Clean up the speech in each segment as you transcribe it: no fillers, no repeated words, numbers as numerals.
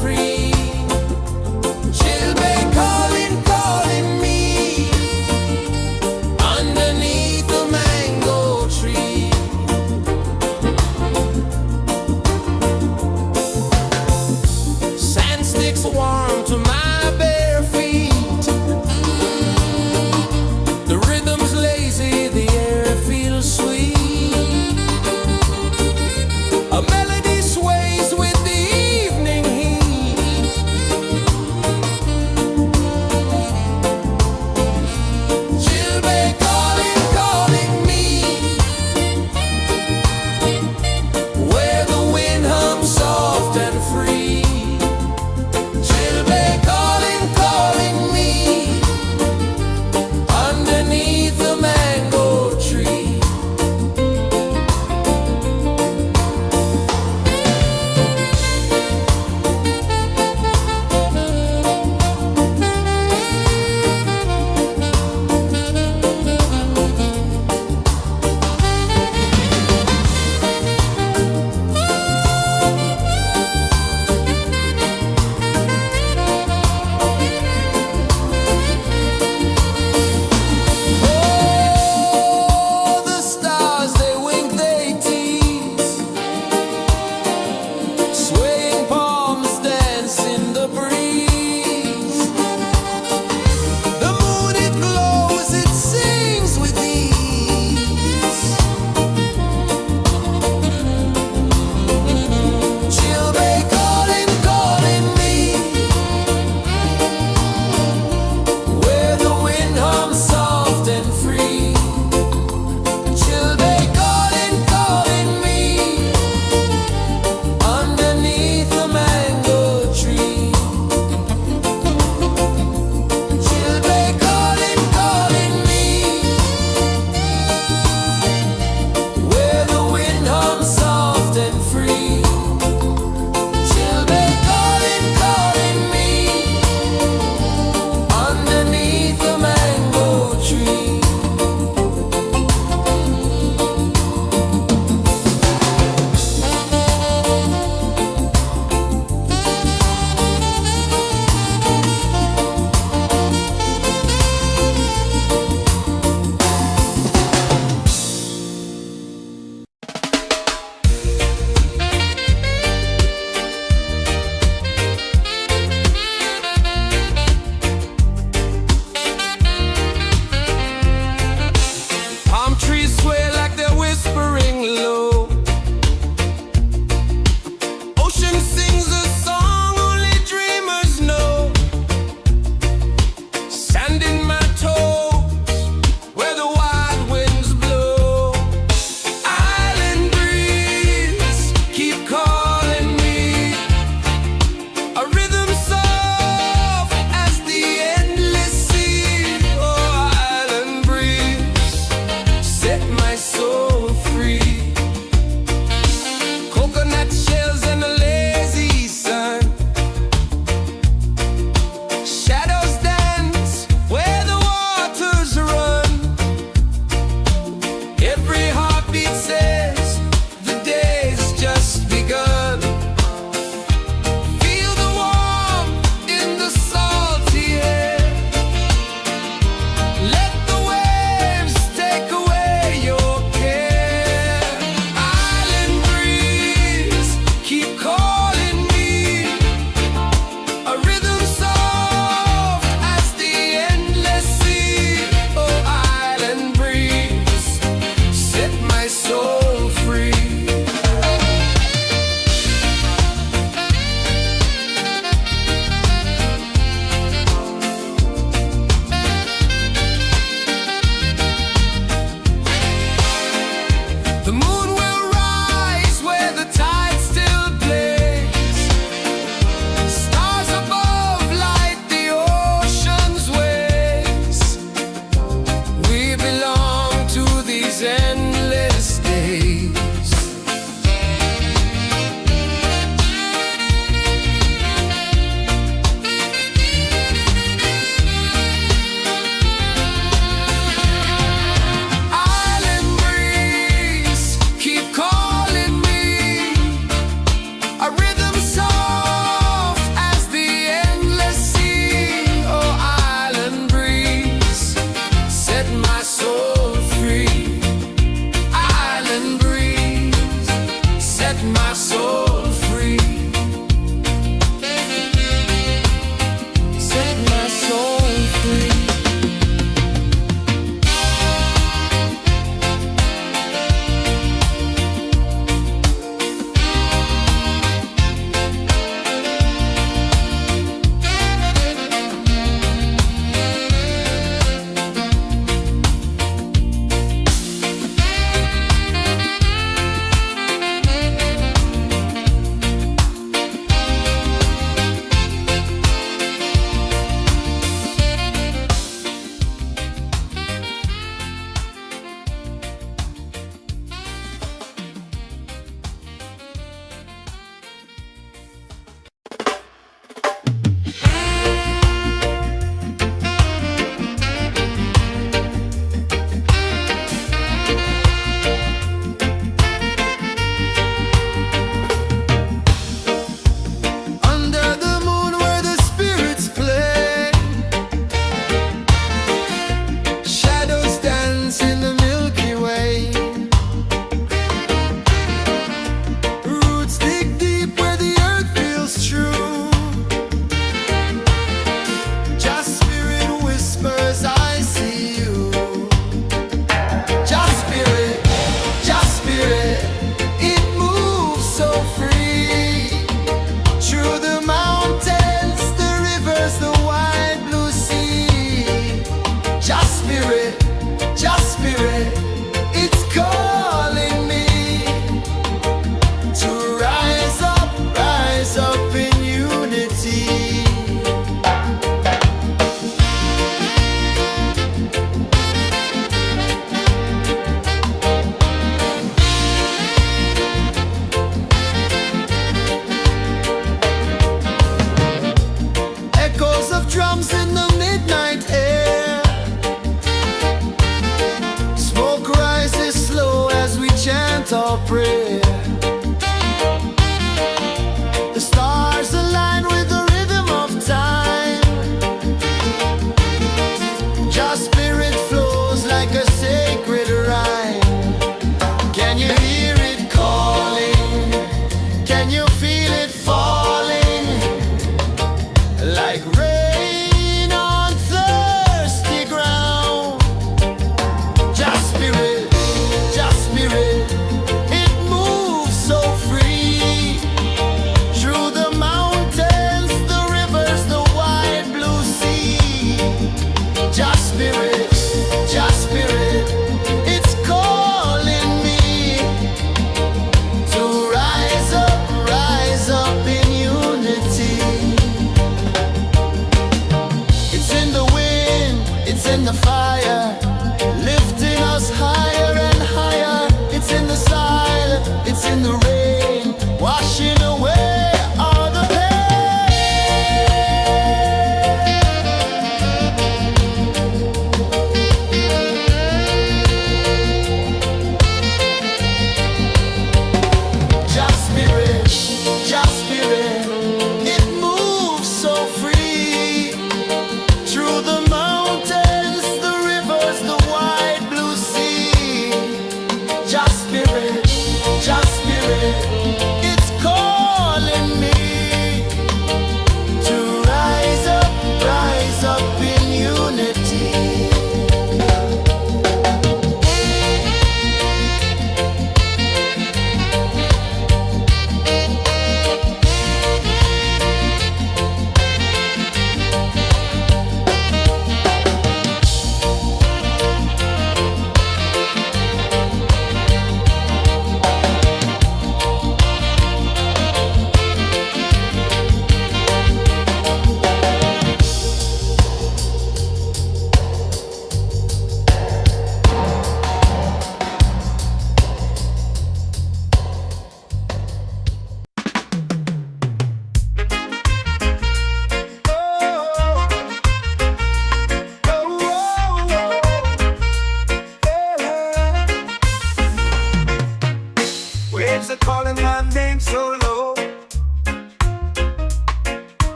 free. Children calling, calling me underneath the mango tree. Sand sticks warm to my bare feet. The rhythm's lazy, the air feels sweet. A melody sways with the evening heat.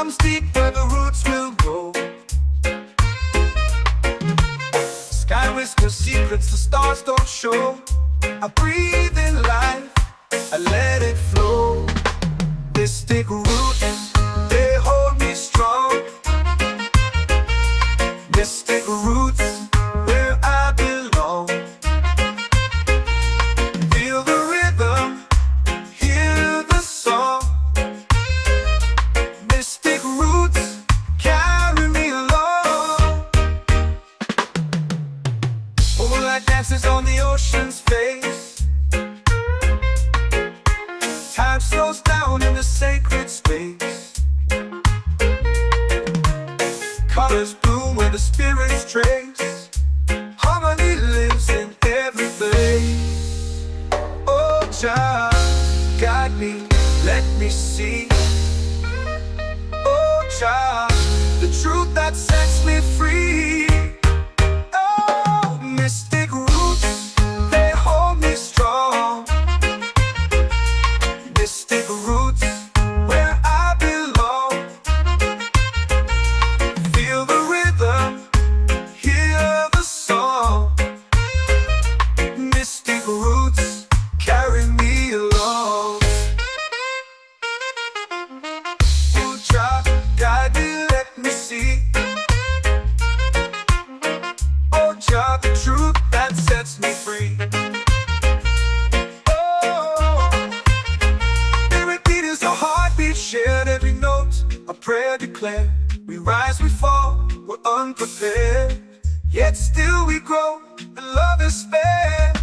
comes deep where the roots will grow. Sky whispers secrets the stars don't show. I breathe in life, I let it flow. Mystic roots, they hold me strong. Mystic roots, where I belong. Feel the rhythm, hear the song. Mystic roots, carry me along. Moonlight dances on the ocean's face. Time slows down in the sacred space. Colors bloom where the spirits trace. Harmony lives in every place. Oh, child, guide me, let me see. Oh, child, the truth that sets me free. Oh, mystic roots, they hold me strong. Mystic roots, where I belong. Feel the rhythm, hear the song. Mystic roots, carry me along. Oh, child, guide me, let me see. Oh, child, the truth that sets me free. Shared every note, a prayer declared. We rise, we fall, we're unprepared. Yet still we grow, and love is spared.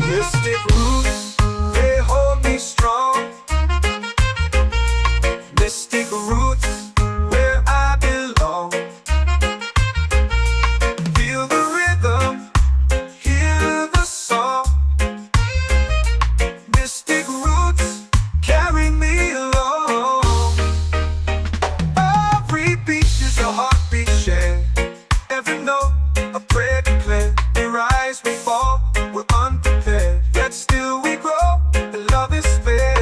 Mystic roots, they hold me strong. Mystic roots, where I belong. Feel the rhythm, hear the song. Mystic roots, carry me along. Every beat is a heartbeat shared. Every note, a prayer declared. We rise, we fall, we're unprepared. Yet still we grow, and love is fair.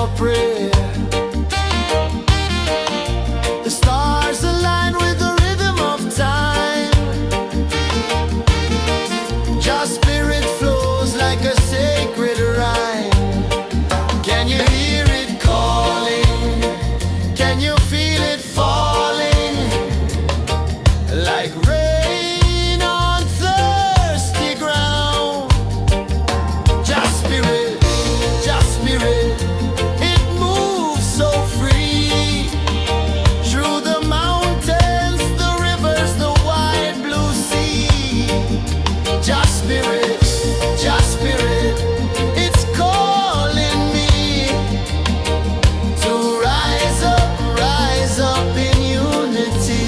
for prayer. The stars align with the rhythm of time. Just spirit flows like a sacred rhyme. Can you hear it calling? Can you feel it falling? Like rain on thirsty ground. Just spirit, it moves so free. Through the mountains, the rivers, the wide blue sea. Just spirit, it's calling me to rise up in unity.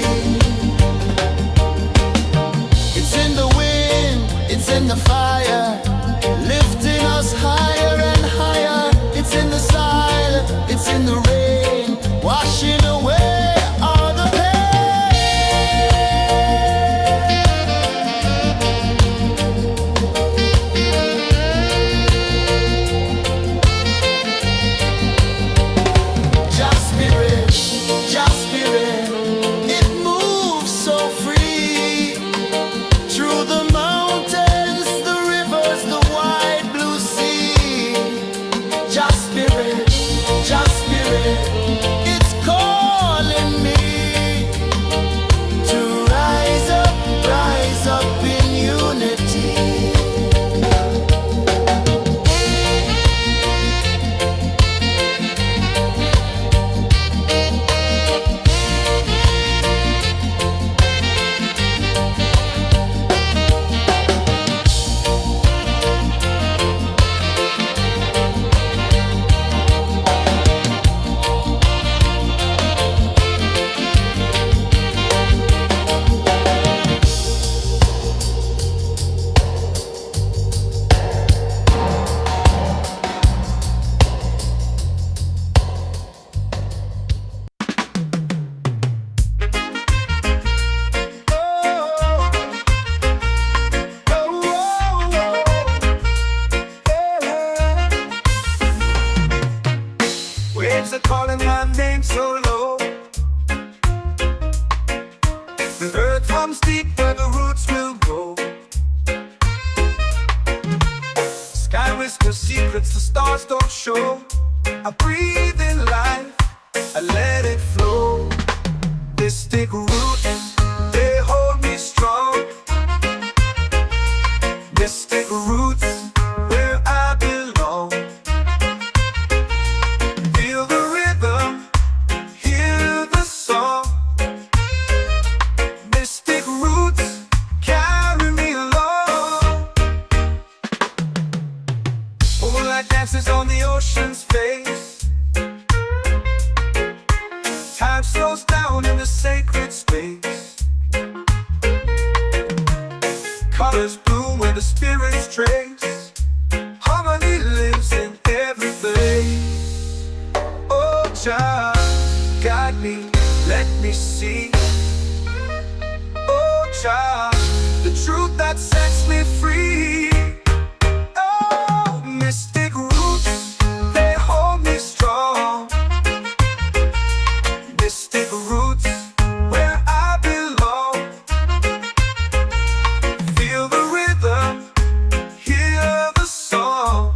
It's in the wind, it's in the fire, lifting us higher and higher. It's in the silence, it's in the rain, washing away all the pain. Just spirit, it moves so free. Through the mountains, the rivers, the wide blue sea. Just spirit, it's calling me to rise up in unity. Waves are calling my name so low. The earth hums deep where the roots will go. Sky whispers secrets the stars don't show. I breathe in life, I let it flow. Mystic roots, they hold me strong. Mystic roots, where I belong. Feel the rhythm, hear the song. Mystic roots, carry me along. Moonlight dances on the ocean's face. Time slows down in the sacred space. Colors bloom where the spirits trace. Harmony lives in every place. Oh, child, guide me, let me see. Oh, child, the truth that sets me free. Oh, mystic roots, they hold me strong. Mystic roots, where I belong. Feel the rhythm, hear the song.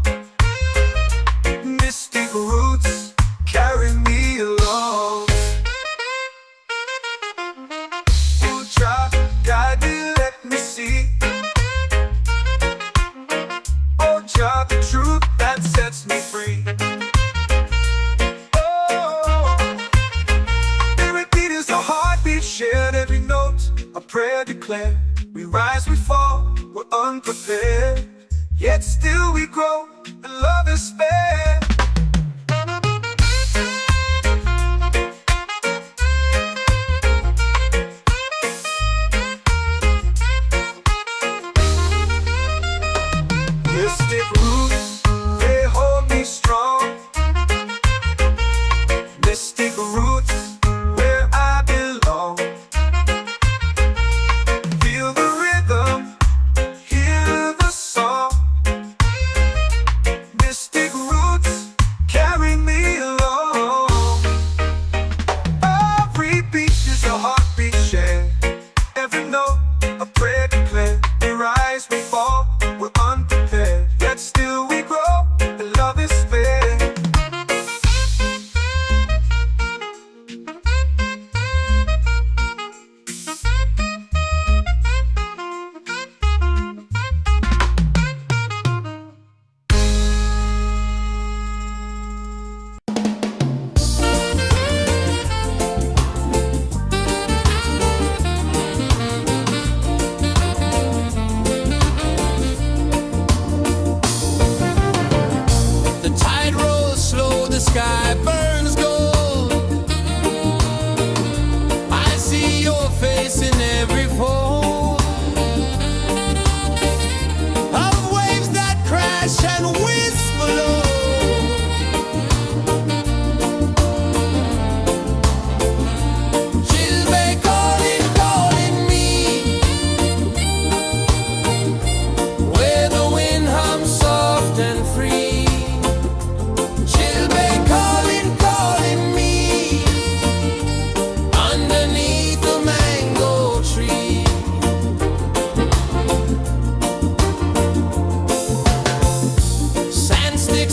Mystic roots, carry me along.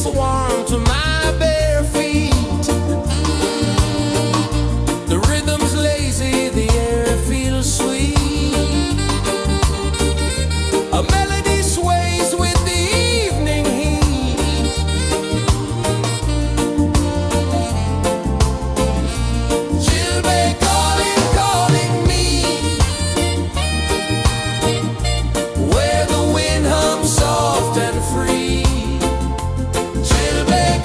makes warm to my bare feet. The rhythm's lazy, the air feels sweet. A melody sways with the evening heat. Chilbay calling, calling me, where the wind hums soft and free. Chilbay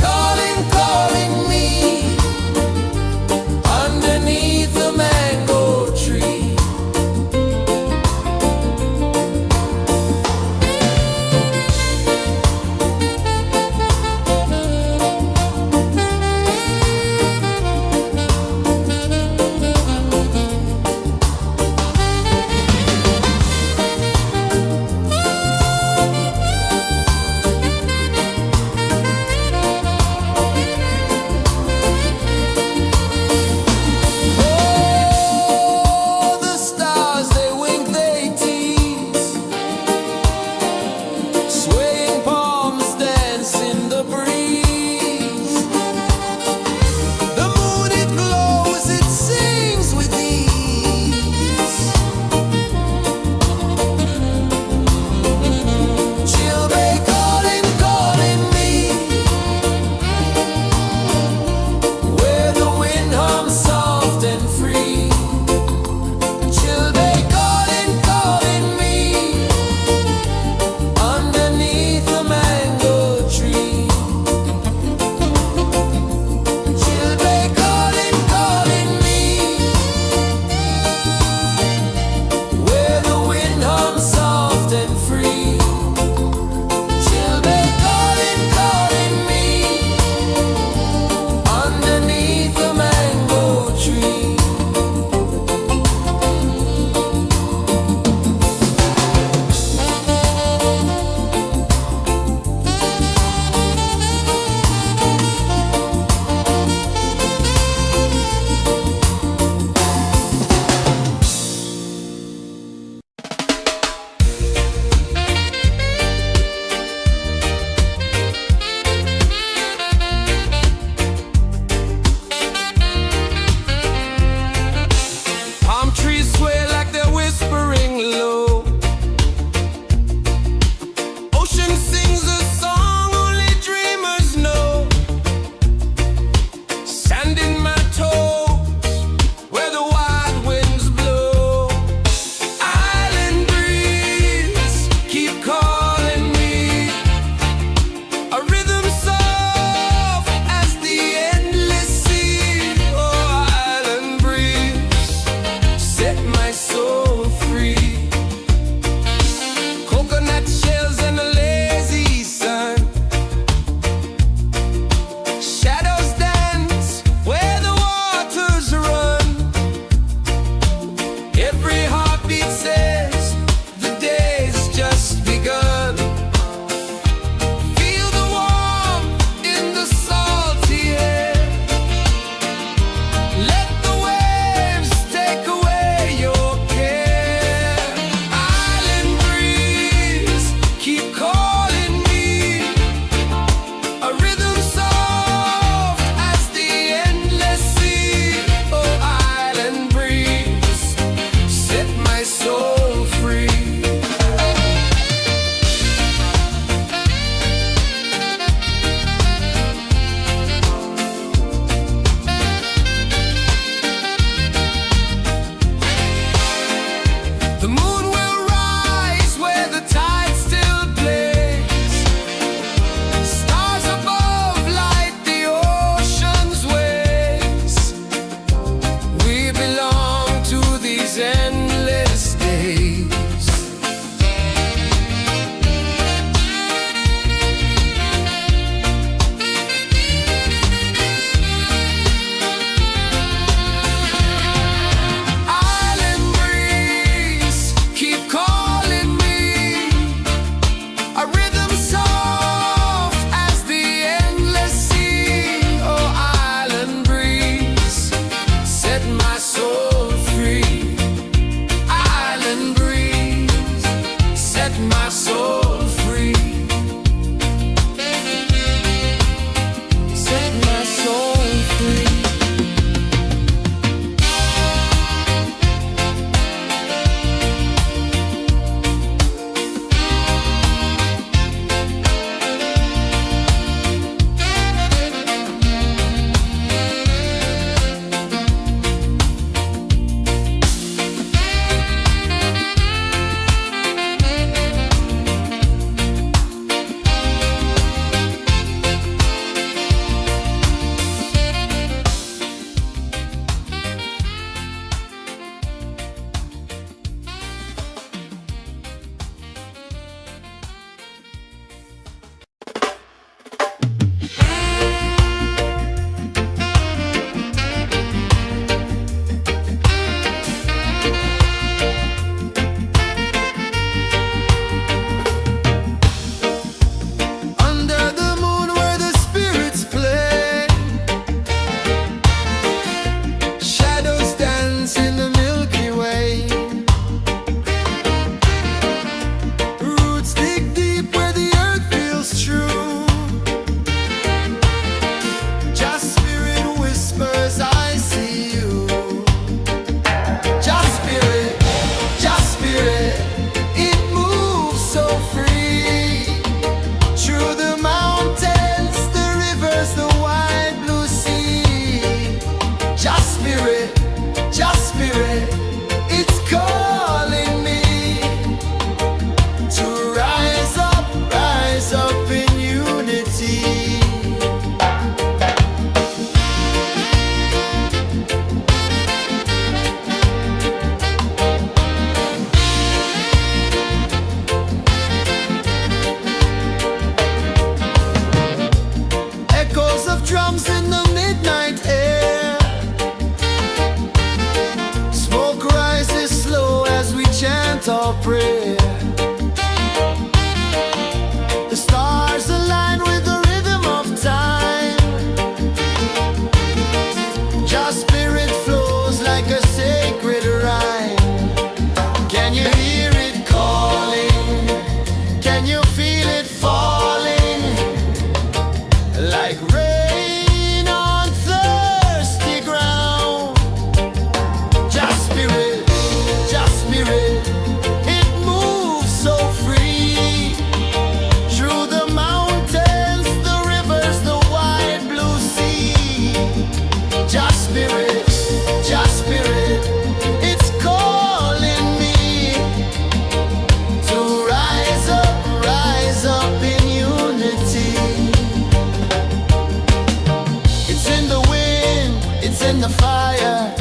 in the fire,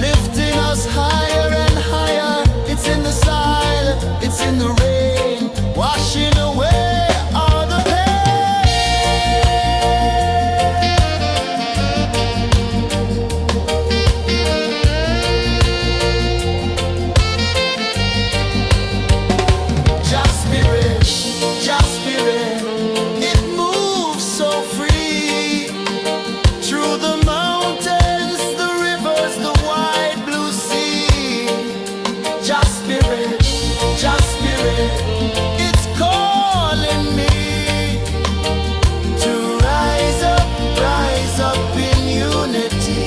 lifting us higher and higher. It's in the silence, it's in the rain, washing away all the pain. Just spirit, just spirit, it moves so free through the mountains, the rivers, the wide blue sea. Just spirit, it's calling me to rise up in unity.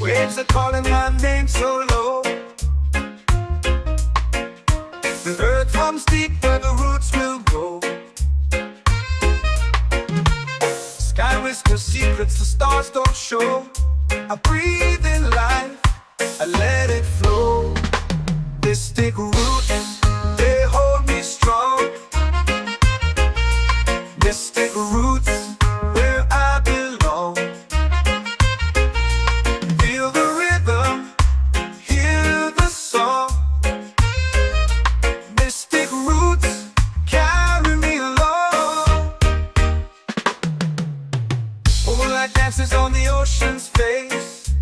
Waves are calling my name so low. The earth runs deep where the roots will go. Sky whispers secrets the stars don't show. I breathe in life, I let it flow. Mystic roots, they hold me strong. Mystic roots, where I belong. Feel the rhythm, hear the song. Mystic roots, carry me along. Moonlight dances on the ocean's face.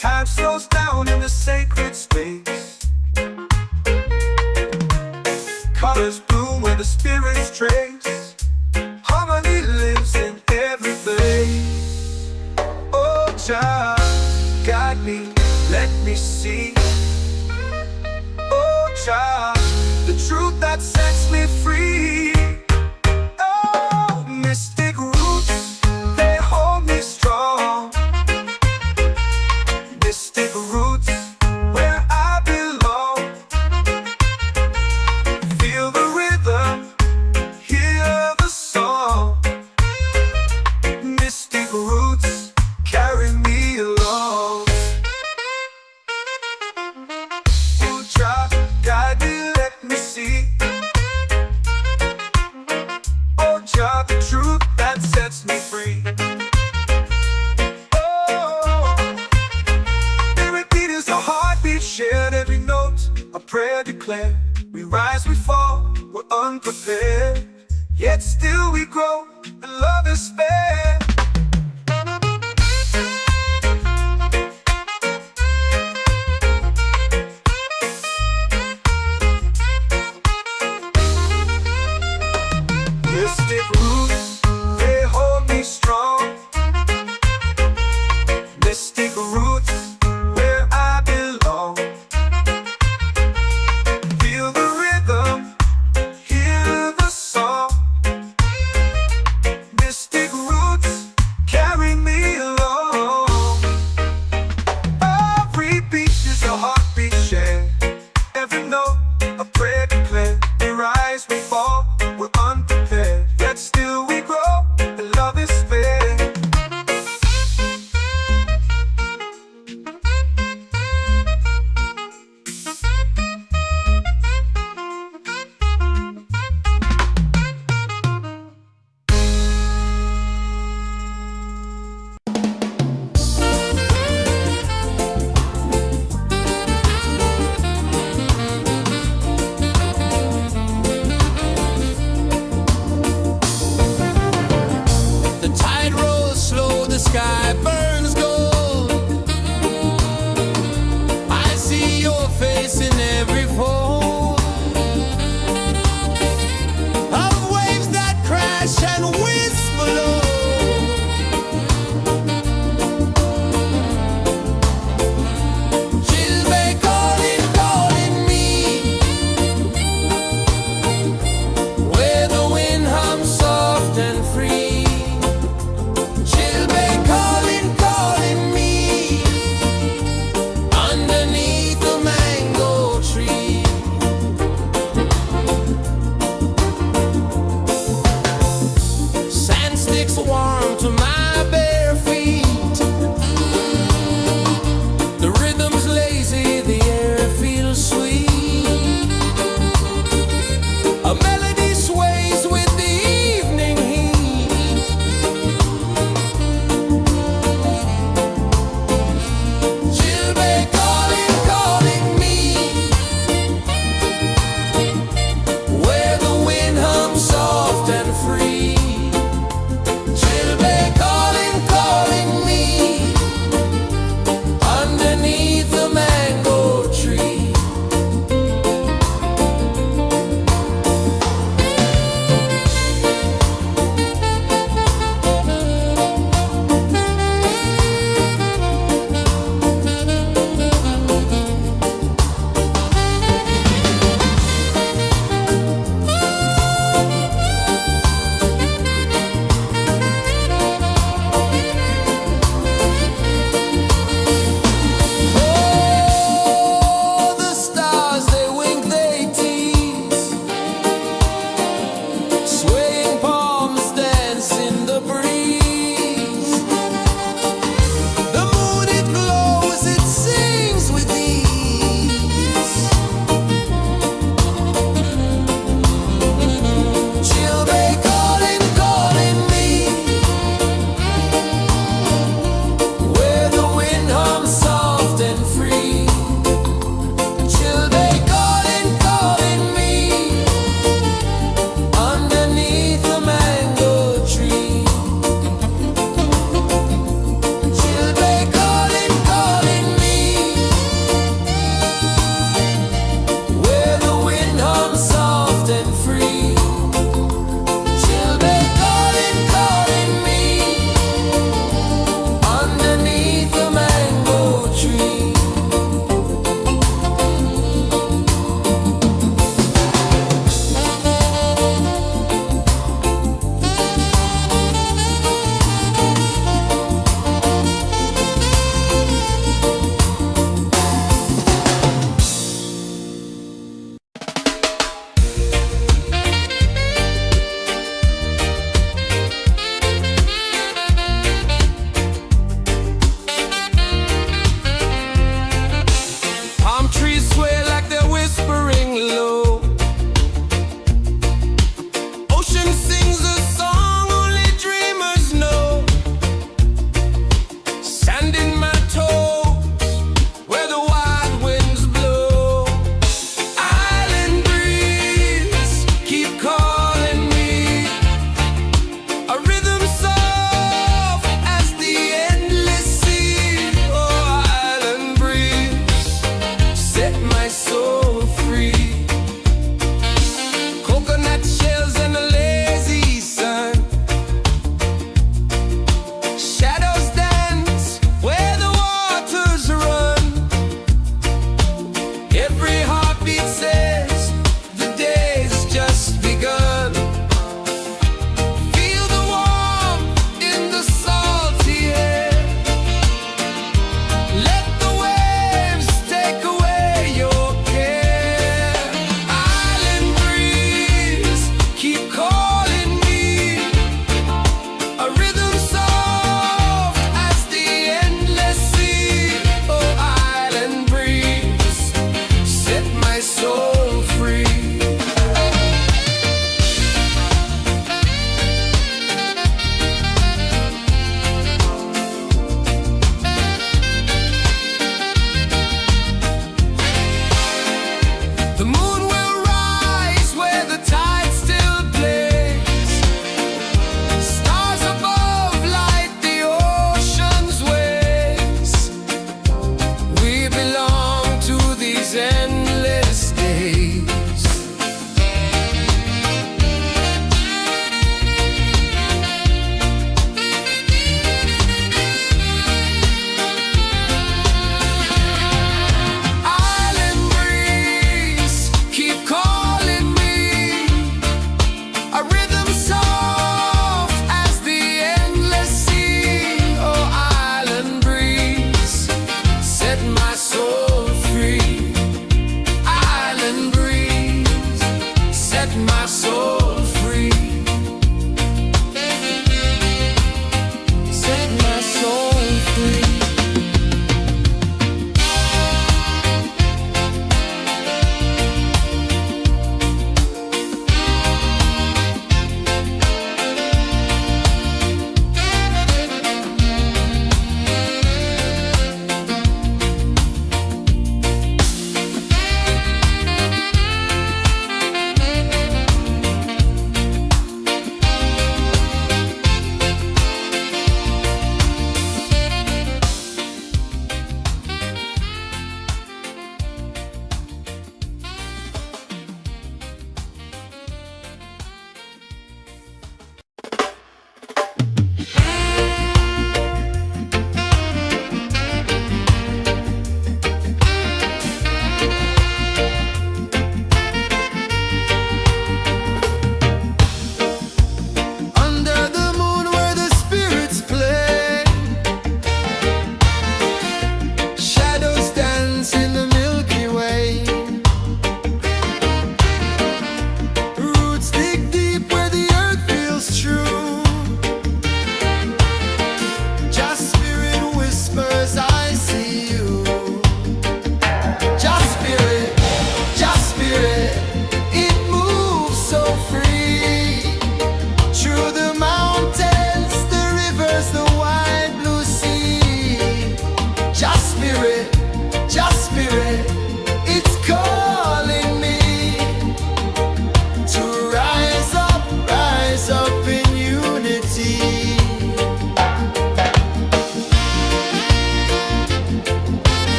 Time slows down in the sacred space. Colors bloom where the spirits trace. Harmony lives in every place. Oh, child, guide me, let me see. Oh, child, the truth that sets me free. Oh, mystic roots, they hold me strong. Mystic roots, where I belong. Feel the rhythm, hear the song. Mystic roots, carry me along. Oh, child, guide me, let me see. Oh, child, the truth that sets me free. Oh, spirit beat is a heartbeat shared, every note a prayer declared. We rise, we fall, we're unprepared, yet still we grow, and love is spared. Mystic roots, they hold me strong. Mystic roots, where I belong. Feel the rhythm, hear the song. Mystic roots,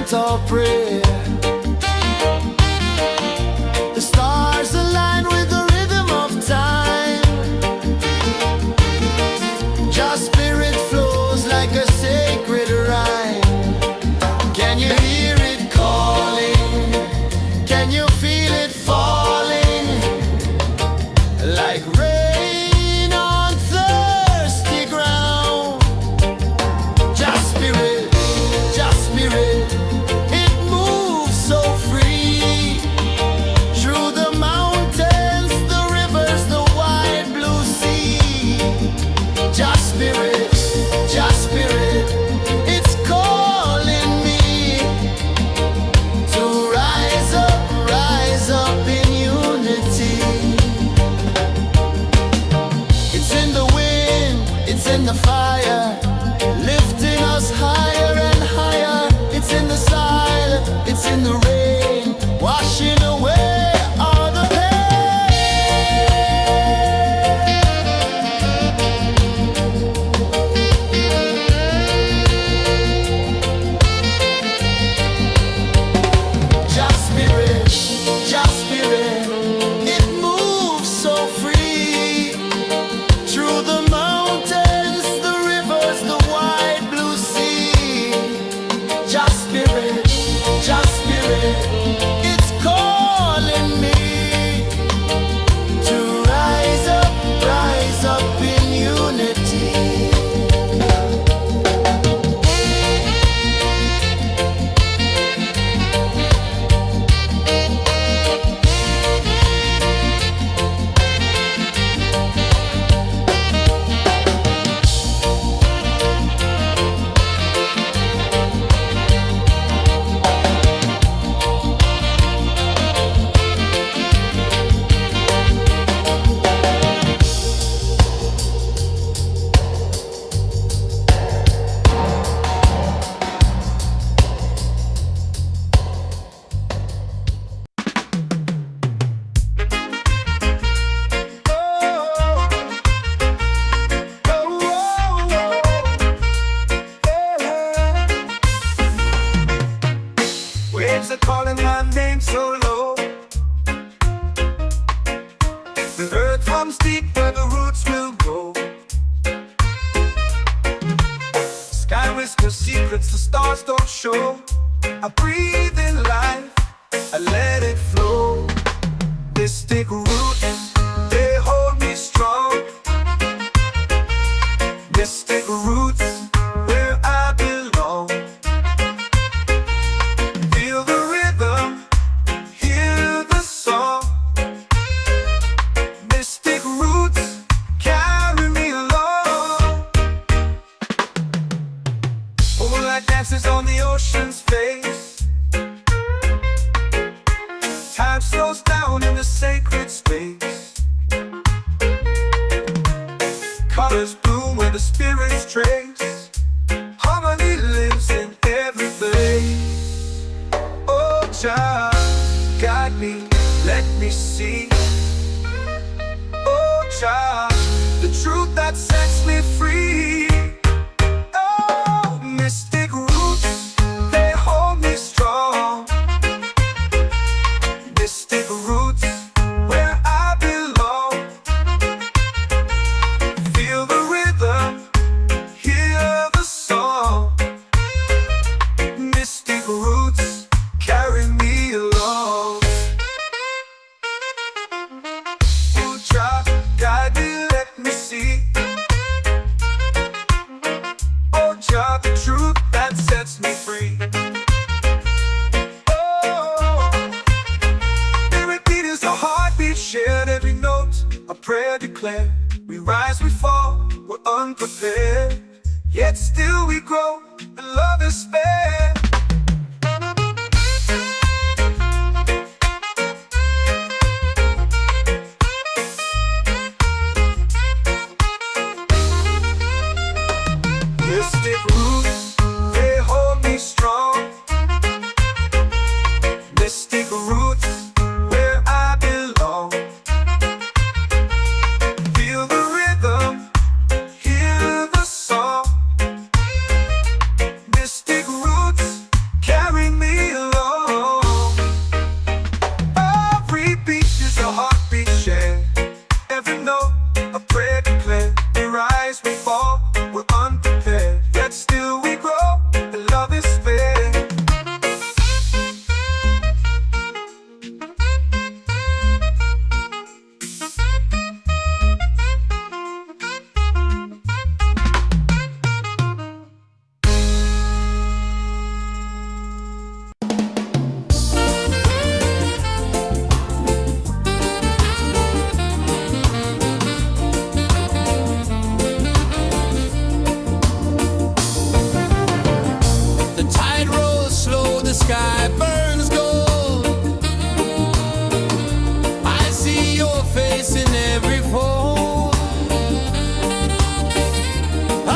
chant or pray. The stars align with the rhythm of time. Your spirit flows like a sacred rhyme. Can you hear it calling? Can you feel it falling? Like rain on thirsty ground. Just spirit, it moves so free. Through the mountains, the rivers, the wide blue sea. Just spirit, it's calling me to rise up in unity. It's in the wind, it's in the fire, lifting us higher and higher. It's in the silence, it's in the rain, washing away all the Just spirit, it moves so free. Through the mountains, the rivers, the wide blue sea. Just spirit, it's calling me to rise up in unity. Waves are calling my name so low. The earth hums deep where the roots will go. Sky whispers secrets the stars don't show. I breathe in life, I let it flow. Mystic roots, they hold me strong. Mystic roots, where I belong. Feel the rhythm, hear the song. Mystic roots, carry me along. Moonlight dances on the ocean's face. Time slows down in the sacred space. Colors bloom where the spirits trace. Harmony lives in every place. Oh, child, guide me, let me see. Oh, child, the truth that sets me free. Oh, mystic roots, they hold me strong. Mystic roots, where I belong. Feel the rhythm, hear the song. Mystic roots, carry me along. Oh, child, guide me, let me see. Oh, child, the truth that sets me free. Oh, every beat is a heartbeat shared, every note a prayer declared. We rise, we fall, we're unprepared, yet still we grow, and love is spared. Mystic roots, they hold me strong. Mystic roots, where I belong. Feel the rhythm, hear the song. Mystic roots, sky burns gold. I see your face in every fold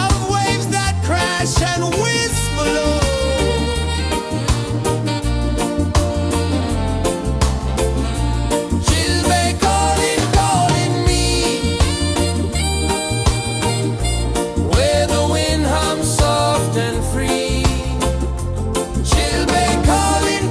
of waves that crash and whisper low. She'll be calling, calling me where the wind hums soft and free. She'll be calling,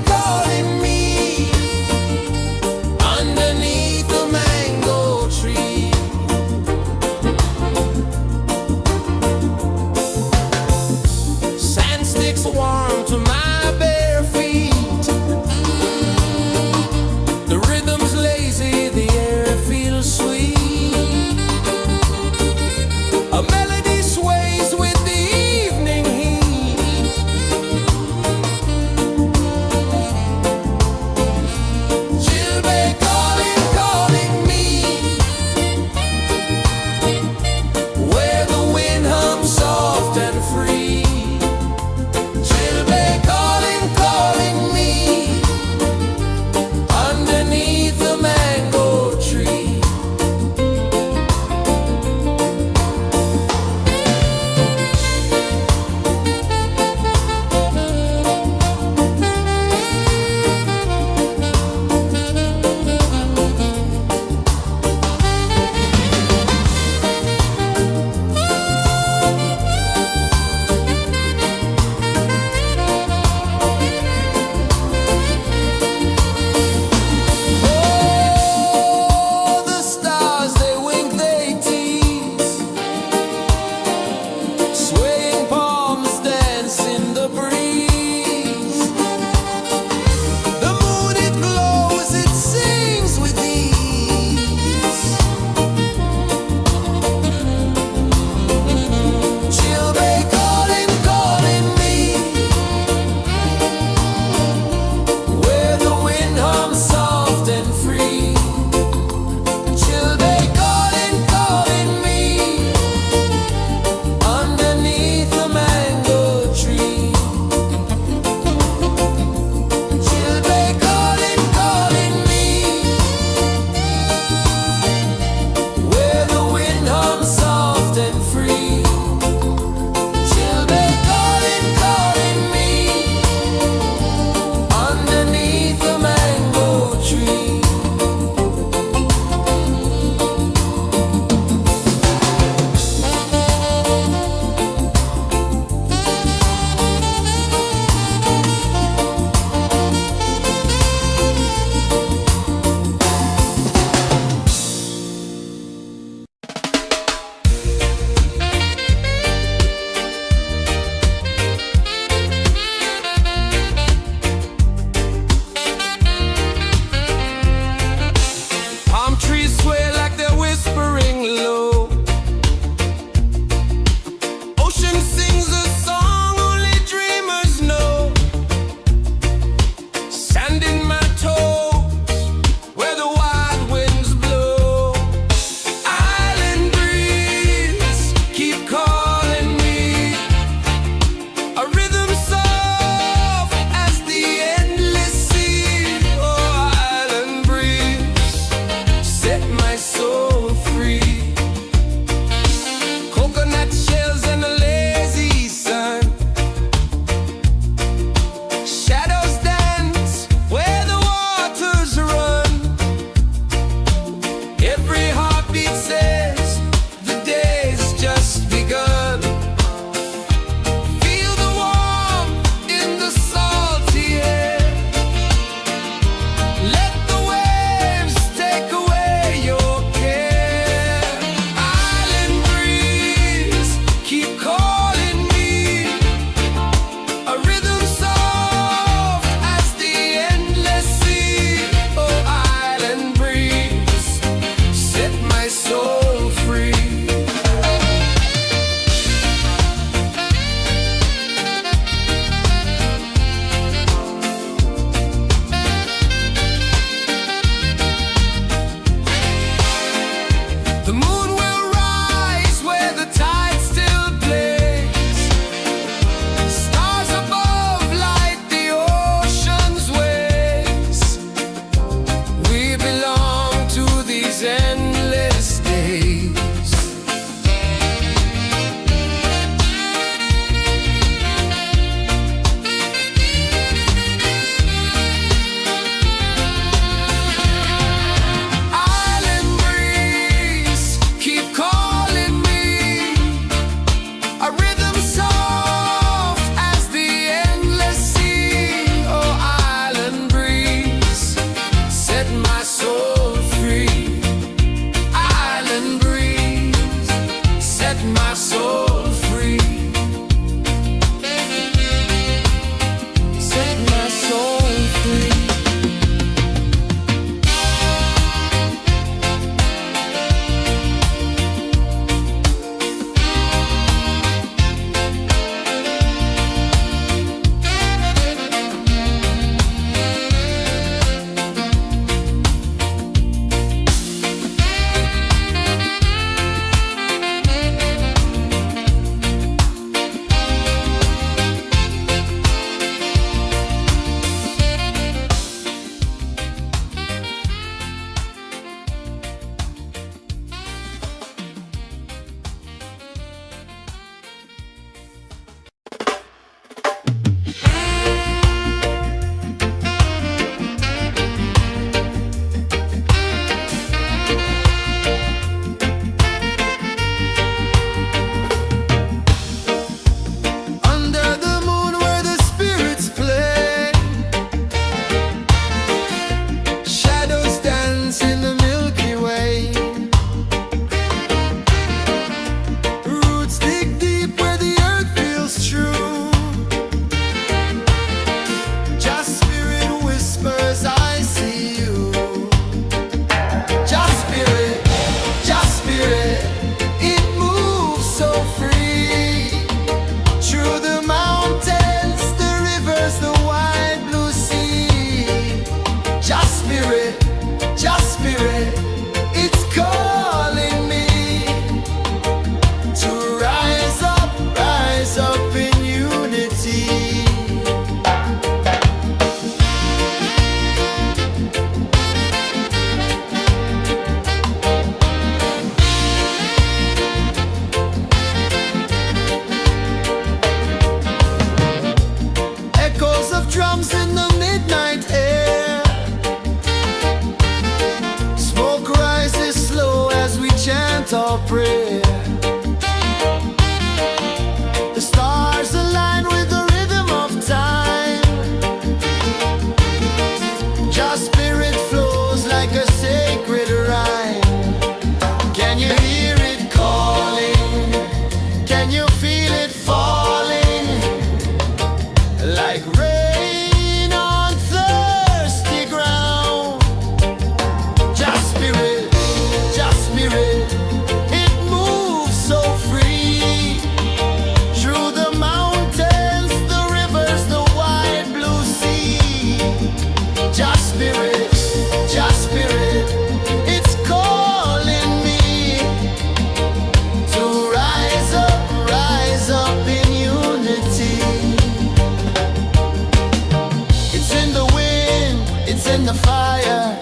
the fire,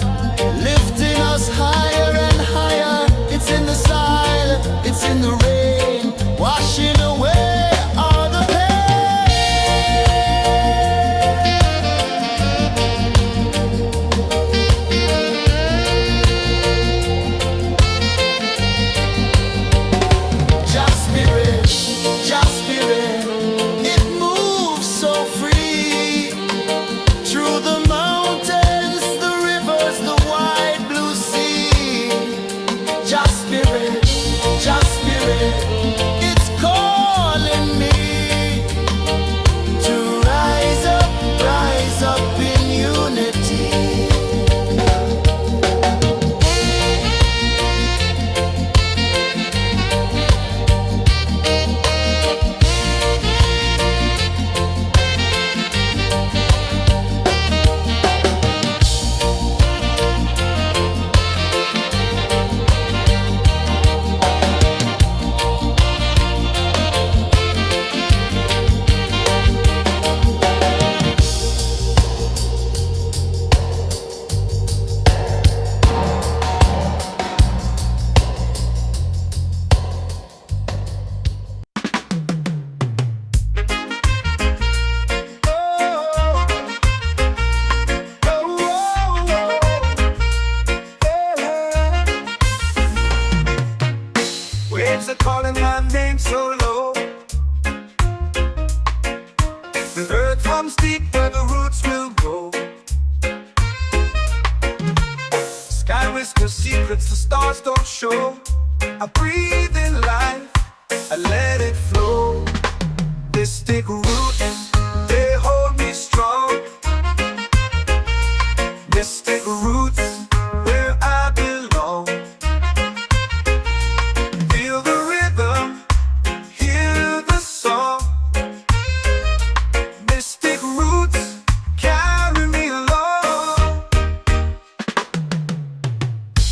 lifting us higher and higher. It's in the silence, it's in the rain, washing away all the Just spirit, it moves so free through the mountains, the rivers, the wide blue sea. Just spirit, it's calling me to rise up in unity. Waves are calling my name so low. The earth runs deep where the roots will go. Sky whispers secrets the stars don't show. I breathe in life, I let it flow. Mystic roots, they hold me strong. Mystic roots, where I belong. Feel the rhythm, hear the song. Mystic roots, carry me along.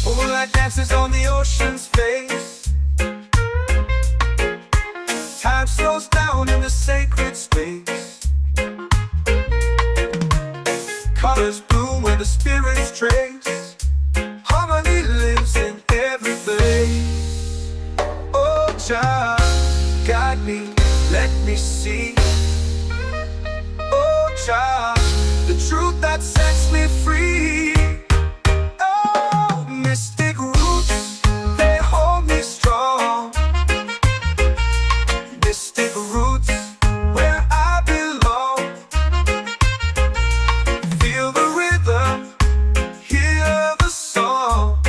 Moonlight dances on the ocean's face. Time slows down in the sacred space. Colors bloom where the spirits trace. Harmony lives in every place. Oh, child, guide me, let me see. Oh, child, the truth that sets me free. Oh, mystic roots, they hold me strong. Mystic roots, where I belong. Feel the rhythm, hear the song.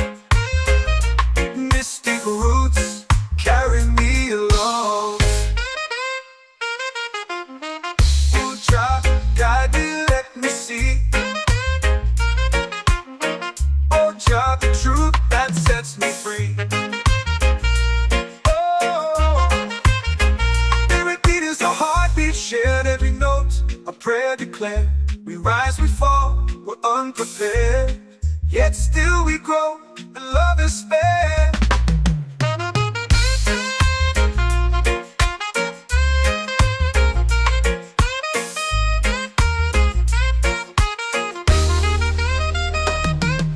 Mystic roots, carry me along. Oh, child, guide me, let me see. Oh, child, the truth that sets me free. Oh, every beat is a heartbeat shared, every note a prayer declared. We rise, we fall, we're unprepared, yet still we grow, and love is spared.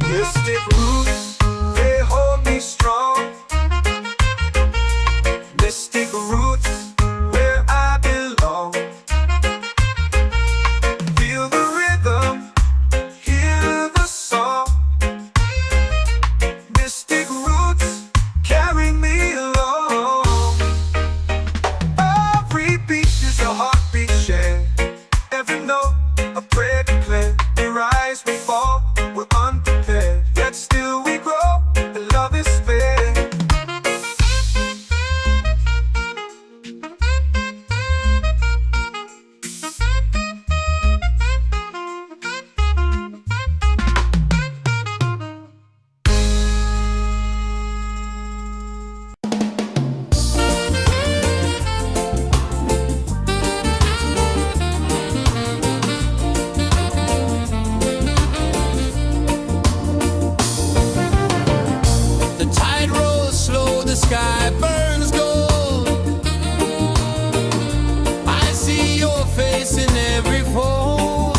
Mystic roots, they hold me strong. Mystic roots, where I belong. Feel the rhythm, hear the song. Mystic roots, carry me along. Every beat is a heartbeat shared, every note a prayer declared. We rise, we fall, we're unprepared, yet still we grow, and love is spared. sky burns gold. I see your face in every fold.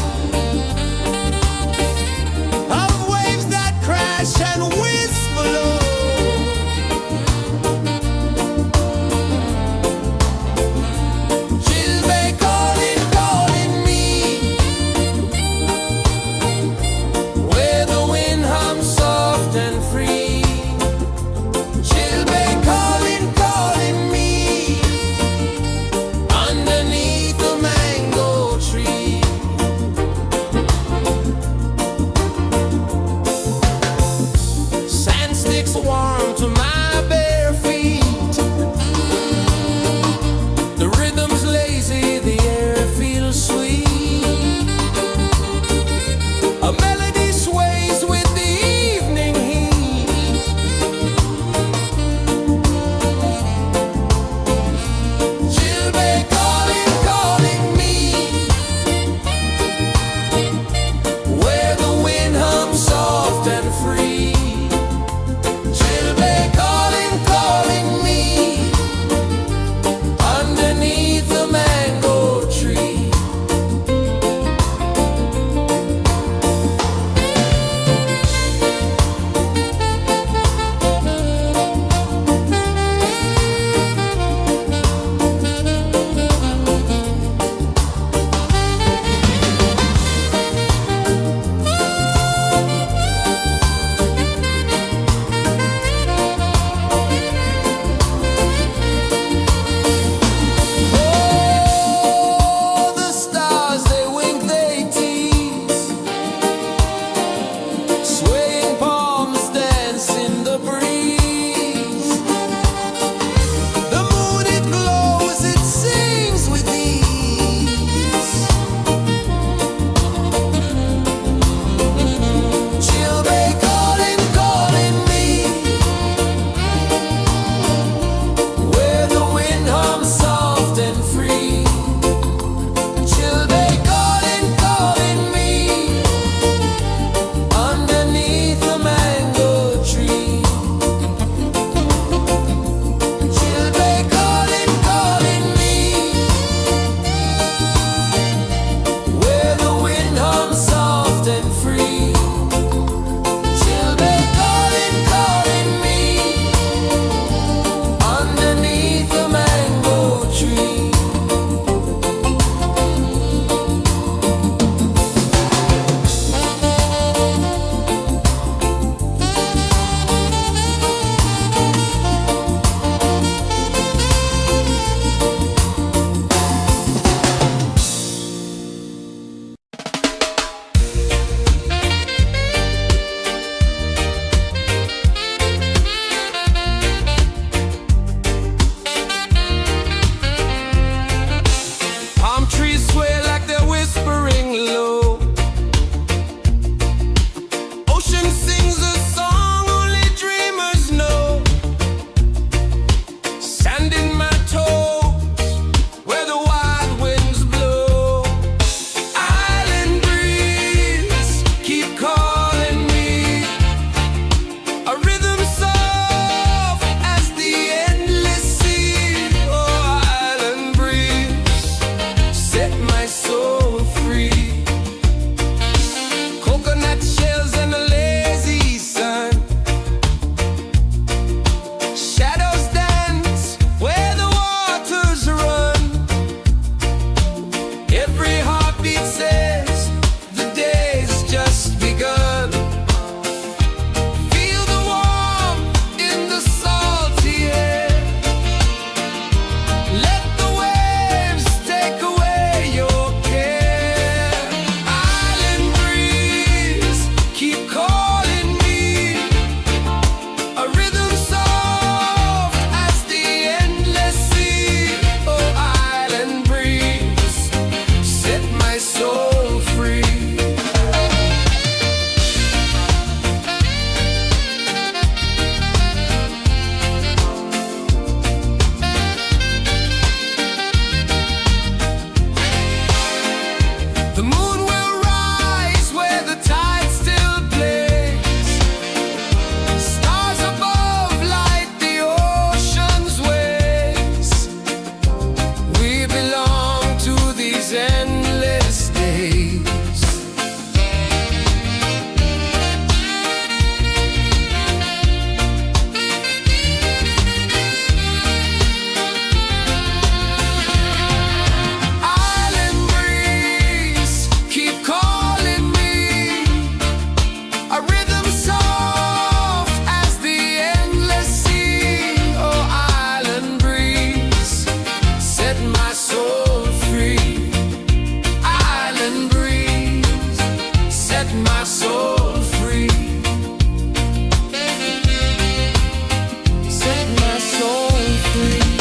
my soul free. Set my soul free.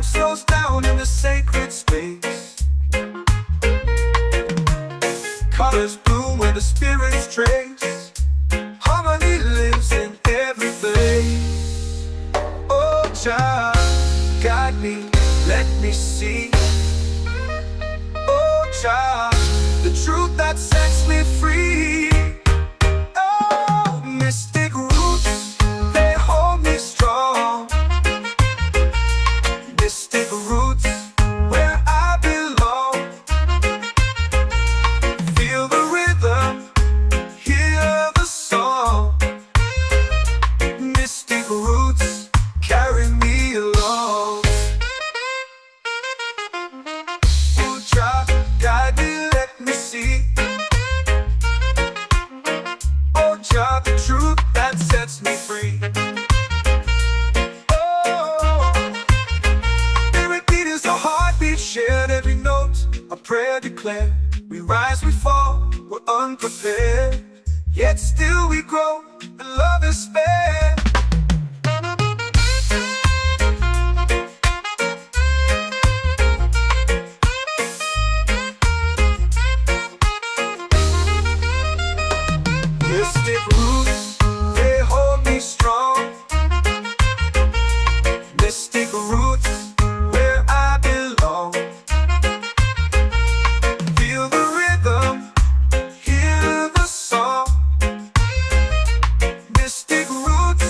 Time slows down in the sacred space. Colors bloom where the spirits trace. Harmony lives in every face. Oh, Jah, guide me, let me see. Oh, Jah, the truth that sets me free. Oh, mystic roots, they hold me strong. Mystic roots, where I belong. Feel the rhythm, hear the song. Mystic roots, carry me along. Oh, Jah, guide me, let me see. Oh, Jah, the truth that sets me free. Oh, spirit beat is a heartbeat shared, every note a prayer declared. We rise, we fall, we're unprepared, yet still we grow, and love is spared. Mystic roots, they hold me strong. Mystic roots, where I belong. Feel the rhythm, hear the song. Mystic roots,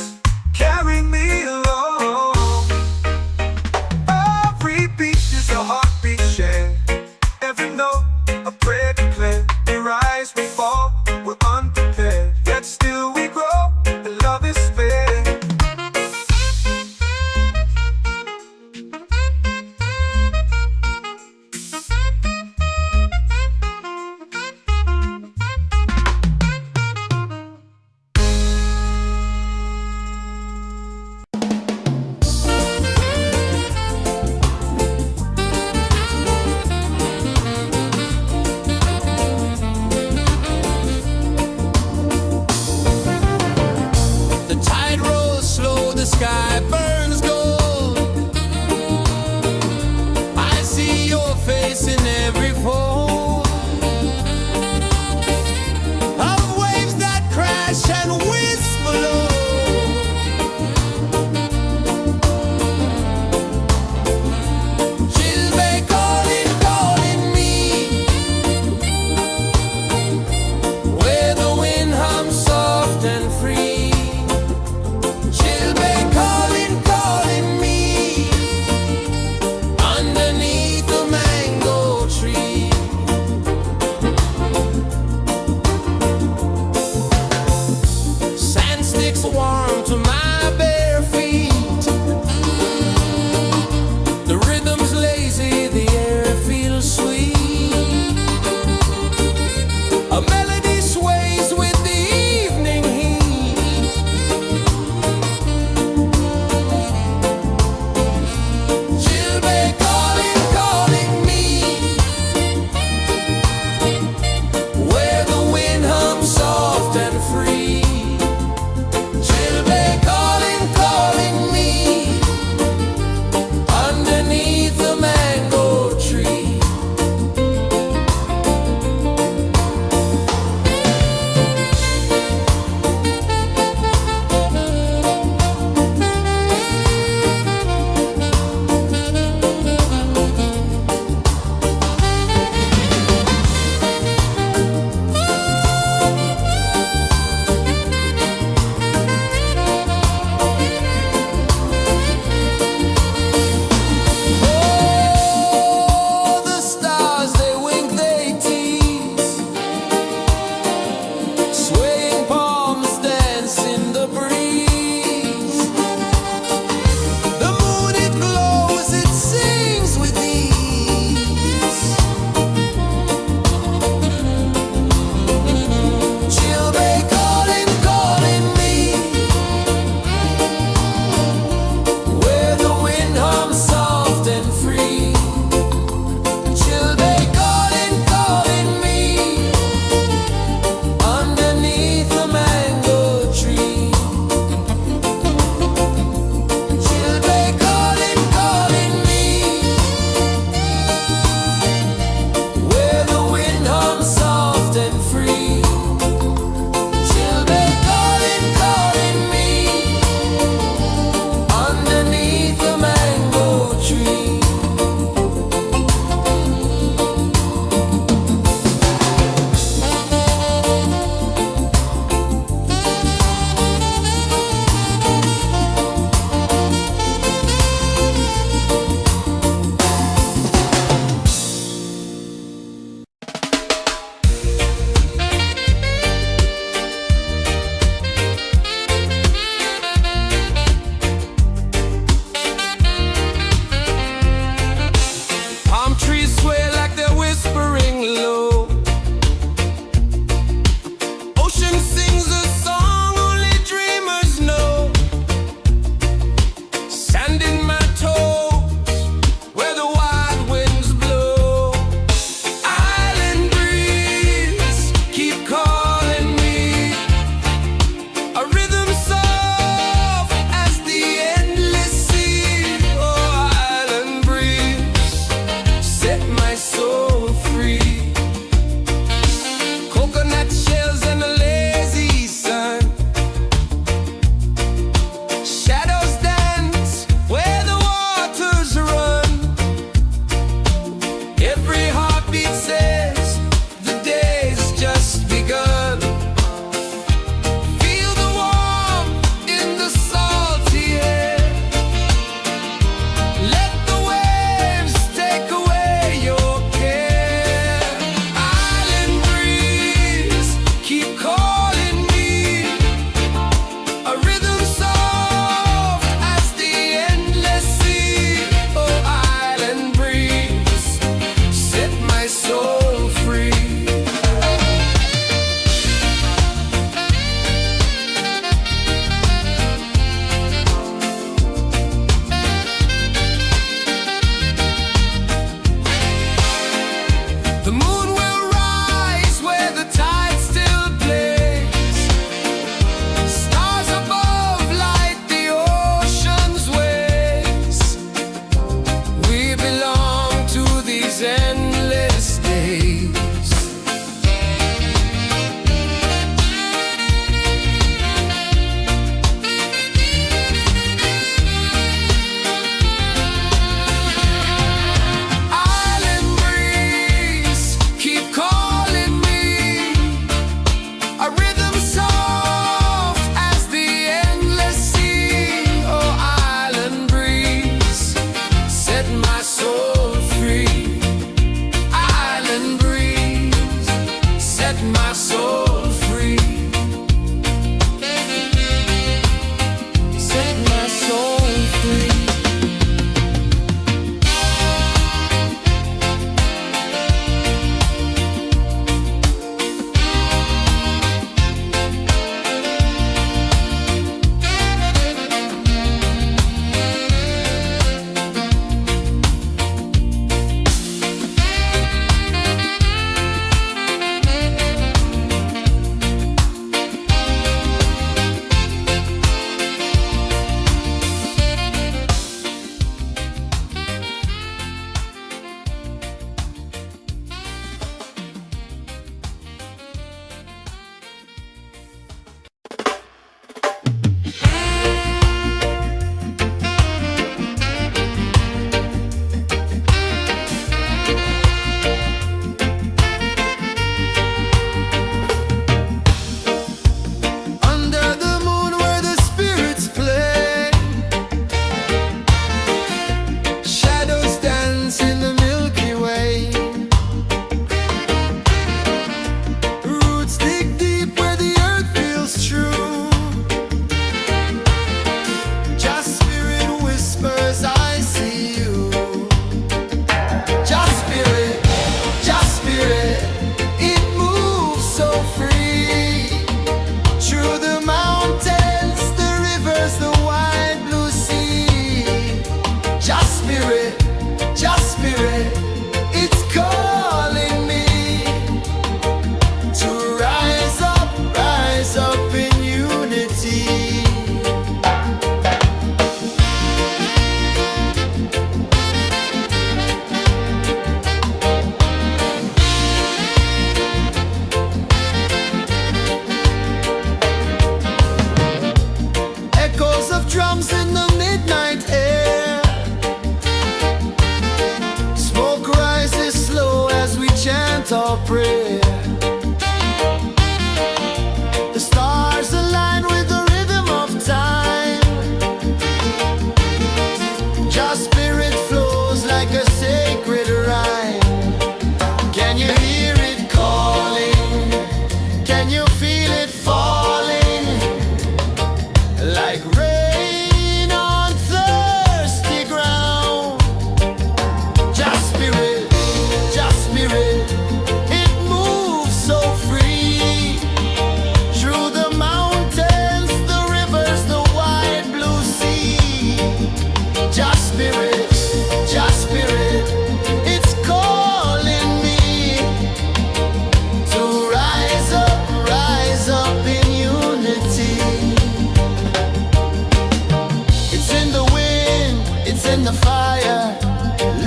fire,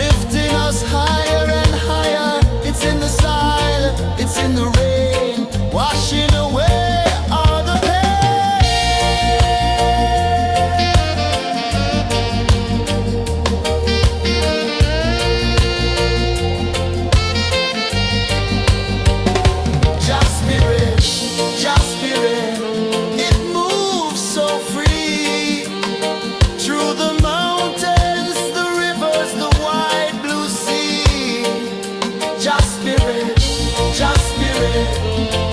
lifting us higher and higher. It's in the silence, it's in the rain, washing away all the Just spirit, just spirit, it moves so free through the mountains, the rivers, the wide blue sea. Just spirit,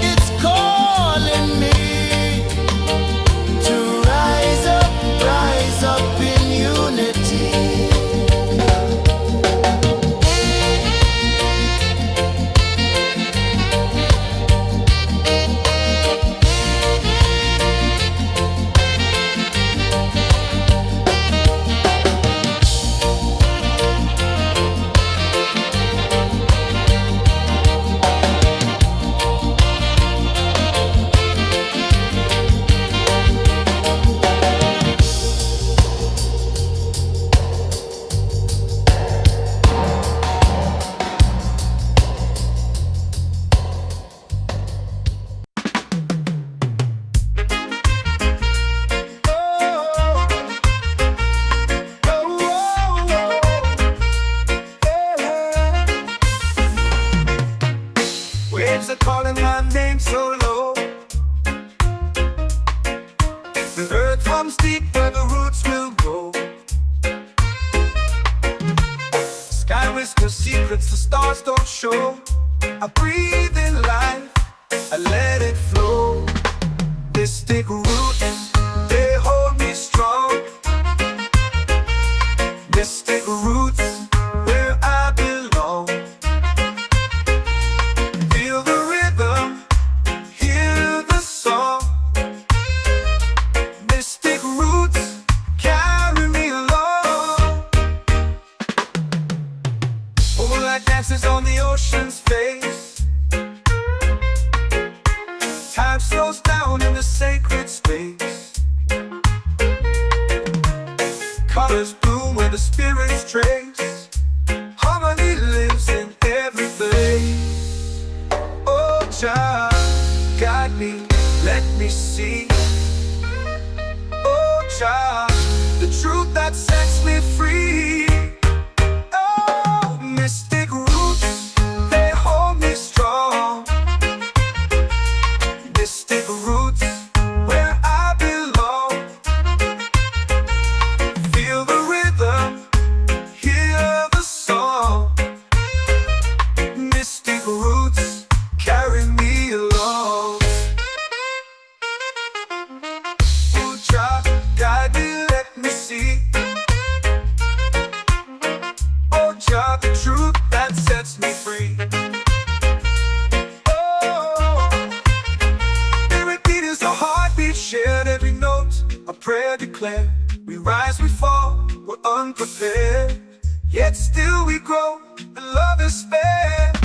it's calling me to rise up in unity. Waves are calling my name so low. The earth comes deep where the roots will grow. Sky whispers secrets the stars don't show. I breathe in life, I let it flow. Mystic roots, they hold me strong. Mystic roots, where I belong. Feel the rhythm, hear the song. Mystic roots, carry me along. Moonlight dances on the ocean's face. Time slows down in the sacred space. Colors bloom where the spirits trace. Harmony lives in every place. Oh, child, guide me, let me see. Oh, child, the truth that sets me free. Oh, mystic roots, they hold me strong. Mystic roots, where I belong. Feel the rhythm, hear the song. Mystic roots, carry me along. Oh, child, guide me, let me see. Oh, child, the truth that sets me free. Oh, every beat is a heartbeat shared, every note a prayer declared. We rise, we fall, we're unprepared, yet still we grow, and love is spared.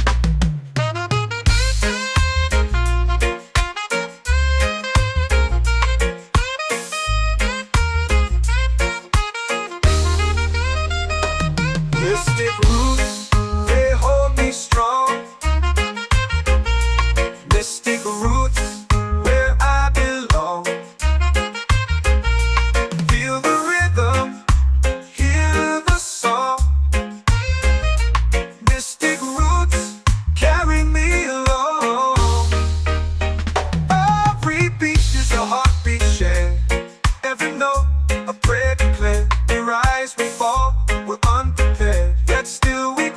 Mystic roots, they hold me strong. Mystic roots, where I belong. Feel the rhythm, hear the song. Mystic roots, carry me along. Every beat is a heartbeat shared, every note a prayer declared. We rise, we fall, we're unprepared, yet still we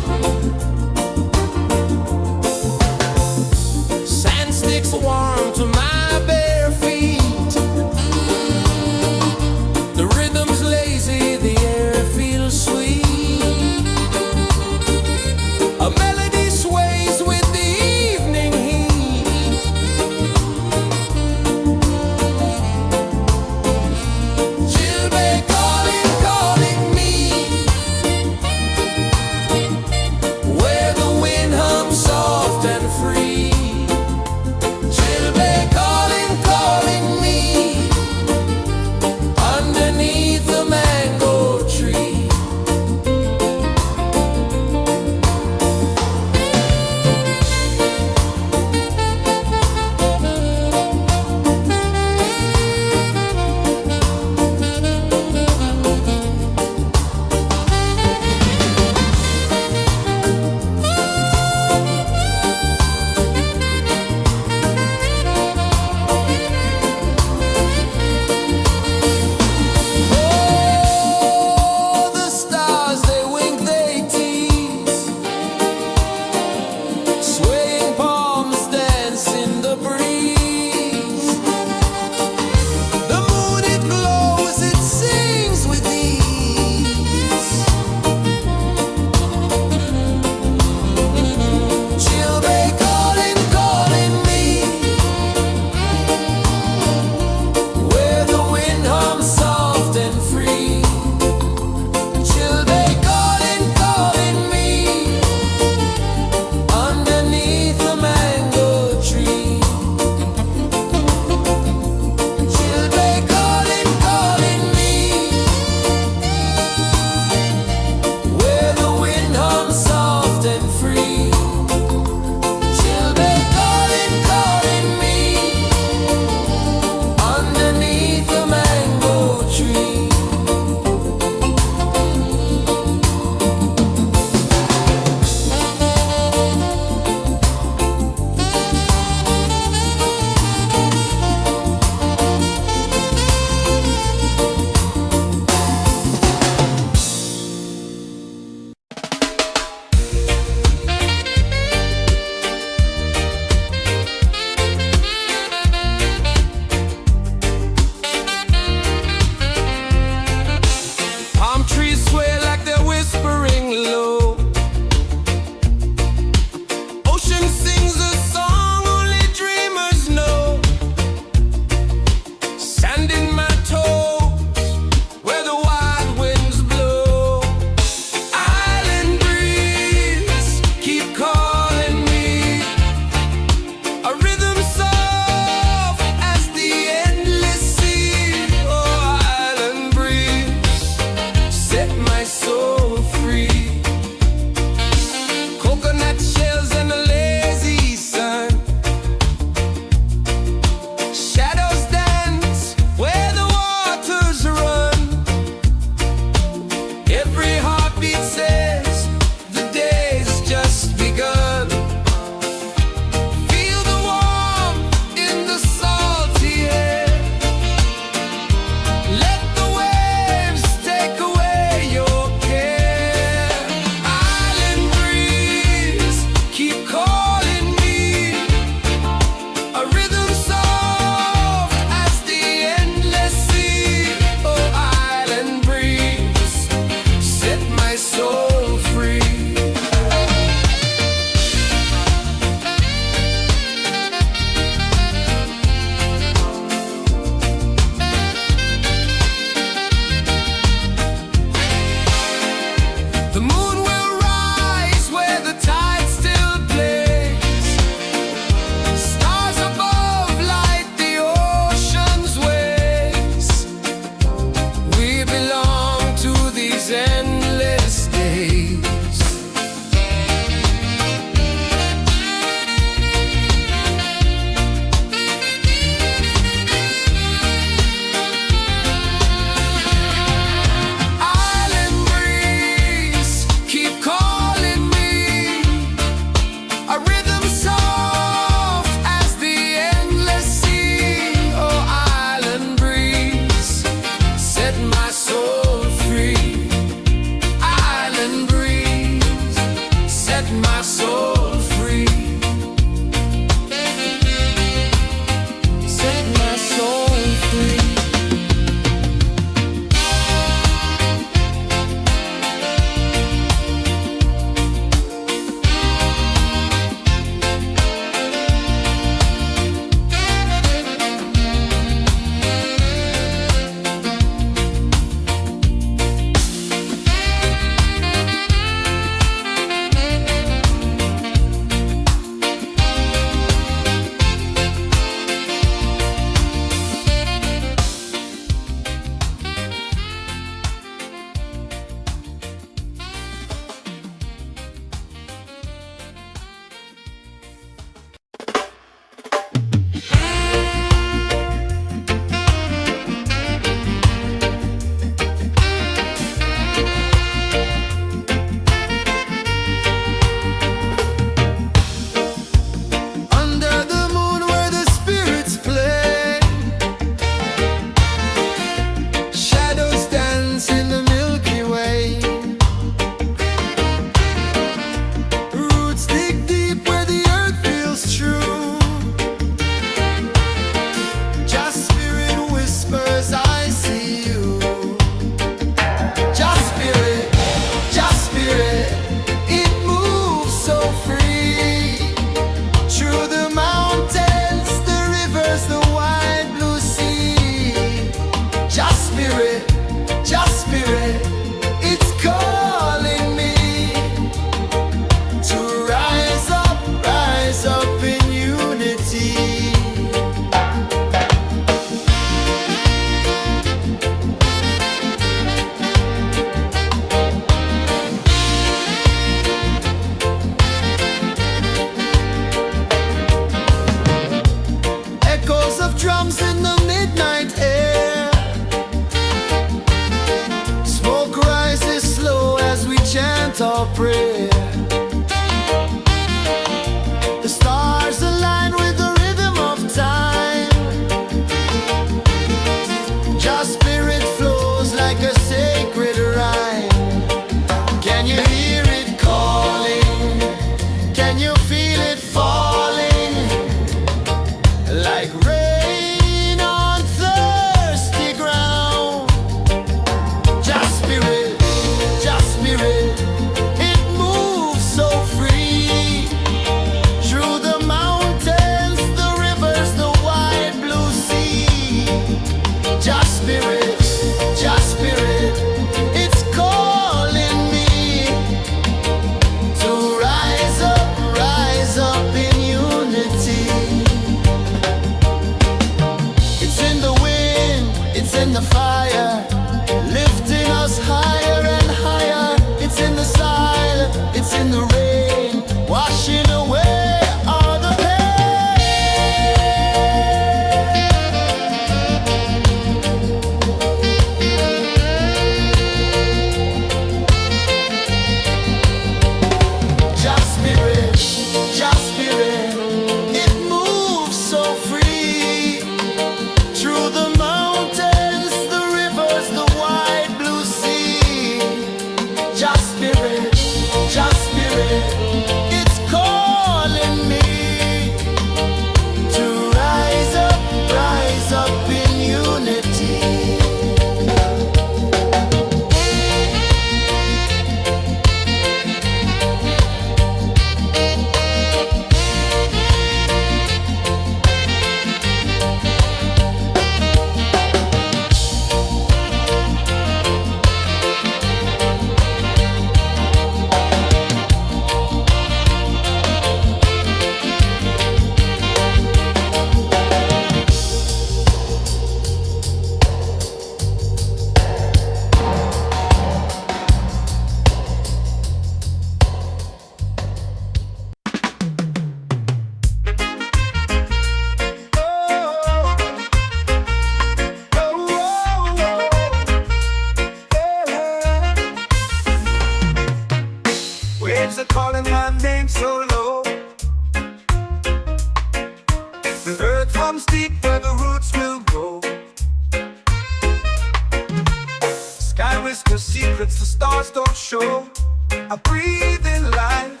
show. I breathe in life,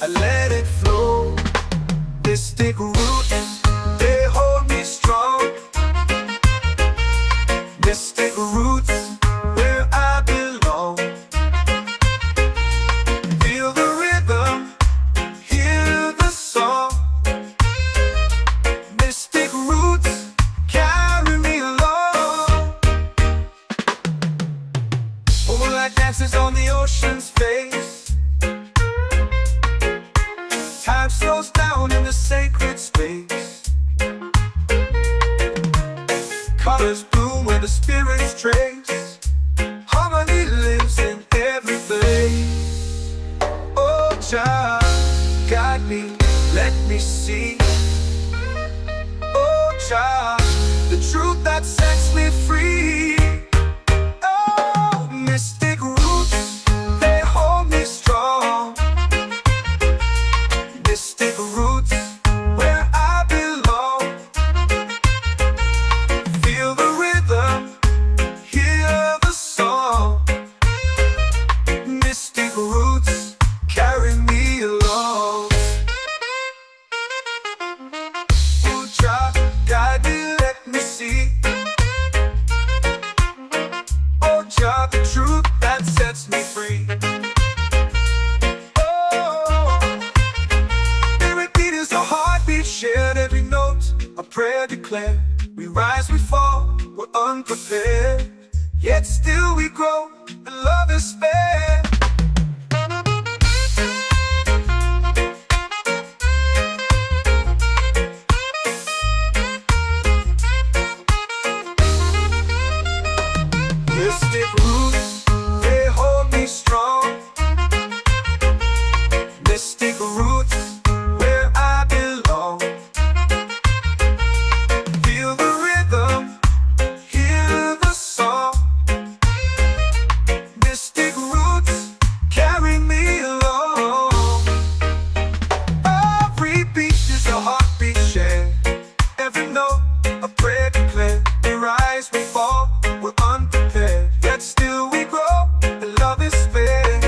I let it flow. Mystic roots, they hold me strong. Mystic roots, where I belong. Feel the rhythm, hear the song. Mystic roots, carry me along. Moonlight dances on the ocean's face. Time slows down in the sacred space. Colors bloom where the spirits trace. Harmony lives in every place. Oh, child, guide me, let me see. Oh, child, the truth that sets me free. Oh, mystic roots, they hold me strong. Mystic roots, where I belong. Feel the rhythm, hear the song. Mystic roots, carry me along. Oh, child, guide me, let me see. Oh, child, the truth that sets me free. Shared every note, a prayer declared. We rise, we fall, we're unprepared. Yet still we grow, and love is spared. Mystic roots, they hold me strong. Mystic roots, where I belong. Feel the rhythm, hear the song. Mystic roots, carry me along. Every beat is a heartbeat shared. Every note, a prayer declared. We rise, we fall, we're unprepared. Yet still we grow, and love is spared.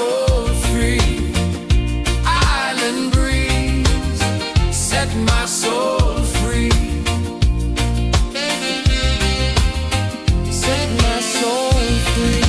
soul free. Island breeze set my soul free. Set my soul free.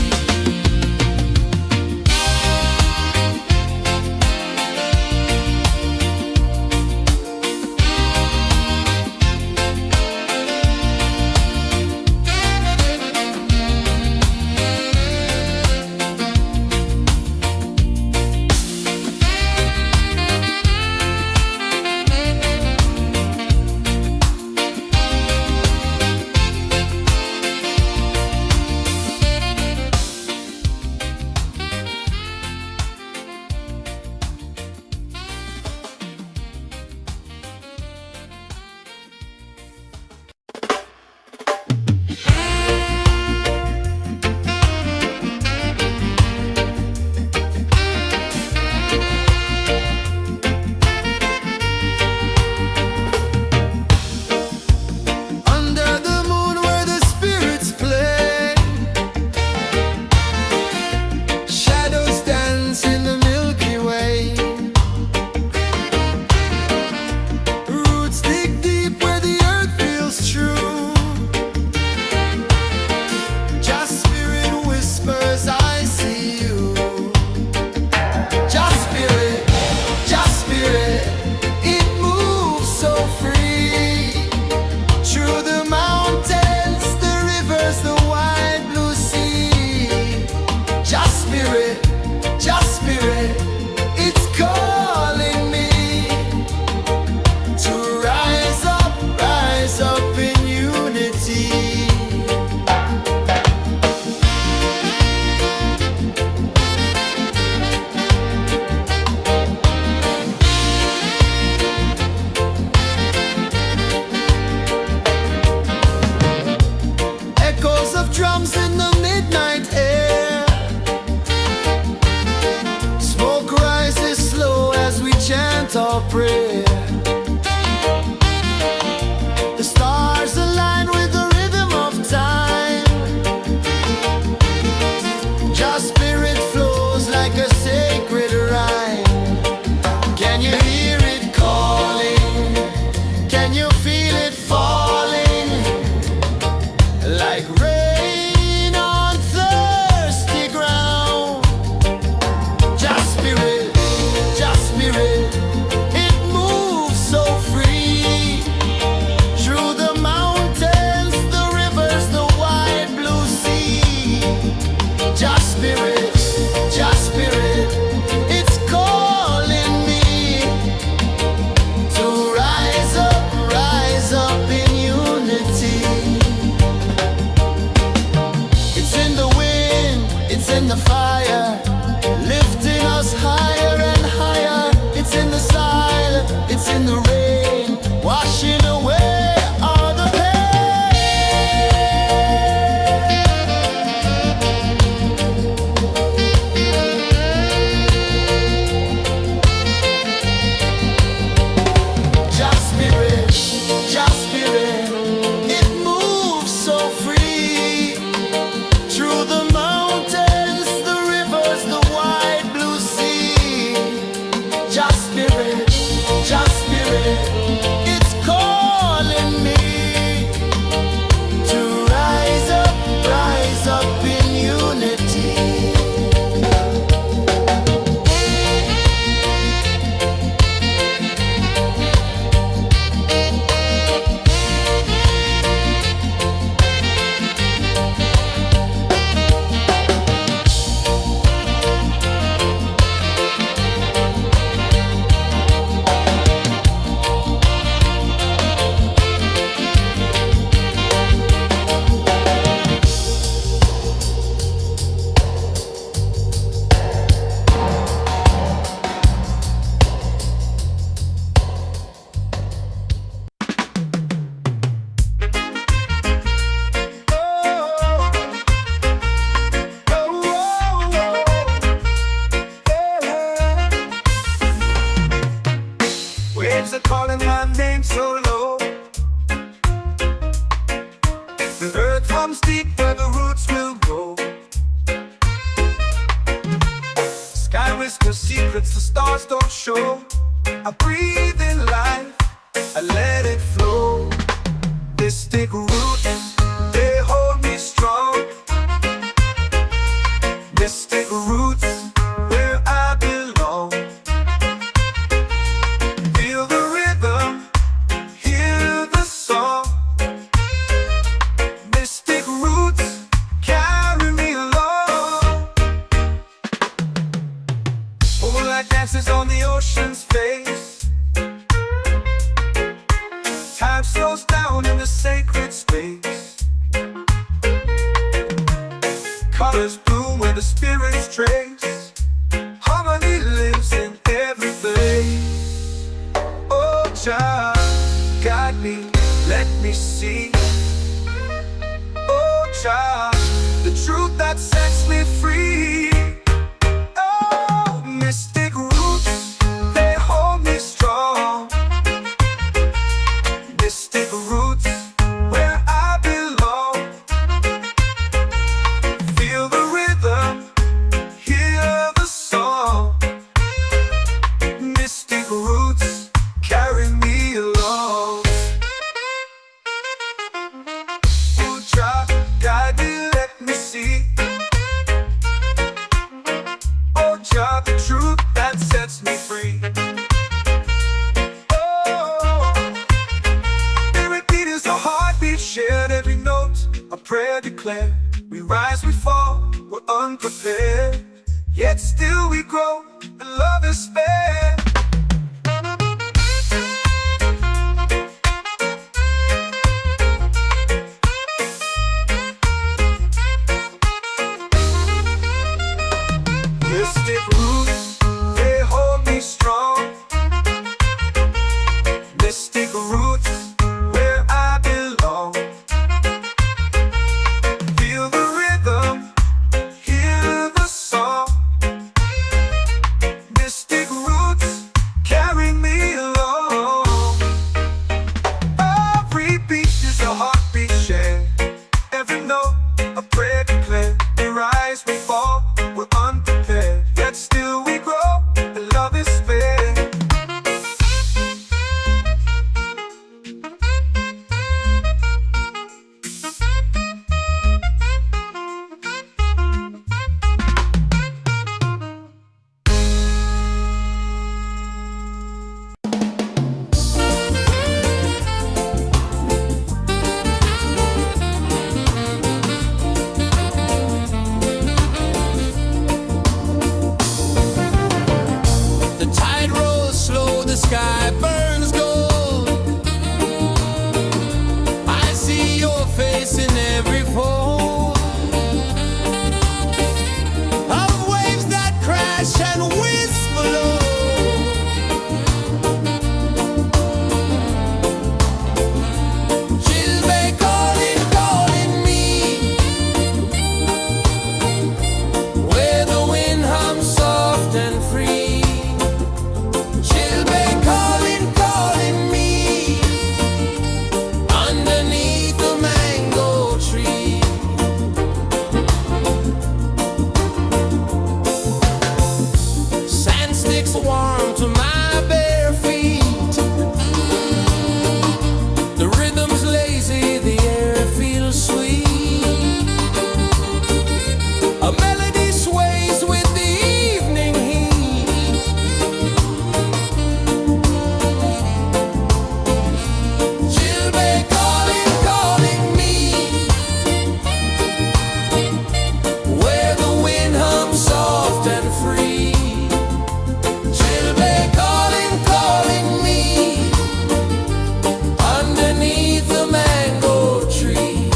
Drums in the midnight air. Smoke rises slow as we chant our prayer. The stars align with the rhythm of time. Just spirit flows like a sacred rhyme. Can you hear it calling? Can you feel it falling? Like rain it moves whisper secrets the stars don't show. I breathe in life, I let it flow. Mystic roots, they hold me strong. Mystic roots, where I belong. Feel the rhythm, hear the song. Mystic roots, carry me along. Moonlight dances on the ocean's face. Time slows down in the sacred space. Colors bloom where the spirits trace. Harmony lives in every place. Oh, child, guide me, let me see. Oh, child, the truth that sets me free. Oh, mystic roots, they hold me strong. Mystic roots, where I belong. Feel the rhythm, hear the song. Mystic roots, carry me along. Oh, child, guide me, let me see. Oh, child, the truth that sets me free. Oh, spirit beat is a heartbeat shared, every note a prayer declared. We rise, we fall, we're unprepared, yet still we grow, and love is spared. Mystic roots, they hold me strong. Mystic roots, where I belong. Feel the rhythm, hear the song. Mystic roots, carry me along. Every beat is a heartbeat shared, every note a prayer declared. We rise, we fall, we're unprepared, yet still we grow, and love is spared. The tide rolls slow, the sky burns gold. I see your face in every fold of waves that crash and whisper low. Chilbay calling, calling me, where the wind hums soft and free. Chilbay calling, calling me, underneath the mango tree. Sand sticks warm to my bare feet. The rhythm's lazy, the air feels sweet. A melody sways with the evening heat. Chilbay calling, calling me, where the wind hums soft and free. Chilbay calling, calling me, underneath the mango tree.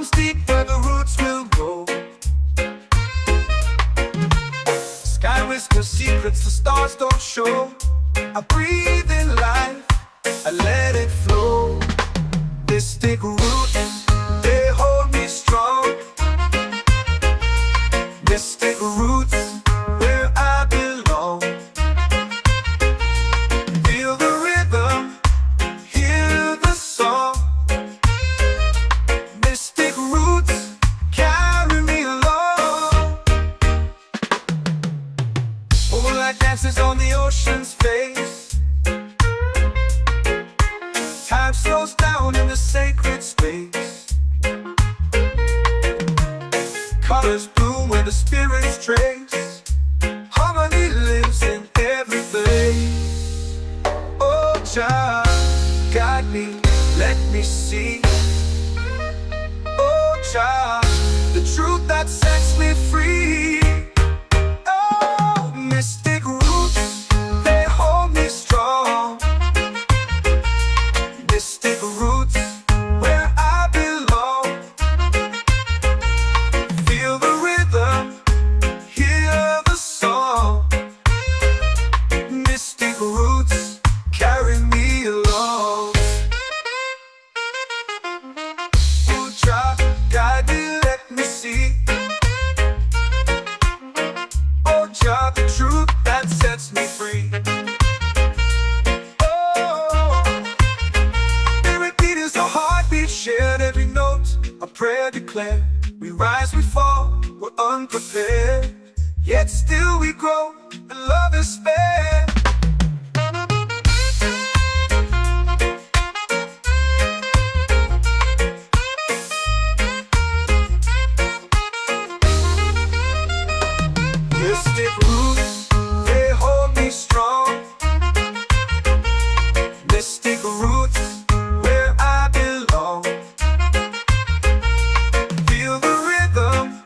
runs deep where the roots will go. Sky whispers secrets the stars don't show. I breathe in life, I let it flow. Mystic roots, they hold me strong. Mystic roots, where I belong. Feel the rhythm, hear the song. Mystic roots, carry me along. Moonlight dances on the ocean's face. Time slows down in the sacred space. Colors bloom where the spirits trace. Harmony lives in every place. Oh, Jah, guide me, let me see. Oh, Jah, the truth that sets me free. Oh, mystic roots, they hold me strong. Mystic roots, where I belong. Feel the rhythm, hear the song. Mystic roots, carry me along. Oh, Jah, guide me, let me see. Oh, Jah, the truth that sets me free. Shared every note, a prayer declared. We rise, we fall, we're unprepared. Yet still we grow, and love is spared. Mystic roots, they hold me strong. Mystic roots, where I belong. Feel the rhythm,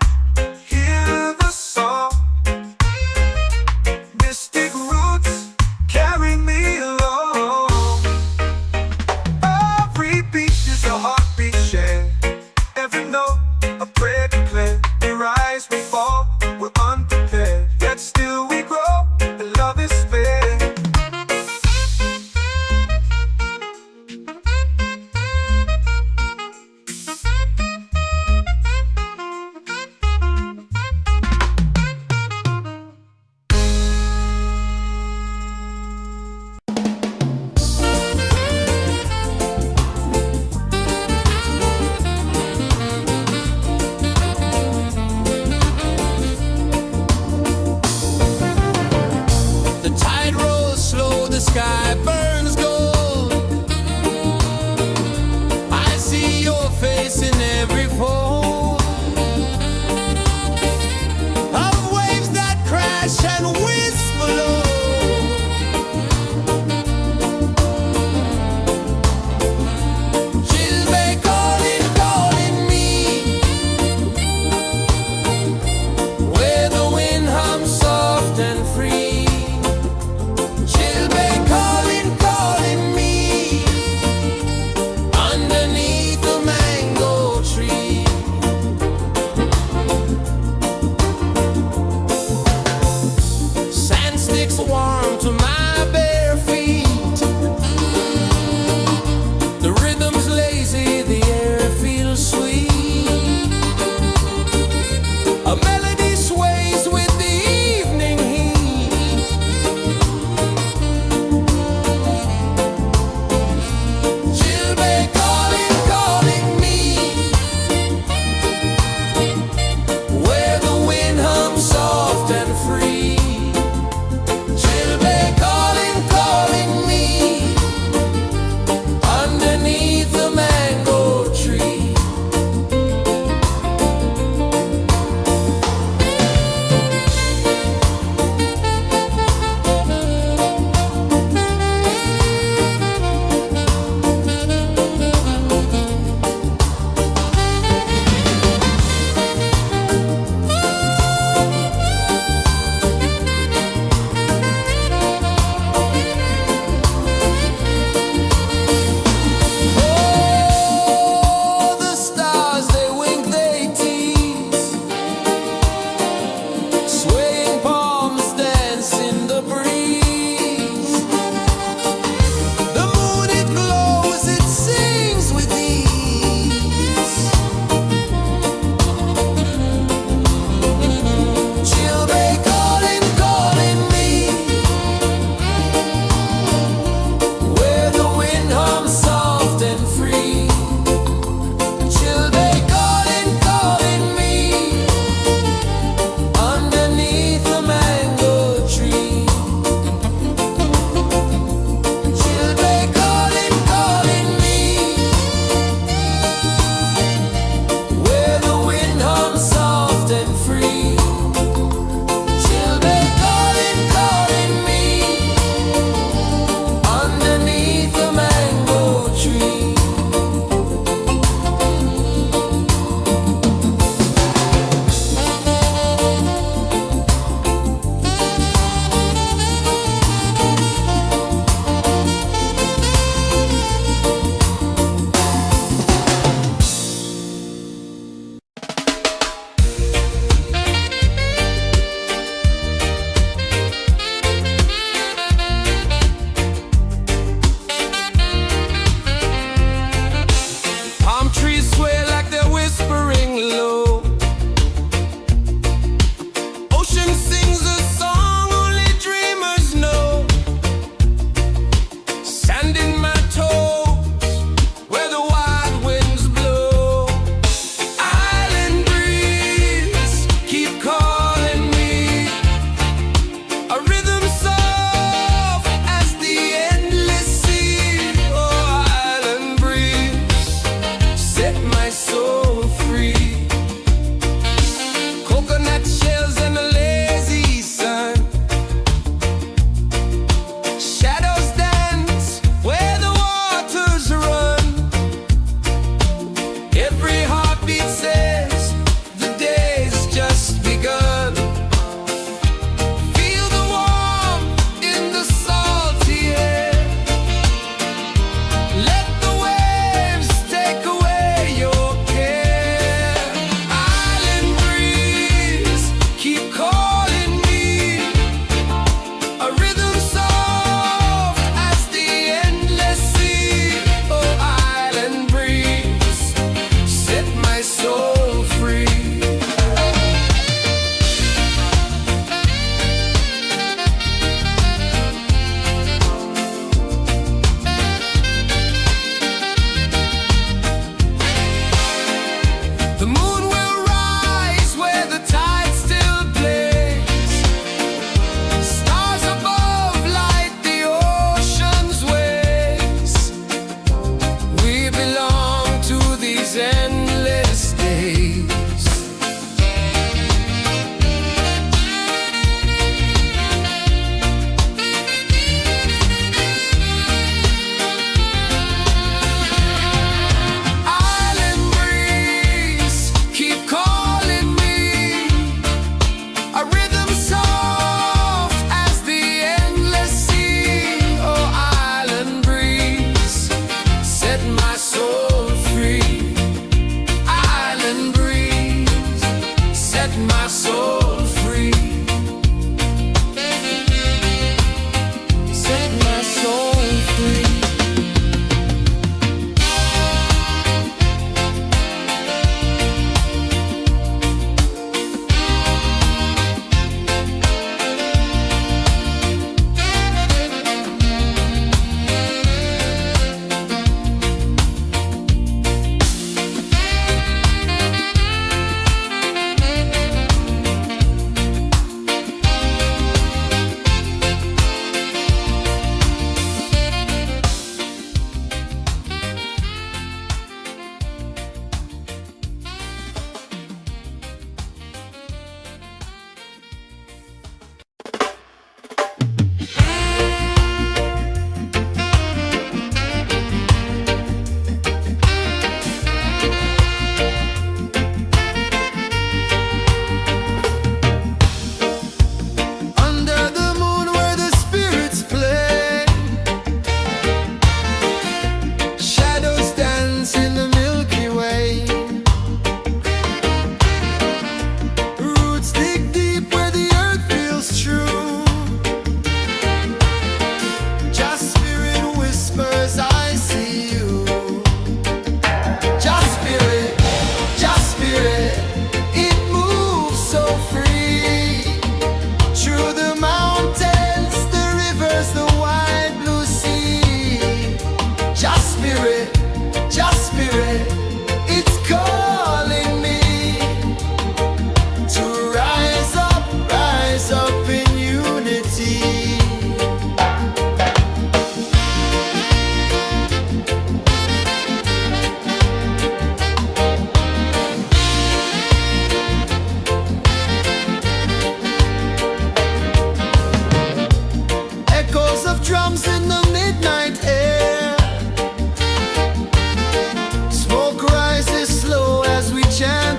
hear the song. Mystic roots.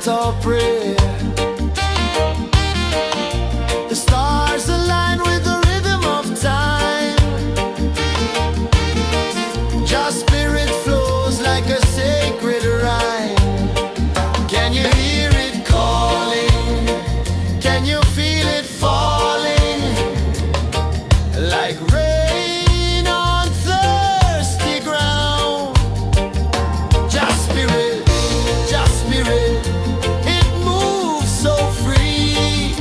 chant or pray. The stars align with the rhythm of time. Your spirit flows like a sacred rhyme. Can you hear it calling? Can you feel it falling? Like rain on thirsty ground. Just spirit, it moves so free.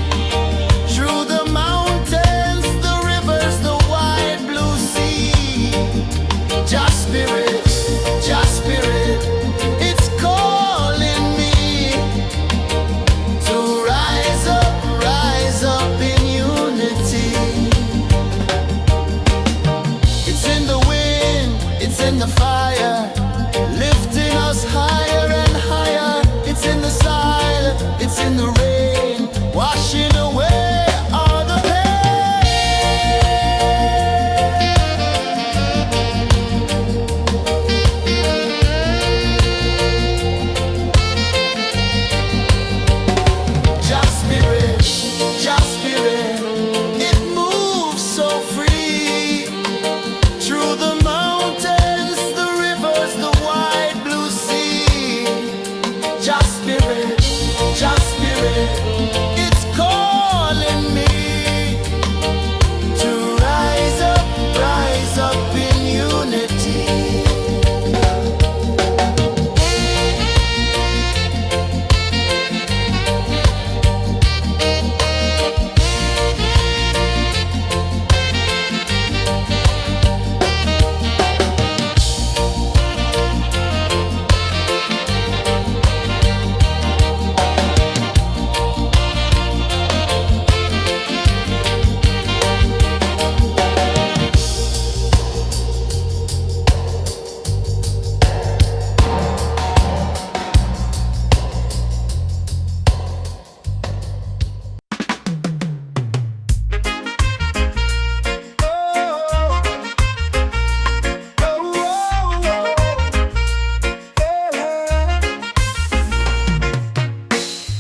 Through the mountains, the rivers, the wide blue sea. Just spirit, it's calling me to rise up in unity. It's in the wind, it's in the fire, lifting us higher and higher. It's in the silence, it's in the rain, washing away all the Just spirit, it moves so free. Through the mountains, the rivers, the wide blue sea. Just spirit, it's calling me to rise up in unity.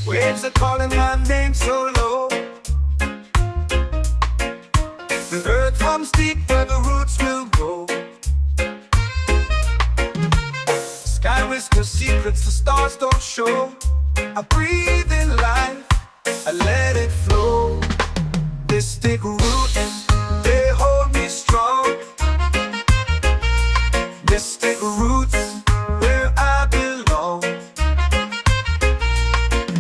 Waves are calling my name so low. The earth hums deep where the roots will go. Sky whispers secrets the stars don't show. I breathe in life, I let it flow. Mystic roots, they hold me strong. Mystic roots, where I belong.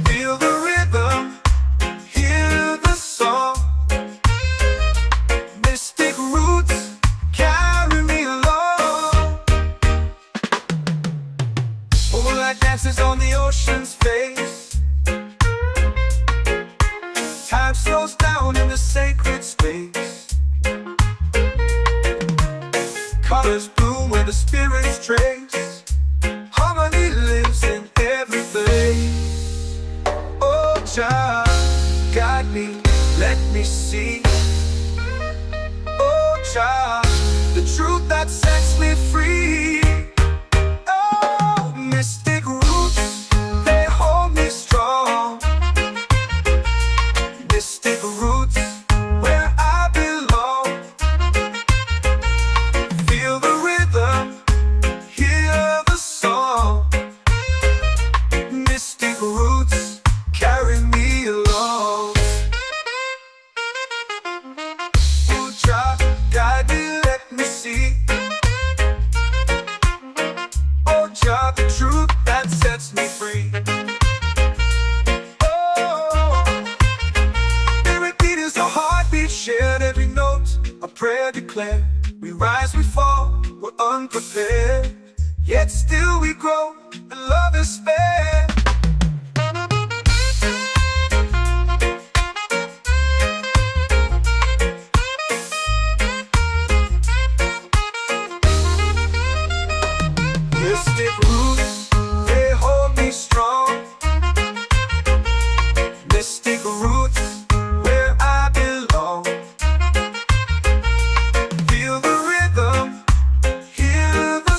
Feel the rhythm, hear the song. Mystic roots, carry me along. Moonlight dances on the ocean's face. Time slows down in the sacred space. Colors bloom where the spirits trace. Harmony lives in every place. Oh, Jah, guide me, let me see. Oh, Jah, the truth that sets me free. Oh, mystic roots, they hold me strong. Mystic roots, where I belong. Feel the rhythm, hear the song. Mystic roots, carry me along. Oh, Jah, guide me, let me see. Oh, Jah, the truth that sets me free. Oh, every beat is a heartbeat shared, every note a prayer declared. We rise, we fall, we're unprepared, yet still we grow, and love is spared. Mystic roots, they hold me strong. Mystic roots, where I belong. Feel the rhythm, hear the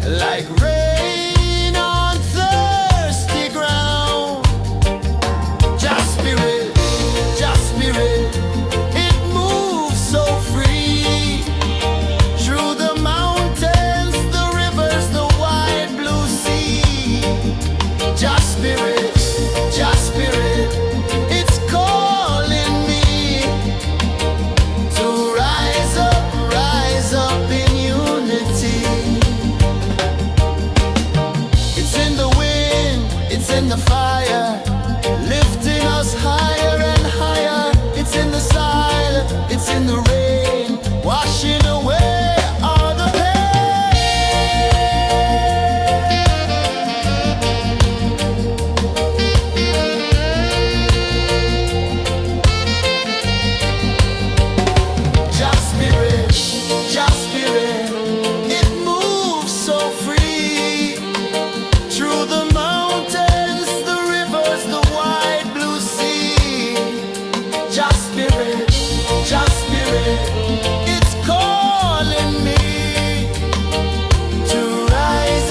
like rain on thirsty ground. Just spirit, it moves so free through the mountains, the rivers, the wide blue sea. Just spirit, it's calling me to rise up in unity. It's in the wind, it's in the fire, lifting us higher and higher. It's in the silence, it's in the rain, washing away all the Just spirit, it moves so free through the mountains, the rivers, the wide blue sea. Just spirit, it's calling me to rise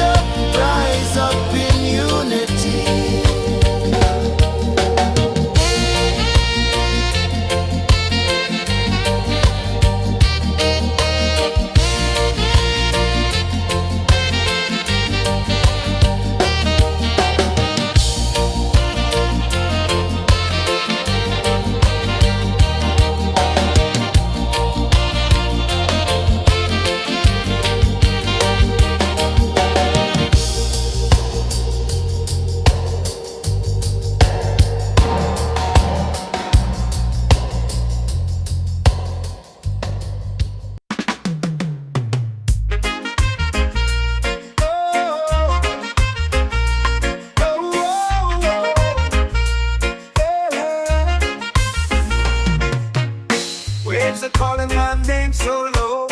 up in unity. Waves are calling my name so low.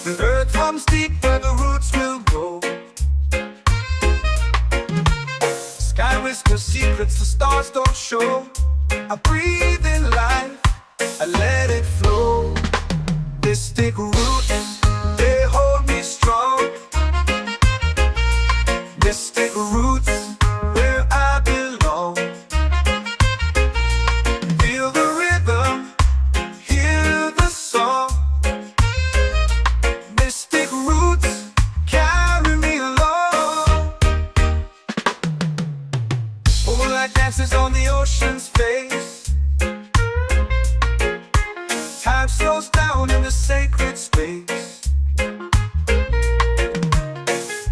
The earth hums deep where the roots will go. Sky whispers secrets the stars don't show. I breathe in life, I let it flow. Mystic roots, they hold me strong. Mystic roots, where I belong. Feel the rhythm, hear the song. Mystic roots, carry me along. Moonlight dances on the ocean's face. Time slows down in the sacred space.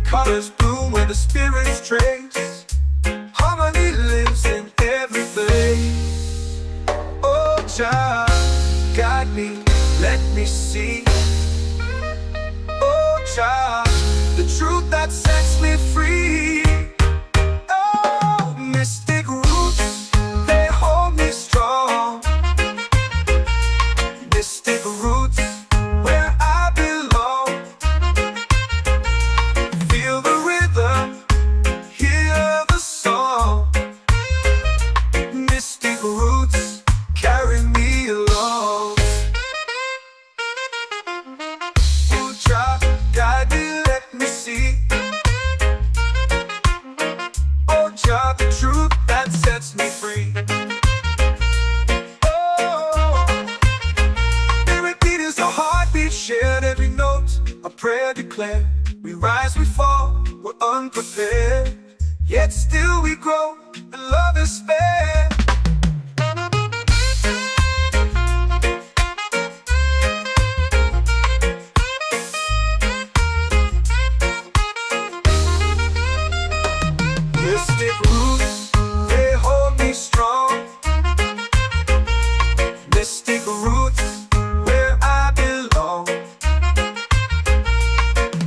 Colors bloom where the spirits trace. Harmony lives in every place. Oh, child, guide me, let me see. Oh, child, the truth that sets me free. Oh, mystic roots, they hold me strong. Mystic roots, where I belong. Feel the rhythm, hear the song. Mystic roots, carry me along. Oh, child, guide me, let me see. Oh, child, the truth that sets me free. Oh, spirit beat is a heartbeat, shared every note, a prayer declared. We rise, we fall, we're unprepared, yet still we grow, and love is spared. Mystic roots, they hold me strong. Mystic roots, where I belong.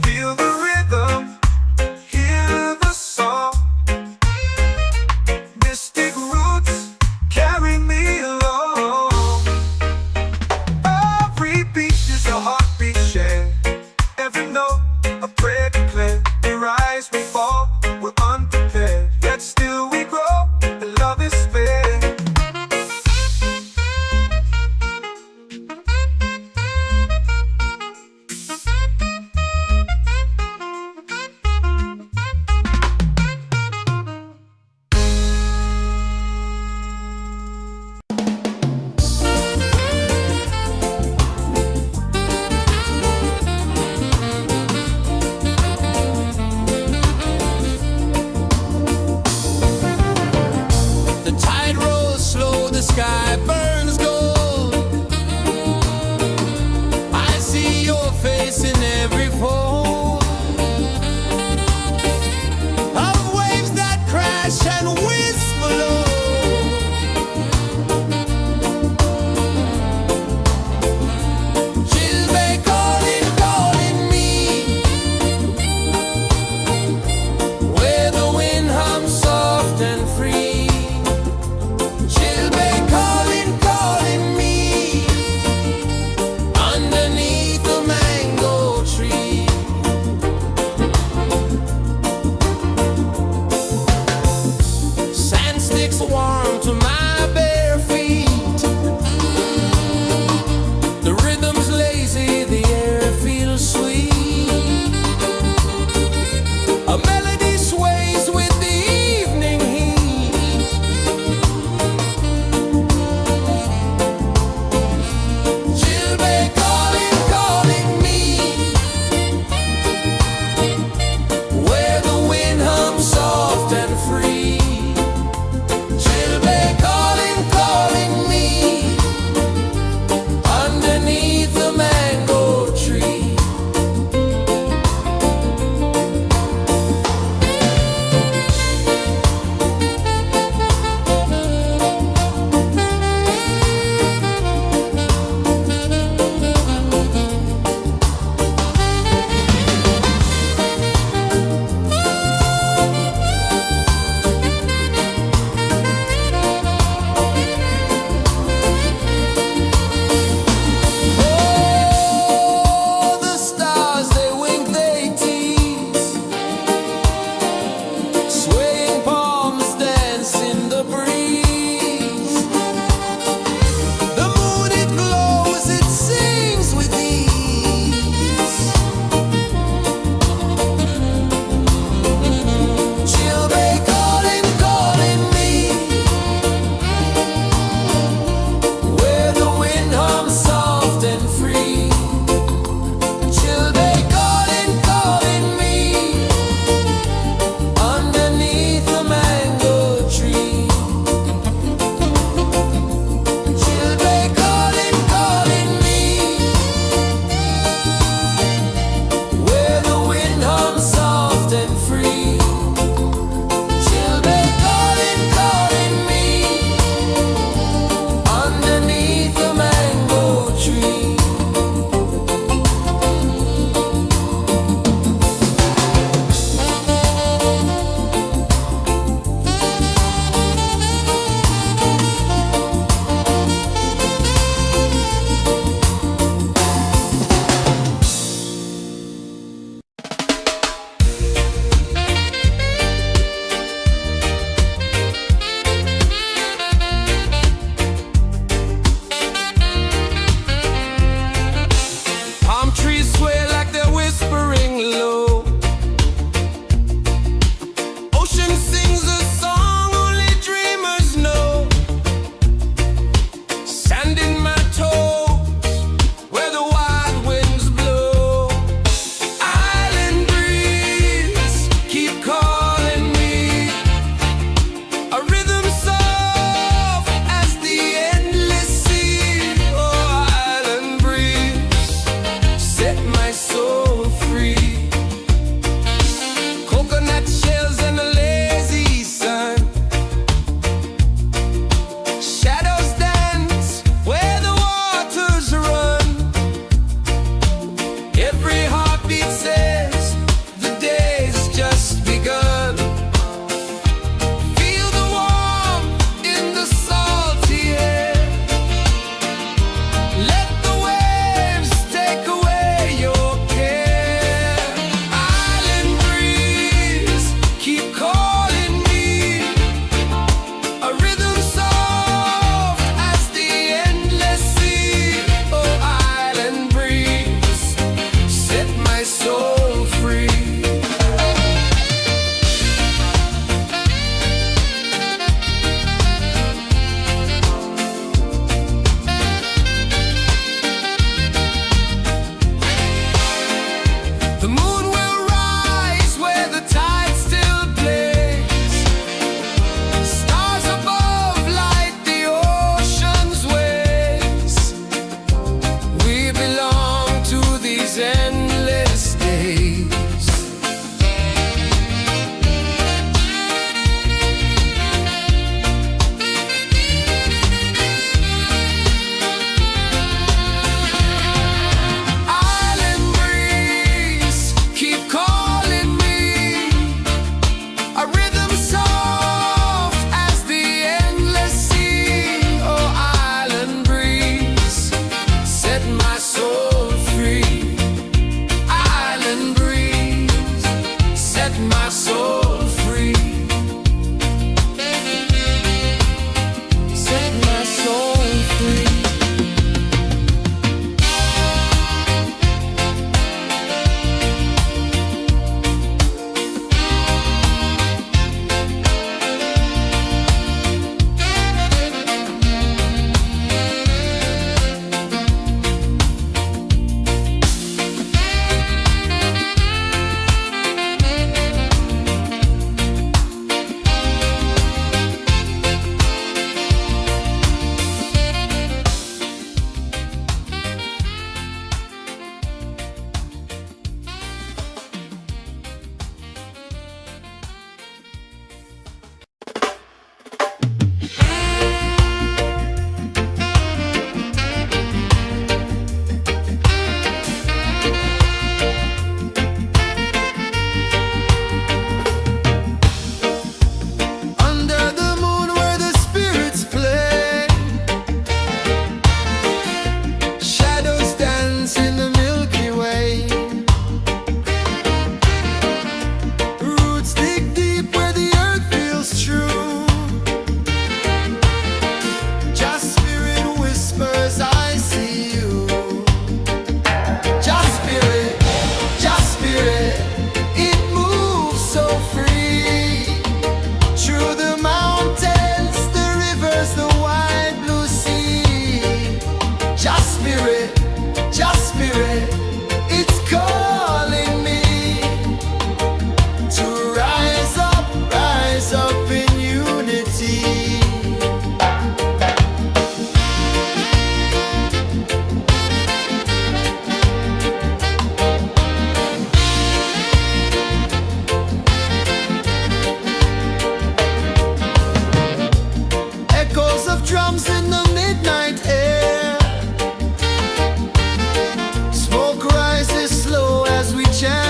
Feel the rhythm, hear the song. Mystic roots,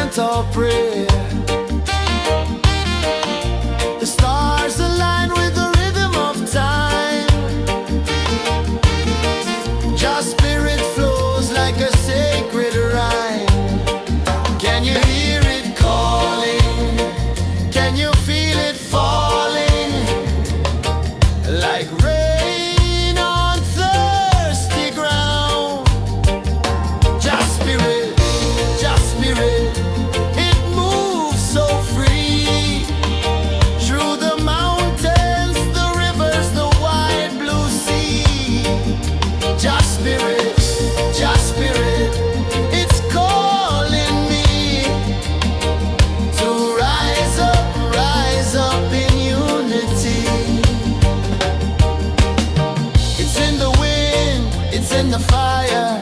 chant or pray. The stars align with the rhythm of time. Your spirit flows like a sacred rhyme. Can you hear it calling? Can you feel it falling? Like rain on thirsty ground. Just spirit, it moves so free. Through the mountains, the rivers, the wide blue sea. Just spirit, it's calling me to rise up in unity. It's in the wind, it's in the fire,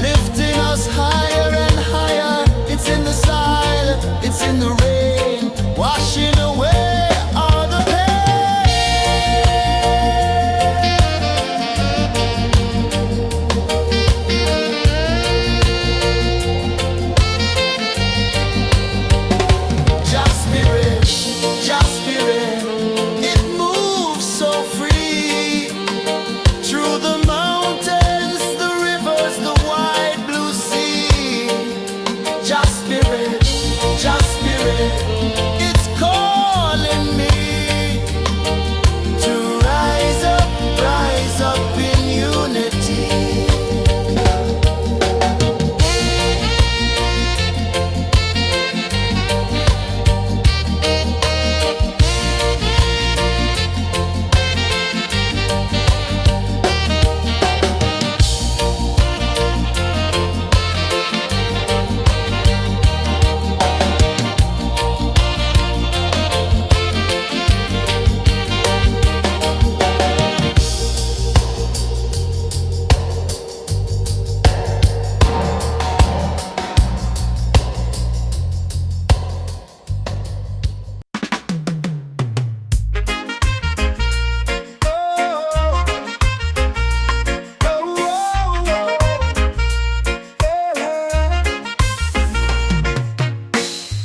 lifting us higher and higher. It's in the silence, it's in the rain, washing away all the Just spirit, it moves so free. Through the mountains, the rivers, the wide blue sea. Just spirit, it's calling me to rise up in unity.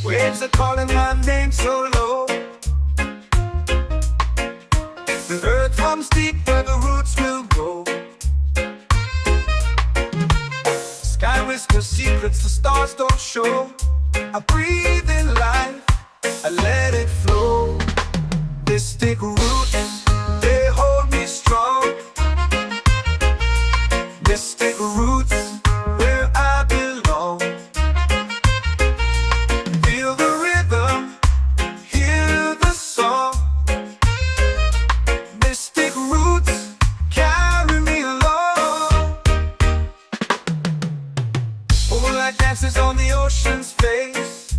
Waves are calling my name so low. The earth hums deep where the roots will go. Sky whispers secrets the stars don't show. I breathe in life, I let it flow. Mystic roots, they hold me strong. Mystic roots, where I belong. Feel the rhythm, hear the song. Mystic roots, carry me along. Moonlight dances on the ocean's face.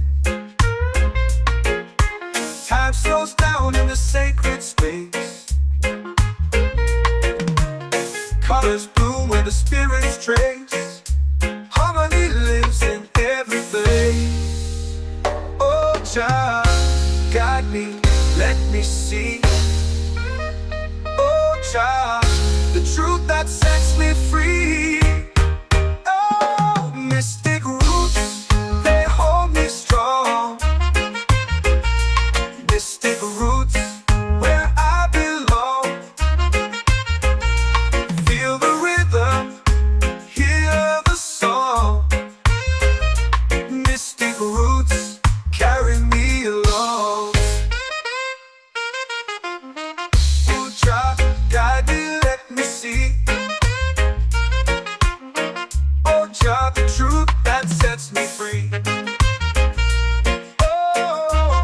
Time slows down in the sacred space. Colors bloom where the spirits trace. Harmony lives in every face. Oh, Jah, guide me, let me see. Oh, Jah, the truth that sets me free. Oh, mystic roots, they hold me strong. Mystic roots, where I belong. Feel the rhythm, hear the song. Mystic roots, carry me along. Oh, Jah, guide me, let me see. Oh, Jah, the truth that sets me free. Oh,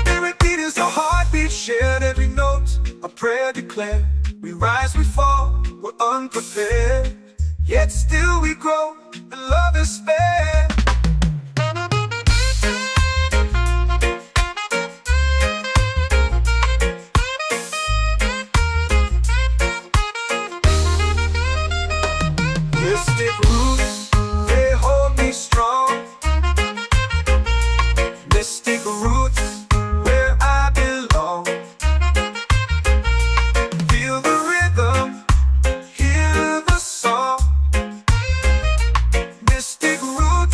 spirit beat is a heartbeat shared, every note a prayer declared. We rise, we fall, we're unprepared, yet still we grow, and love is spared. Mystic roots, they hold me strong. Mystic roots, where I belong. Feel the rhythm, hear the song. Mystic roots.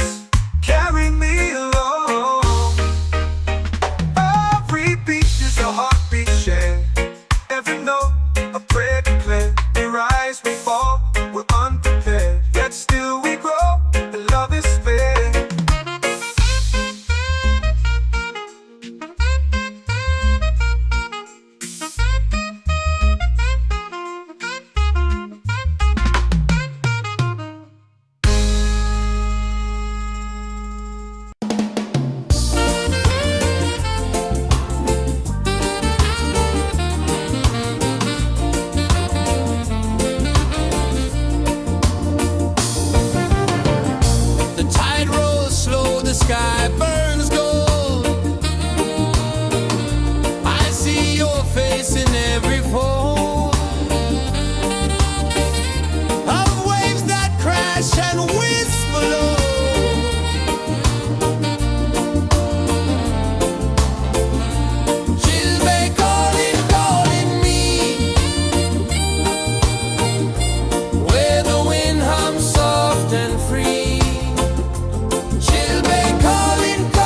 the sky burns gold. I see your face in every fold of waves that crash and whisper low. She'll be calling, calling me where the wind hums soft and free. She'll be calling, calling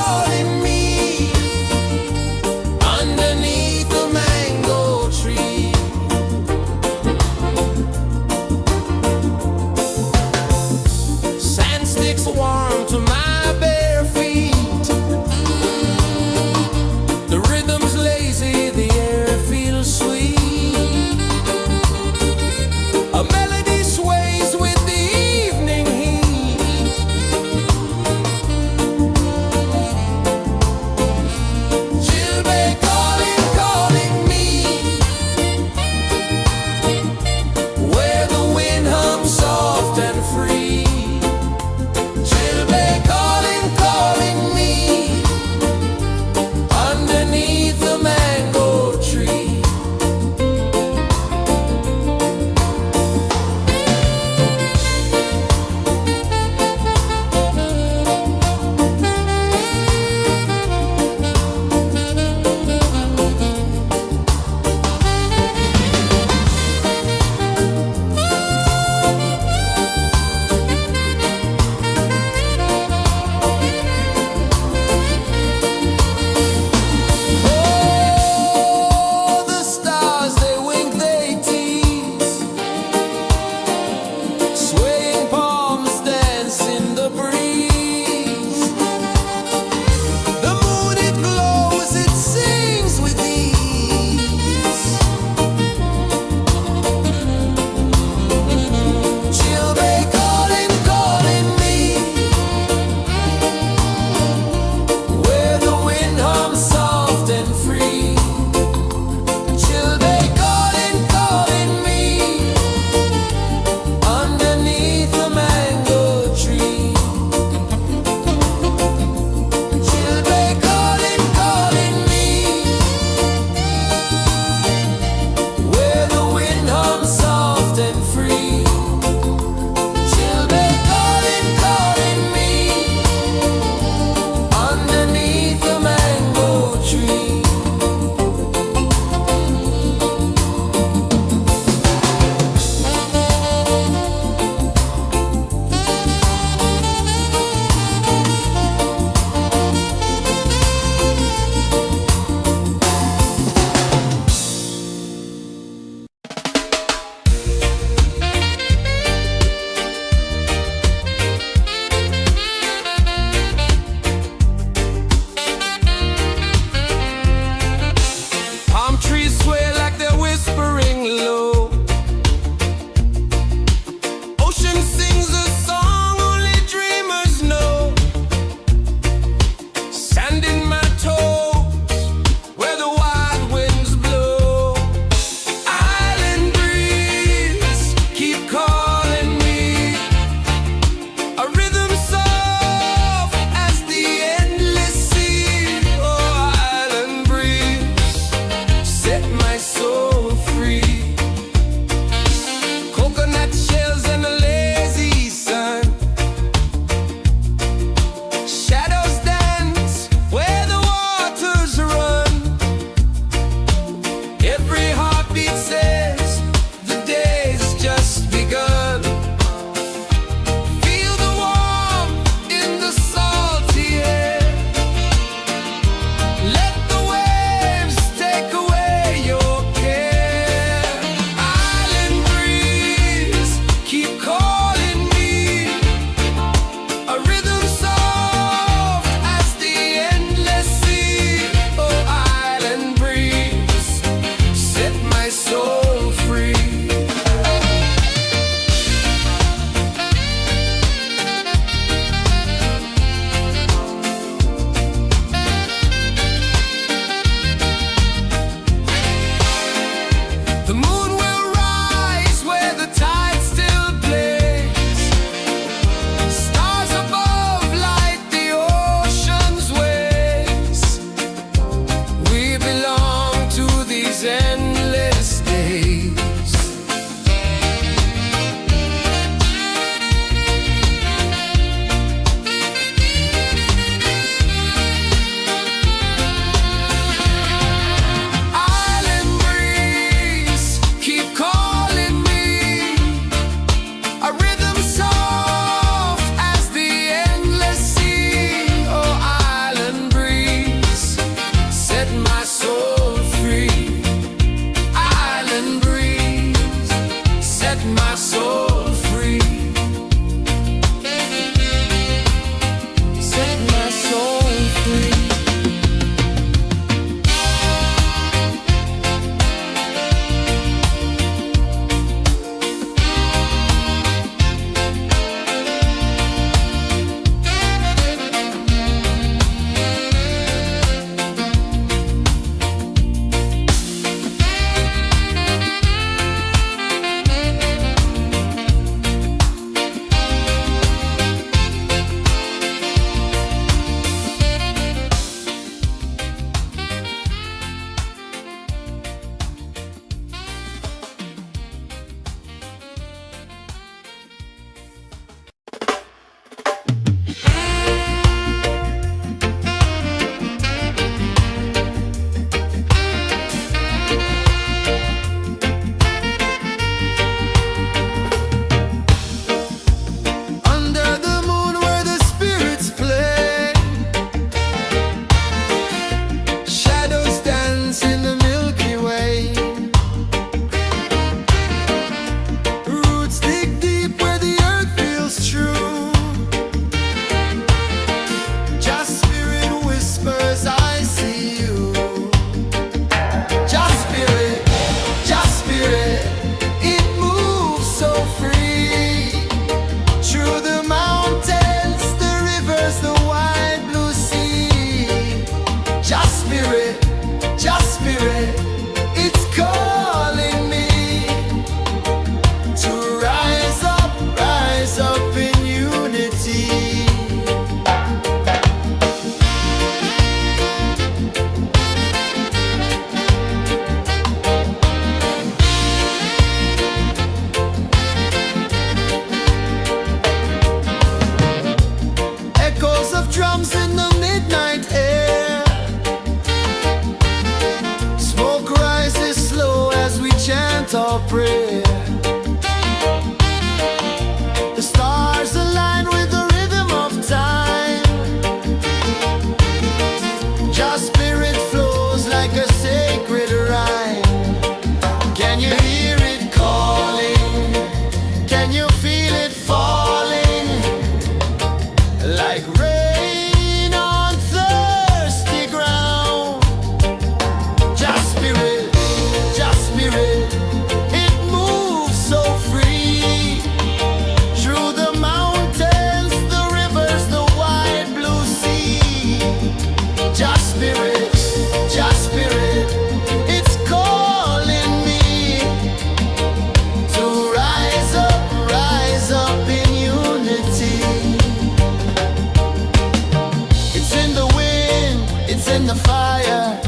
in the fire,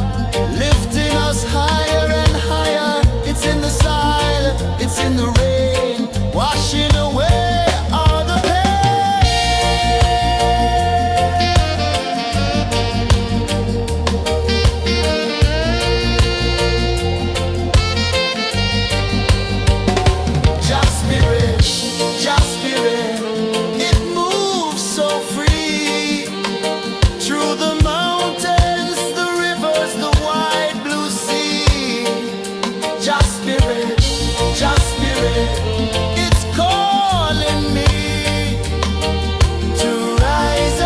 lifting us higher and higher. It's in the silence, it's in the rain, washing away all the pain. Just spirit, just spirit, it moves so free through the mountains, the rivers, the wide blue sea. Just spirit, it's calling me to rise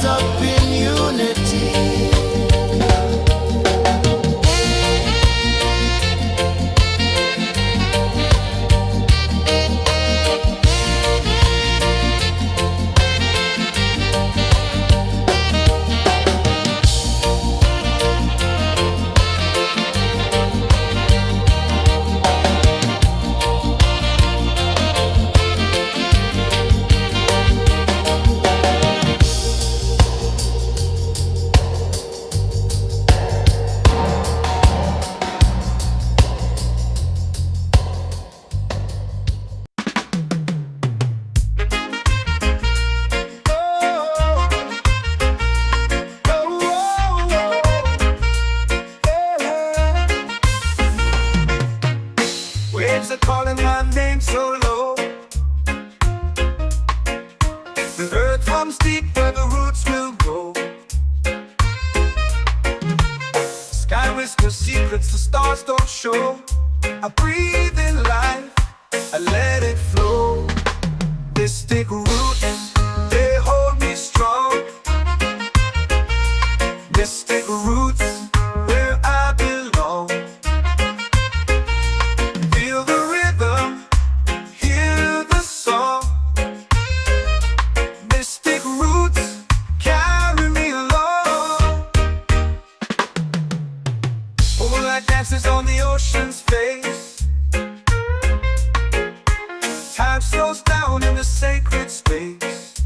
up in unity. Waves are calling my name so low. The earth comes deep where the roots will grow. Sky whispers secrets the stars don't show. I breathe in life, I let it flow. Mystic roots, they hold me strong. Mystic roots, where I belong. Feel the rhythm, hear the song. Mystic roots, carry me along. Moonlight dances on the ocean's face. Time slows down in the sacred space.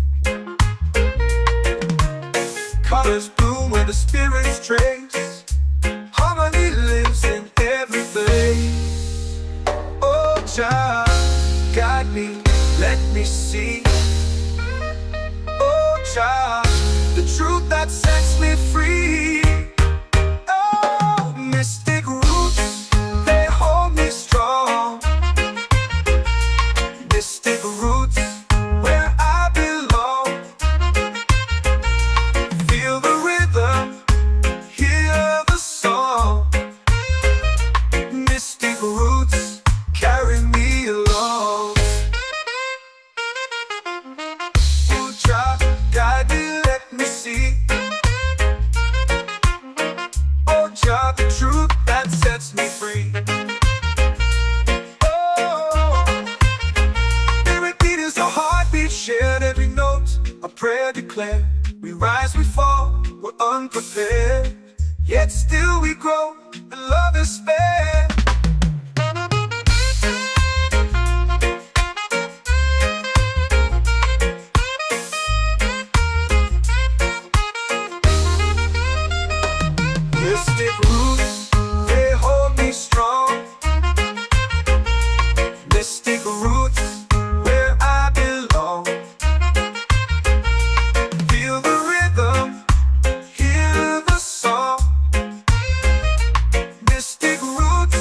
Colors bloom where the spirits trace. Harmony lives in every place. Oh, child, guide me, let me see. Oh, child, the truth that sets me free. Oh, mystic roots, they hold me strong. Mystic roots, where I belong. Feel the rhythm, hear the song. Mystic roots, carry me along. Oh, child, guide me, let me see. Oh, child, the truth that sets me free. Oh, every beat is a heartbeat shared, every note a prayer declared. We rise, we fall, we're unprepared, yet still we grow, and love is spared. Mystic roots, they hold me strong. Mystic roots, where I belong. Feel the rhythm, hear the song. Mystic roots,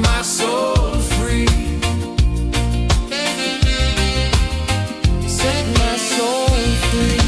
my soul free. Set my soul free.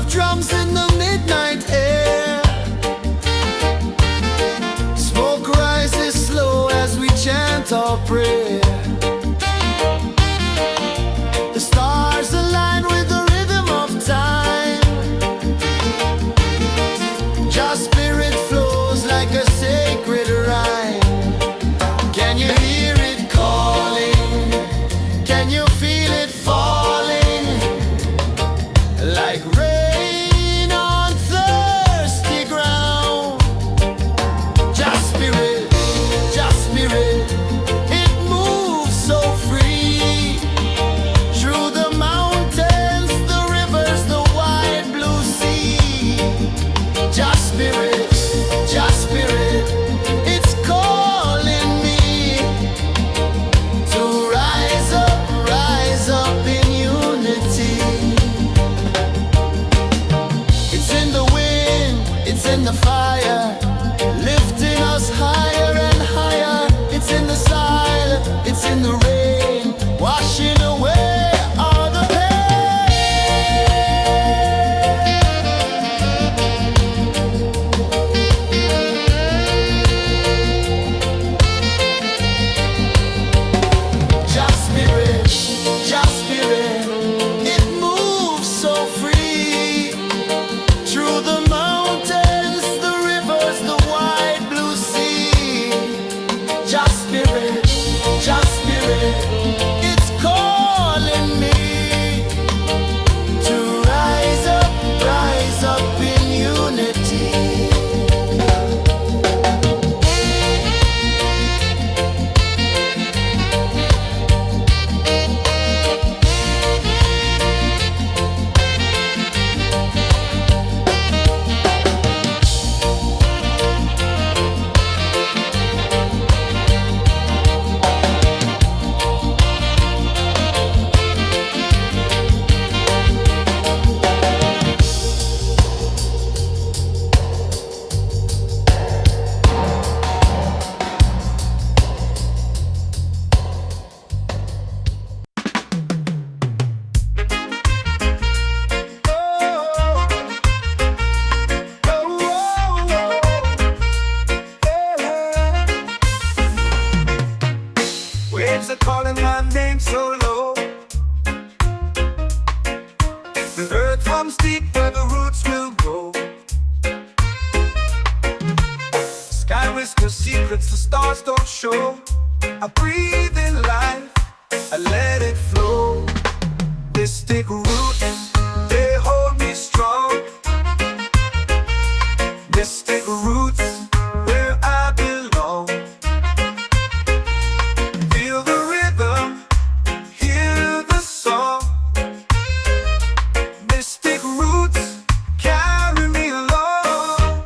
Drums in the midnight air. Smoke rises slow as we chant our prayer. The stars align with the rhythm of time. Just spirit flows like a sacred rhyme. Can you hear it calling? Can you feel it falling? Like rain in the fire, lifting us higher and higher. It's in the silence, it's in the rain, washing away all the pain. Just spirit, it moves so free through the mountains, the rivers, the wide blue sea. Just spirit, it's calling me to rise up in unity. Waves are calling my name so low. The earth runs deep where the roots will grow. Sky whispers secrets the stars don't show. I breathe in life, I let it flow. Mystic roots, they hold me strong. Mystic roots, where I belong. Feel the rhythm, hear the song. Mystic roots, carry me along.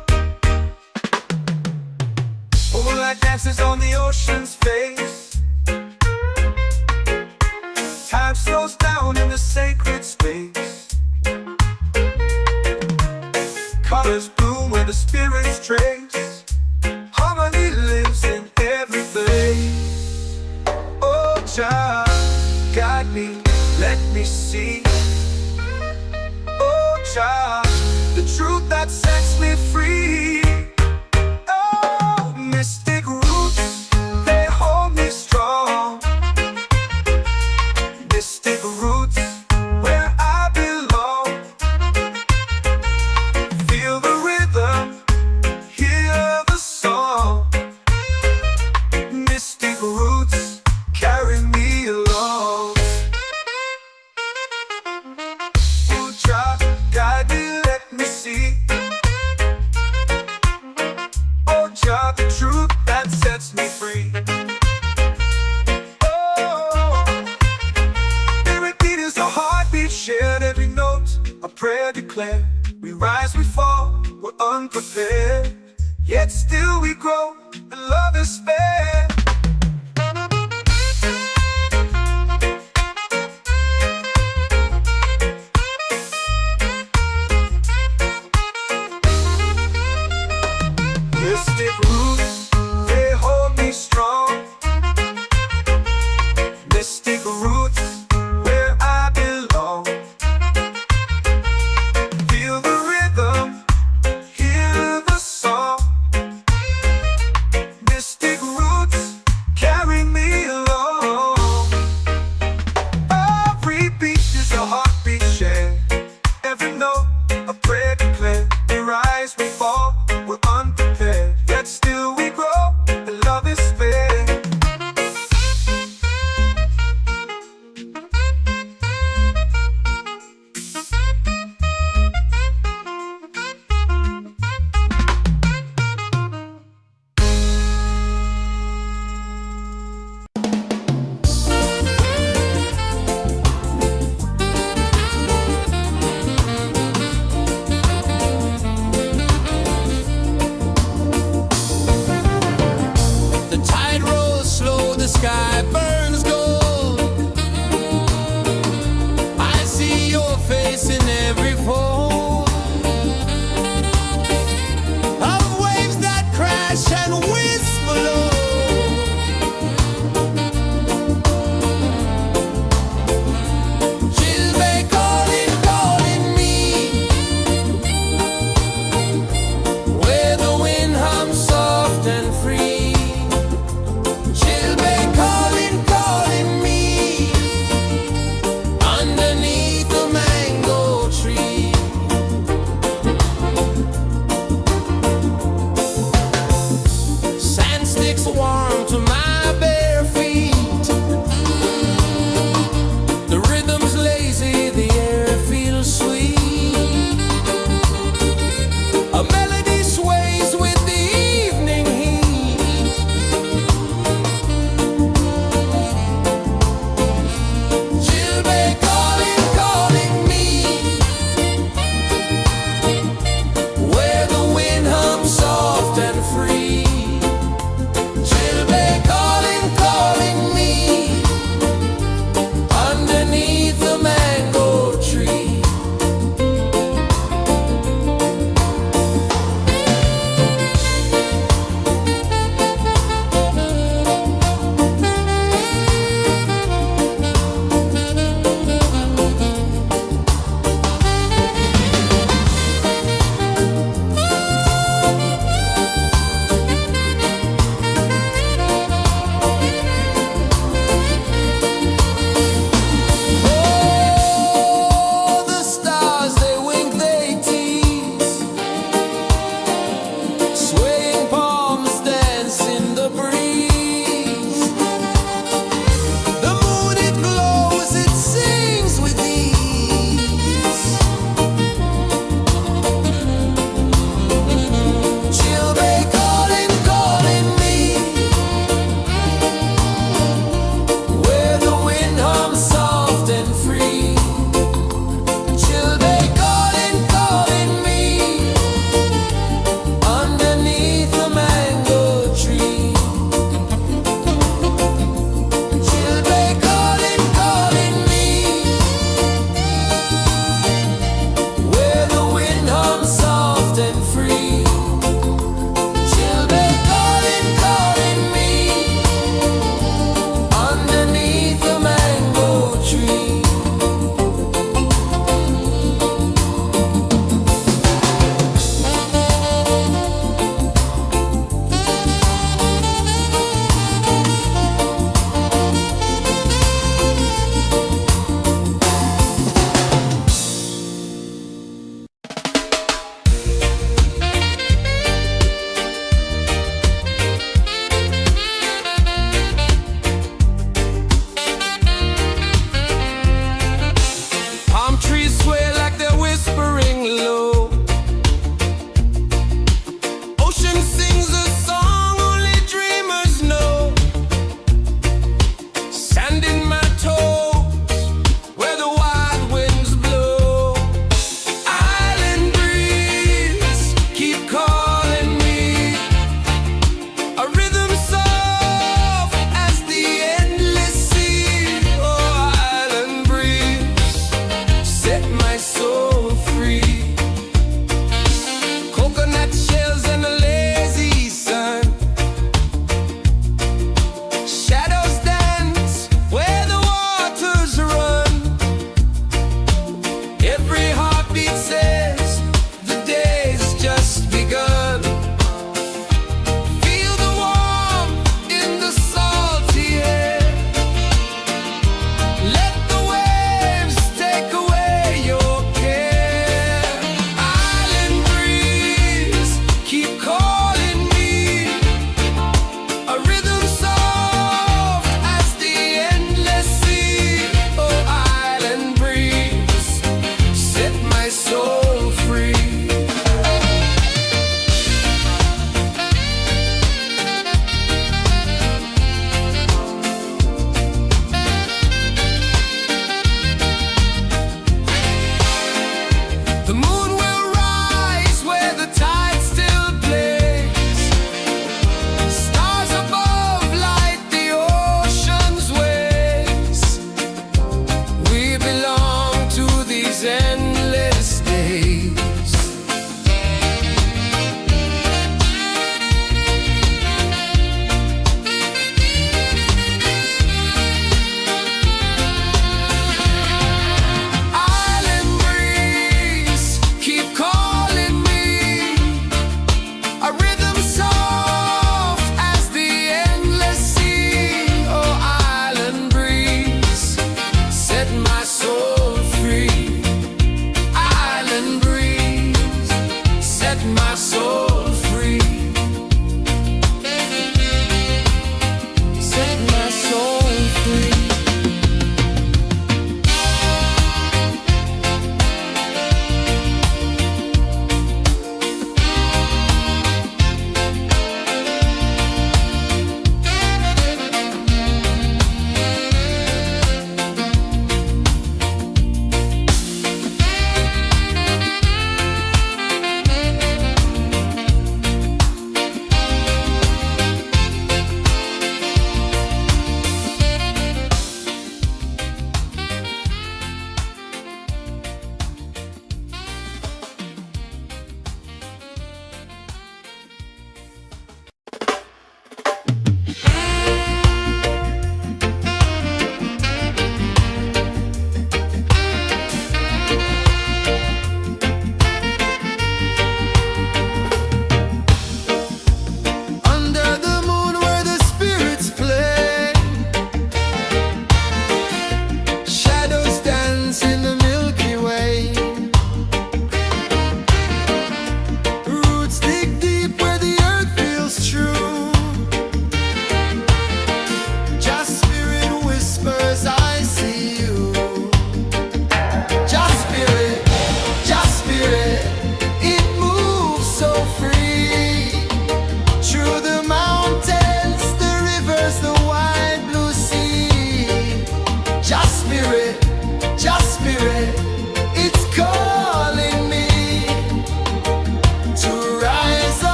Oh, like dances on the ocean's face. Time slows down in the sacred space. Colors bloom where the spirits trace. Harmony lives in every place. Oh, Jah, guide me, let me see. Oh, Jah, the truth that sets me free. Oh, mystic roots, they hold me strong. Mystic roots, where I belong. Feel the rhythm, hear the song. Mystic roots, carry me along. Oh, Jah, guide me, let me see. Oh, Jah, the truth that sets me free. Shared every note, a prayer declared. We rise, we fall, we're unprepared. Yet still we grow, and love is spared. Mystic roots, they hold me strong. Mystic roots, where I belong. Feel the rhythm, hear the song. Mystic roots,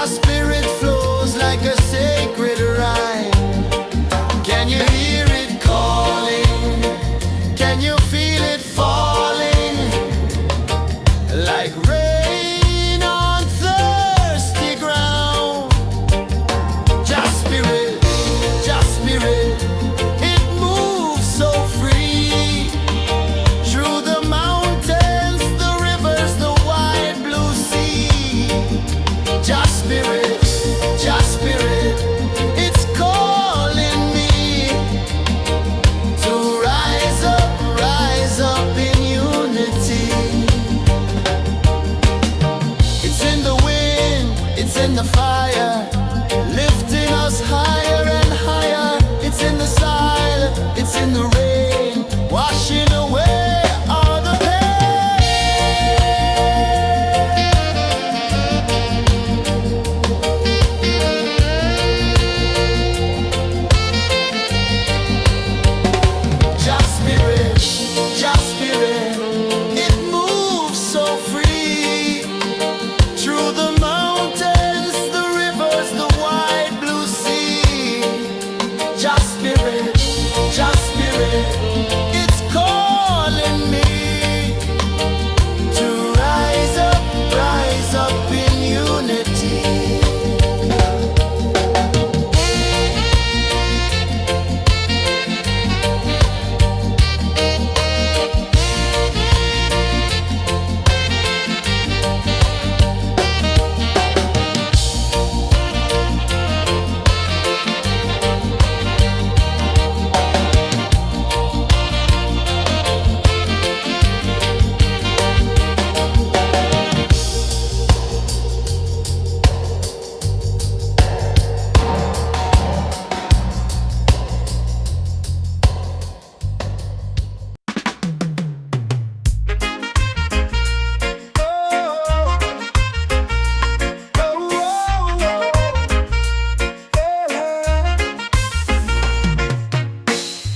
Just spirit flows like a sacred rhyme. Can you hear it calling? Can you feel it falling? Like rain on thirsty ground. Just spirit, it moves so free. Through the mountains, the rivers, the wide blue sea. Just spirit, it's calling me to rise up in unity. It's in the wind, it's in the fire, lifting us higher and higher. It's in the silence, it's in the rain, washing away all the Just spirit, it moves so free. Through the mountains, the rivers, the wide blue sea. Just spirit, it's calling me to rise up in unity.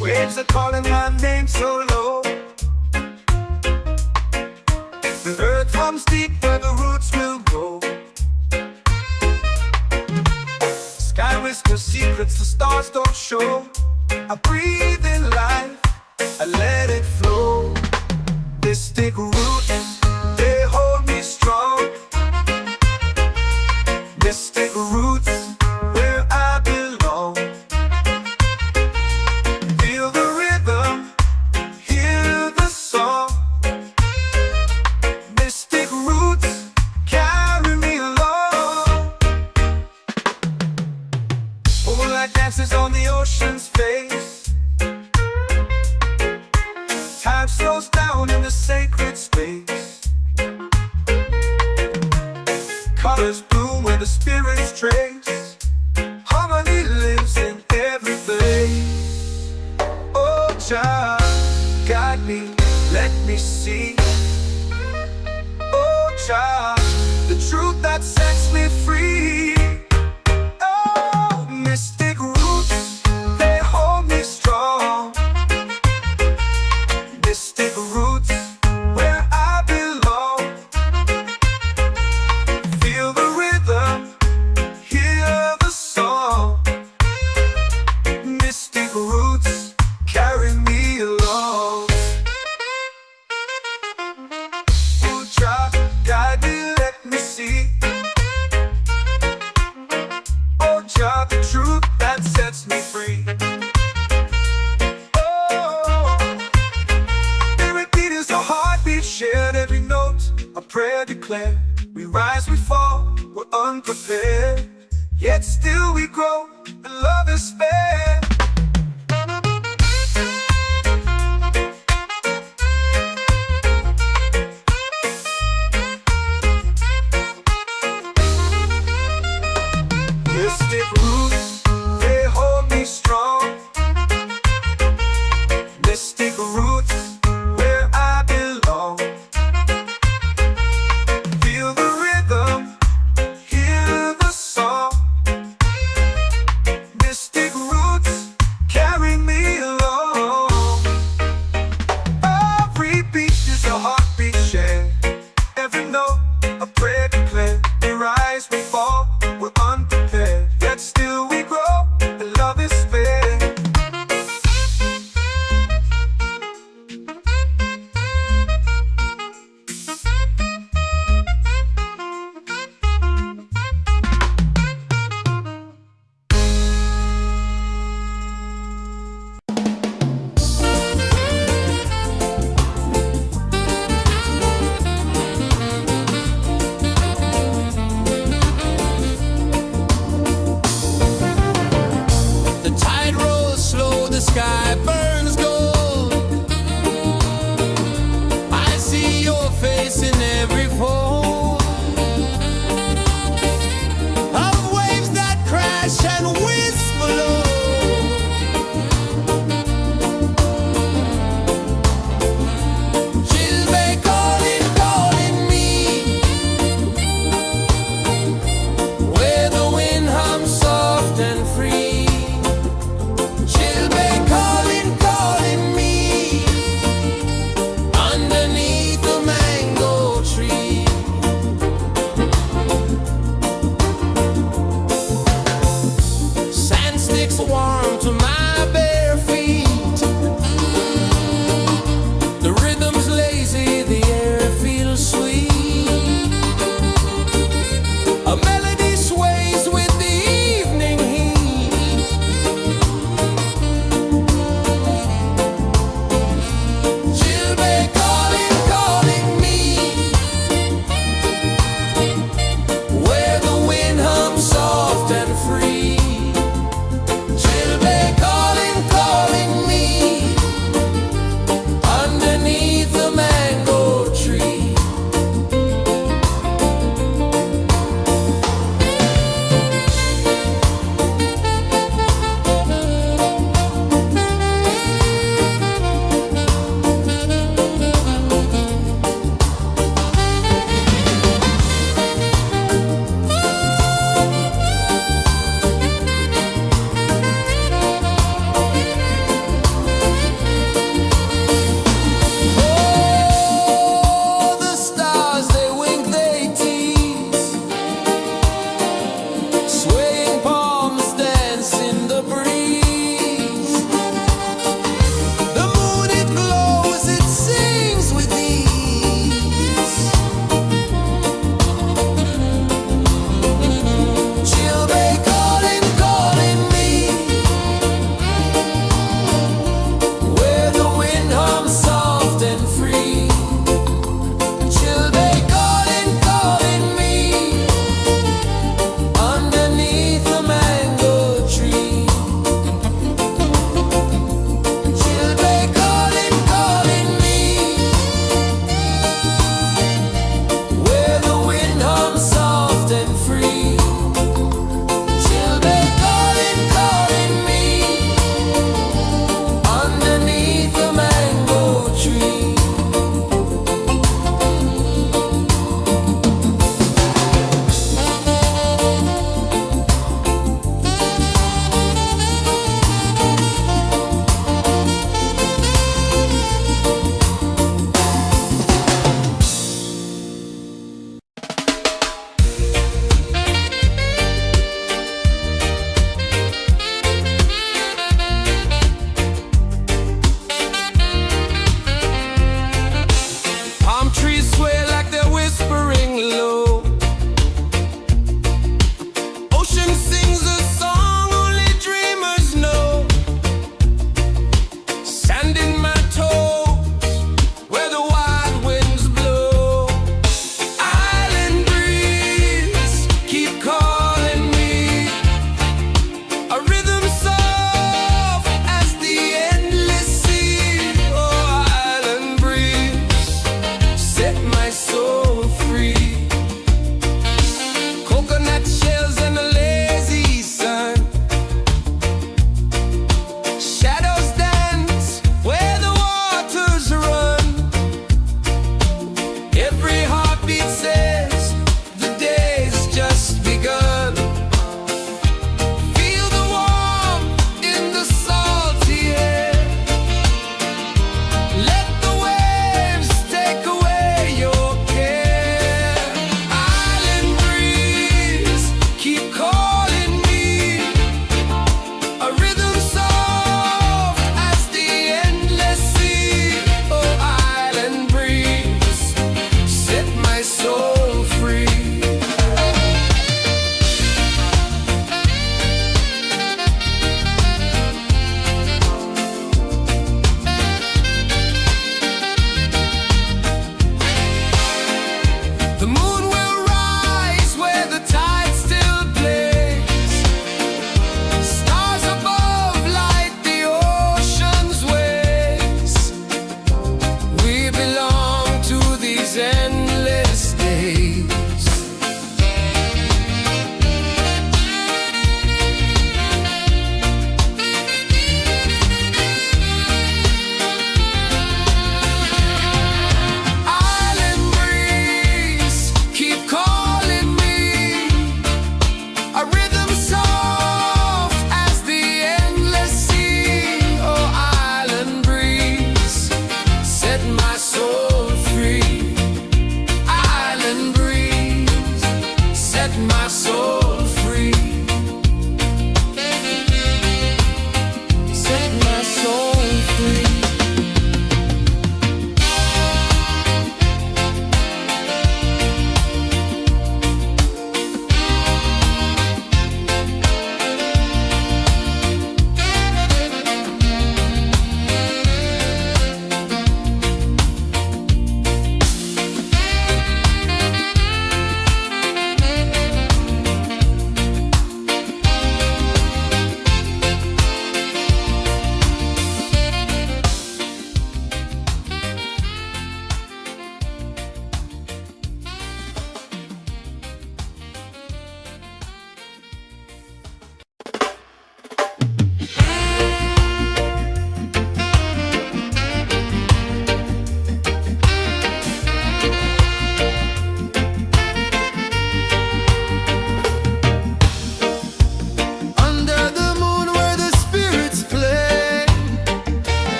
Waves are calling my name so low. The earth comes deep where the roots will grow. Sky whispers secrets the stars don't show. I breathe in life, I let it flow. Mystic roots, they hold me strong. Mystic roots, where I belong. Feel the rhythm, hear the song. Mystic roots, carry me along. Moonlight dances on the ocean's face. Time slows down in the sacred space. Colors bloom where the spirits trace. Harmony lives in every place. Oh, Jah, guide me, let me see. Oh, Jah, the truth that sets me free. Oh, mystic roots, they hold me strong. Mystic roots, where I belong. Feel the rhythm, hear the song. Mystic roots, carry me along. Oh, Jah, guide me, let me see. Oh, Jah, the truth that sets me free. Shared every note, a prayer declared. We rise, we fall, we're unprepared. Yet still we grow, and love is spared. Mystic roots, they hold me strong. Mystic roots, where I belong. Feel the rhythm, hear the song. Mystic roots, carry me along. Every beat is a heartbeat shared. Every note, a prayer declared. We rise, we fall, sky burns gold. I see your face in every fold of waves that crash and whisper low. She'll be calling, calling me where the wind hums soft and free. She'll be calling.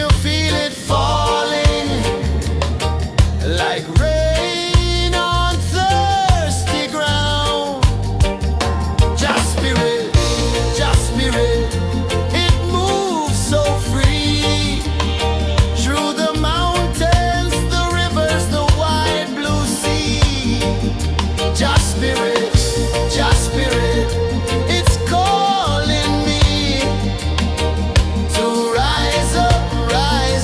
you feel it falling like rain on thirsty ground. Just spirit, it moves so free through the mountains, the rivers, the wide blue sea. Just spirit, it's calling me to rise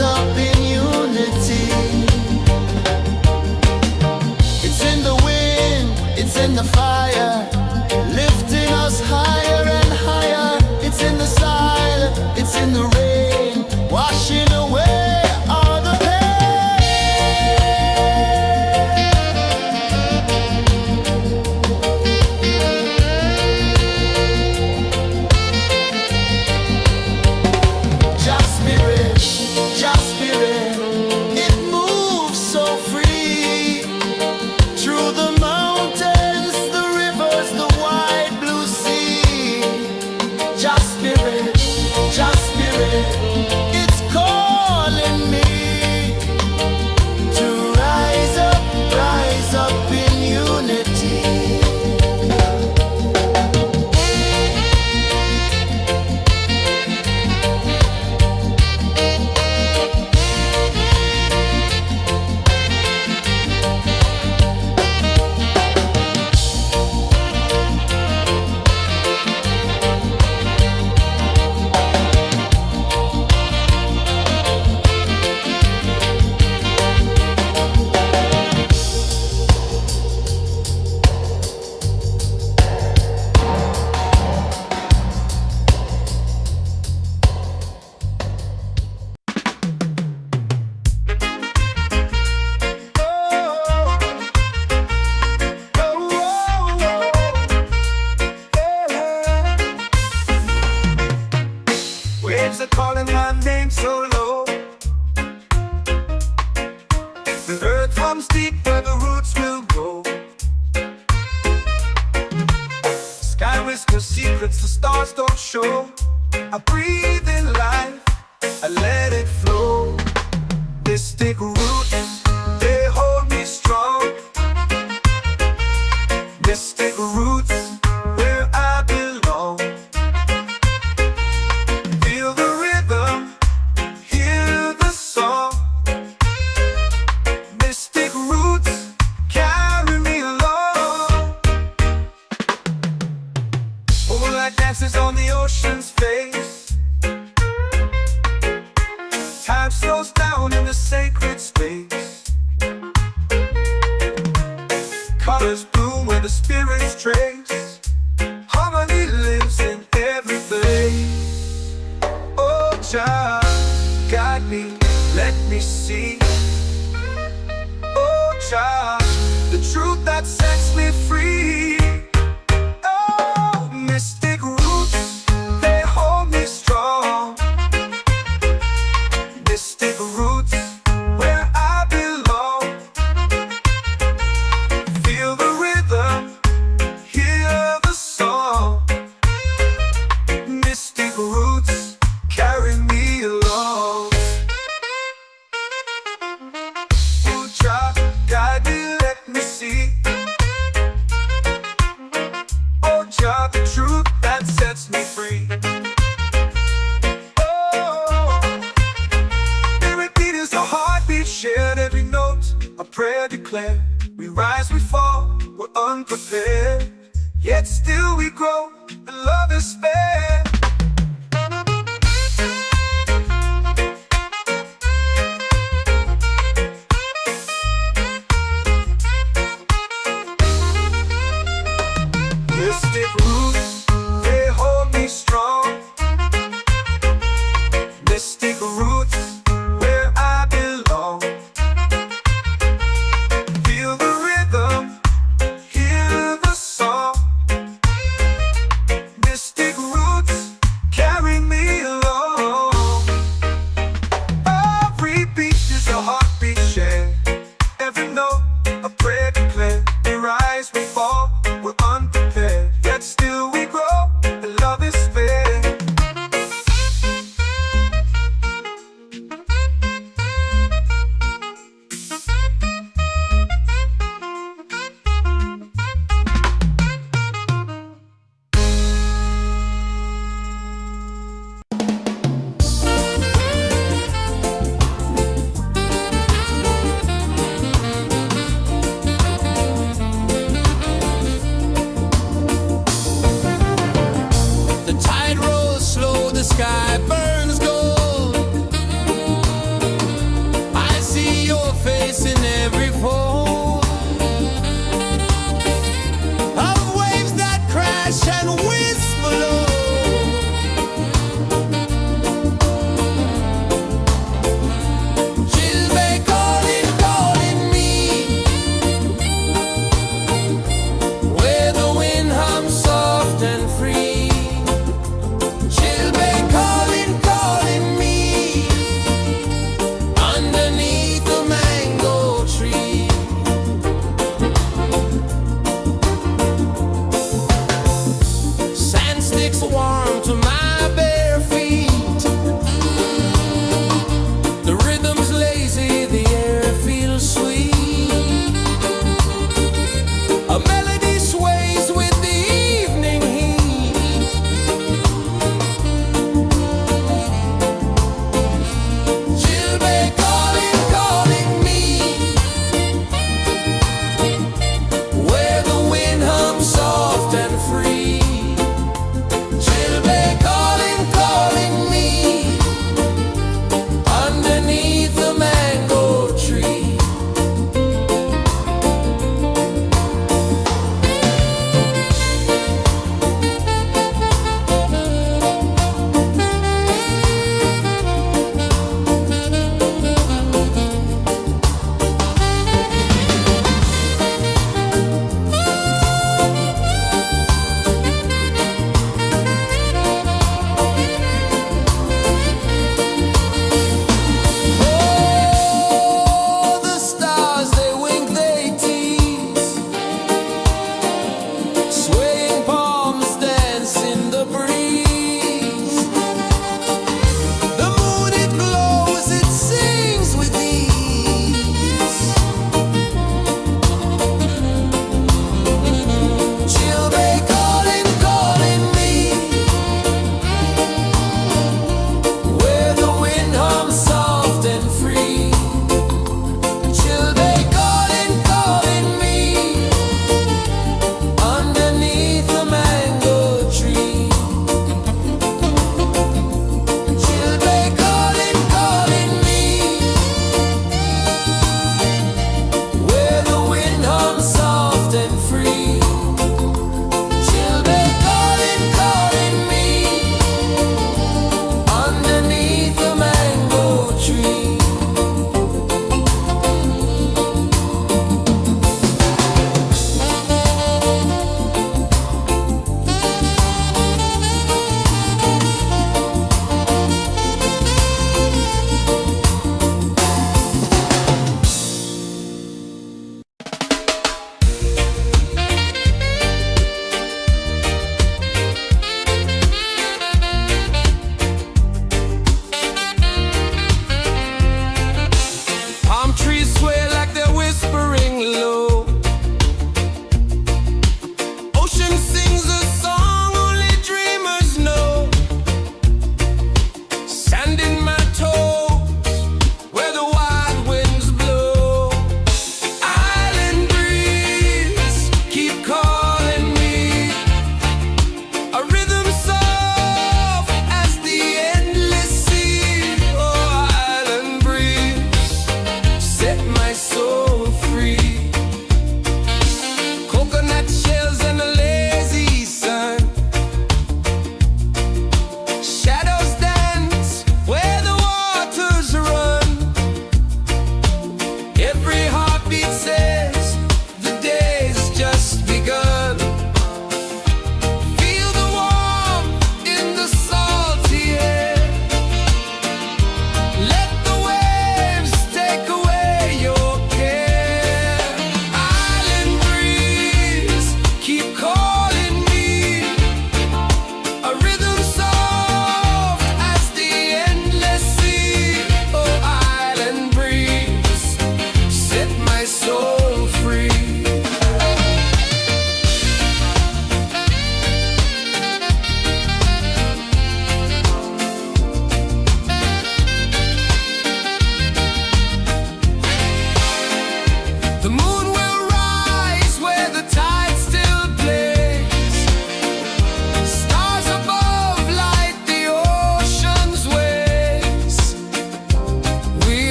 up in unity. It's in the wind, it's in the fire, lifting us higher and higher. It's in the silence, it's in the rain, washing away all the Just spirit, it moves so free through the mountains, the rivers, the wide blue sea. Just spirit, it's calling me to rise up in unity. Waves are calling my name so low. The earth comes deep where the roots will grow. Sky whispers secrets the stars don't show. I breathe in life, I let it flow. Mystic roots, they hold me strong. Mystic roots, where I belong. Feel the rhythm, hear the song. Mystic roots, carry me along. Moonlight dances on the ocean's face. Time slows down in the sacred space. Colors bloom where the spirits trace. Harmony lives in every place. Oh, child, guide me, let me see. Oh, child, the truth that sets me free. Oh, mystic roots, they hold me strong. Mystic roots, where I belong. Feel the rhythm, hear the song. Mystic roots, carry me along. Oh, child, guide me, let me see. Oh, child, the truth that sets me free. Oh, every beat is a heartbeat shared, every note a prayer declared. We rise, we fall, we're unprepared, yet still we grow, and love is spared. Mystic roots, they hold me strong. Mystic roots, where I belong. Feel the rhythm, hear the song. Mystic roots,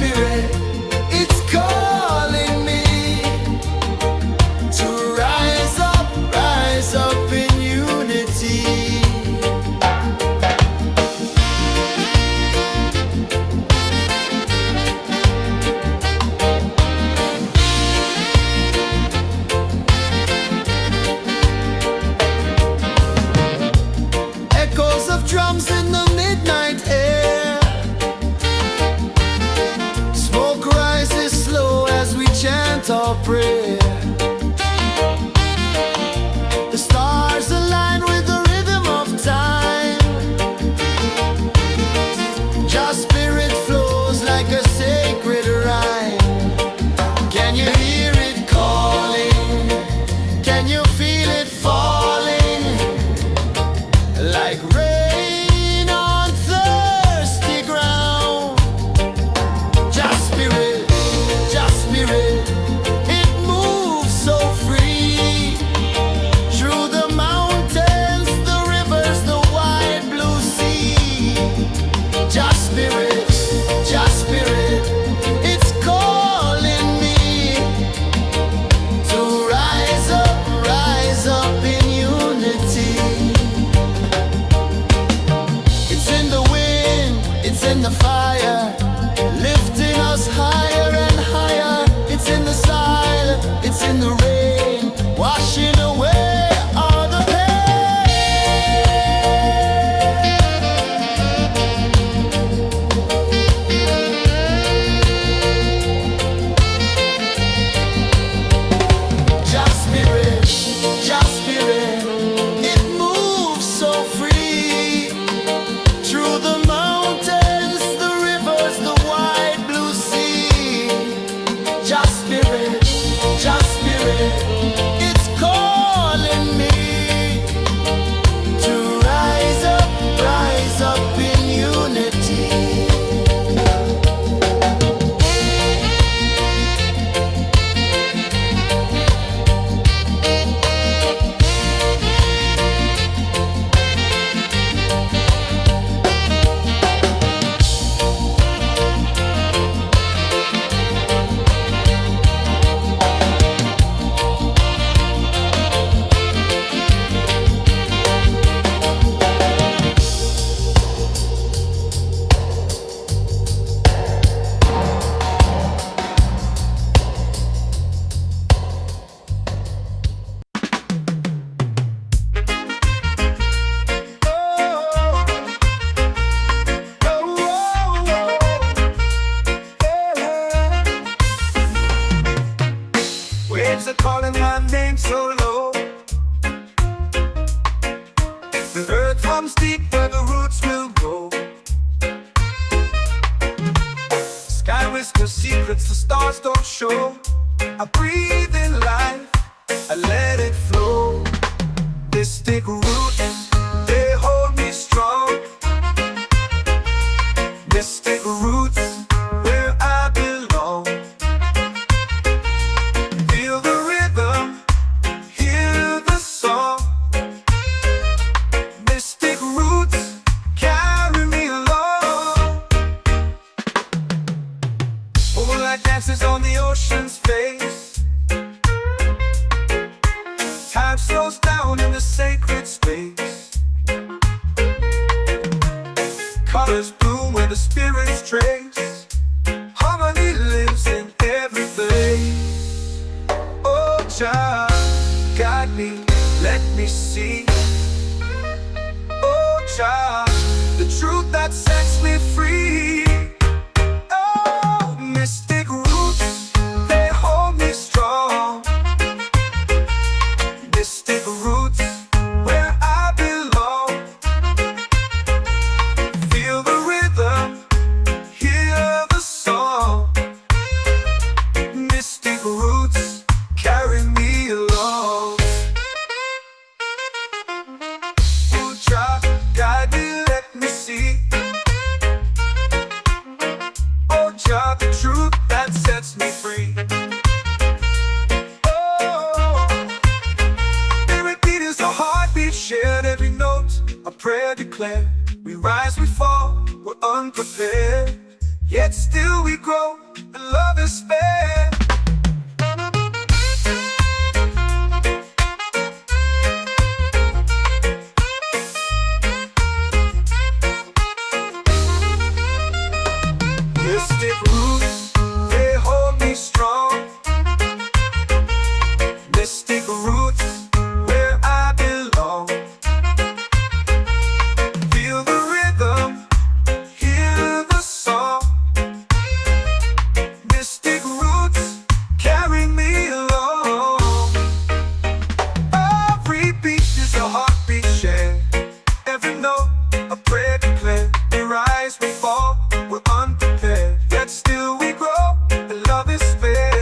spirit, it's calling me to rise up in unity. Echoes of drums in the midnight air. Smoke rises slow as we chant our prayer. The stars align with the rhythm of time. Just spirit flows like a sacred rhyme. Can you hear it calling? Can you feel it falling? Like rain on thirsty ground. Just spirit, it moves so free. Through the mountains, the rivers, the wide blue sea. Just spirit, it's calling me to rise up in unity. It's in the wind, it's in the fire, lifting us higher and higher. It's in the silence, it's in the rain, washing away all the pain. Just spirit, it moves so free. Through the mountains, the rivers, the wide blue sea. Just spirit, it's calling me to rise up in unity. Waves are calling my name so low. The earth hums deep where the roots will go. Sky whispers secrets the stars don't show. I breathe in life, I let it flow. Mystic roots, they hold me strong. Mystic roots, where I belong. Feel the rhythm, hear the song. Mystic roots, carry me along. Moonlight dances on the ocean's face. Time slows down in the sacred space. Colors bloom where the spirits trace. Harmony lives in every place. Oh, child, guide me, let me see. Oh, child, the truth that sets me free. Oh, mystic roots, they hold me strong. Mystic roots, where I belong. Feel the rhythm, hear the song. Mystic roots, carry me along. yet still we grow, and love is fair. Mystic roots, they hold me strong. Mystic roots, where I belong. Feel the rhythm, hear the song. Mystic roots, carry me along. Every beat is a heartbeat shared. Every note, a prayer declared. We rise, we fall, we're unprepared, yet still we grow, and love is fair.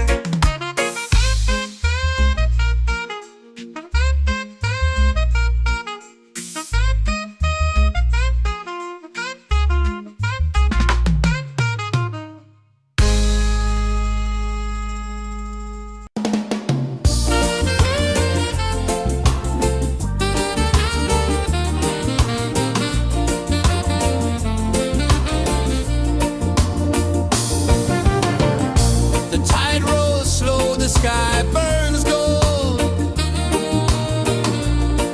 The tide rolls slow, the sky burns gold.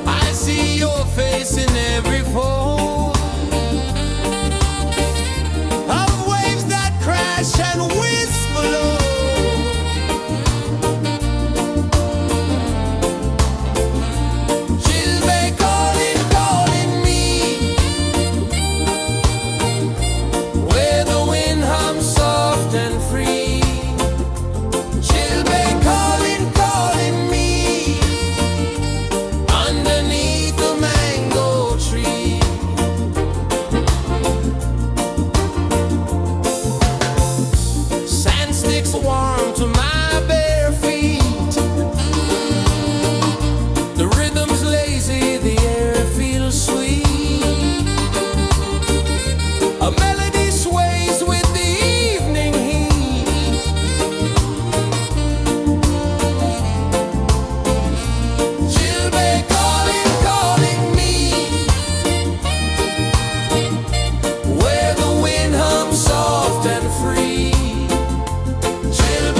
I see your face in every fold of waves that crash and whisper low. She'll be calling, calling me, where the wind hums soft and free. She'll be calling, calling me, underneath the mango tree. Sand sticks warm to my bare feet. The rhythm's lazy, the air feels sweet. A melody sways with the evening heat. She'll be calling, calling me, where the wind hums soft and free. She'll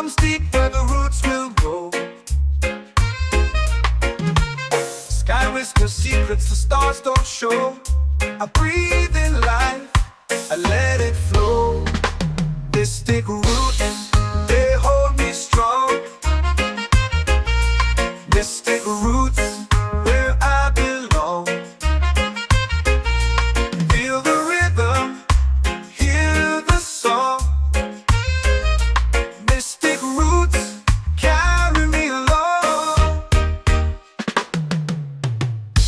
runs deep where the roots will go. Sky whispers secrets the stars don't show. I breathe in life, I let it flow. Mystic roots, they hold me strong. Mystic roots, where I belong. Feel the rhythm, hear the song. Mystic roots, carry me along.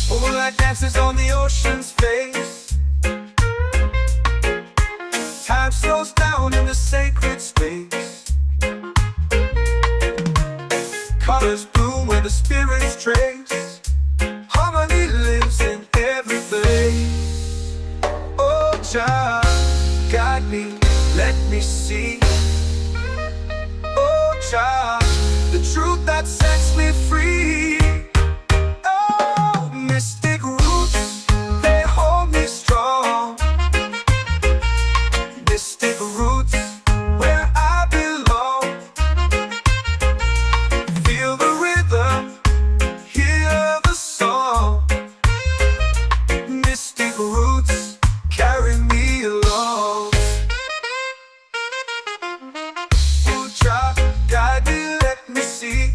Moonlight dances on the ocean's face. Time slows down in the sacred space. Colors bloom where the spirits trace. Harmony lives in every place. Oh, Jah, guide me, let me see. Oh, Jah, the truth that sets me free. Oh, mystic roots, they hold me strong. Mystic roots, where I belong. Feel the rhythm, hear the song. Mystic roots, carry me along. Oh, Jah, guide me, let me see.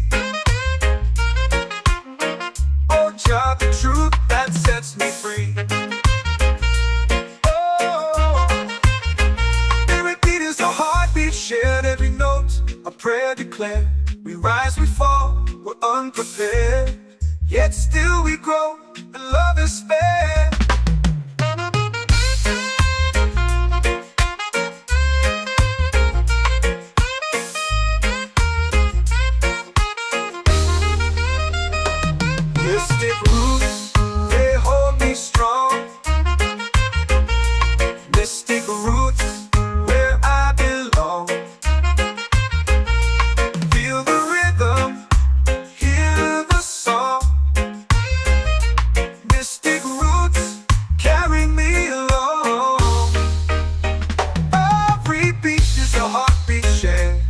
Oh, Jah, the truth that sets me free. Oh, spirit beat is a heartbeat shared, every note a prayer declared. We rise, we fall, we're unprepared, yet still we grow, and love is spared. Mystic roots, they hold me strong. Mystic roots, where I belong. Feel the rhythm, hear the song. Mystic roots, carry me along. Every beat is a heartbeat shared,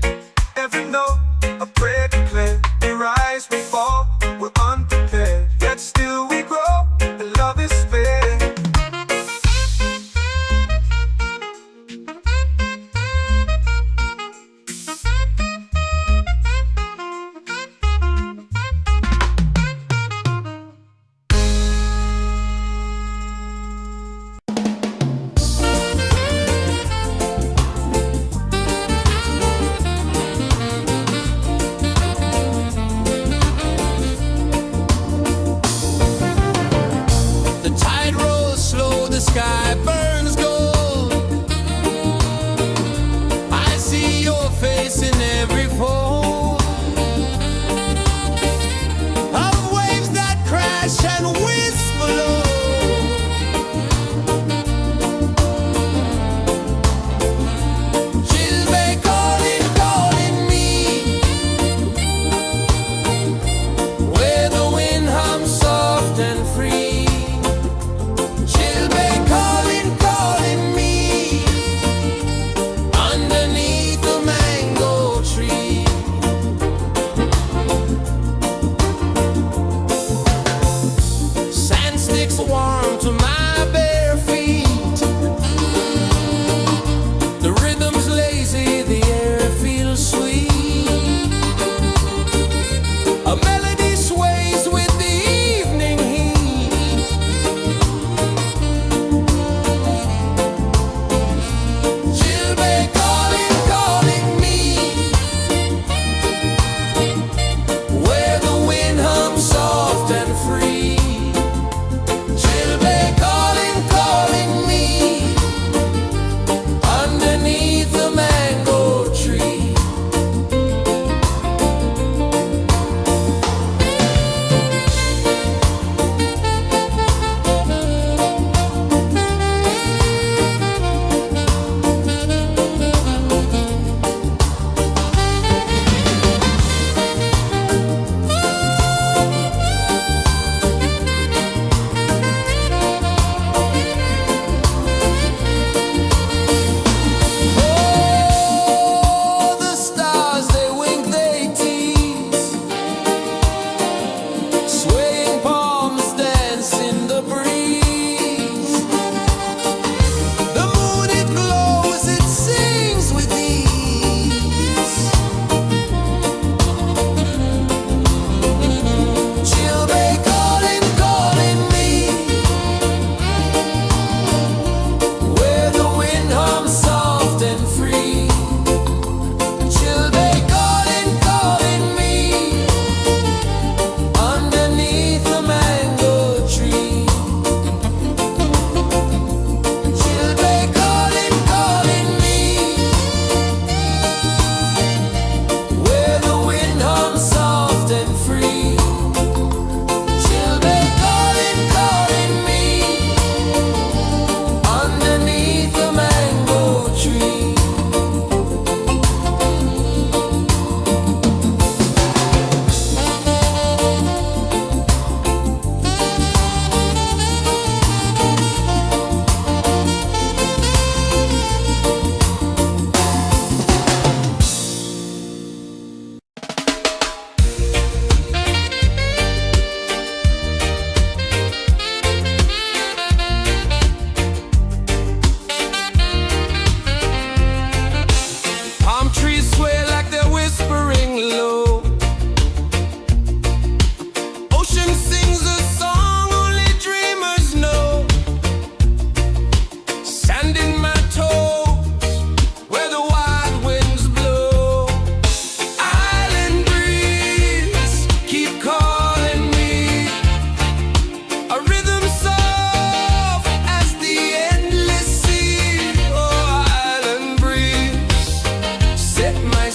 every note a prayer declared. We rise, we fall, we're unprepared, yet still we grow, and love is spared.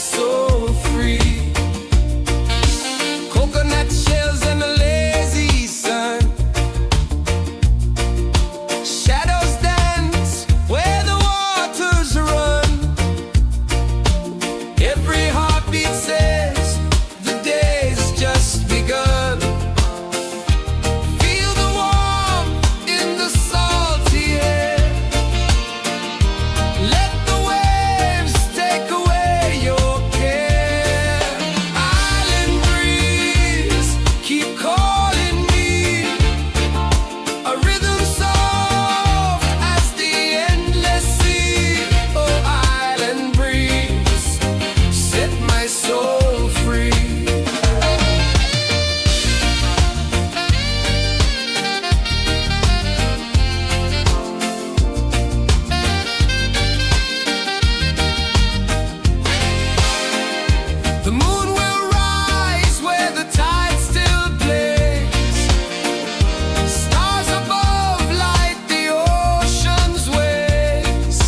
soul free. Coconut shells and a lazy sun. Shadows dance where the waters run. Every heartbeat says the day's just begun. Feel the warmth in the salty air. Let the waves take away your care. Island breeze, keep calling me. A rhythm soft as the endless sea. Oh, island breeze, set my soul free. The moon will rise where the tide still plays. Stars above light the ocean's waves.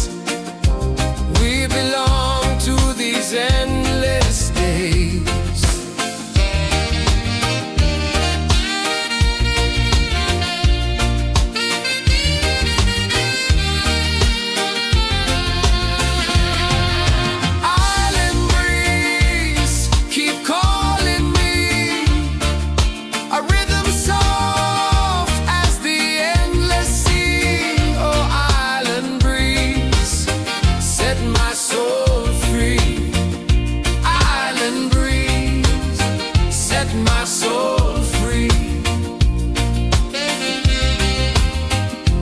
We belong to these endless days. Island breeze, keep calling me. A rhythm soft as the endless sea. Oh, island breeze, set my soul free. Island breeze, set my soul free.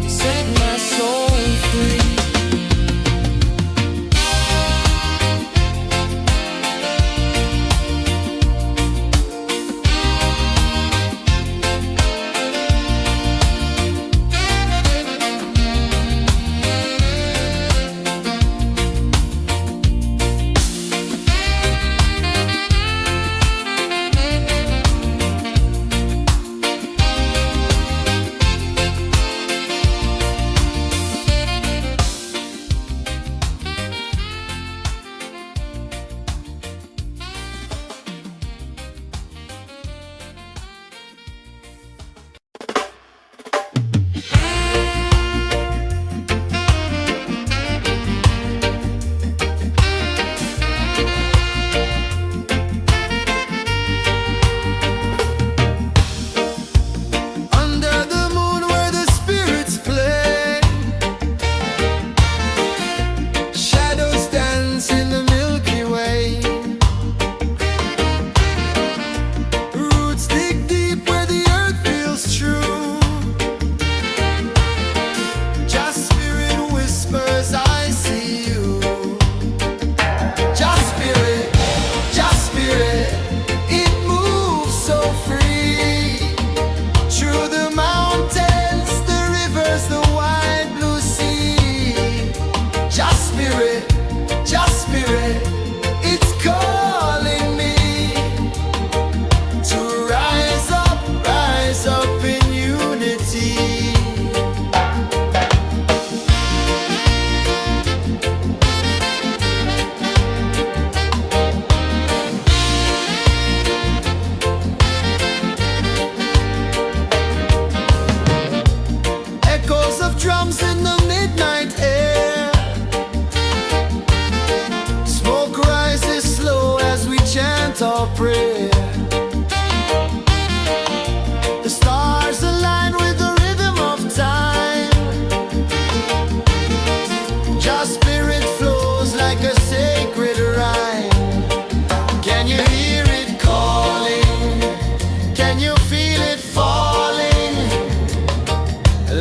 Set my soul free. Under the moon where the spirits play. Shadows dance in the Milky Way. Roots dig deep where the earth feels true. Just spirit whispers, I see you. Just spirit, it moves so free. Through the mountains, the rivers, the wide blue sea. Just spirit, it's calling me to rise up in unity. Echoes of drums in the midnight air. Smoke rises slow as we chant our prayer. The stars align with the rhythm of time. Just spirit flows like a sacred rhyme. Can you hear it calling? Can you feel it falling?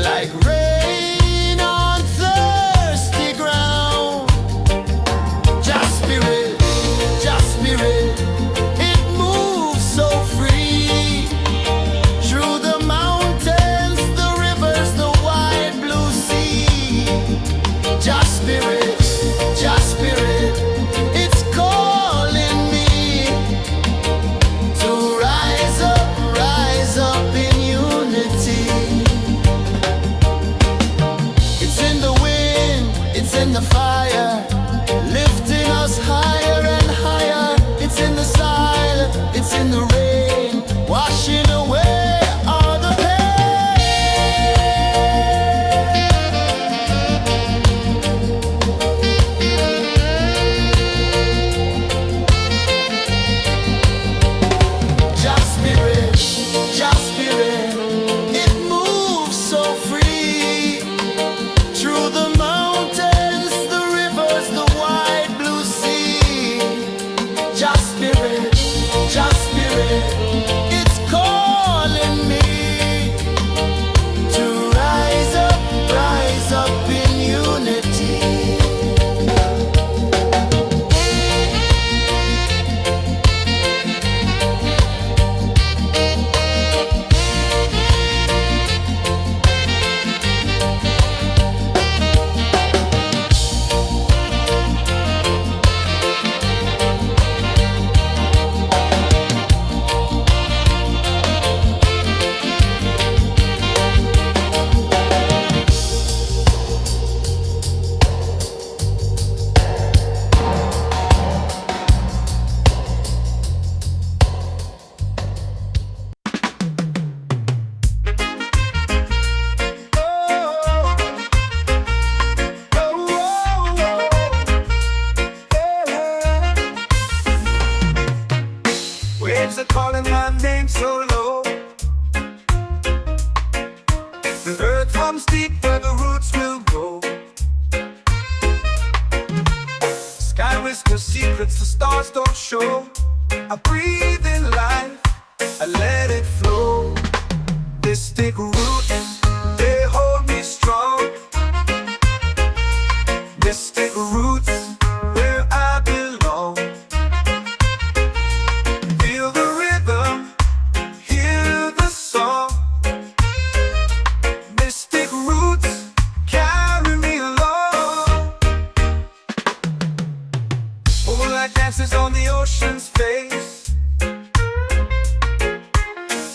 Like rain on thirsty ground. Just spirit, it moves are calling my name so low. The earth comes deep where the roots will grow. Sky whispers secrets the stars don't show. I breathe in life, I let it flow. Mystic roots, they hold me strong. Mystic roots, where I belong. Feel the rhythm, hear the song. Mystic roots, carry me along. Moonlight dances on the ocean's face.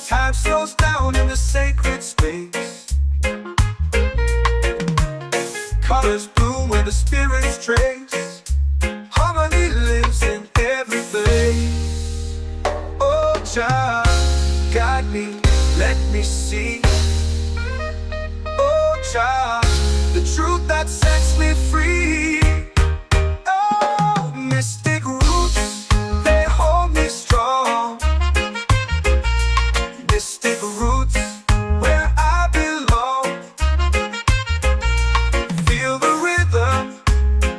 Time slows down in the sacred space. Colors bloom where the spirits trace. Harmony lives in every place. Oh, child, guide me, let me see. Oh, child, the truth that sets me free. Oh, mystic roots, they hold me strong. Mystic roots, where I belong. Feel the rhythm,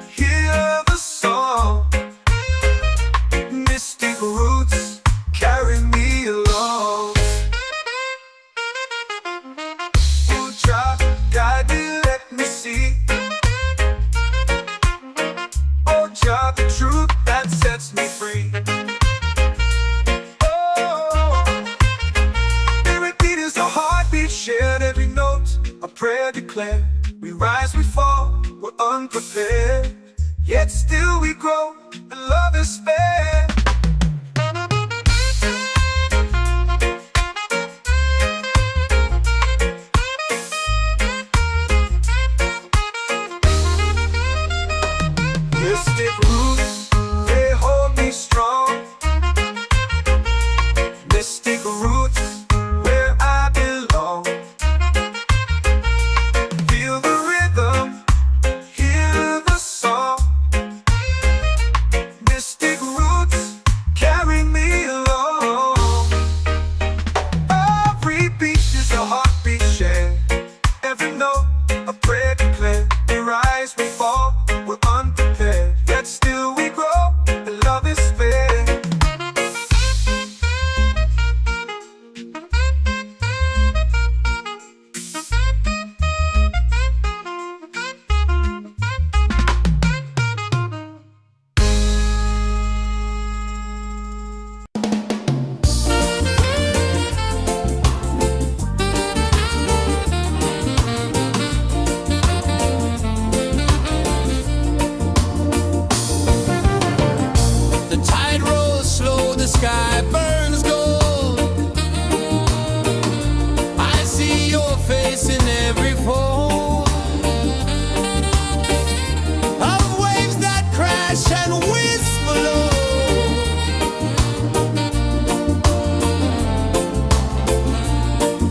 hear the song. Mystic roots, carry me along. Oh, child, guide me, let me see. Oh, child, the truth that sets me free. Shared every note, a prayer declared. We rise, we fall, we're unprepared. Yet still we grow, and love is spared. Mystic roots, they hold me strong. Mystic roots, where I belong. Feel the rhythm, hear the song. Mystic roots, carry me along. Every beat is a heartbeat shared. Every note, a prayer declared. We rise, we fall, we're unprepared. Yet still we grow, and love is spared. The tide rolls slow, the sky burns gold. I see your face in every fold of waves that crash and whisper low.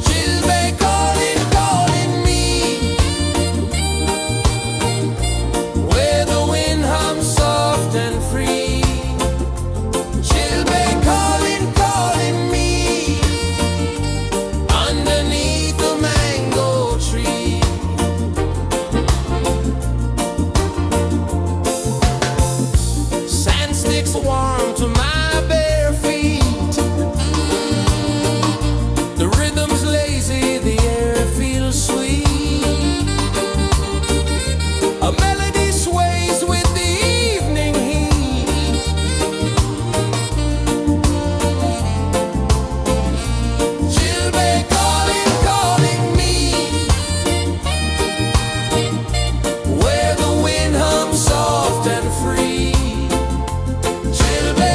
She'll be calling, calling me, where the wind hums soft and free. She'll be calling, calling me, underneath the mango tree. Sand sticks warm to my bare feet. The rhythm's lazy, the air feels sweet. A melody sways with the evening heat. She'll be calling, calling me, where the wind hums soft and free. She'll be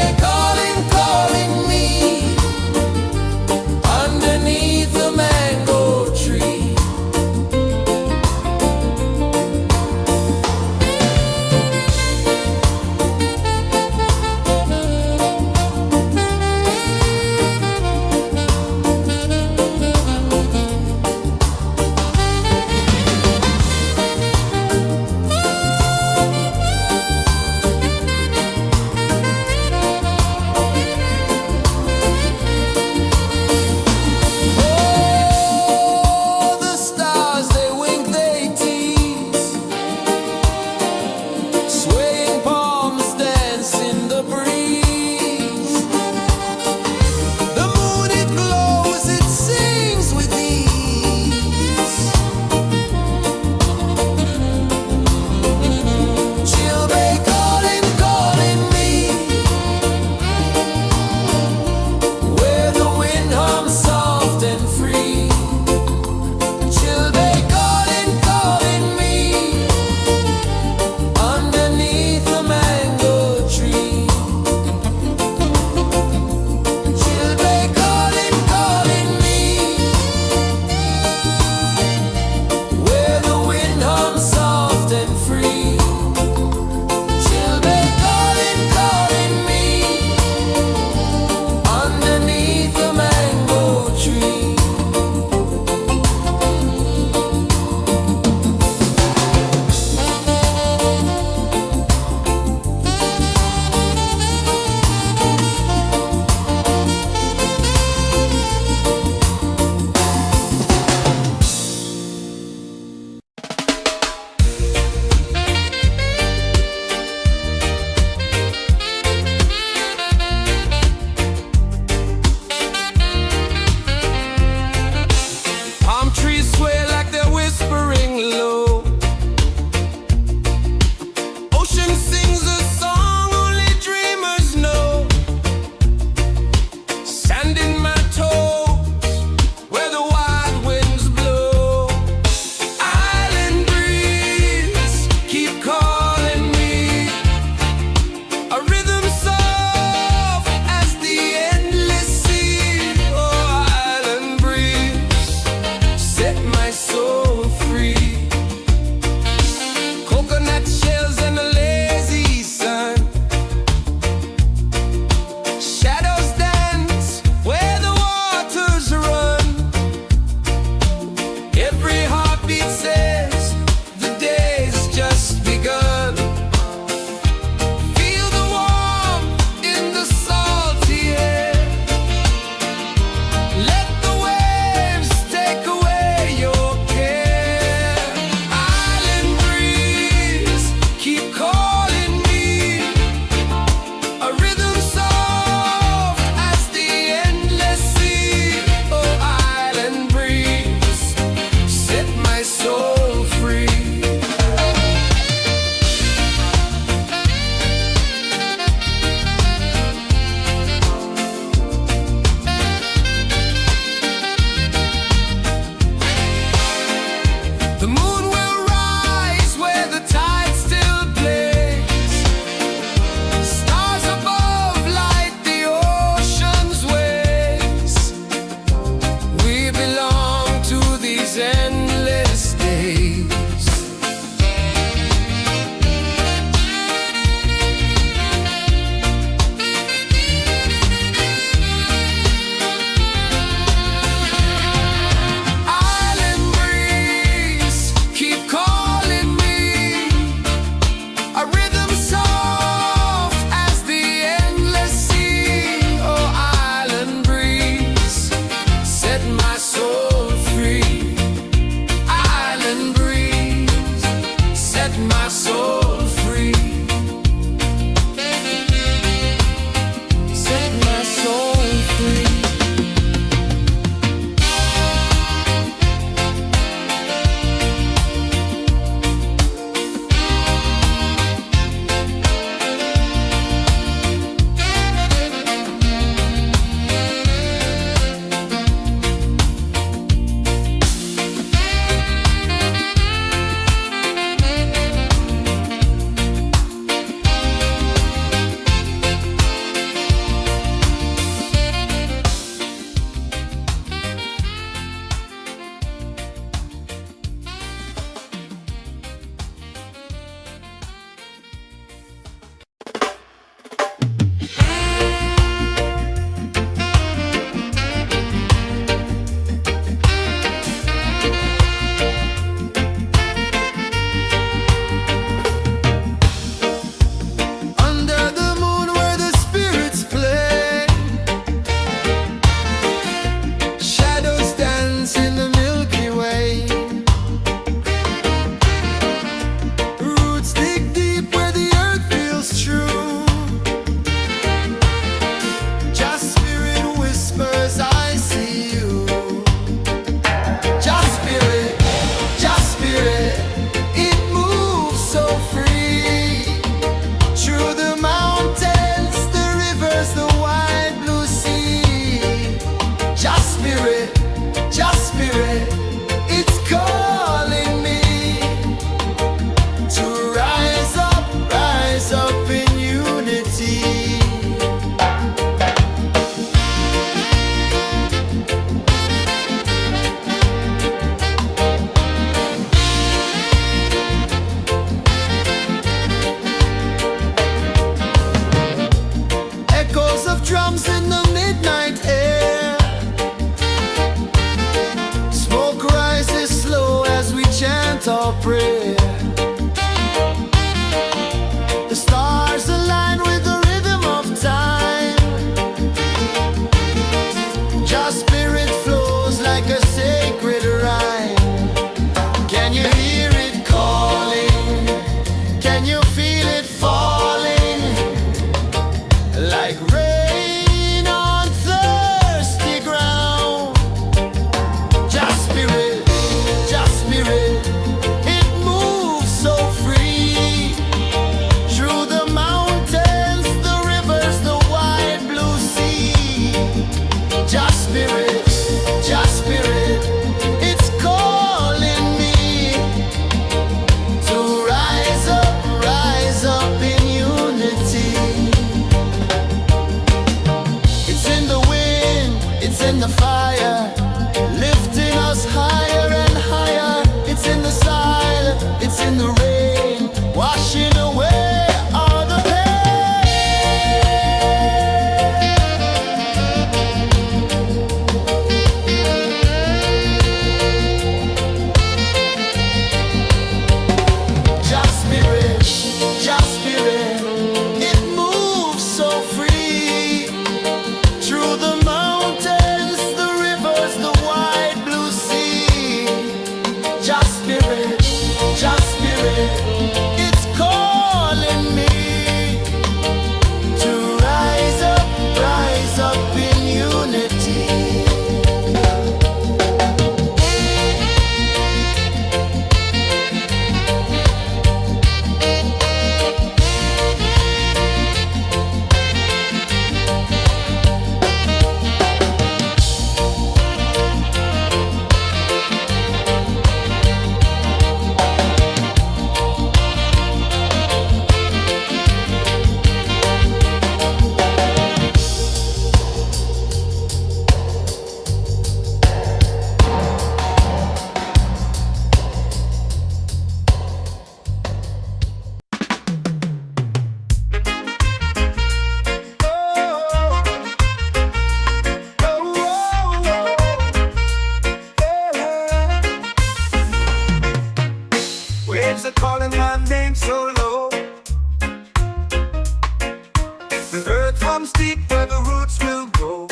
comes deep where the roots will go.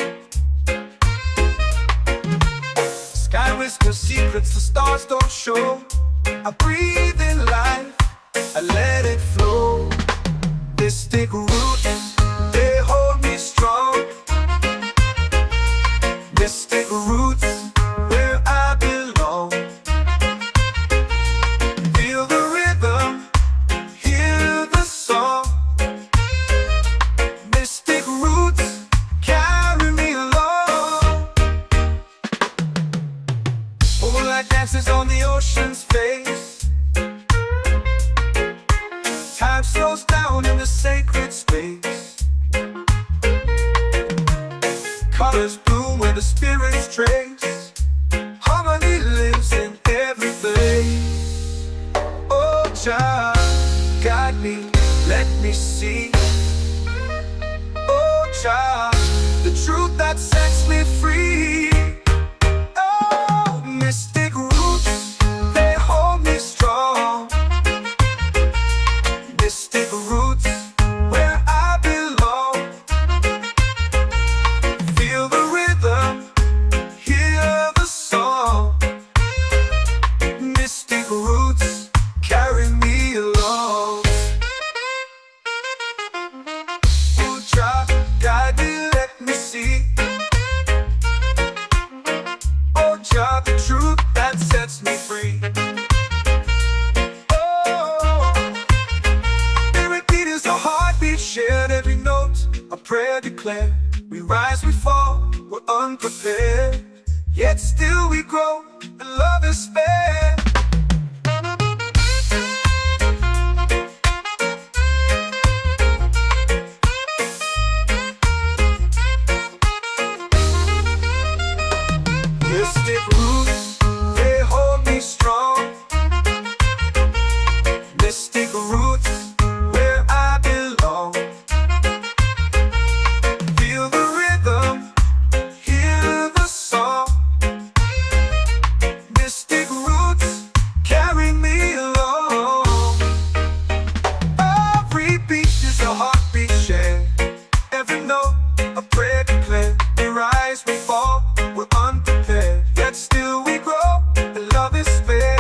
Sky whispers secrets the stars don't show. I breathe in life, I let it flow. Mystic roots, they hold me strong. Mystic roots, where I belong. Feel the rhythm, hear the song. Mystic roots, carry me along. Moonlight dances on the ocean's face. Time slows down in the sacred space. Colors bloom where the spirits trace. Harmony lives in every place. Oh, Jah, guide me, let me see. Oh, Jah, the truth that sets me free. Oh, mystic roots, they hold me strong. Mystic roots, where I belong. Feel the rhythm, hear the song. Mystic roots, carry me along. Oh, Jah, guide me, let me see. Oh, Jah, the truth that sets me free. A heartbeat shared, every note a prayer declared. We rise, we fall, we're unprepared, yet still we grow, and love is fair. Mystic roots, they hold me strong. Mystic roots, where I belong. Feel the rhythm, hear the song. Mystic roots, carry me along. Every beat is a heartbeat shared, every note a prayer declared. We rise, we fall, we're unprepared, yet still we grow, and love is fair.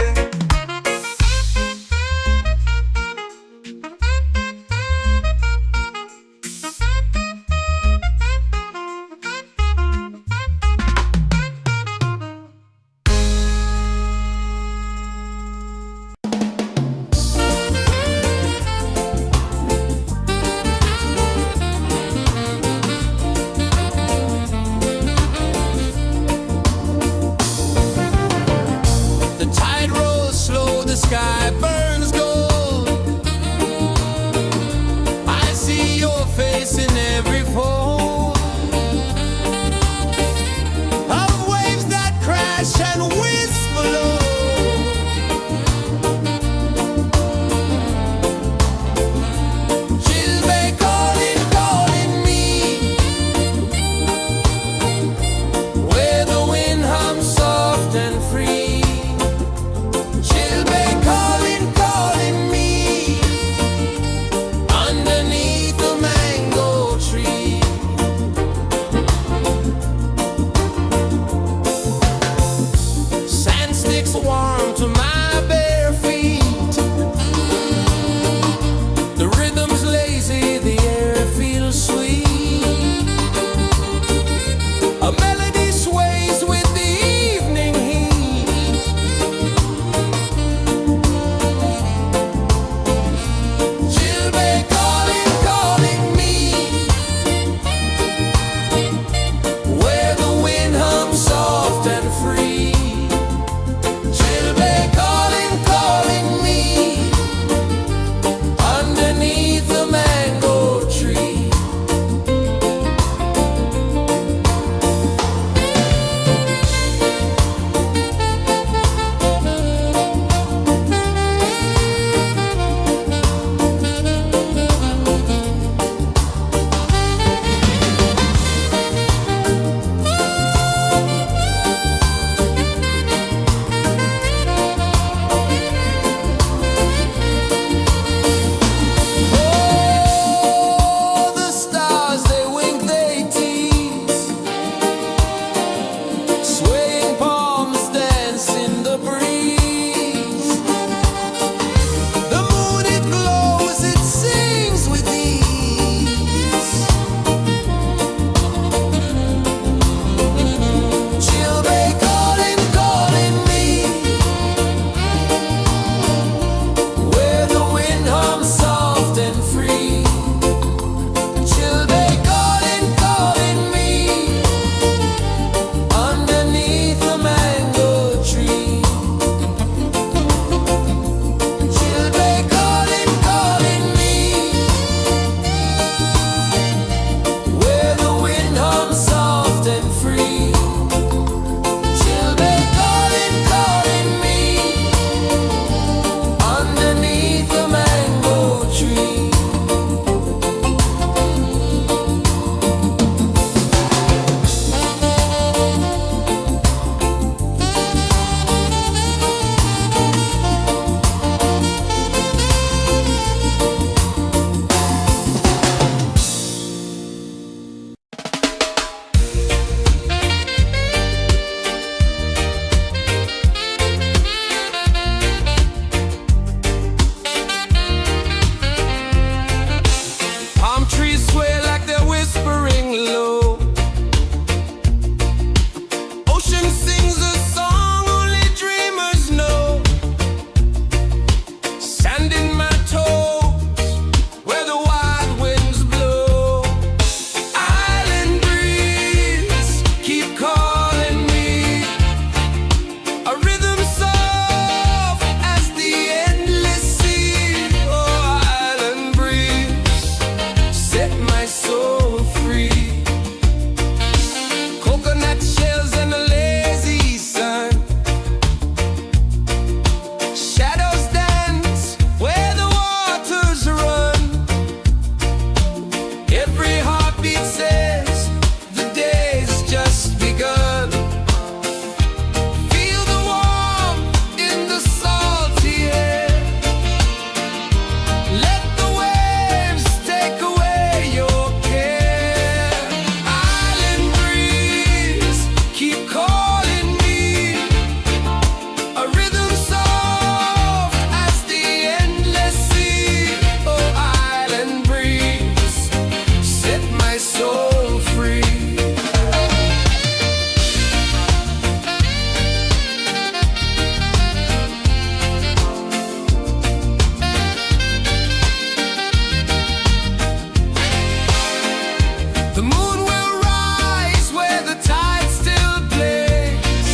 The moon will rise where the tide still plays.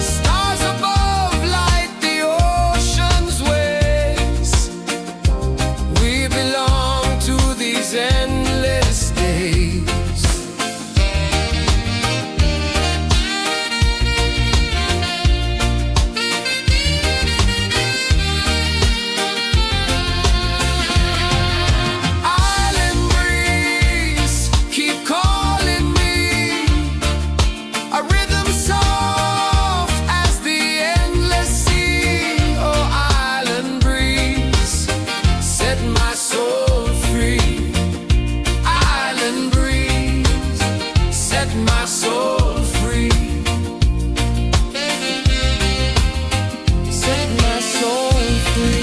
Stars above light the ocean's waves. We belong to these endless days. Island breeze, keep calling me. A rhythm soft as the endless sea. Oh, island breeze, set my soul free. Island breeze, set my soul free. Set my soul free.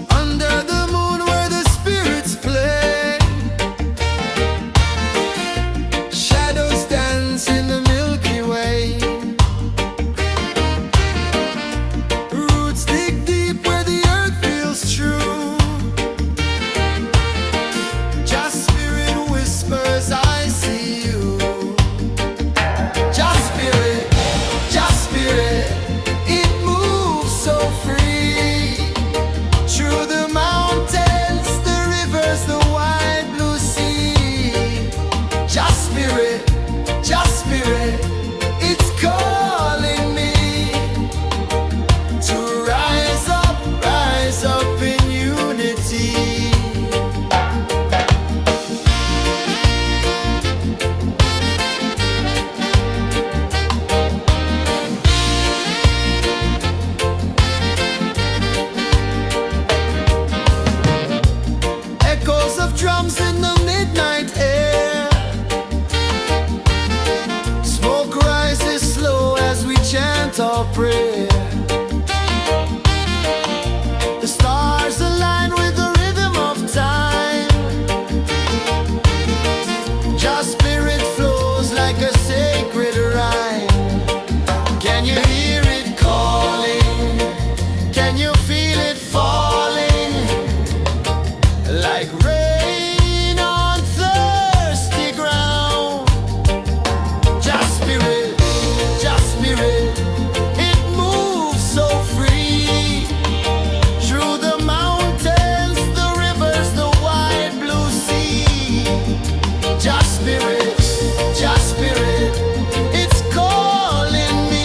Under the moon where the spirits play, shadows dance in the Milky Way. Roots dig deep where the earth feels true. Just spirit whispers, I see you. Just spirit, it moves so free. Through the mountains, the rivers, the wide blue sea. Just spirit, it's calling me to rise up in unity. Echoes of drums in the midnight air. Smoke rises slow as we chant our prayer. The stars align with the rhythm of time. Just spirit flows like a sacred rhyme. Can you hear it calling? Can you feel it falling? Like rain on thirsty ground. Just spirit, it moves so free. Through the mountains, the rivers, the wide blue sea. Just spirit, it's calling me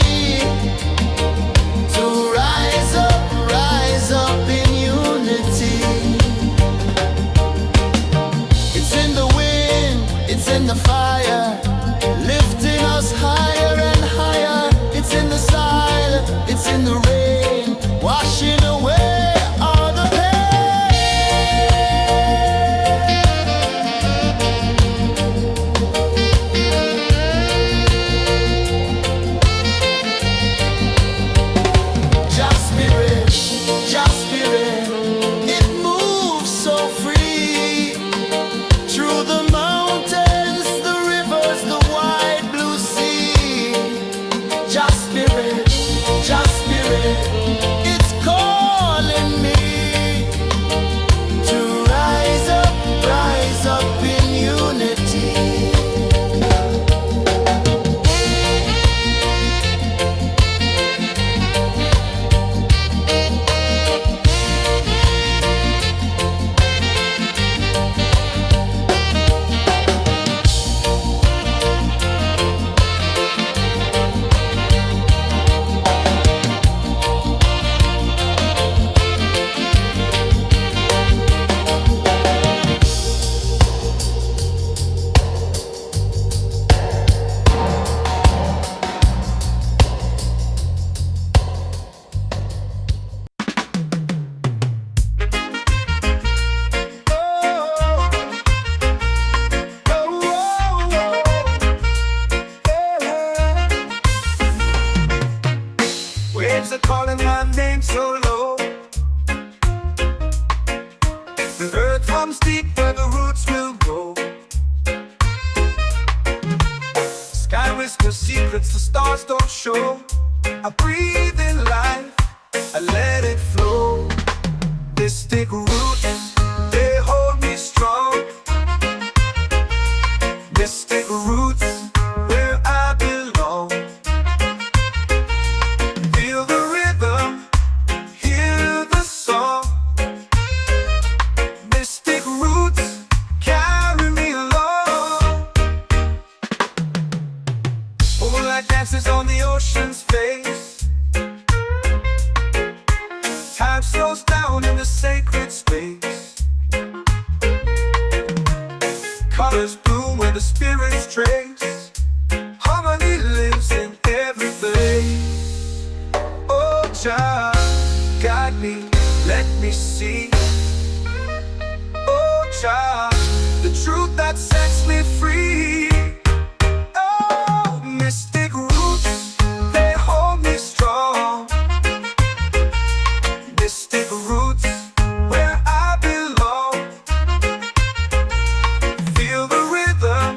waves are calling my name so low. The earth hums deep where the roots will go. Sky whispers secrets the stars don't show. I breathe in life, I let it flow. They stick roots, they hold me strong. They stick roots where I belong. Feel the rhythm, hear the song. Mystic roots carry me along. Moonlight dances on the ocean's face. Time slows down in the sacred space. Colors bloom where the spirits trace. Harmony lives in every place. Oh, Jah, guide me, let me see. Oh, Jah, the truth that sets me free. Oh, mystic roots, they hold me strong. Mystic roots where I belong. Feel the rhythm,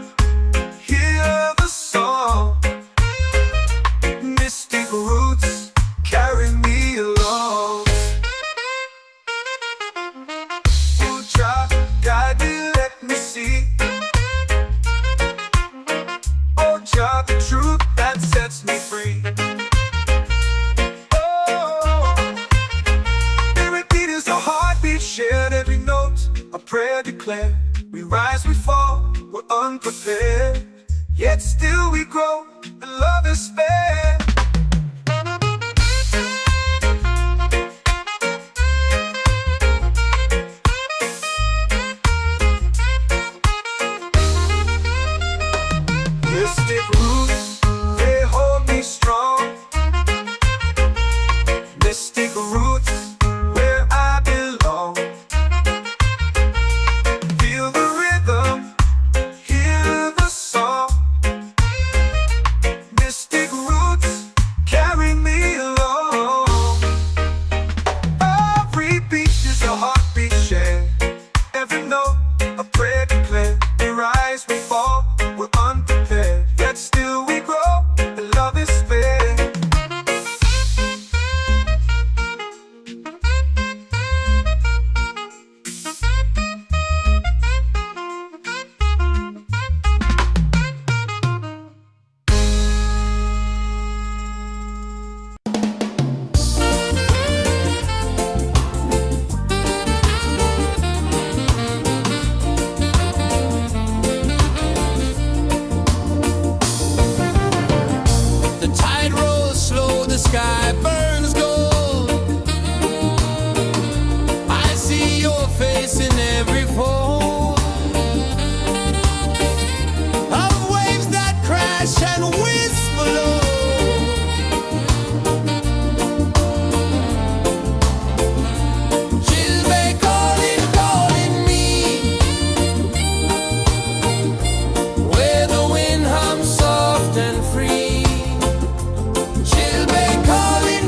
hear the song. Mystic roots carry me along. Oh, Jah, guide me, let me see. Oh, Jah, the truth that sets me free. Oh, spirit beat is a heartbeat shared, every note a prayer declared. We rise, we fall, we're unprepared, yet still we grow, and love is spared. Mystic roots, they hold me strong. Mystic roots where I belong. Feel the rhythm, hear the song. Mystic roots carry me along. Every beat is a heartbeat shared, every note a prayer declared. We rise, we fall, we're unprepared, yet still we grow, and love is spared. The tide rolls slow, the sky burns gold. I see your face in every fold of waves that crash and whisper low. Chilbay calling, calling me, where the wind hums soft and free. Chilbay calling,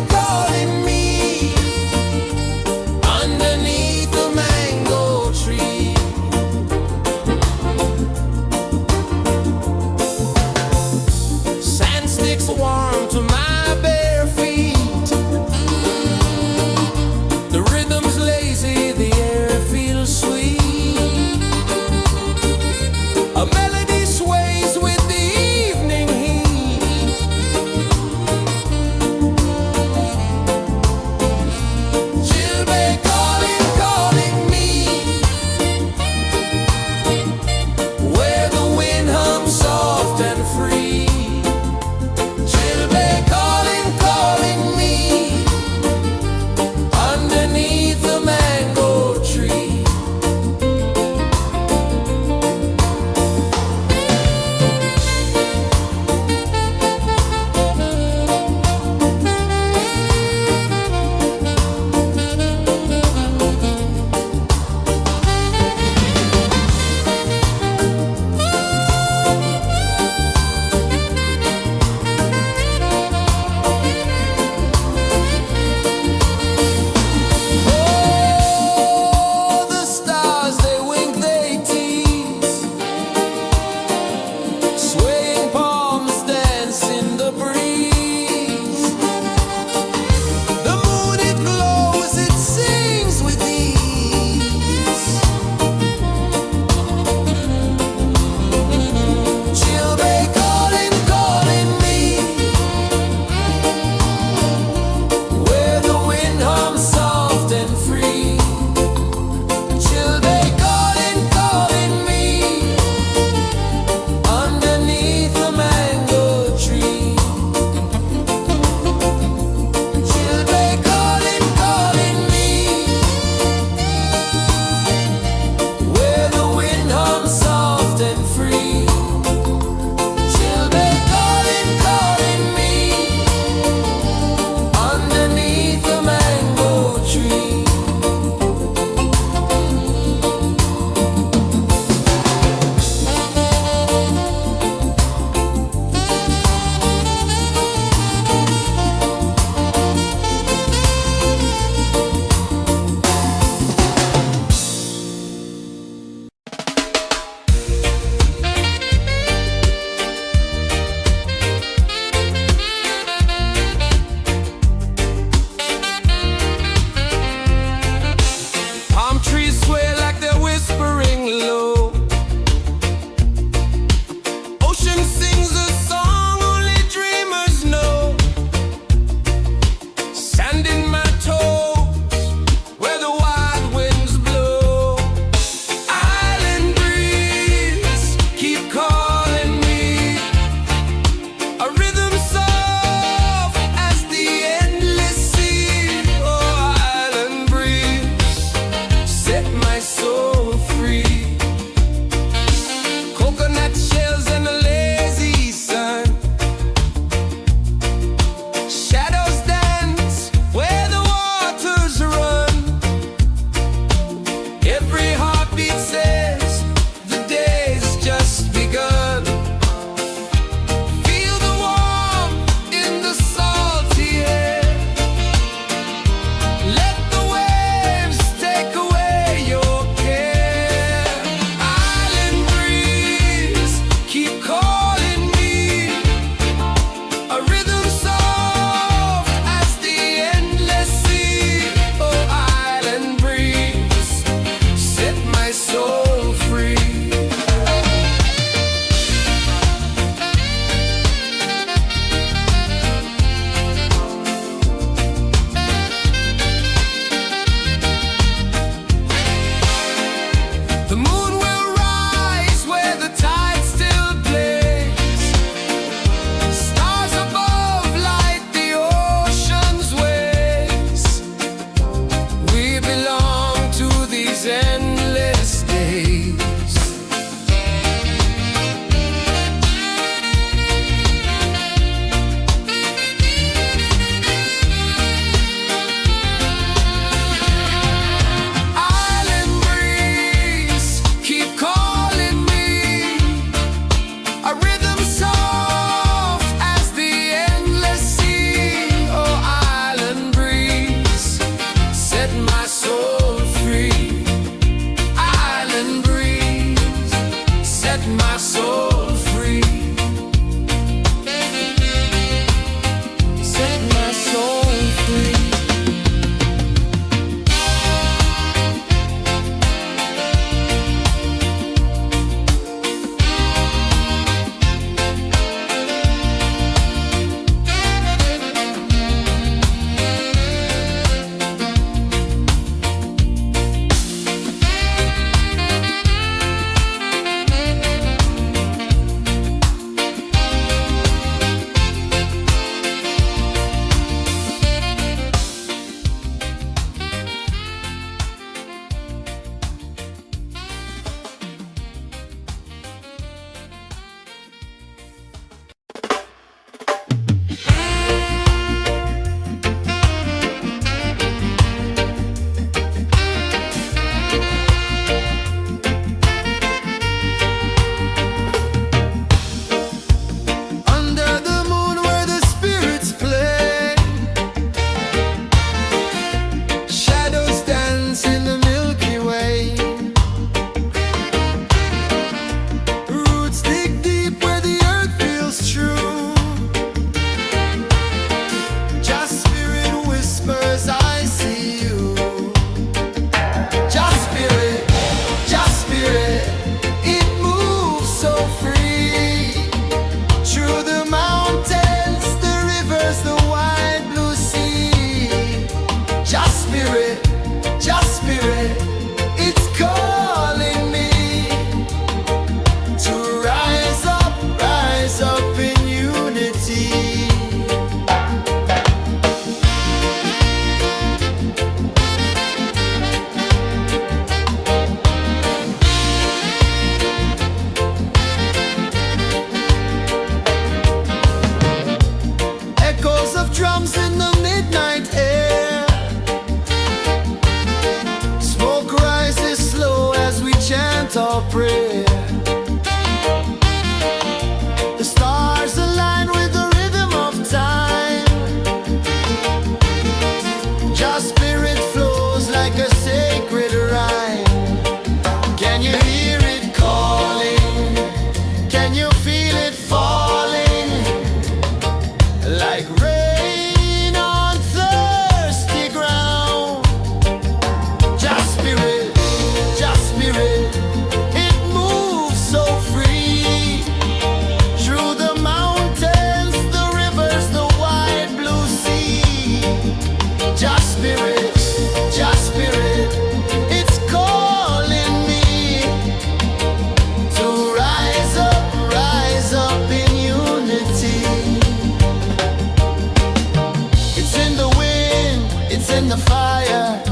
in the fire,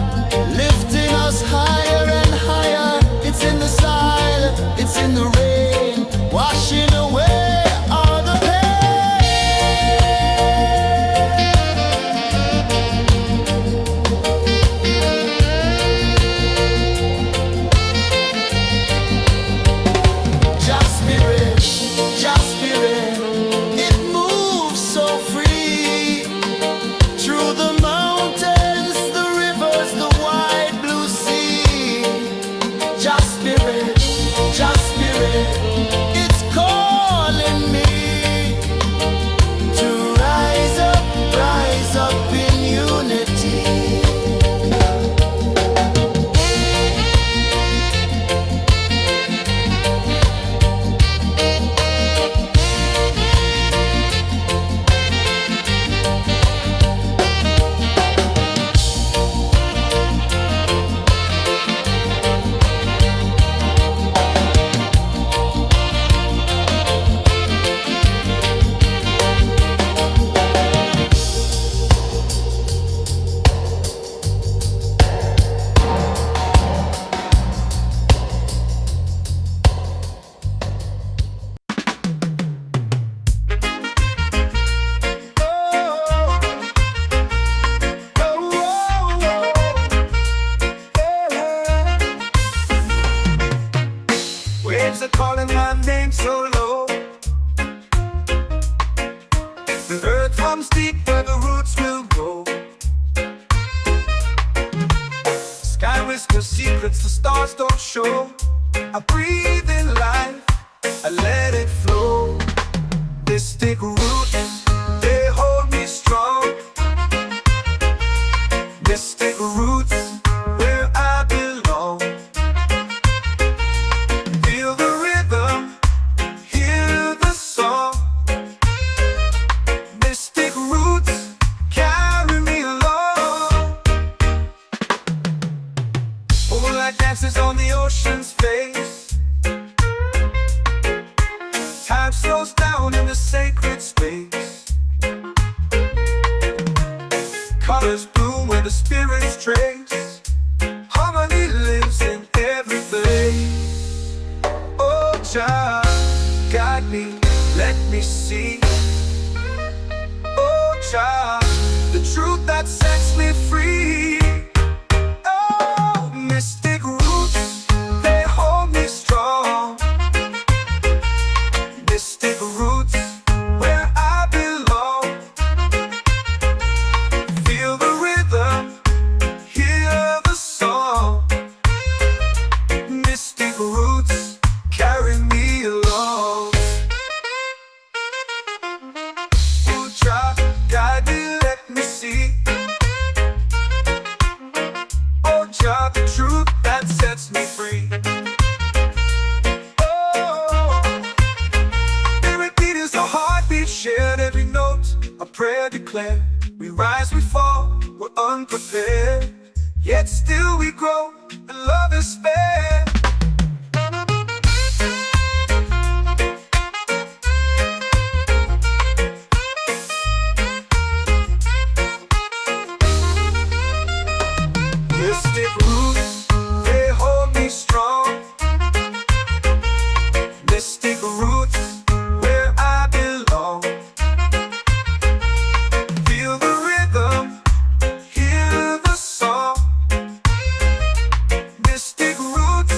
lifting us higher and higher. It's in the silence, it's in the rain, washing away all the Just spirit, just spirit, it moves so free through the mountains, the rivers, the wide blue sea. Just spirit, it's calling me to rise up in unity. Waves are calling my name so low. The earth hums deep where the roots will grow. Sky whispers secrets the stars don't show. I breathe in life, I let it flow. Mystic roots, they hold me strong. Mystic roots, where I belong. Feel the rhythm, hear the song. Mystic roots, carry me along. Moonlight dances on the ocean's face. Time slows down in the sacred space. Colors bloom where the spirits trace. Harmony lives in every place. Oh, child, guide me, let me see. Oh, child, the truth that sets me free. Oh, mystic roots, they hold me strong. Mystic roots, where I belong. Feel the rhythm, hear the song. Mystic roots, carry me along. Oh, child, guide me, let me see. Oh, child, the truth that sets me free. Oh, spirit beat is a heartbeat shared, every note a prayer declared. We rise, we fall, we're unprepared, yet still we grow, and love is spared. Mystic roots, they hold me strong. Mystic roots, where I belong. Feel the rhythm, hear the song. Mystic roots,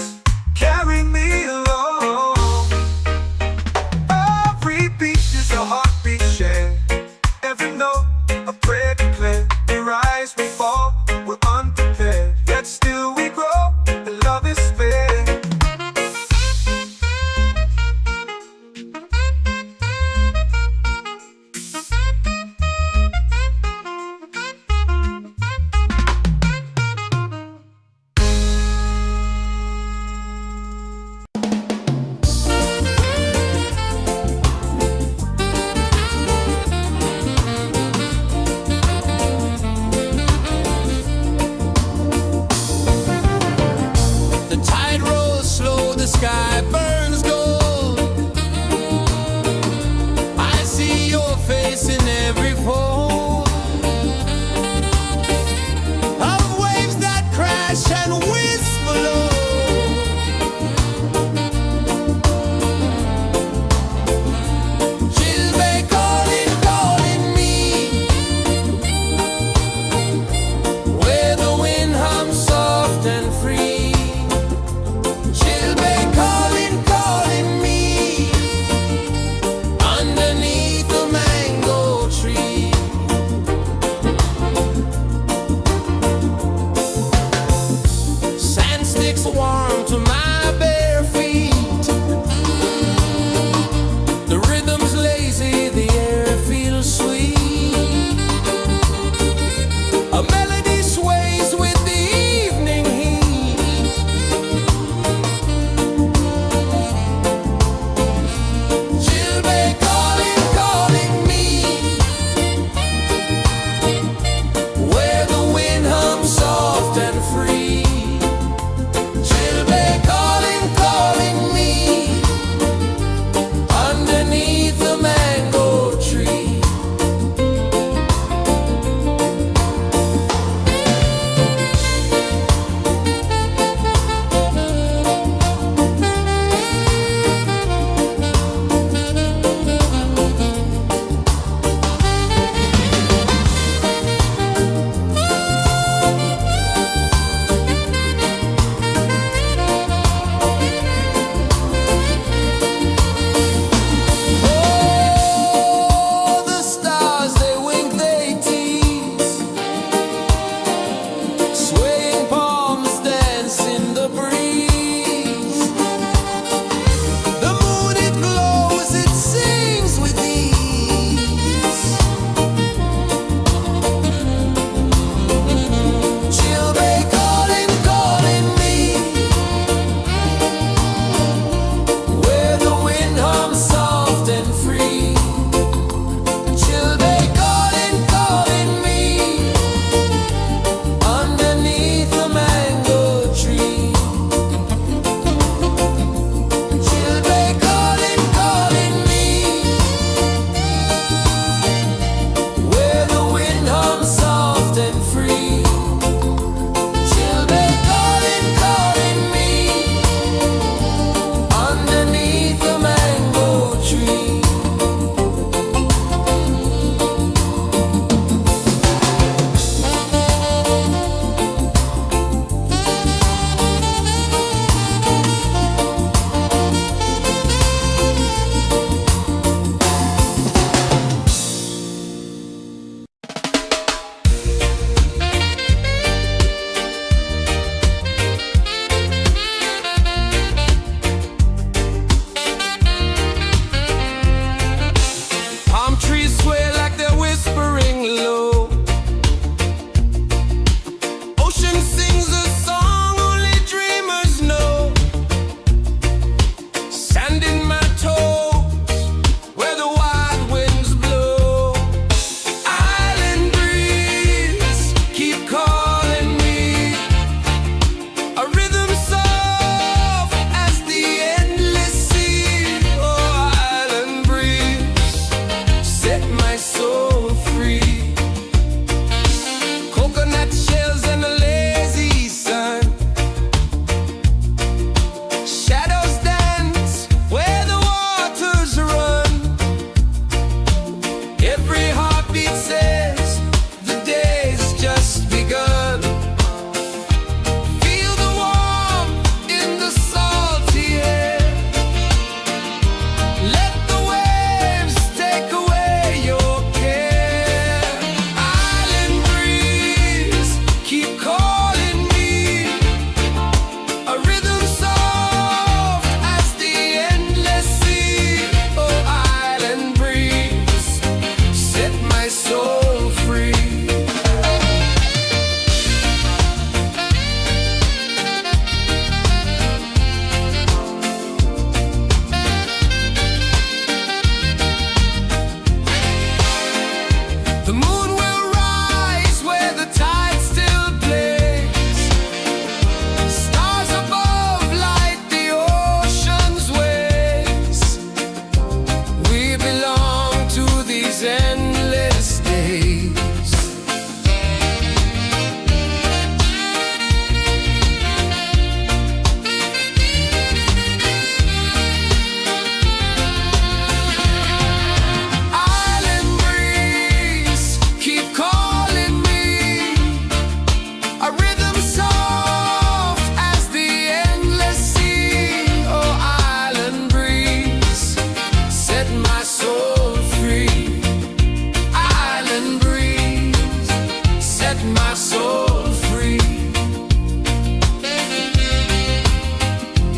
my soul free.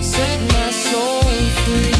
Set my soul free.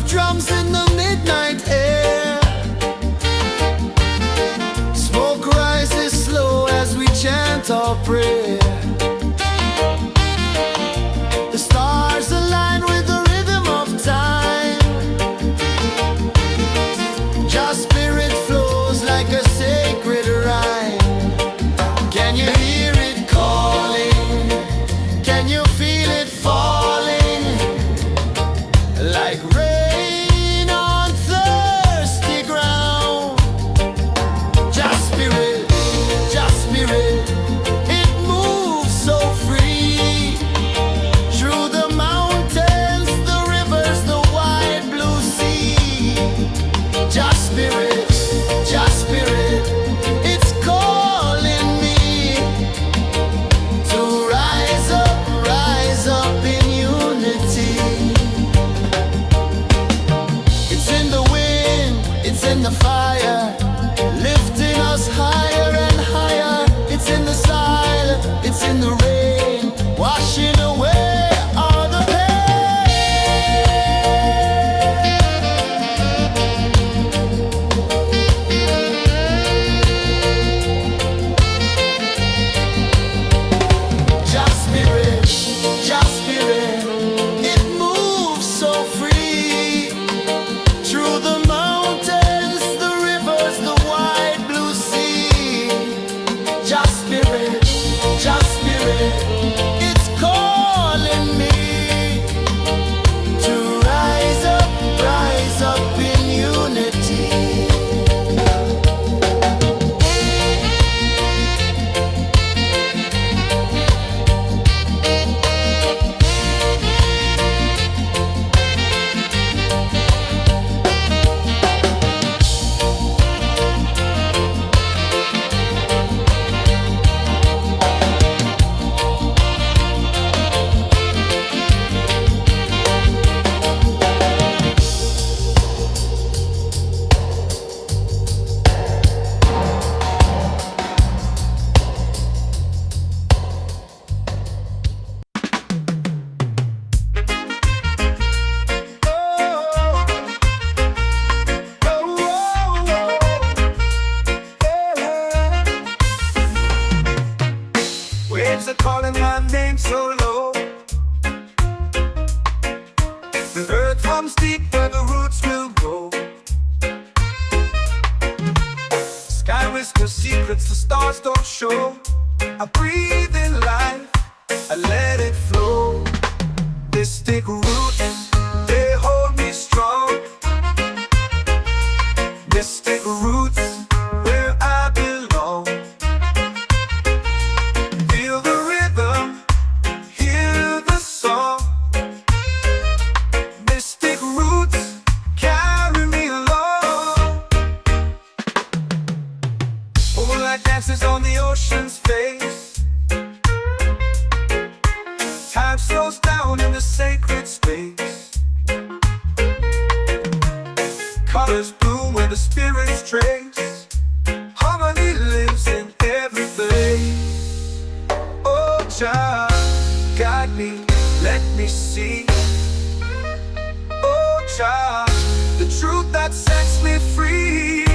Drums in the midnight air. Smoke rises slow as we chant our prayer. The stars align with the rhythm of time. Your spirit flows like a sacred rhyme. Can you hear it calling? Can you feel it falling? Like rain on thirsty ground. Just spirit, it moves so free. Through the mountains, the rivers, the wide blue sea. Just spirit, it's calling me to rise up in unity. It's in the wind, it's in the fire, lifting us higher and higher. It's in the silence, it's in the rain, washing away all the Just spirit, it moves so free. Through the mountains, the rivers, the wide blue sea. Just spirit, it's calling me to rise up in unity. Mystic roots, they hold me strong. Mystic roots, where I belong. Feel the rhythm, hear the song. Mystic roots, carry me along. Moonlight dances on the ocean's face. Time slows down in the sacred space. Colors bloom where the spirits trace. Harmony lives in every place. Oh, Jah, guide me, let me see. Oh, Jah, the truth that sets me free.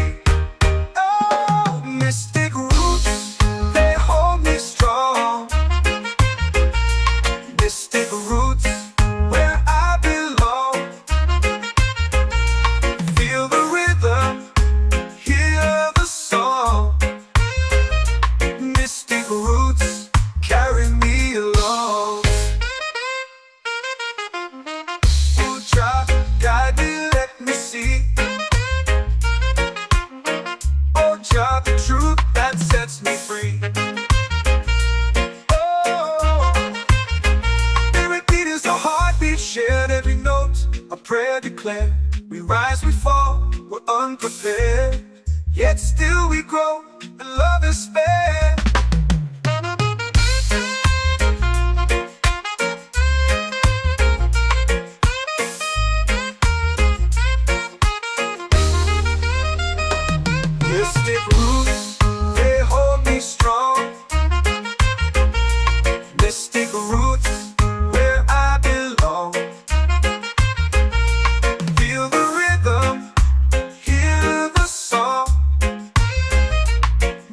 Oh, mystic roots, they hold me strong. Mystic roots, where I belong. Feel the rhythm, hear the song. Mystic roots, carry me along. Oh, Jah, guide me, let me see. Oh, Jah, the truth that sets me free. Shared every note, a prayer declared. We rise, we fall, we're unprepared. Yet still we grow, and love is spared. Mystic roots, they hold me strong. Mystic roots, where I belong. Feel the rhythm, hear the song.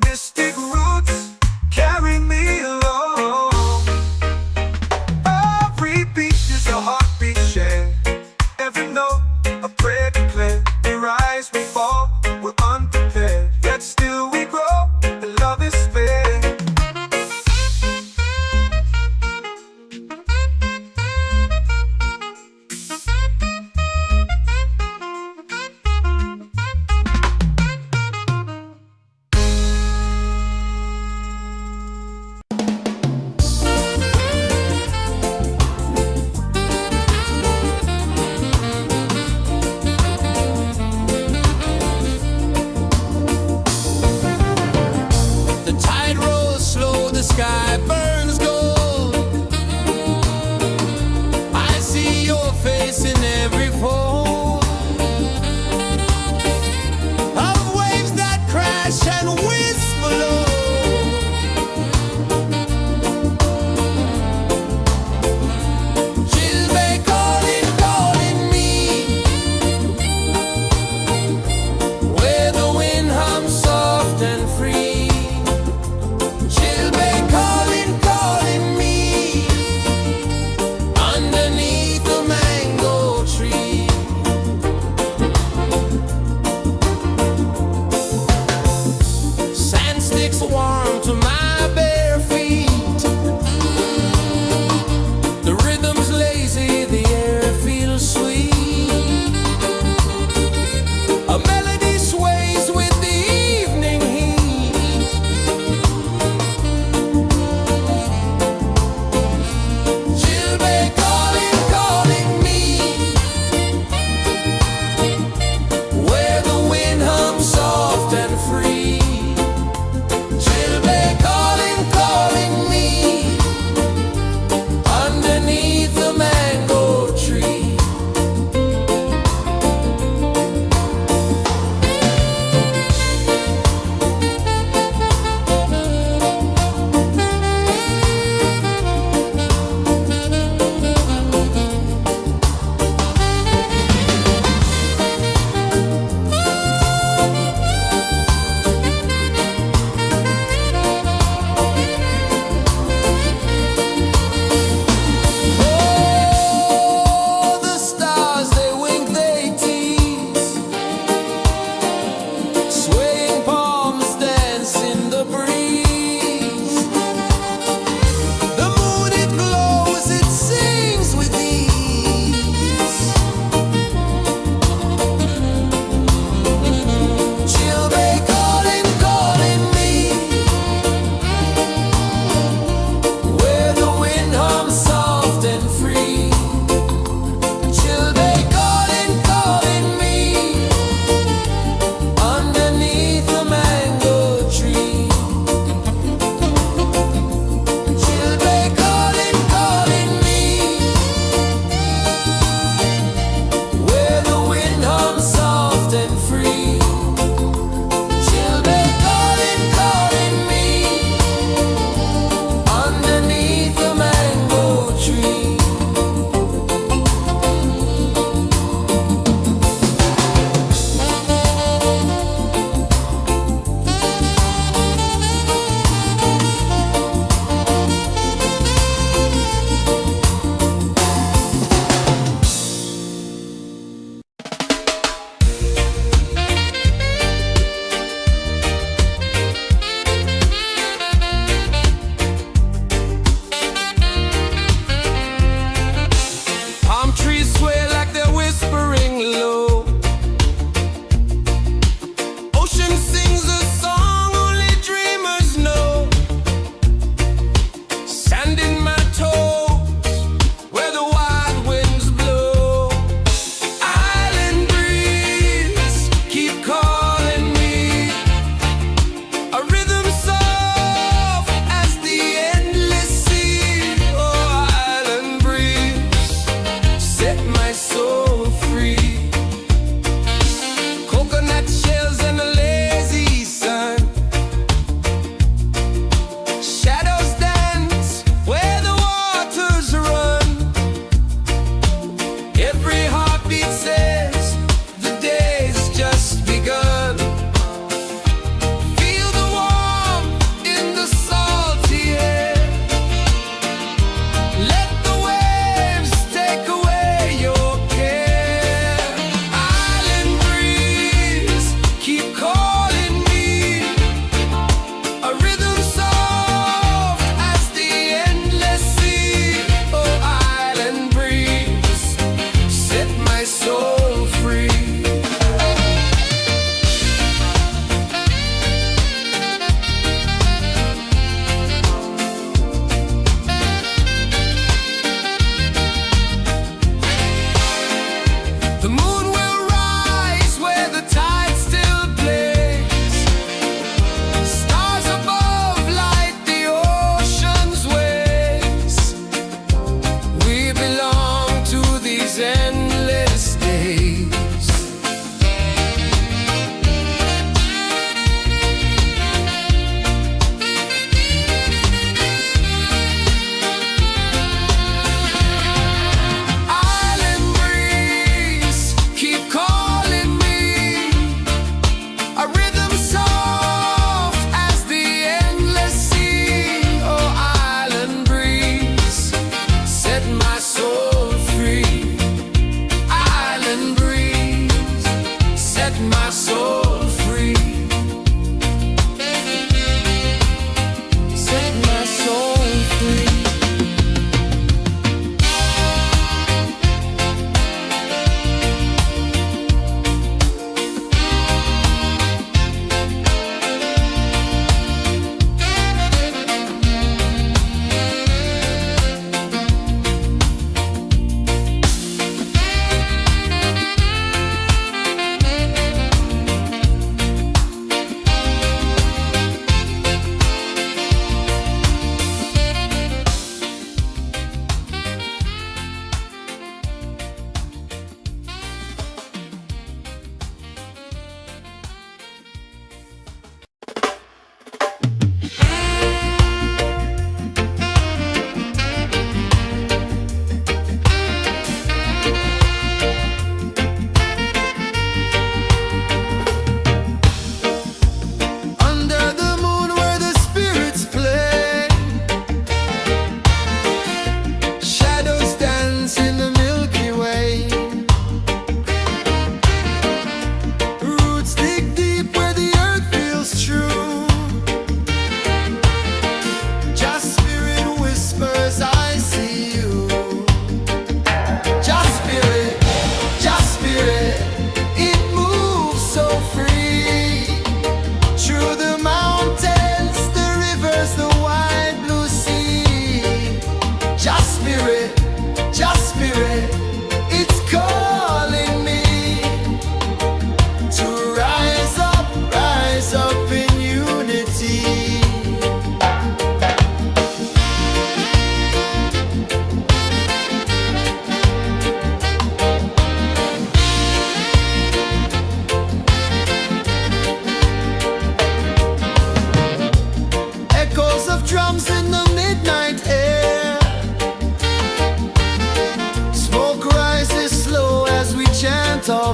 Mystic roots, carry me along. Every beat is a heartbeat shared. Every note, a prayer declared. We rise, we fall, we're unprepared. Yet still we grow, and love is spared.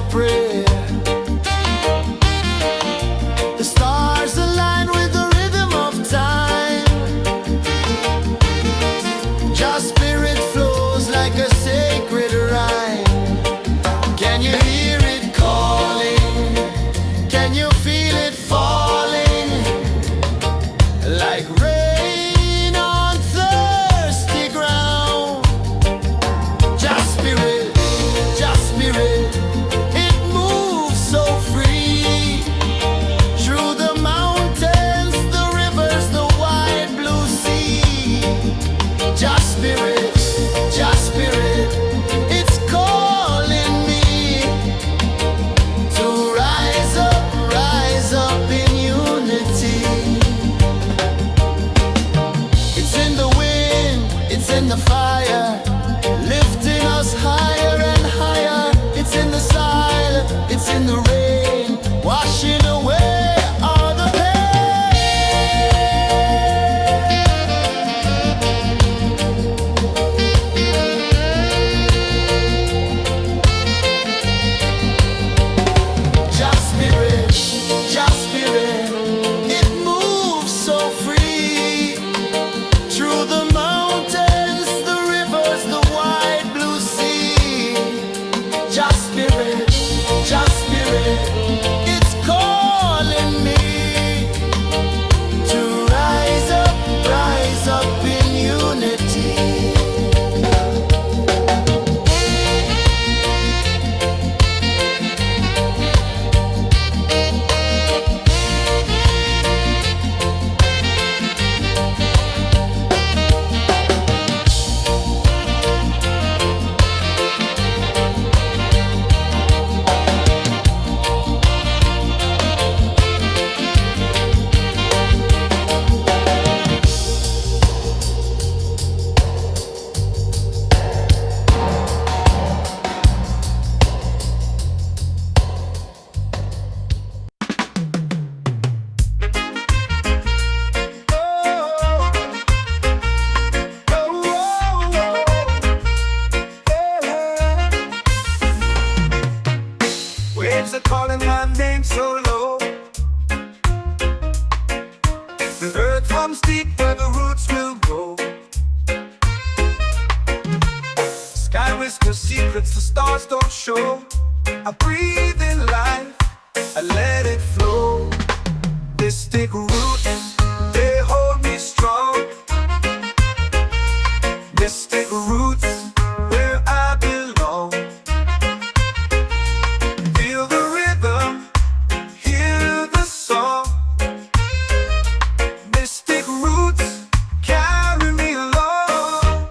our prayer. The stars align with the rhythm of time. Your spirit flows like a sacred rhyme. Can you hear it calling? Can you feel it falling? Like rain on thirsty ground. Just spirit, it moves so free. Through the mountains, the rivers, the wide blue sea. Just spirit, it's calling me to rise up in unity. It's in the wind, it's in the fire, lifting us higher and higher. It's in the silence, it's in the rain, washing away all the pain. Just spirit, it moves so free. Through the mountains, the rivers, the wide blue sea. Just spirit, it's calling me to rise up in unity. Waves are calling my name so low. The earth runs deep where the roots will grow. Sky whispers secrets the stars don't show. I breathe in life, I let it flow. Mystic roots, they hold me strong. Mystic roots, where I belong. Feel the rhythm, hear the song. Mystic roots, carry me along.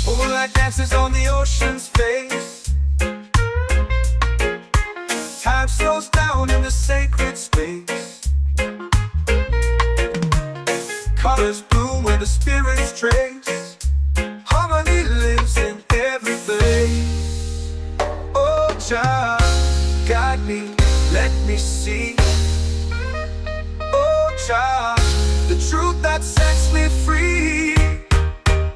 Moonlight dances on the ocean's face. Time slows down in the sacred space. Colors bloom where the spirits trace. Harmony lives in every place. Oh, child, guide me, let me see. Oh, child, the truth that sets me free.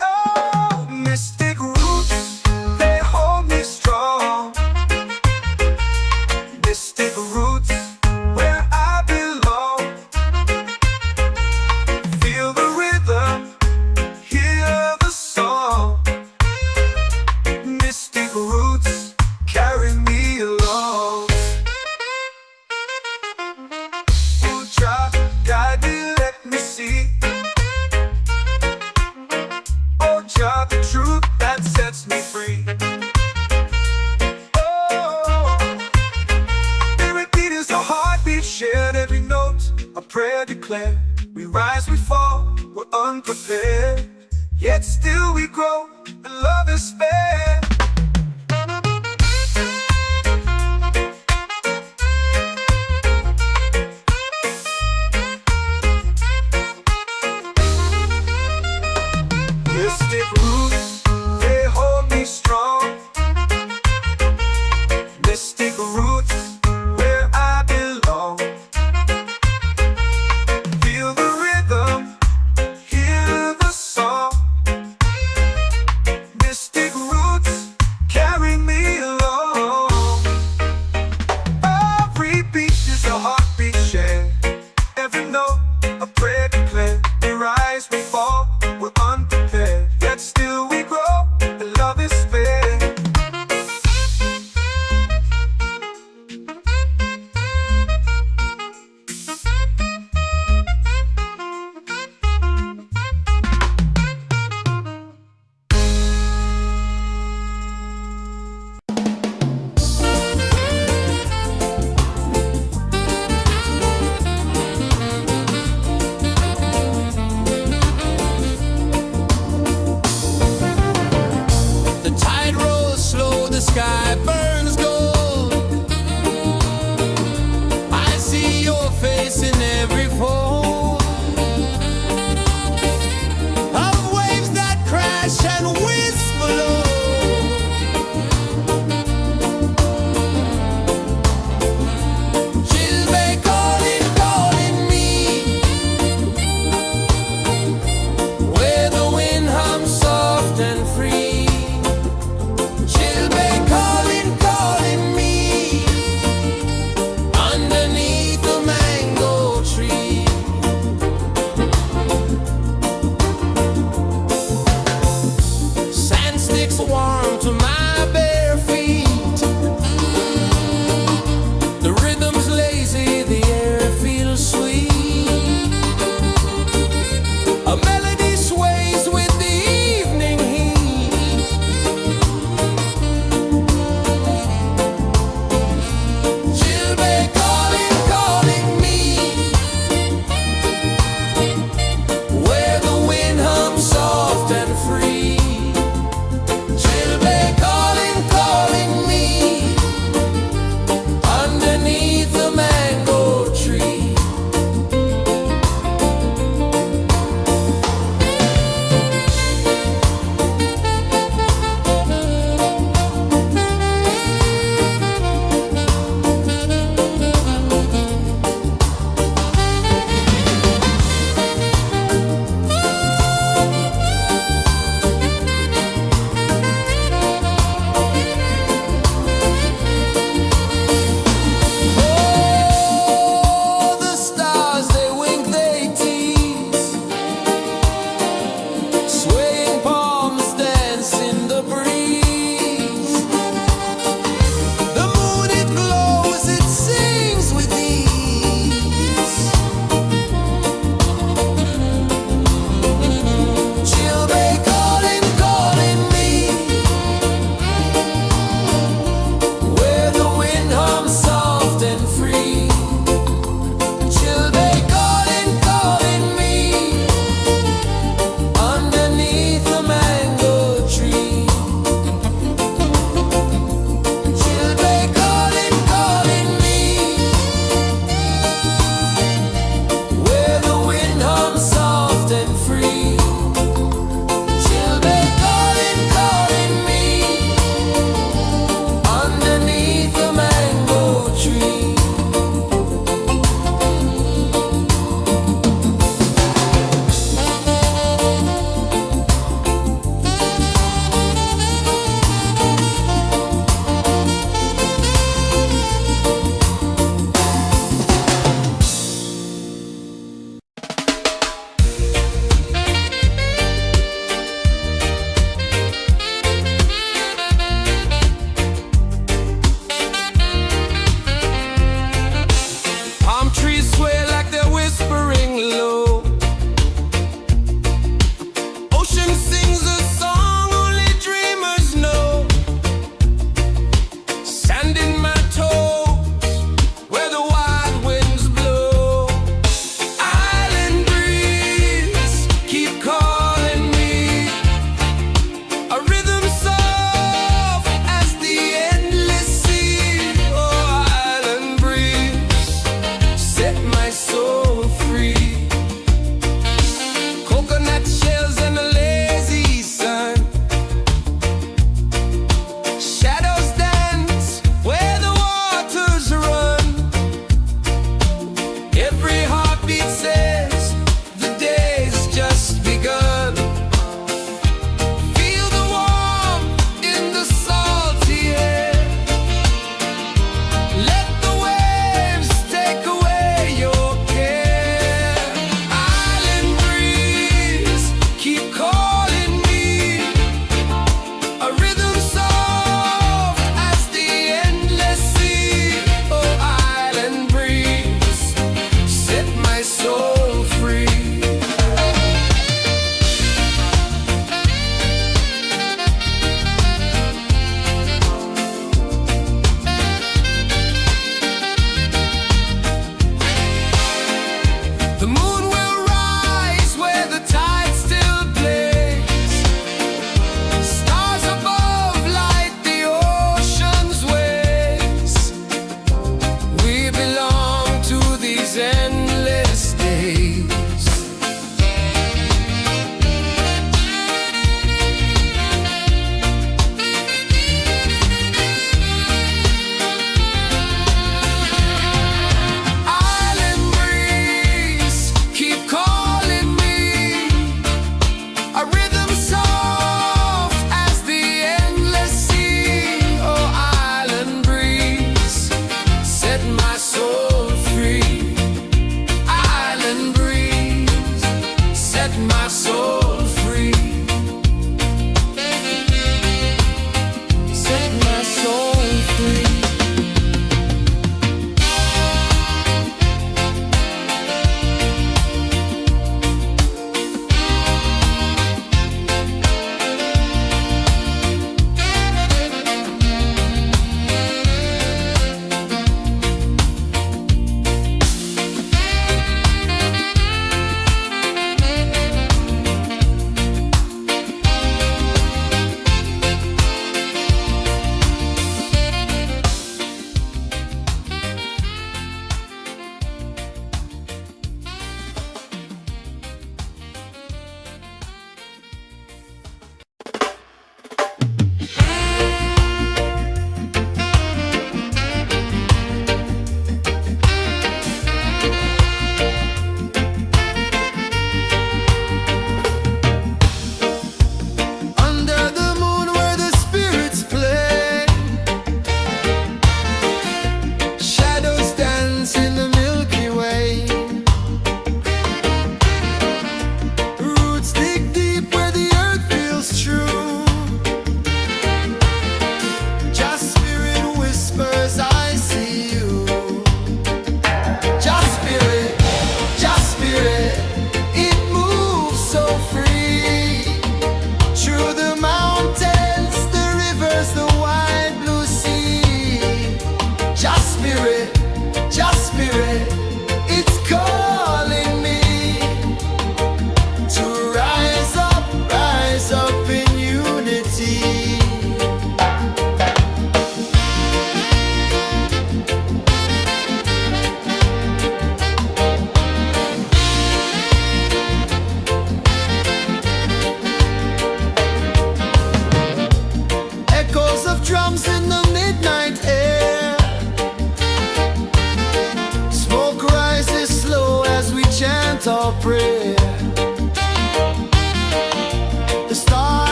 Oh, mystic roots, they hold me strong. Mystic roots, where I belong. Feel the rhythm, hear the song. Mystic roots, carry me along. Oh, child, guide me, let me see. Oh, child, the truth that sets me free. Oh, spirit beat is a heartbeat, shared every note, a prayer declared. We rise, we fall, we're unprepared, yet still we grow, and love is fair. Mystic roots, they hold me strong. Mystic roots, where I belong. Feel the rhythm, hear the song. Mystic roots,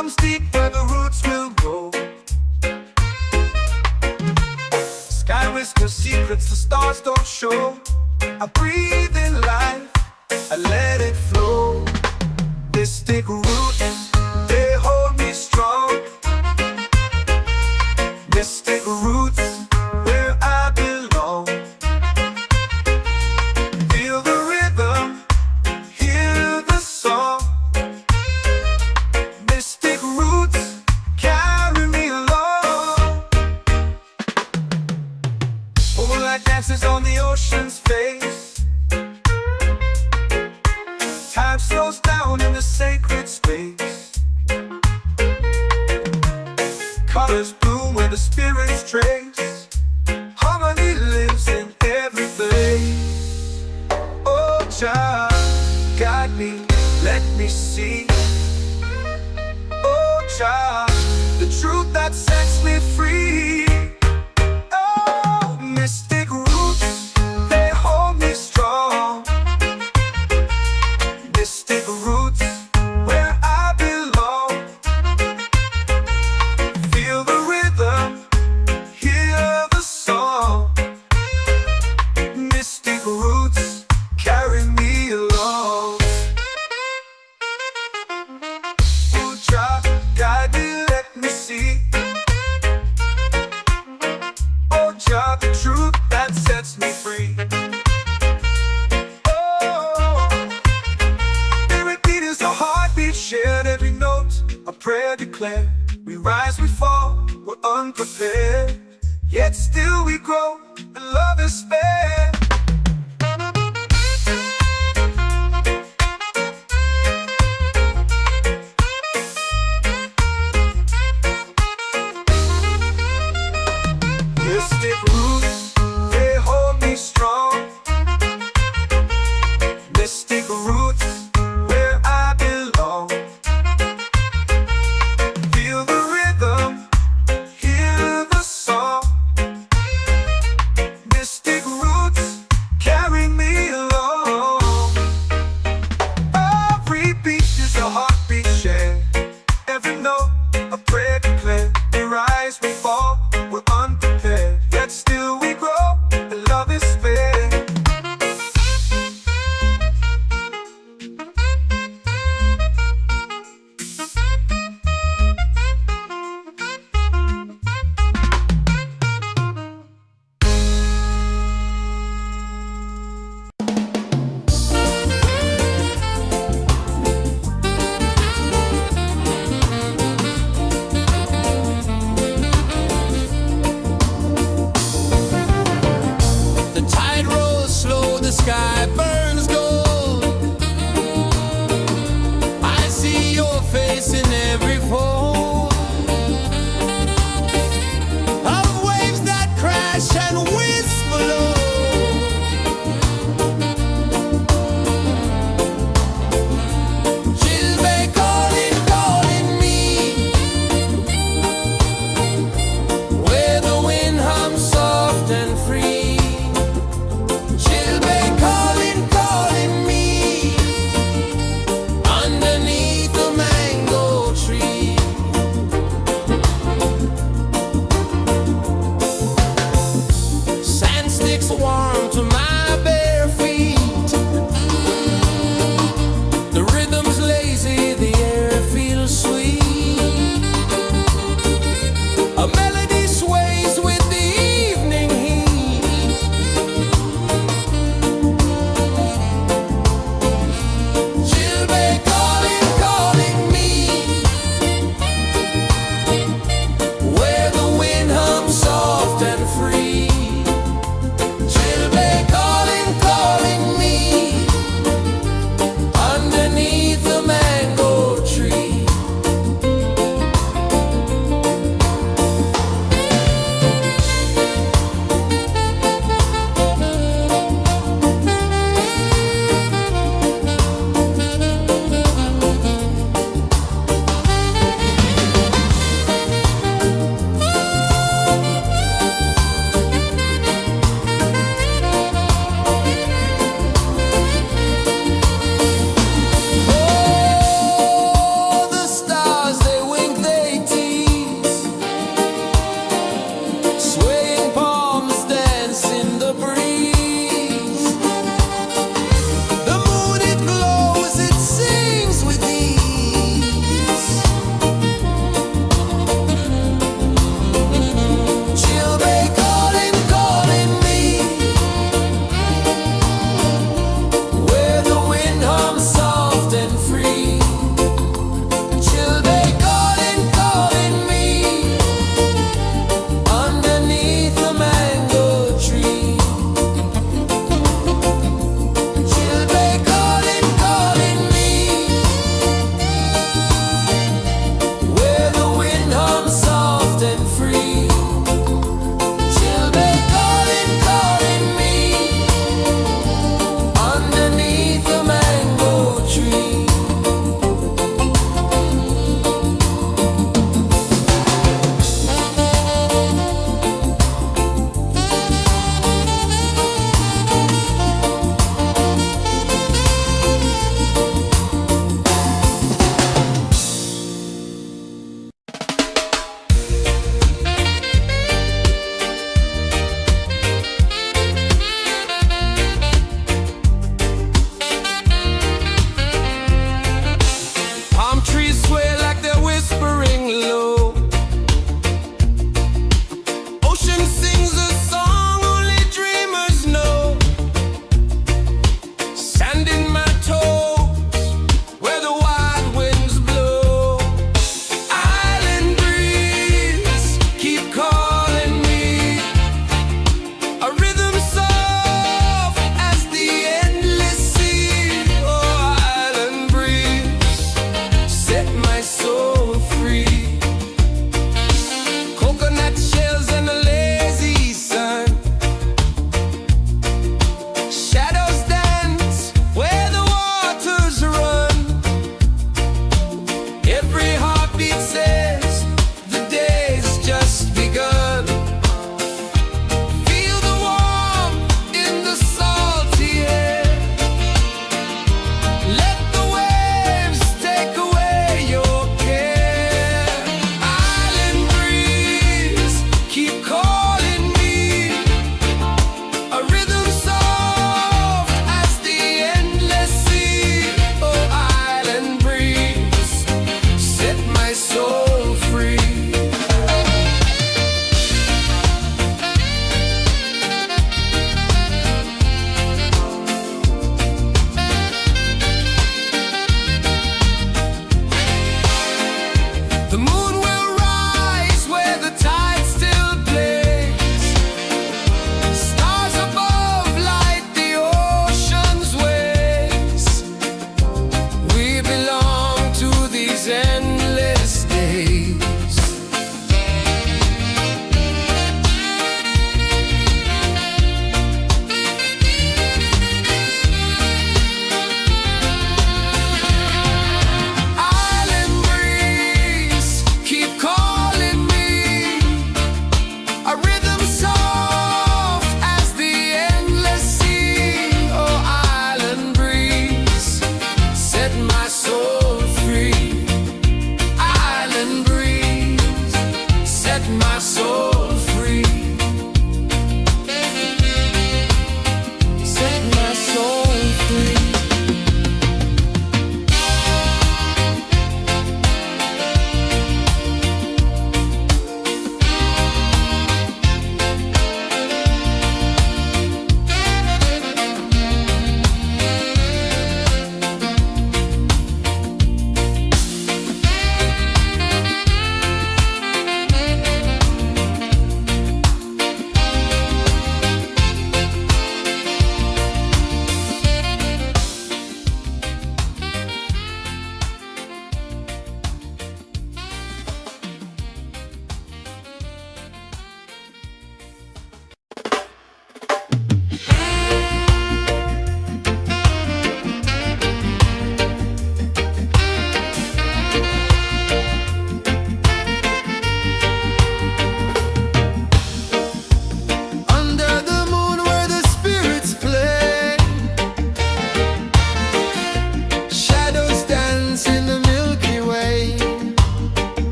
comes deep where the roots will grow. Sky whispers secrets the stars don't show. I breathe in life, I let it flow. Mystic roots, they hold me strong. Mystic roots, where I belong. Feel the rhythm, hear the song. Mystic roots, carry me along. Moonlight dances on the ocean's face. Time slows down in the sacred space. Colors bloom where the spirits trace. Harmony lives in every place. Oh, Jah, guide me, let me see. Oh, Jah, the truth that sets me free. Oh, mystic roots, they hold me strong. Mystic roots, where I belong. Feel the rhythm, hear the song. Mystic roots, carry me along. Oh, Jah, guide me, let me see. Oh, Jah, the truth that sets me free. Oh, spirit beat is a heartbeat shared, every note a prayer declared. We rise, we fall, we're unprepared, yet still we grow, and love is spared. Mystic roots, they hold me strong. Mystic roots, where I belong. Feel the rhythm, hear the song. Mystic roots,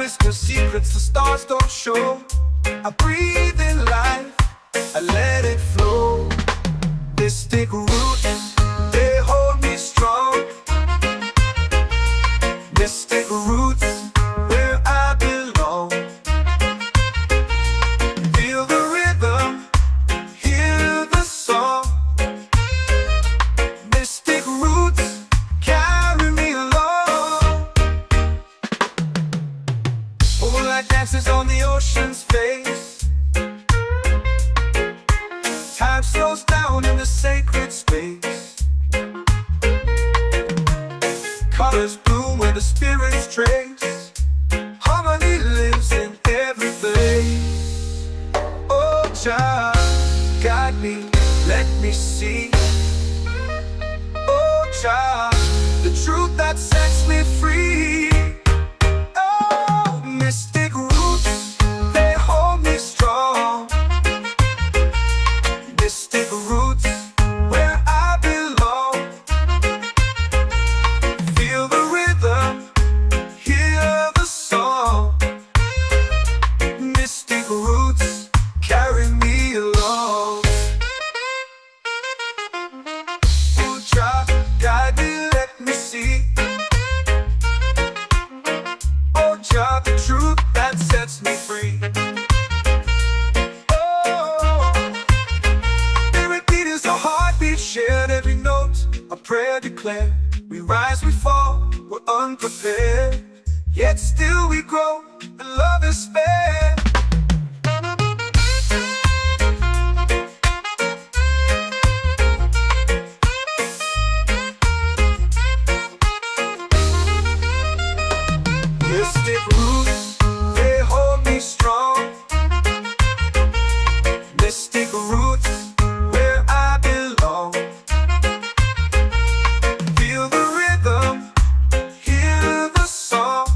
whisper secrets the stars don't show. I breathe in life, I let it flow. Mystic roots, they hold me strong. Mystic roots, where I belong. Feel the rhythm, hear the song. Mystic roots, carry me along. Moonlight dances on the ocean's face. Time slows down in the sacred space. Colors bloom where the spirits trace. Harmony lives in every place. Oh, child, guide me, let me see. Oh, child, the truth that sets me free. Oh, mystic roots, they hold me strong. Mystic roots, where I belong. Feel the rhythm, hear the song. Mystic roots, carry me along. Oh, child, guide me, let me see. Oh, child, the truth that sets me free. Shared every note, a prayer declared. We rise, we fall, we're unprepared. Yet still we grow, and love is spared. Mystic roots, they hold me strong. Mystic roots, where I belong. Feel the rhythm, hear the song.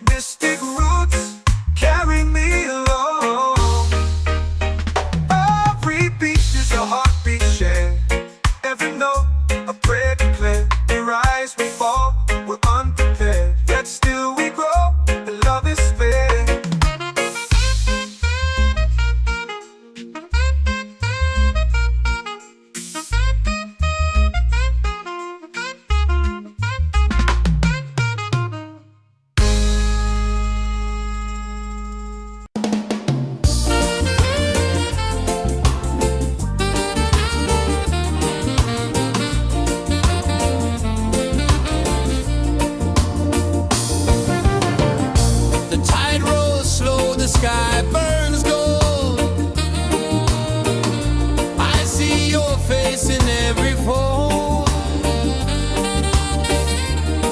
Mystic roots, carry me along. Every beat is a heartbeat shared. Every note, a prayer declared. We rise, we fall, we're unprepared. Yet still we grow, and love is fair. The tide rolls slow, the sky burns gold. I see your face in every fold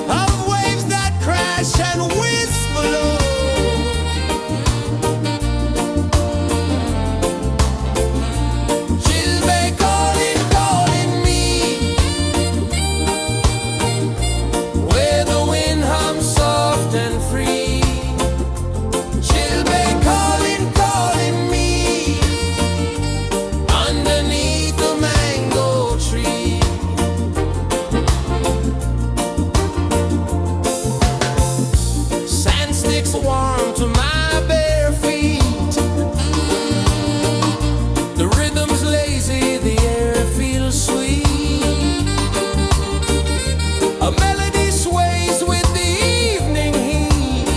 of waves that crash and whisper low. She'll be calling, calling me, where the wind hums soft and free. She'll be calling, calling me, underneath the mango tree. Sand sticks warm to my bare feet. The rhythm's lazy, the air feels sweet. A melody sways with the evening heat.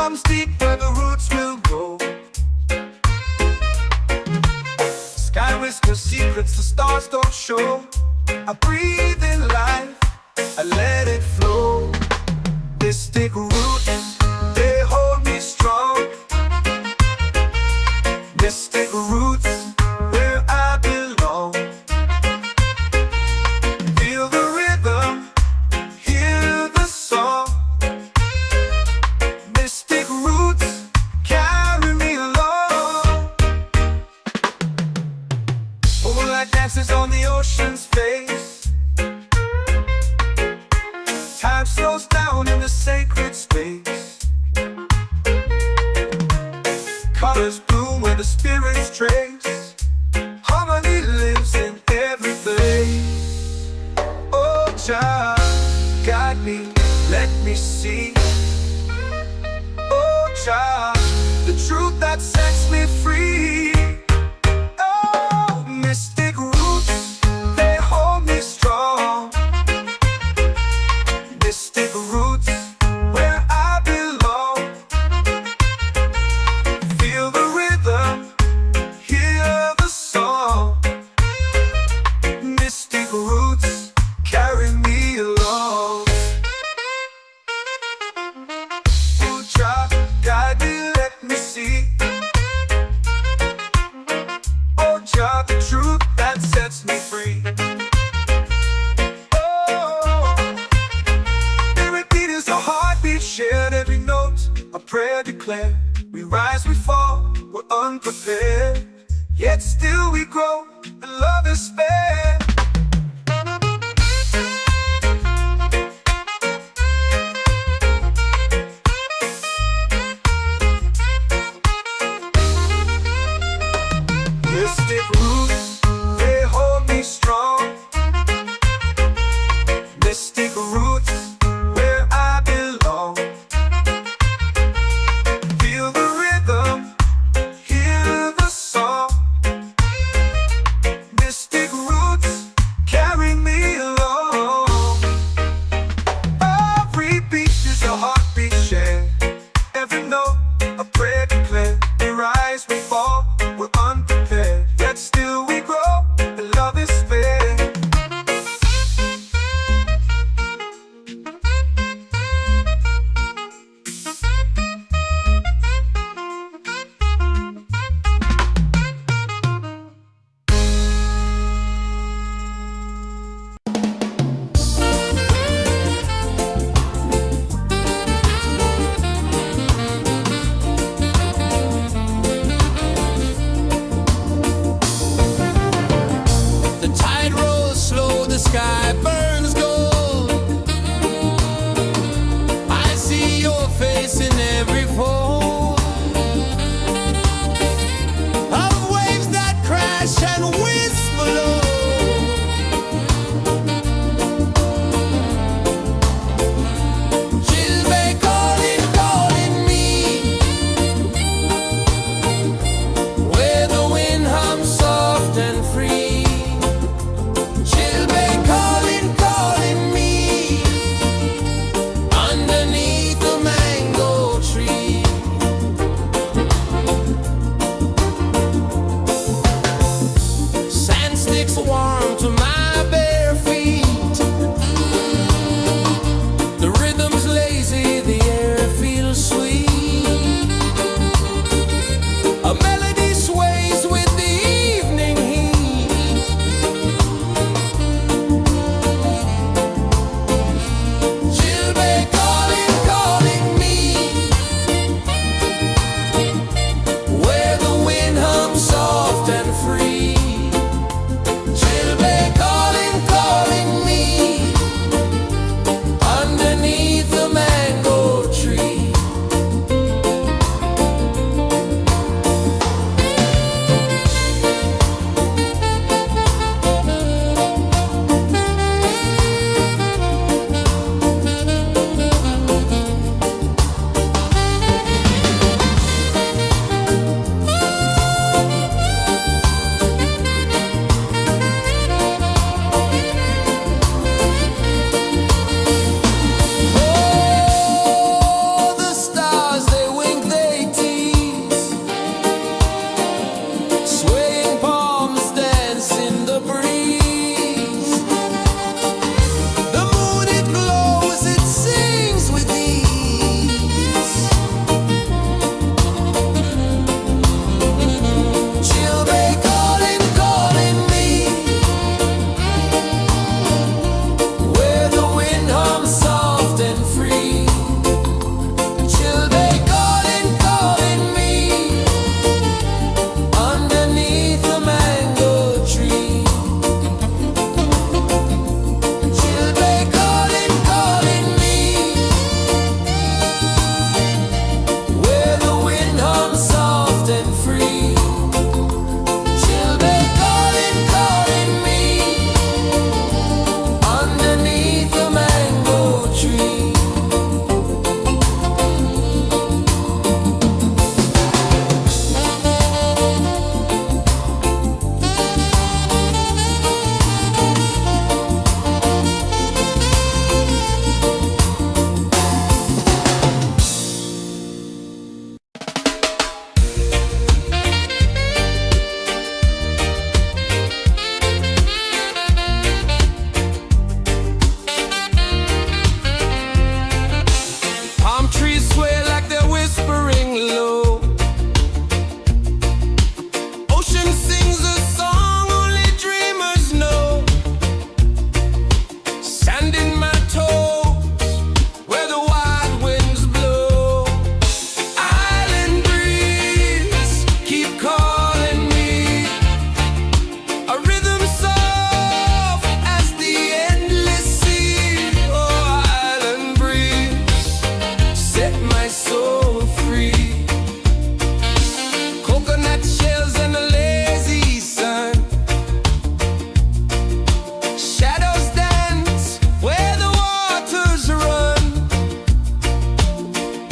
comes deep where the roots will grow. Sky whispers secrets the stars don't show. I breathe in life, I let it flow. Mystic roots, they hold me strong. Mystic roots, where I belong. Feel the rhythm, hear the song. Mystic roots, carry me along. Moonlight dances on the ocean's face. Time slows down in the sacred space. Colors bloom where the spirits trace. Harmony lives in every place. Oh, child, guide me, let me see. Oh, child, the truth that sets me free. Oh, mystic roots, they hold me strong. Mystic roots, where I belong. Feel the rhythm, hear the song. Mystic roots, carry me along. Oh, child, guide me, let me see. Oh, child, the truth that sets me free. Oh, every beat is a heartbeat shared, every note a prayer declared. We rise, we fall, we're unprepared, yet still we grow, and love is spared. Mystic roots, they hold me strong. Mystic roots, where I belong. Feel the rhythm, hear the song. Mystic roots, carry me along. Every beat is a heartbeat shared, every note a prayer declared. We rise, we fall, we're unprepared, yet still we grow, and love is spared. The tide rolls slow, the sky burns gold. I see your face in every fold of waves that crash and whisper low. She'll be calling, calling me, where the wind hums soft and free. She'll be calling, calling me, underneath the mango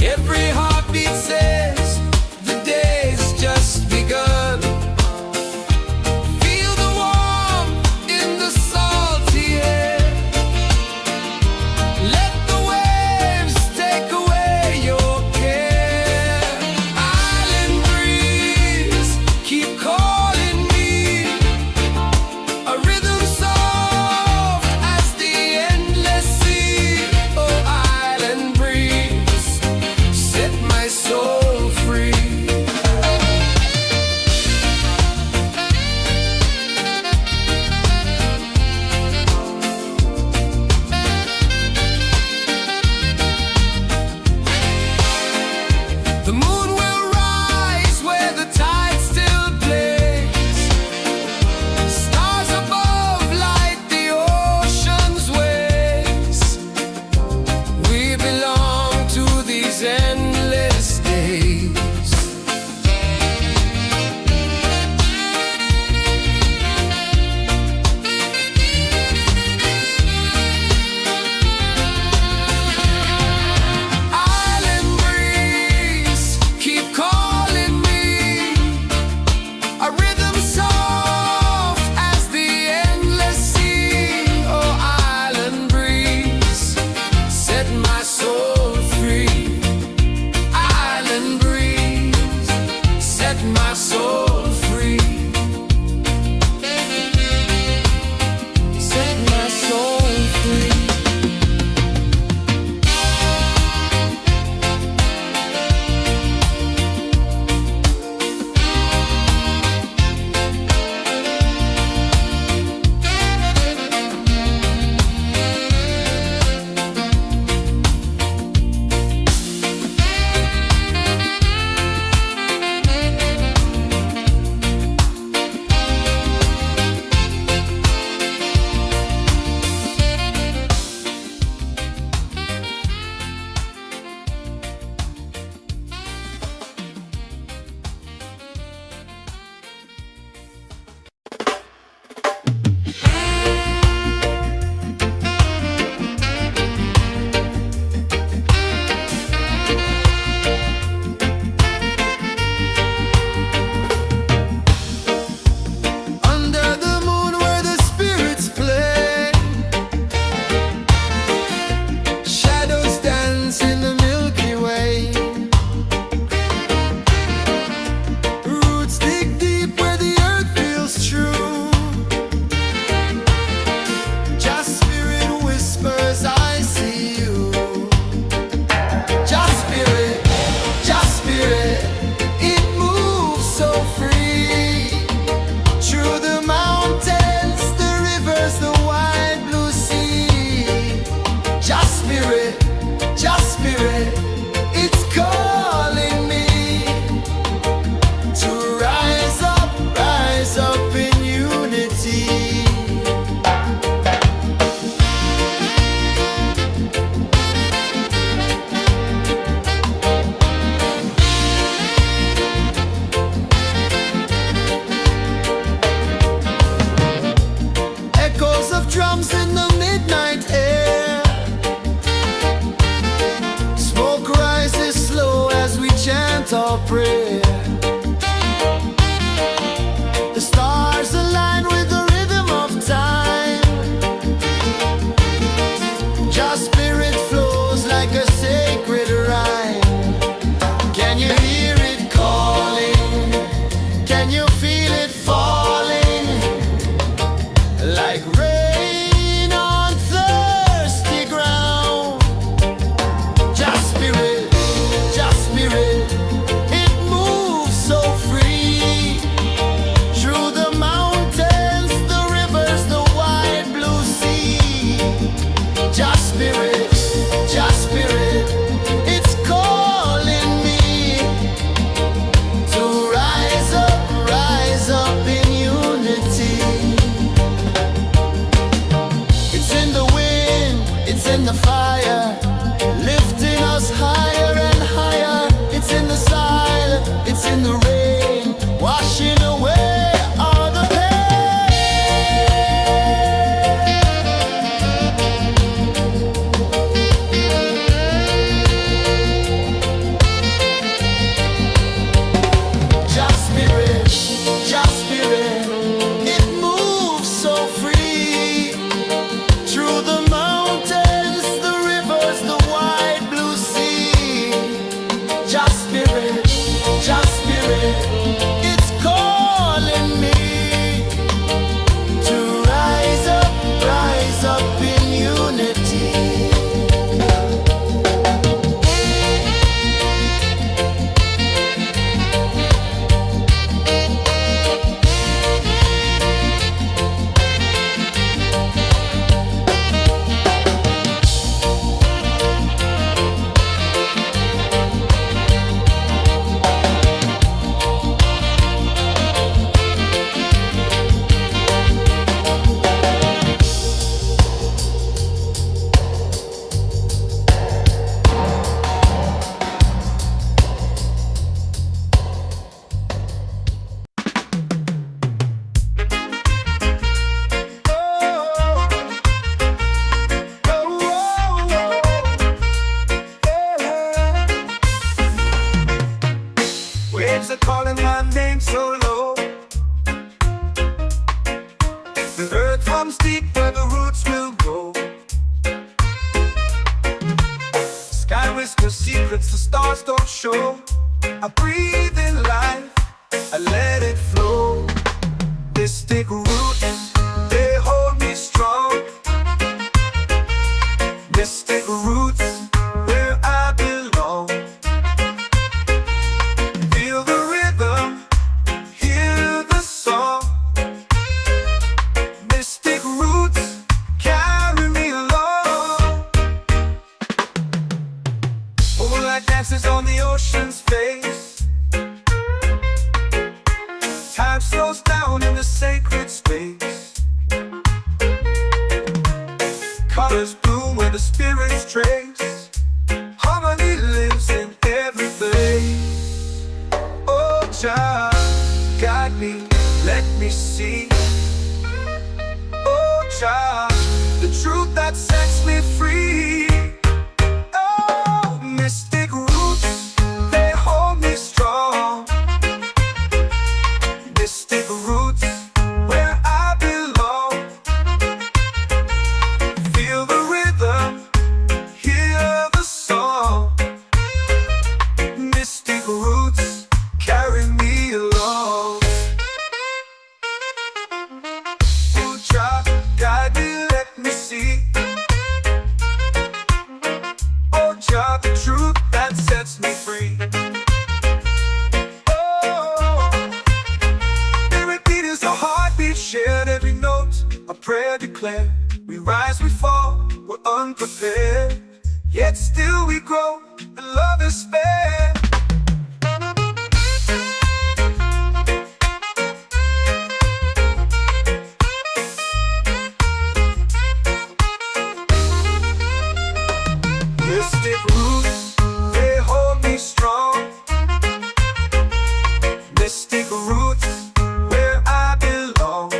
Every heartbeat says the day's just begun. Feel the warmth in the salty air. Let the waves take away your care. Island breeze, keep calling me. A rhythm soft as the endless sea. Oh, island breeze, set my soul free. The moon will rise where the tide still plays. Stars above light the ocean's waves. We belong to these endless days. Island breeze, keep calling me. A rhythm soft as the endless sea. Oh, island breeze, set my soul free. Island breeze, set my soul free. Set my soul free. Under the moon where the spirits play, shadows dance in the Milky Way. Roots dig deep where the earth feels true. Just spirit whispers, I see you. Just spirit, it moves so free. Through the mountains, the rivers, the wide blue sea. Just spirit, it's calling me to rise up in unity. Echoes of drums in the midnight air. Smoke rises slow as we chant our prayer. The stars align with the rhythm of time. Just spirit flows like a sacred rhyme. Can you hear it calling? Can you feel it falling? Like rain on thirsty ground. Just spirit, it moves Just spirit, just spirit, it's calling me to rise up in unity. Waves are calling my name so low. The earth comes deep where the roots will go. Sky whispers secrets the stars don't show. I breathe in life, I let it flow. Mystic roots, they hold me strong. Mystic roots, where I belong. Feel the rhythm, hear the song. Mystic roots, carry me along. Moonlight dances on the ocean's face. Time slows down in the sacred space. Colors bloom where the spirits trace. Harmony lives in every face. Oh, Jah, guide me, let me see. Oh, Jah, the truth that sets me free. Oh, mystic roots, they hold me strong. Mystic roots, where I belong. Feel the rhythm, hear the song. Mystic roots, carry me along. Oh, Jah, guide me, let me see. Oh, Jah, the truth that sets me free. Oh, spirit beat is a heartbeat shared, every note a prayer declared. We rise, we fall, we're unprepared, yet still we grow, and love is spared. Mystic roots, they hold me strong. Mystic roots, where I belong.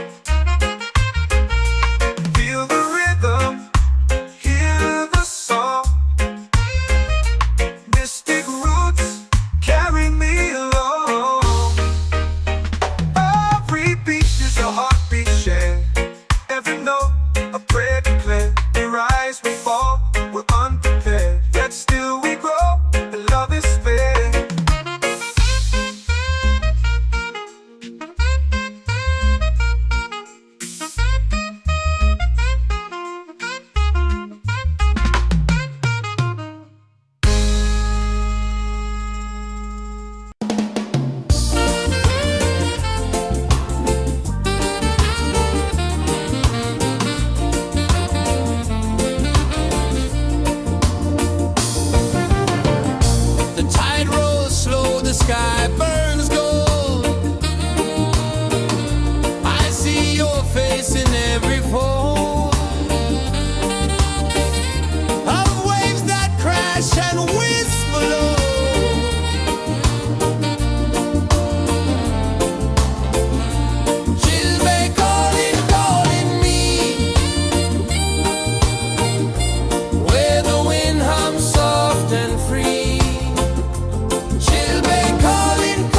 Feel the rhythm, hear the song. Mystic roots, carry me along. Every beat is a heartbeat shared, every note a prayer declared. We rise, we fall, we're unprepared, yet still we grow, and love is spared. The tide rolls slow, the sky burns gold. I see your face in every fold of waves that crash and whisper low. She'll be calling me where the wind hums soft and free. She'll be calling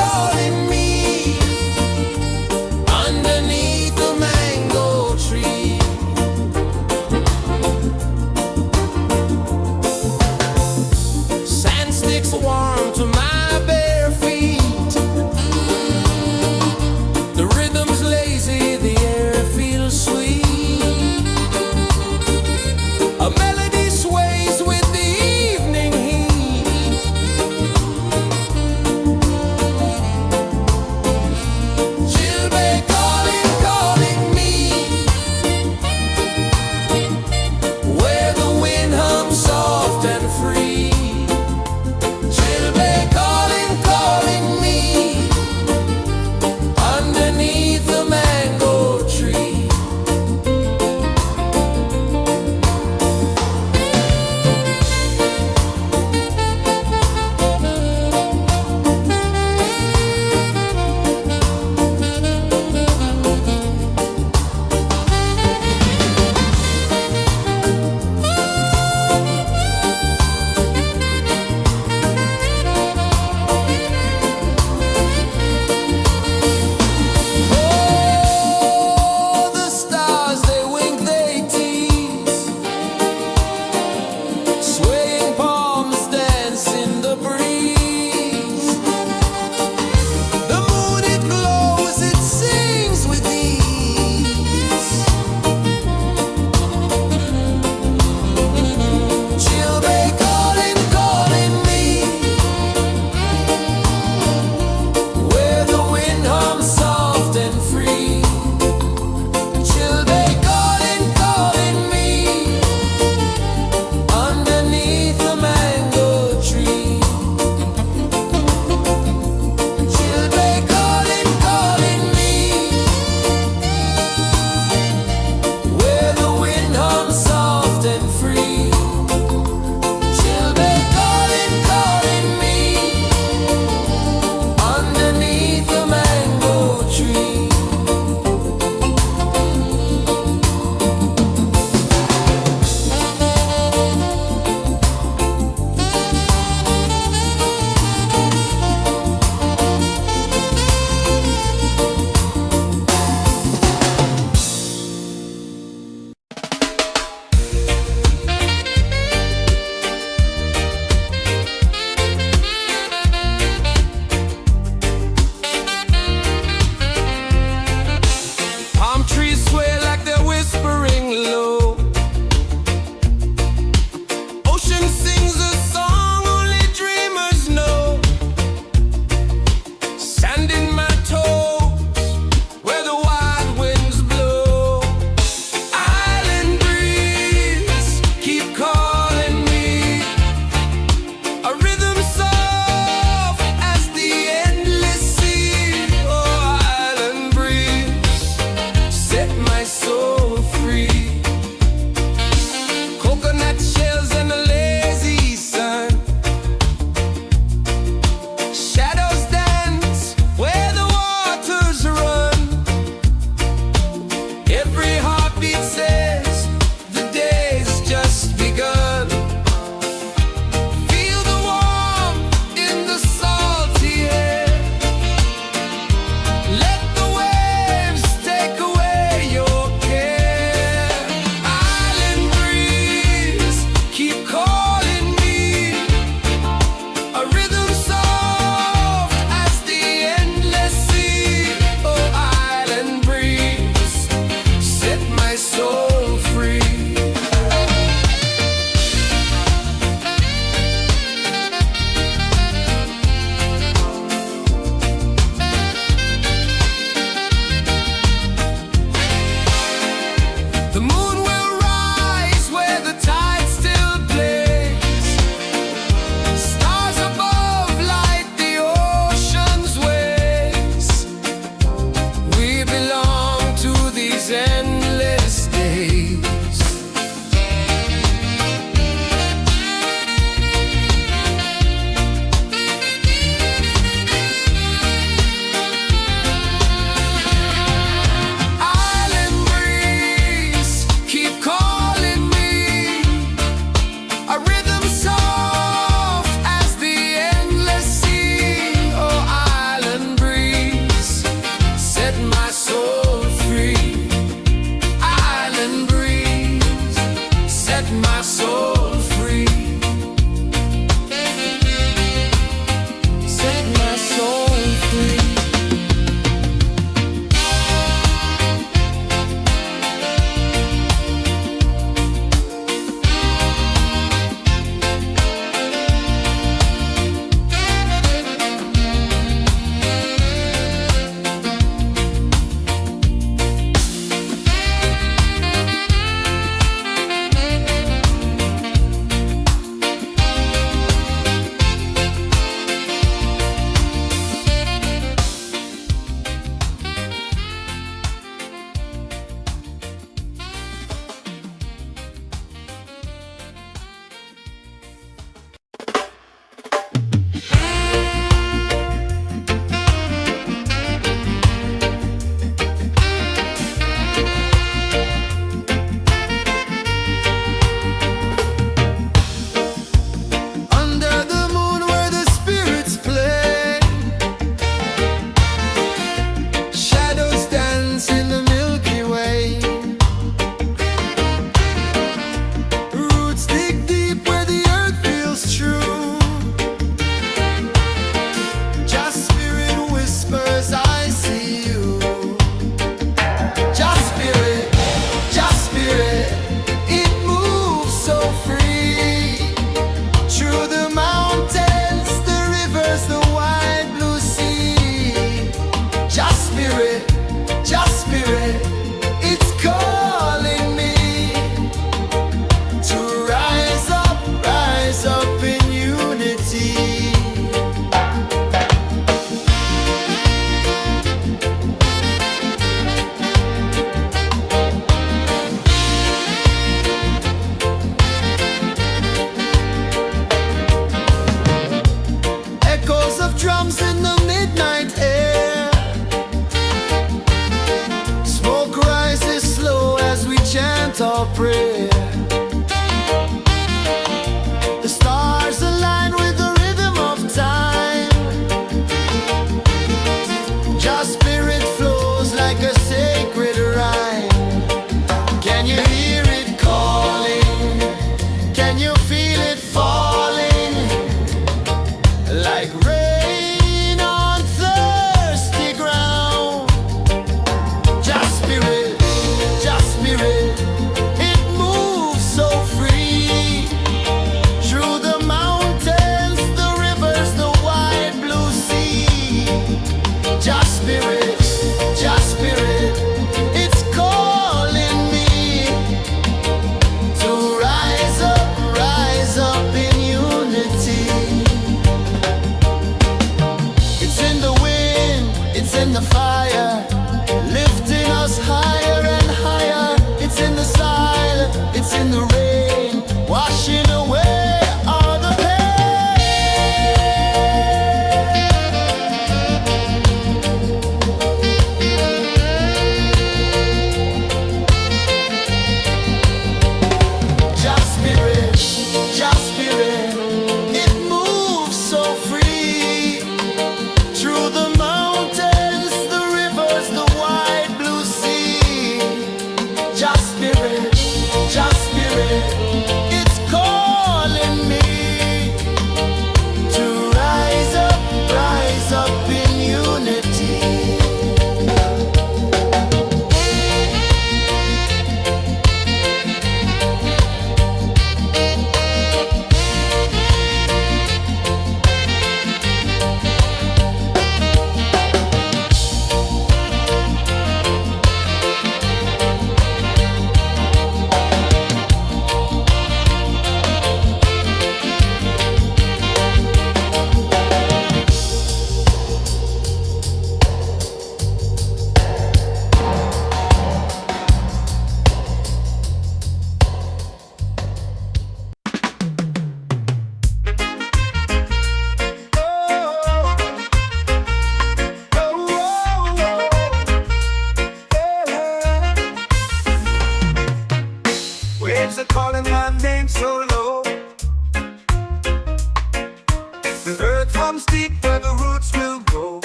becomes deep where the roots will go.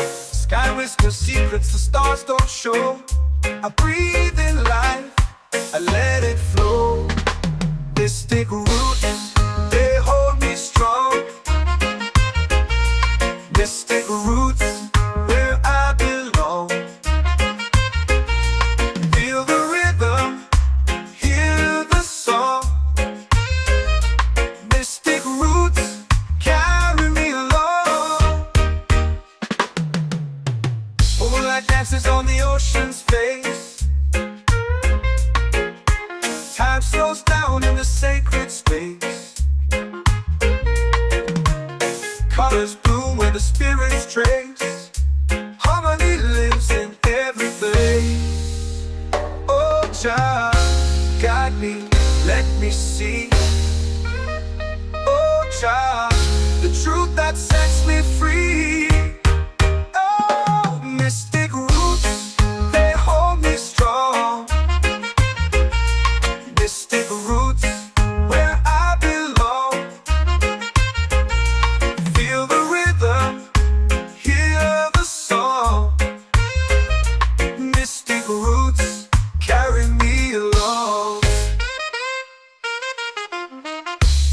Sky whispers secrets the stars don't show. I breathe in life, I let it flow. Mystic roots, they hold me strong. Mystic roots, where I belong. Feel the rhythm, hear the song. Mystic roots, carry me along. Moonlight dances on the ocean's face. Time slows down in the sacred space. Colors bloom where the spirits trace. Harmony lives in every place. Oh, child, guide me, let me see. Oh, child, the truth that sets me free. Oh, mystic roots, they hold me strong. Mystic roots, where I belong. Feel the rhythm, hear the song. Mystic roots, carry me along.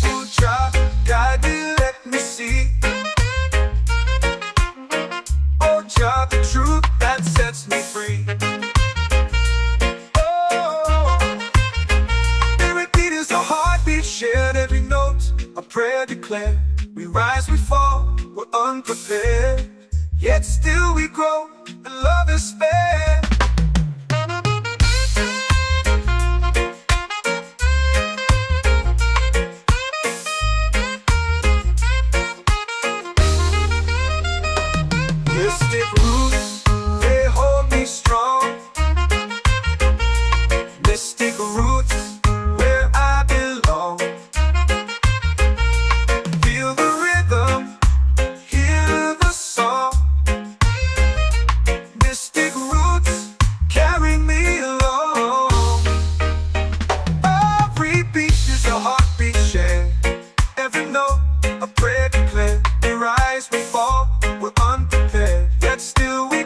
Oh, child, guide me, let me see. Oh, child, the truth that sets me free. Shared every note, a prayer declared. We rise, we fall, we're unprepared. Yet still we grow, and love is spared. Mystic roots, they hold me strong. Mystic roots, where I belong. Feel the rhythm, hear the song. Mystic roots, carry me along. Every beat is a heartbeat shared. Every note, a prayer declared. We rise, we fall, we're unprepared. Yet still we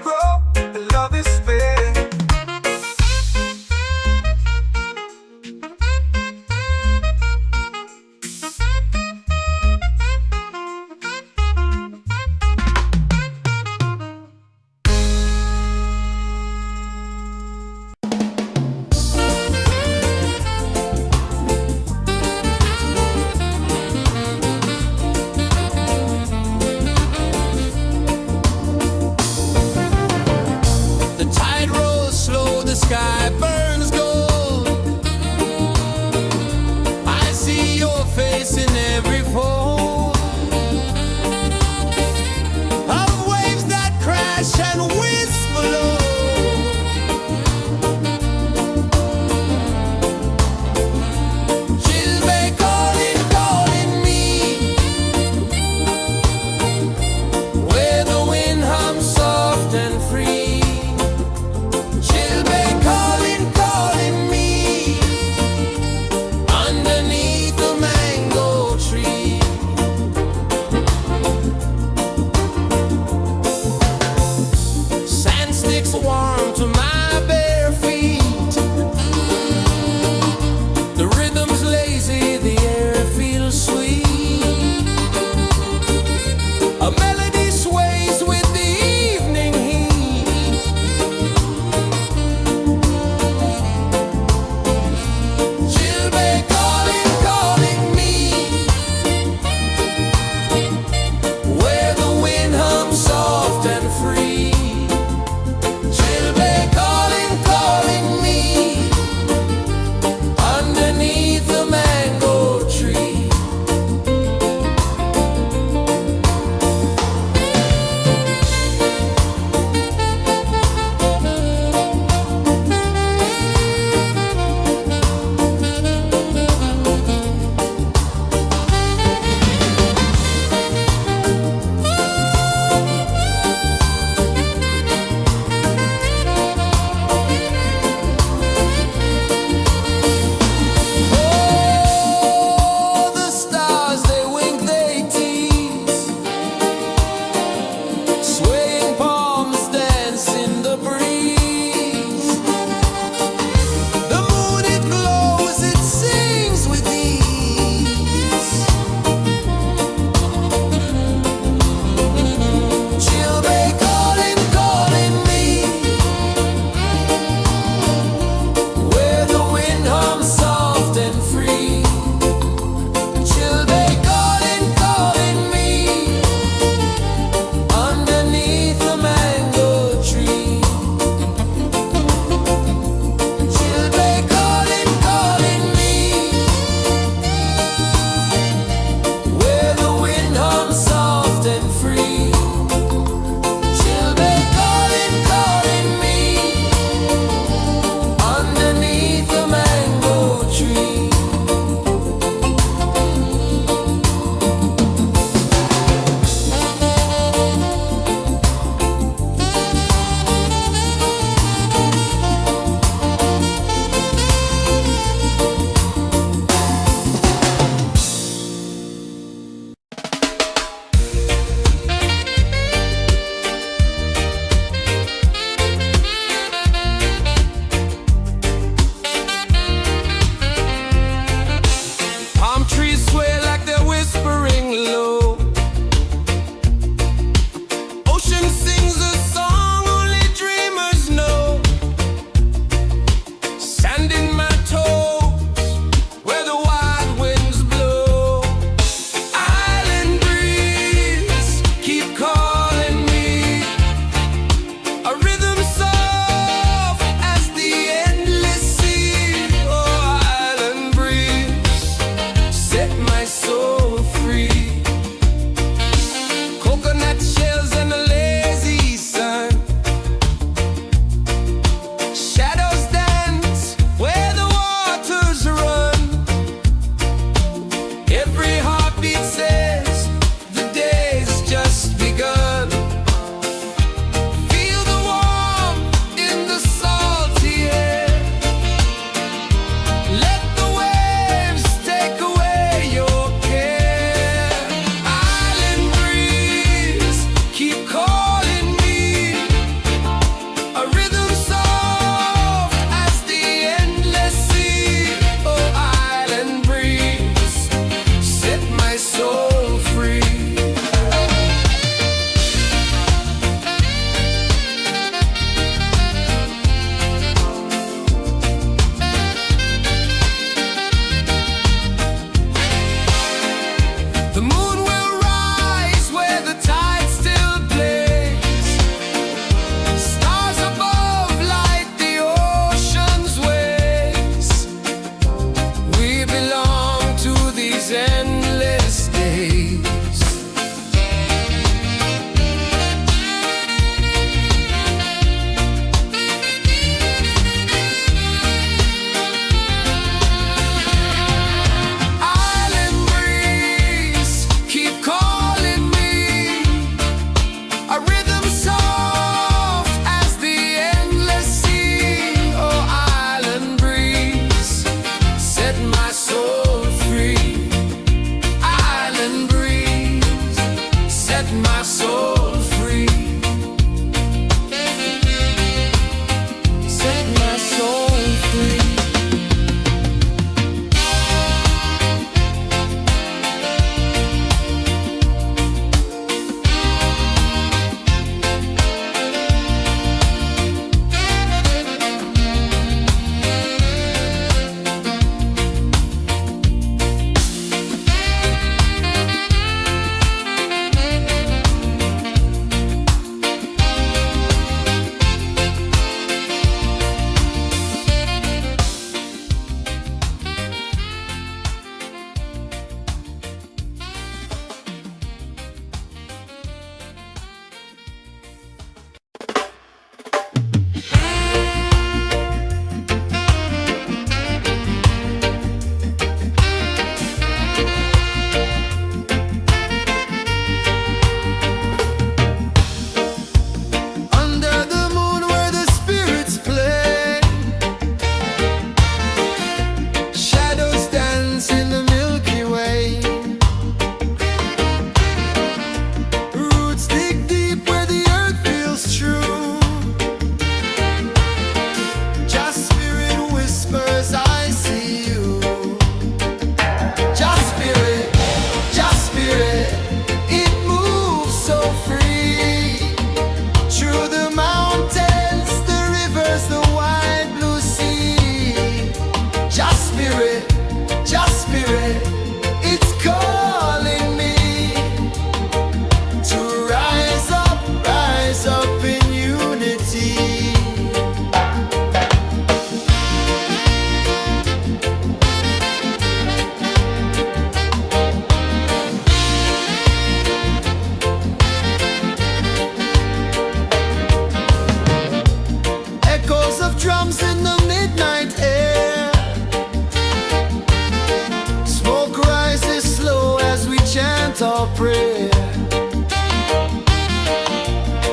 chant or pray.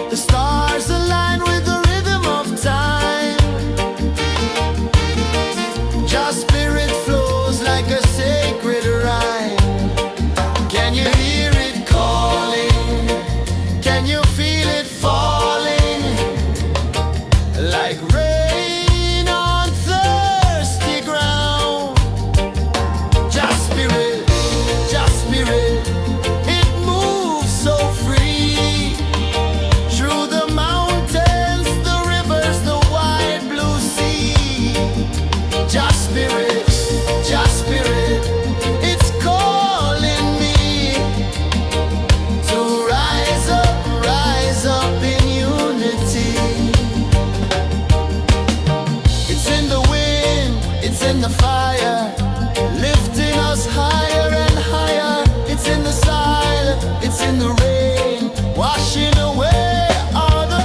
The stars align with the rhythm of time. Just spirit flows like a sacred rhyme. Can you hear it calling? Can you feel it falling? Like rain on thirsty ground. Just spirit, it moves so free. Through the mountains, the rivers, the wide blue sea. Just spirit, it's calling me to rise up in unity. It's in the wind, it's in the fire, lifting us higher and higher. It's in the silence, it's in the rain, washing away all the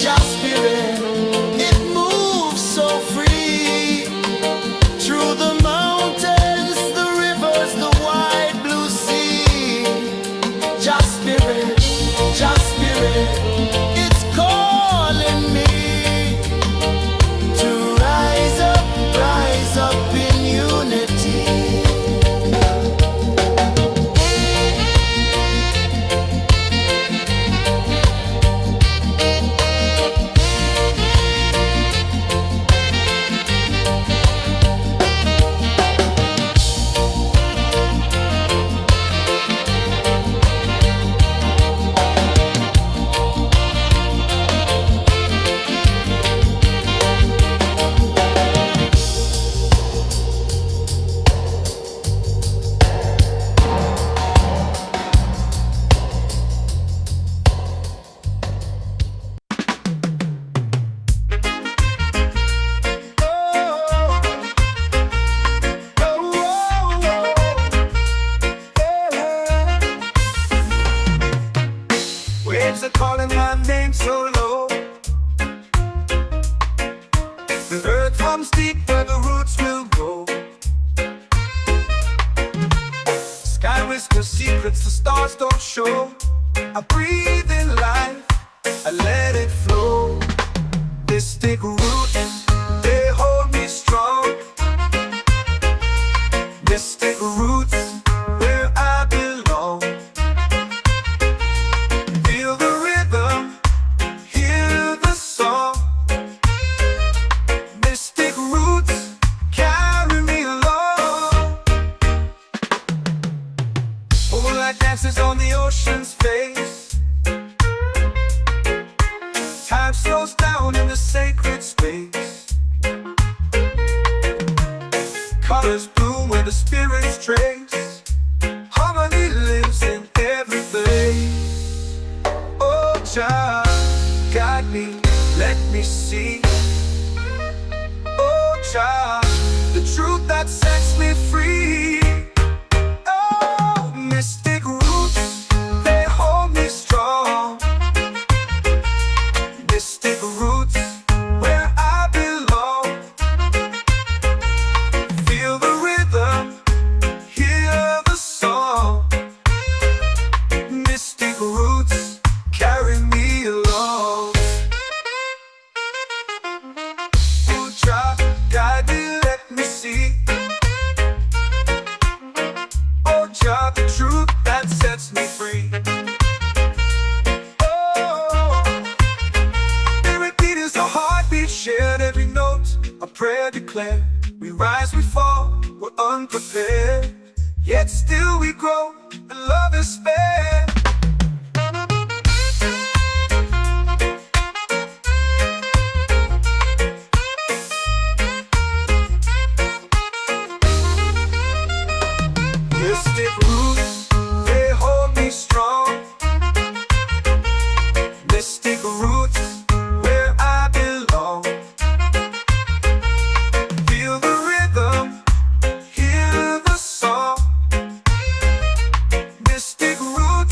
Just spirit, it moves so free. Through the mountains, the rivers, the wide blue sea. Just spirit, it's calling me to rise up in unity. Waves are calling my name so low. The earth hums deep where the roots will go. Sky whispers secrets the stars don't show. I breathe in life, I let it flow. Mystic roots, they hold me strong. Mystic roots, where I belong. Feel the rhythm, hear the song. Mystic roots, carry me along. Moonlight dances on the ocean's face. Time slows down in the sacred space. Colors bloom where the spirits trace. Harmony lives in every place. Oh, Jah, guide me, let me see. Oh, Jah, the truth that sets me free. Oh, mystic roots, they hold me strong. Mystic roots, where I belong. Feel the rhythm, hear the song. Mystic roots, carry me along. Oh, Jah, guide me, let me see. Oh, Jah, the truth that sets me free. Oh, every beat is a heartbeat shared, every note a prayer declared. We rise, we fall, we're unprepared, yet still we grow, and love is spared. Mystic roots, they hold me strong. Mystic roots, where I belong. Feel the rhythm, hear the song. Mystic roots,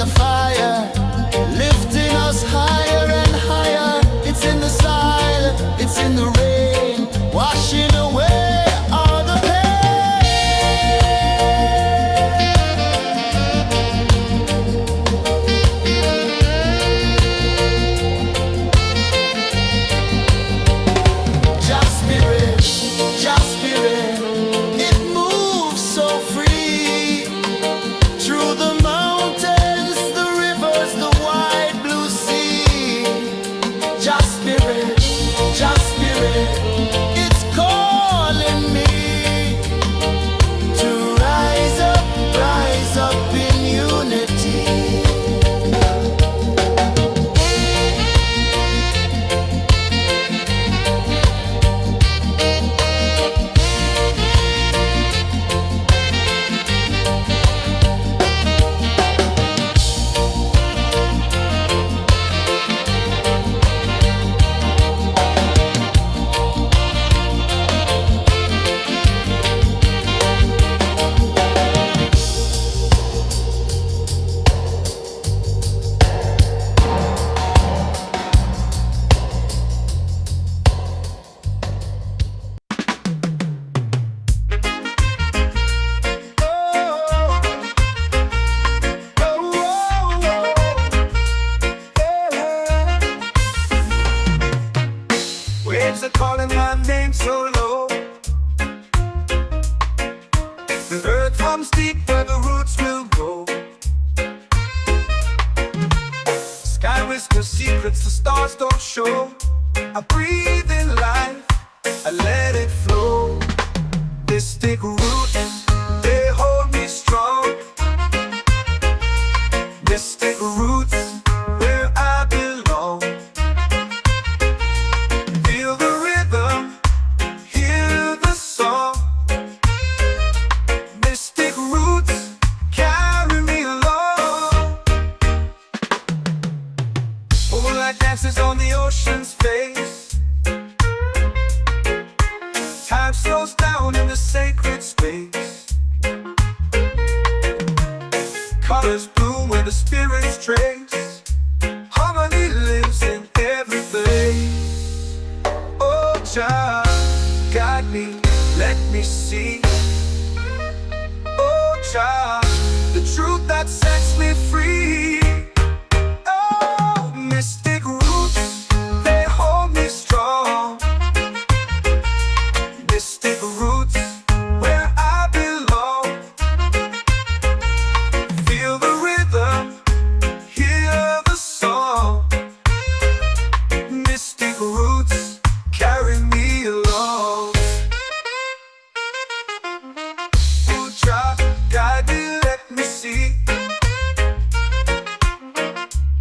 the fire, lifting us higher and higher. It's in the silence, it's in the rain, washing away all the Just spirit, just spirit, it moves so free through the mountains, the rivers, the wide blue sea. Just spirit, it's calling me to rise up in unity. Waves are calling my name so low. The earth hums deep where the roots will go. Sky whispers secrets the stars don't show. I breathe in life, I let it flow. Mystic roots, they hold me strong. Mystic roots, where I belong. Feel the rhythm, hear the song. Mystic roots, carry me along. Moonlight dances on the ocean's face. Time slows down in the sacred space. Colors bloom where the spirits trace. Harmony lives in every place. Oh, Jah, guide me, let me see. Oh, Jah, the truth that sets me free. Oh, mystic roots, they hold me strong. Mystic roots, where I belong. Feel the rhythm, hear the song. Mystic roots, carry me along. Oh, Jah, guide me, let me see.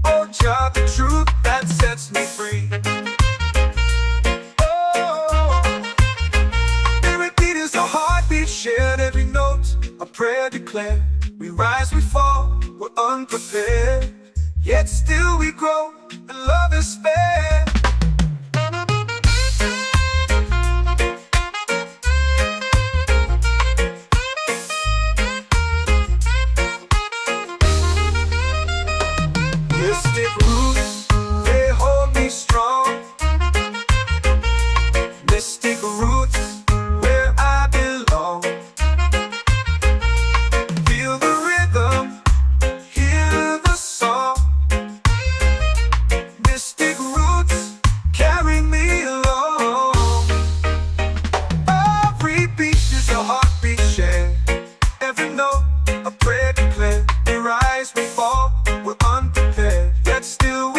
Oh, Jah, the truth that sets me free. Oh, spirit beat is a heartbeat shared, every note a prayer declared. We rise, we fall, we're unprepared, yet still we grow, and love is spared. Mystic roots, they hold me strong. Mystic roots, where I belong. Feel the rhythm, hear the song. Mystic roots, carry me along. Every beat is a heartbeat shared, every note a prayer declared. We rise, we fall, we're unprepared, yet still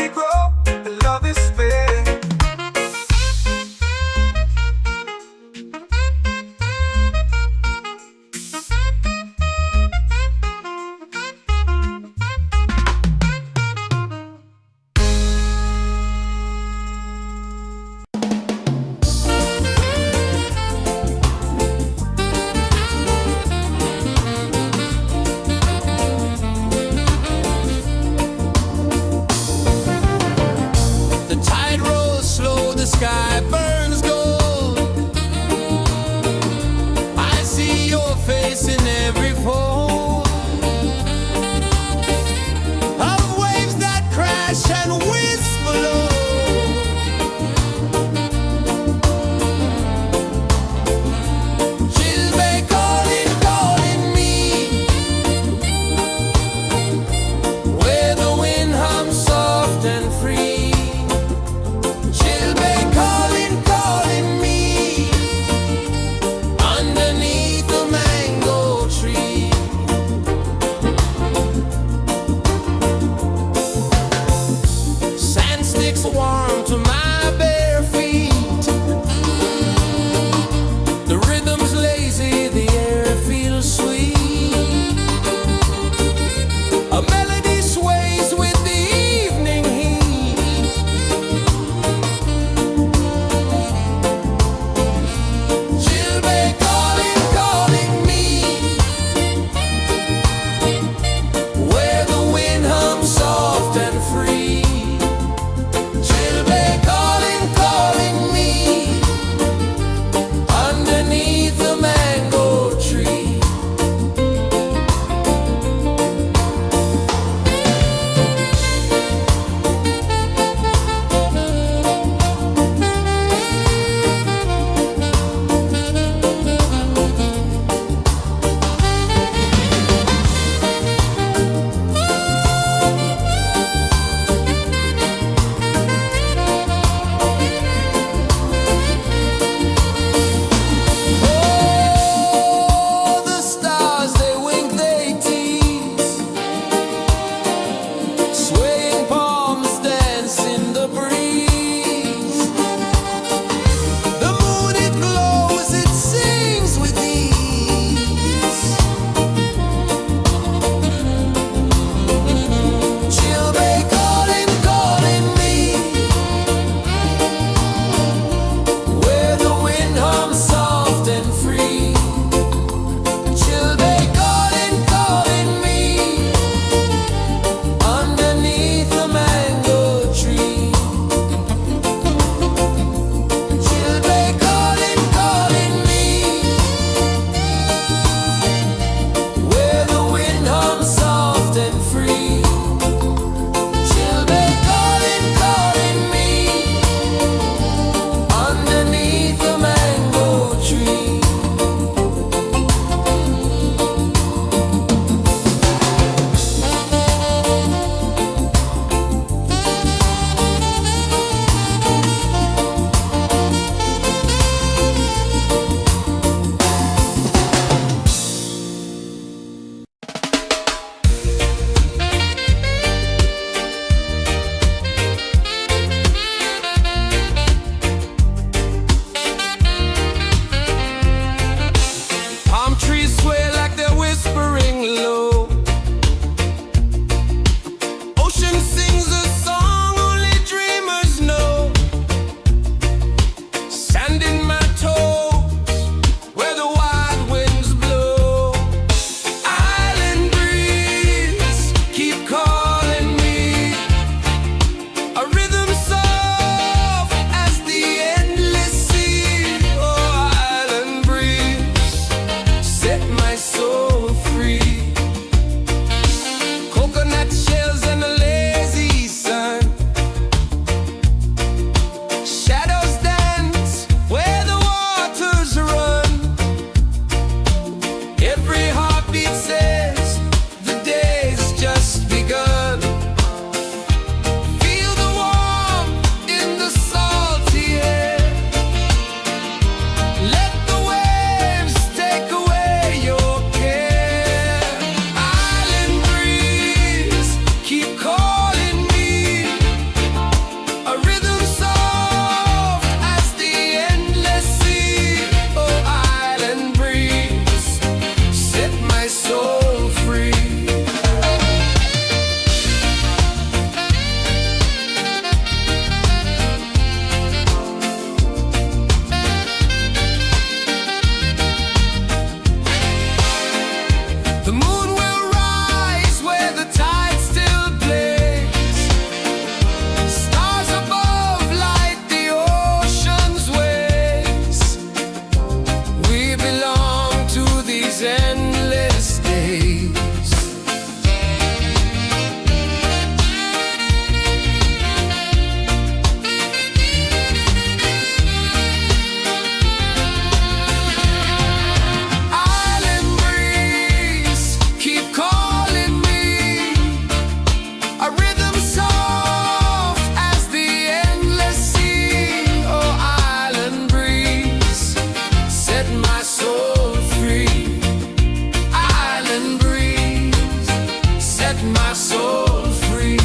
my soul free.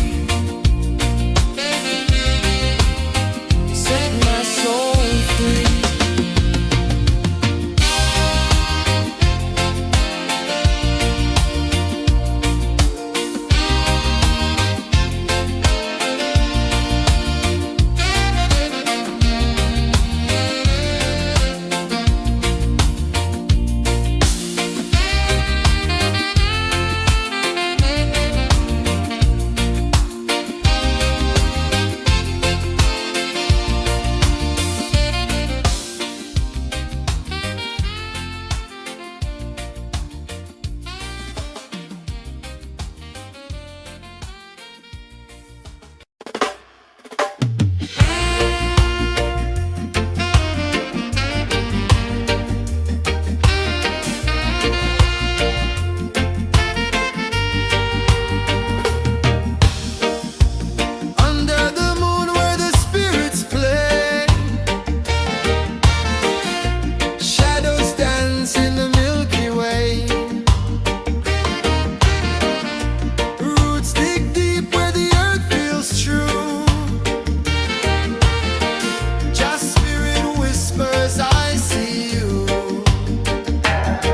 Set my soul free. Under the moon where the spirits play, shadows dance in the Milky Way. Roots dig deep where the earth feels true. Just spirit whispers, I see you.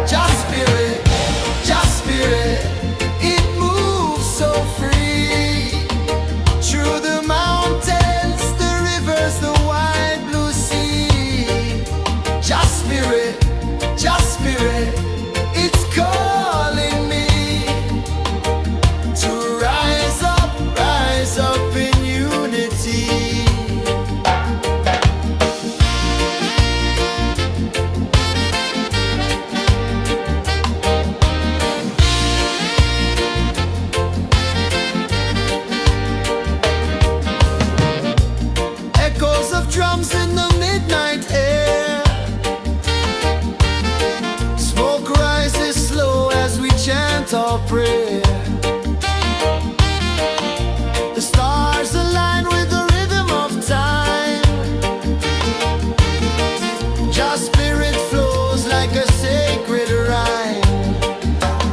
Just spirit, it moves so free. Through the mountains, the rivers, the wide blue sea. Just spirit, it's calling me to rise up in unity. Echoes of drums in the midnight air. Smoke rises slow as we chant our prayer. The stars align with the rhythm of time. Just spirit flows like a sacred rhyme.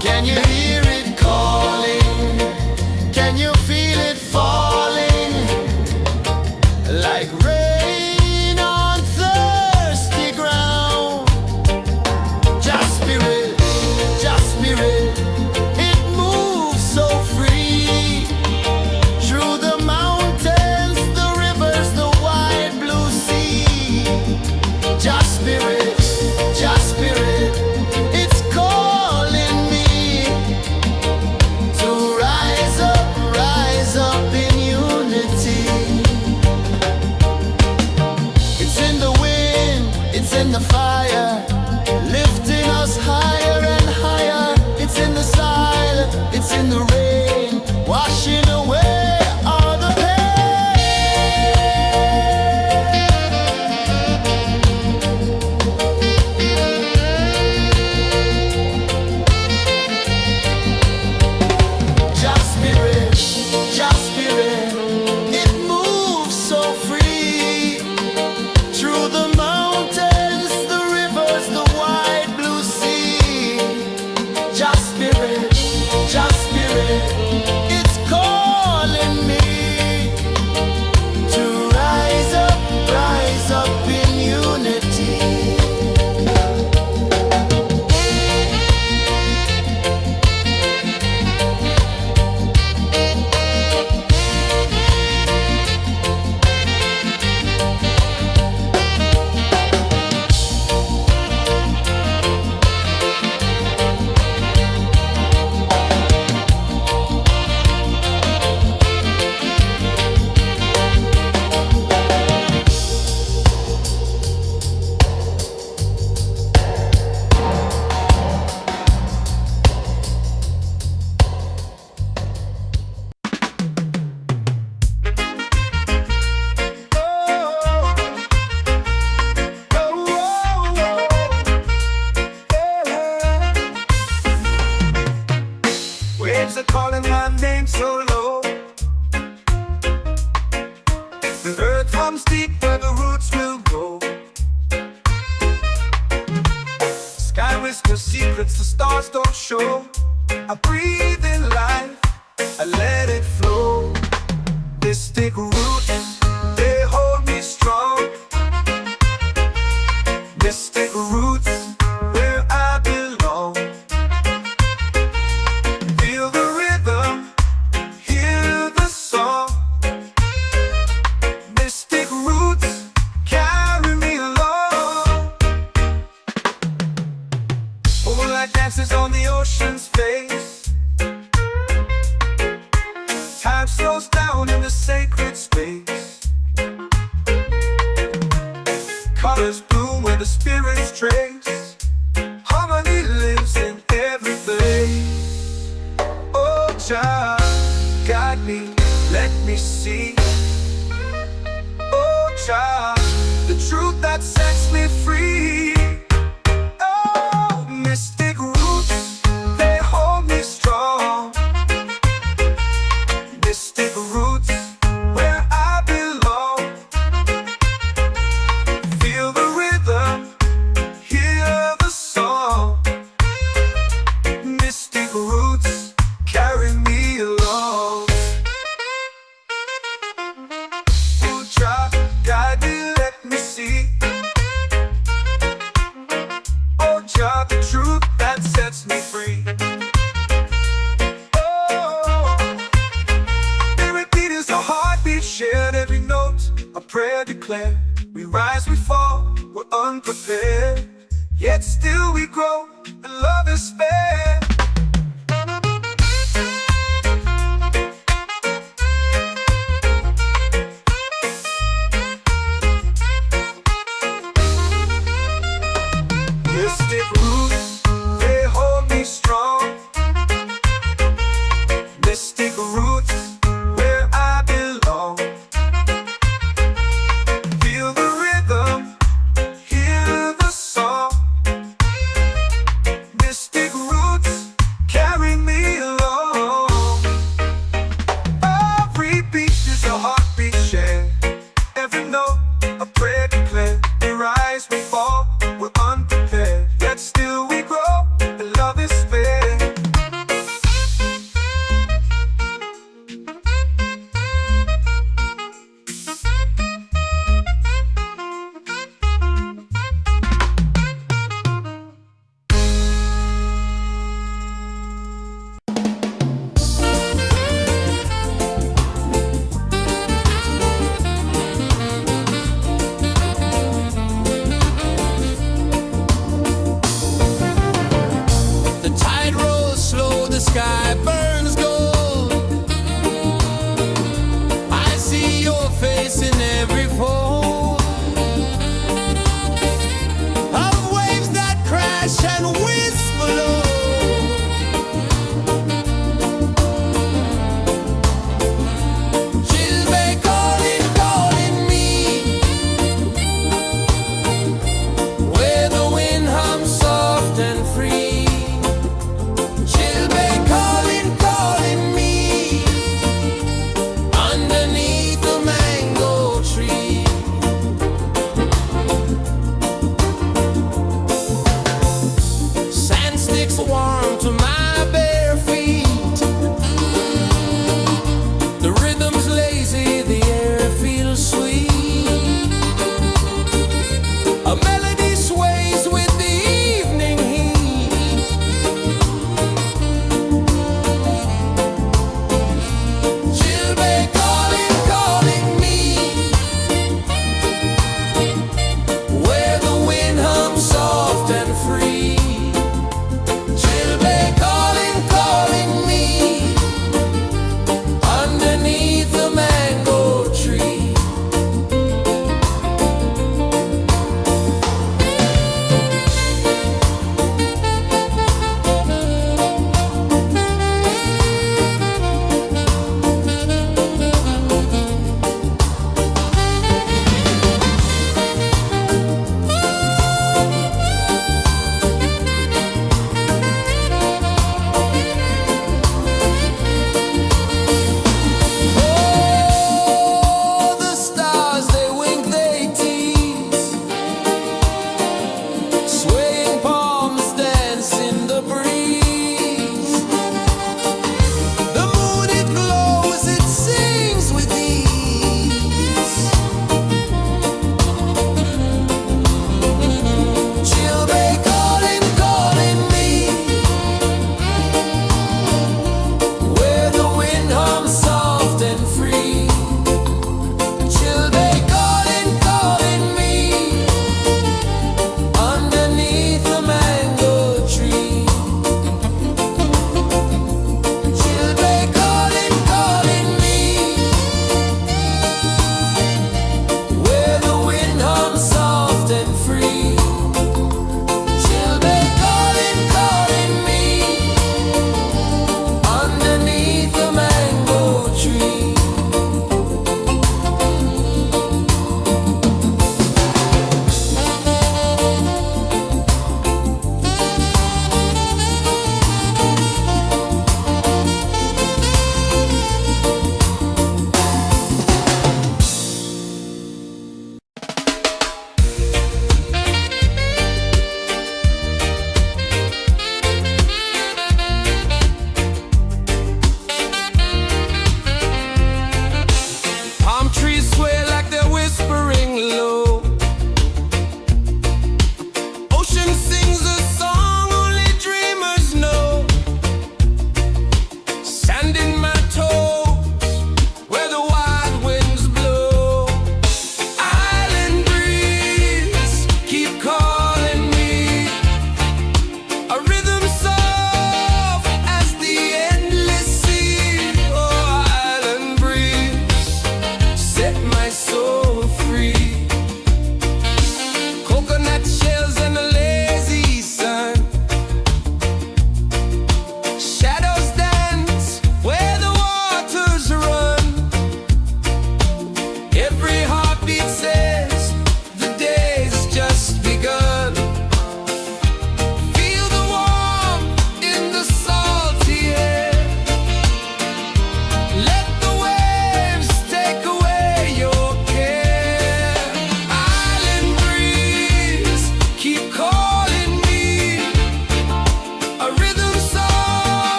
Can you hear it calling? Can you feel it falling? Like rain on thirsty ground. Just spirit, it moves so free. Through the mountains, the rivers, the wide blue sea. Just spirit, it's calling me to rise up in unity. It's in the wind, it's in the fire, lifting us higher and higher. It's in the silence, it's in the rain, washing away all the pain. Just spirit, it moves so free. Through the mountains, the rivers, the wide blue sea. Just spirit, it's calling me to rise up in unity. Waves are calling my name so low. The earth hums deep where the roots will grow. Sky whispers secrets the stars don't show. I breathe in life, Mystic roots, they hold me strong. Mystic roots, where I belong. Feel the rhythm, hear the song. Mystic roots carry me along. Moonlight dances on the ocean's face. Time slows down in the sacred space. Colors bloom where the spirits trace. Harmony lives in every place. Oh, child, guide me, let me see. Oh, child, the truth that sets me free. Oh, mystic roots, they hold me strong. Mystic roots, where I belong. Feel the rhythm, hear the song. Mystic roots carry me along. Oh, child, guide me, let me see. Oh, child, the truth that sets me free. Oh, every beat is a heartbeat shared, every note a prayer declared. We rise, we fall, we're unprepared, yet still we grow, and love is spared. Mystic roots, they hold me strong. Mystic roots, where I belong. Feel the rhythm, hear the song. Mystic roots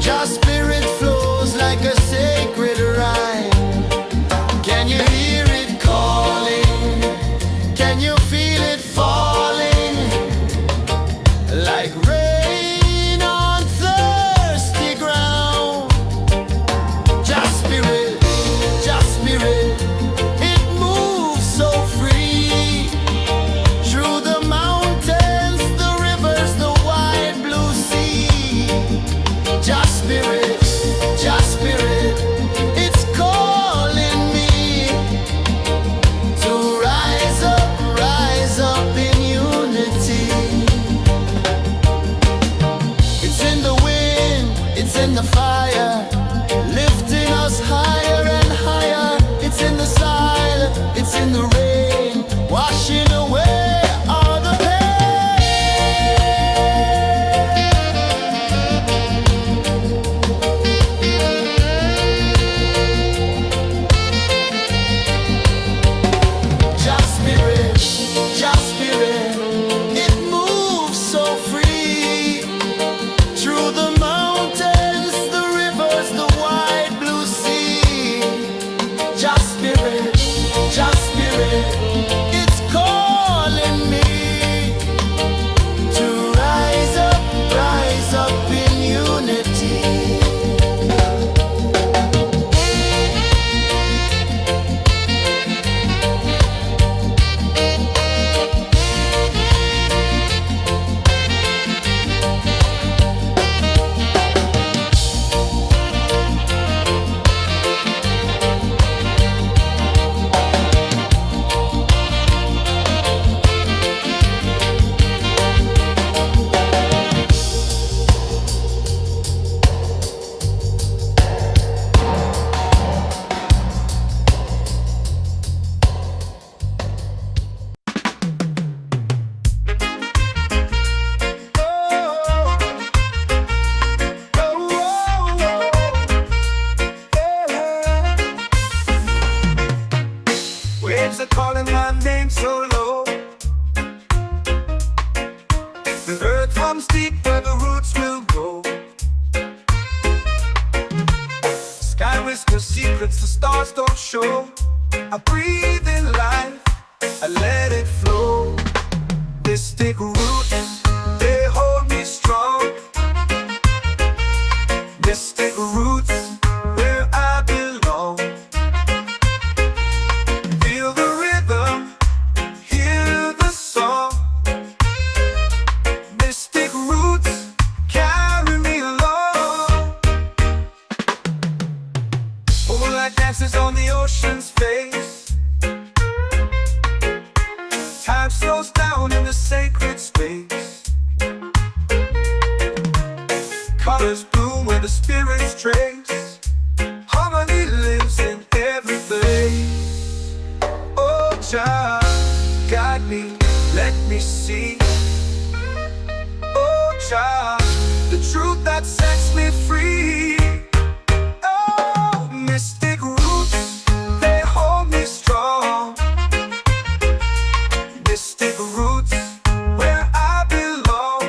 Just spirit flows like a sacred rhyme. Can you hear it calling? Can you feel it falling? Like rain on thirsty ground. Just spirit, it moves so free. Through the mountains, the rivers, the wide blue sea. Just spirit, it's calling me to rise up in unity. It's in the wind, it's in the fire, lifting us higher and higher. It's in the silence, it's in the rain, washing away all the Just spirit, it moves so free. Through the mountains, the rivers, the wide blue sea. Just spirit, it's calling me to rise up in unity. Waves are calling my name so low. The earth runs deep where the roots will go. Sky whispers secrets the stars don't show. I breathe in life, I let it flow. Mystic roots, they hold me strong. Mystic roots, where I belong. Feel the rhythm, hear the song. Mystic roots, carry me along. Moonlight dances on the ocean's face. Time slows down in the sacred space. Colors bloom where the spirits trace. Harmony lives in every place. Oh, child, guide me, let me see. Oh, child, the truth that sets me free. Oh, mystic roots, they hold me strong. Mystic roots, where I belong.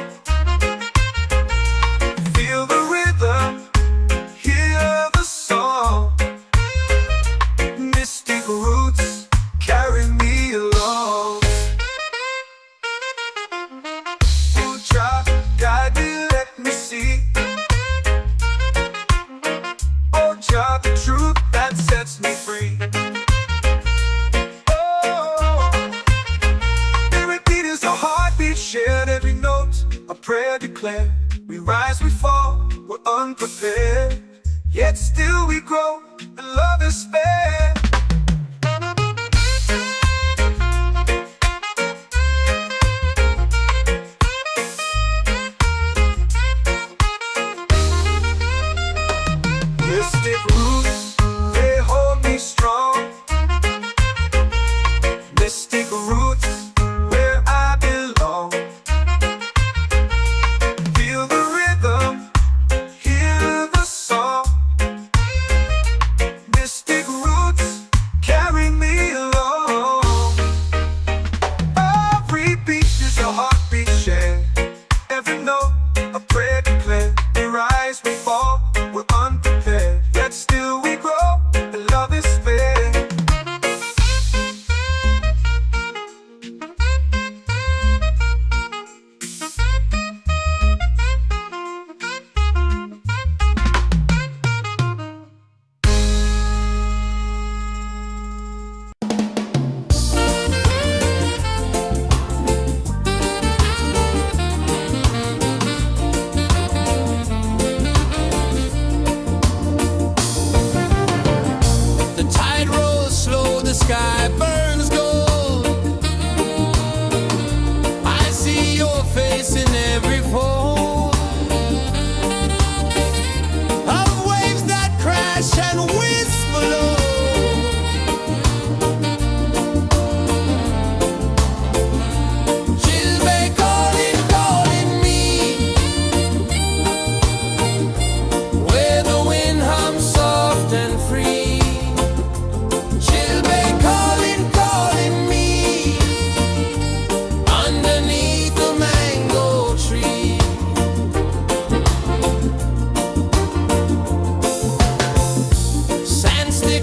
Feel the rhythm, hear the song. Mystic roots, carry me along. Oh, child, guide me, let me see. Oh, child, the truth that sets me free. Shared every note, a prayer declared. We rise, we fall, we're unprepared. Yet still we grow, and love is spared. Mystic roots, they hold me strong. Mystic roots, where I belong. Feel the rhythm, hear the song. Mystic roots, carry me along. Every beat is a heartbeat shared. Every note, a prayer declared. We rise, we fall,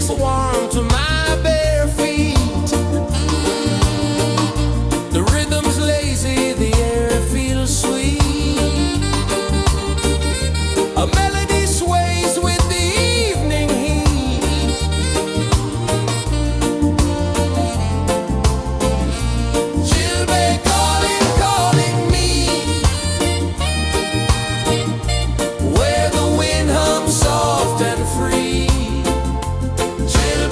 makes warm to my bare feet. The rhythm's lazy, the air feels sweet. A melody sways with the evening heat. Chilbay calling, calling me, where the wind hums soft and free. Chilbay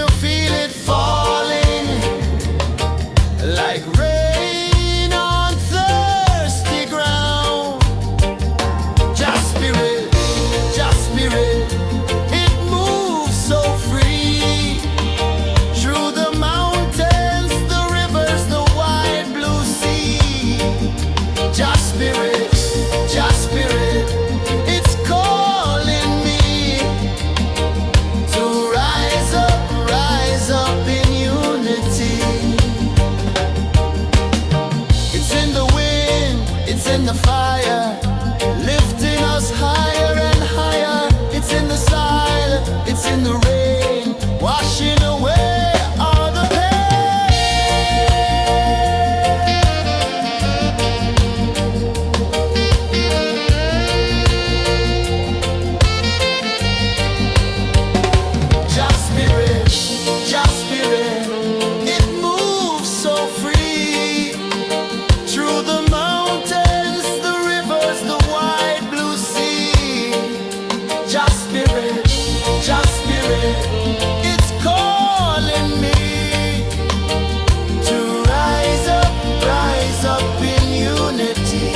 you feel it falling like rain on thirsty ground. Just spirit, it moves so free through the mountains, the rivers, the wide blue sea. Just spirit, it's calling me to rise up in unity. It's in the wind, it's in the fire, lifting us higher and higher. It's in the silence, it's in the rain, washing away all the pain. Just spirit, it moves so free through the mountains, the rivers, the wide blue sea. Just spirit, it's calling me to rise up in unity.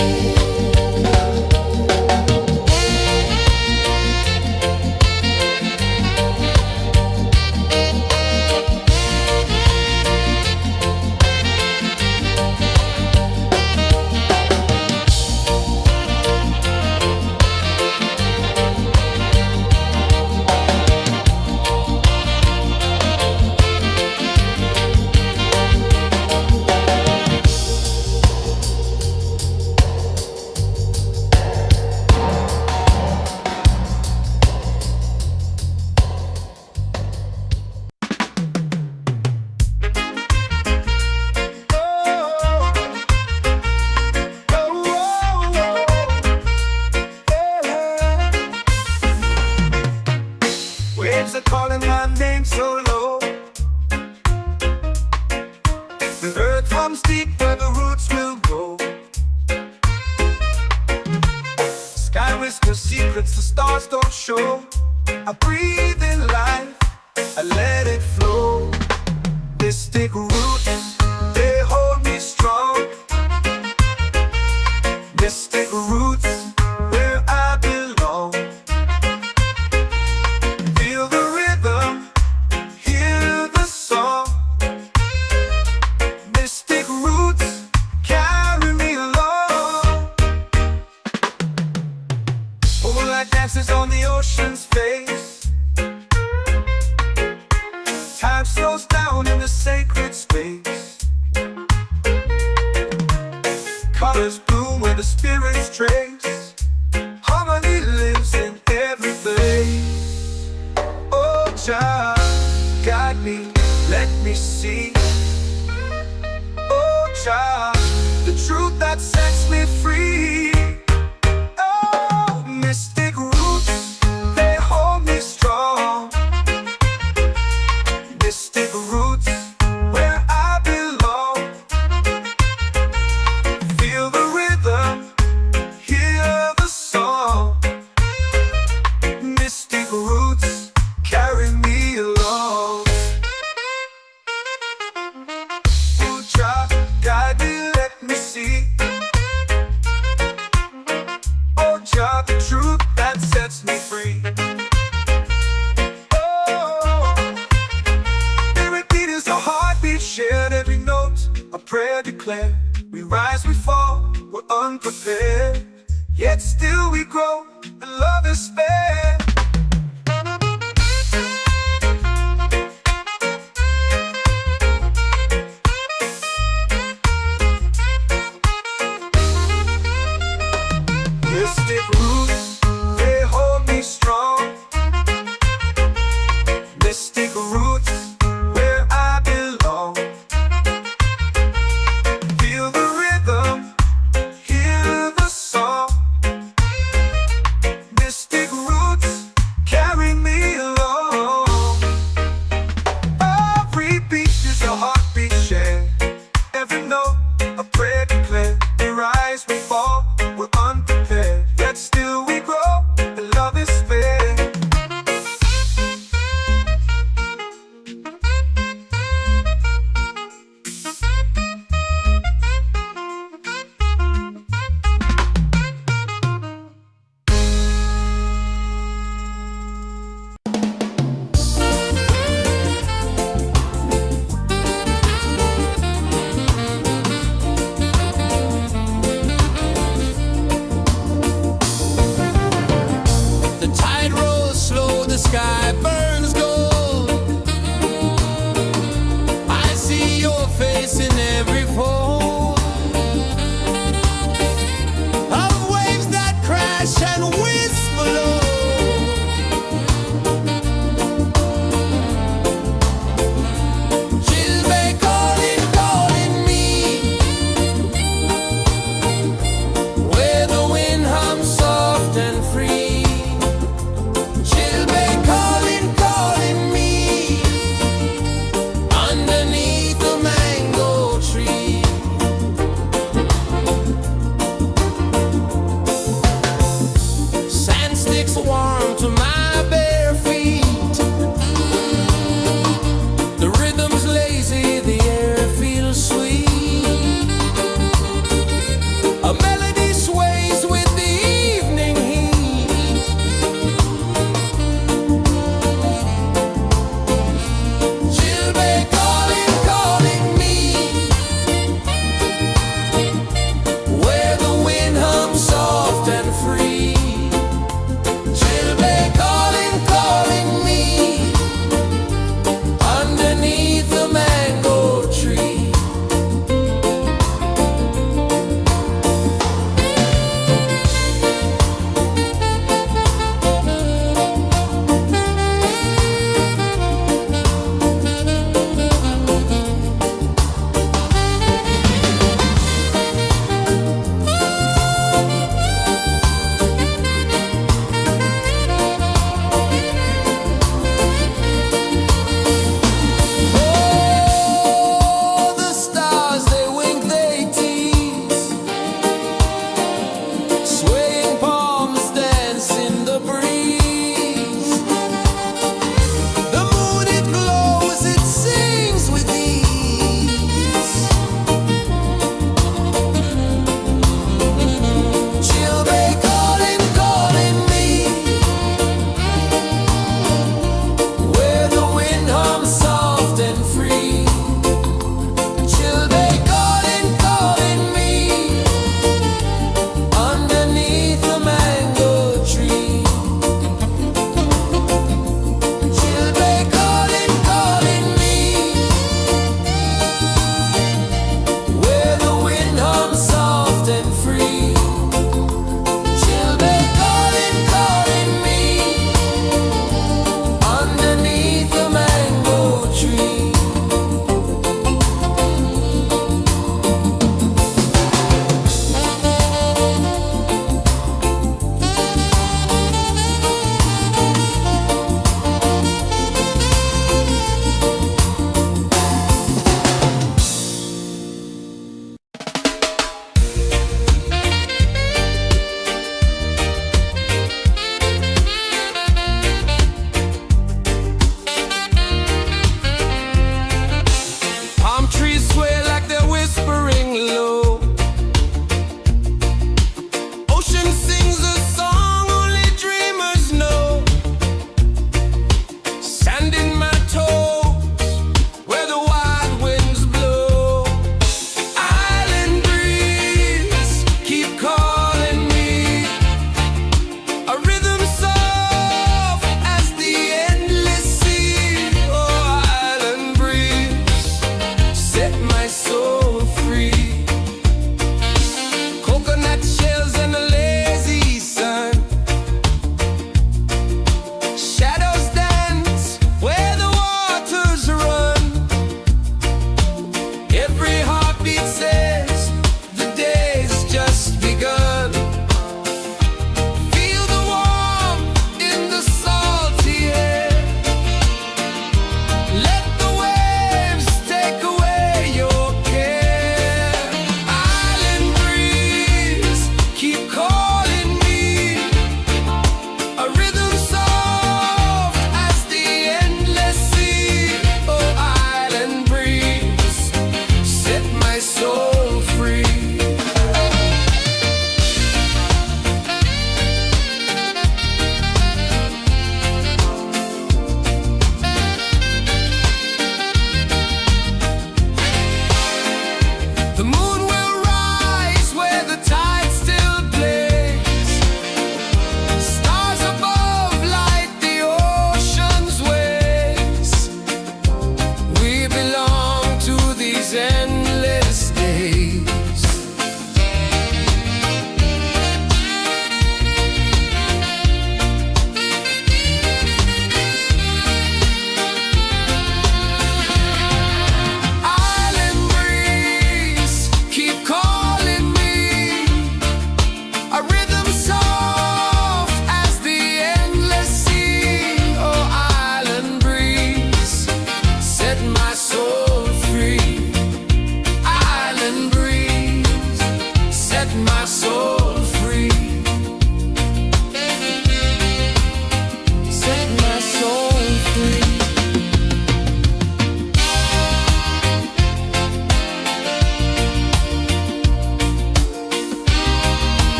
Waves are calling my name so low. The earth runs deep where the roots will go. Sky whispers secrets the stars don't show. I breathe in life, I let it flow. Mystic roots, they hold me strong. Mystic roots, where I belong. Feel the rhythm, hear the song. Mystic roots, carry me along. Moonlight dances on the ocean's face. Time slows down in the sacred space. Colors bloom where the spirits trace. Harmony lives in every place. Oh, Jah, guide me, let me see. Oh, Jah, the truth that sets me free. Oh, mystic roots, they hold me strong. Mystic roots, where I belong. Feel the rhythm, hear the song. Mystic roots, carry me along. Oh, Jah, guide me, let me see. Oh, Jah, the truth that sets me free. Oh, spirit beat is a heartbeat shared, every note a prayer declared. We rise, we fall, we're unprepared, yet still we grow, and love is spared. Mystic roots, they hold me strong. Mystic roots, where I belong. Feel the rhythm, hear the song. Mystic roots,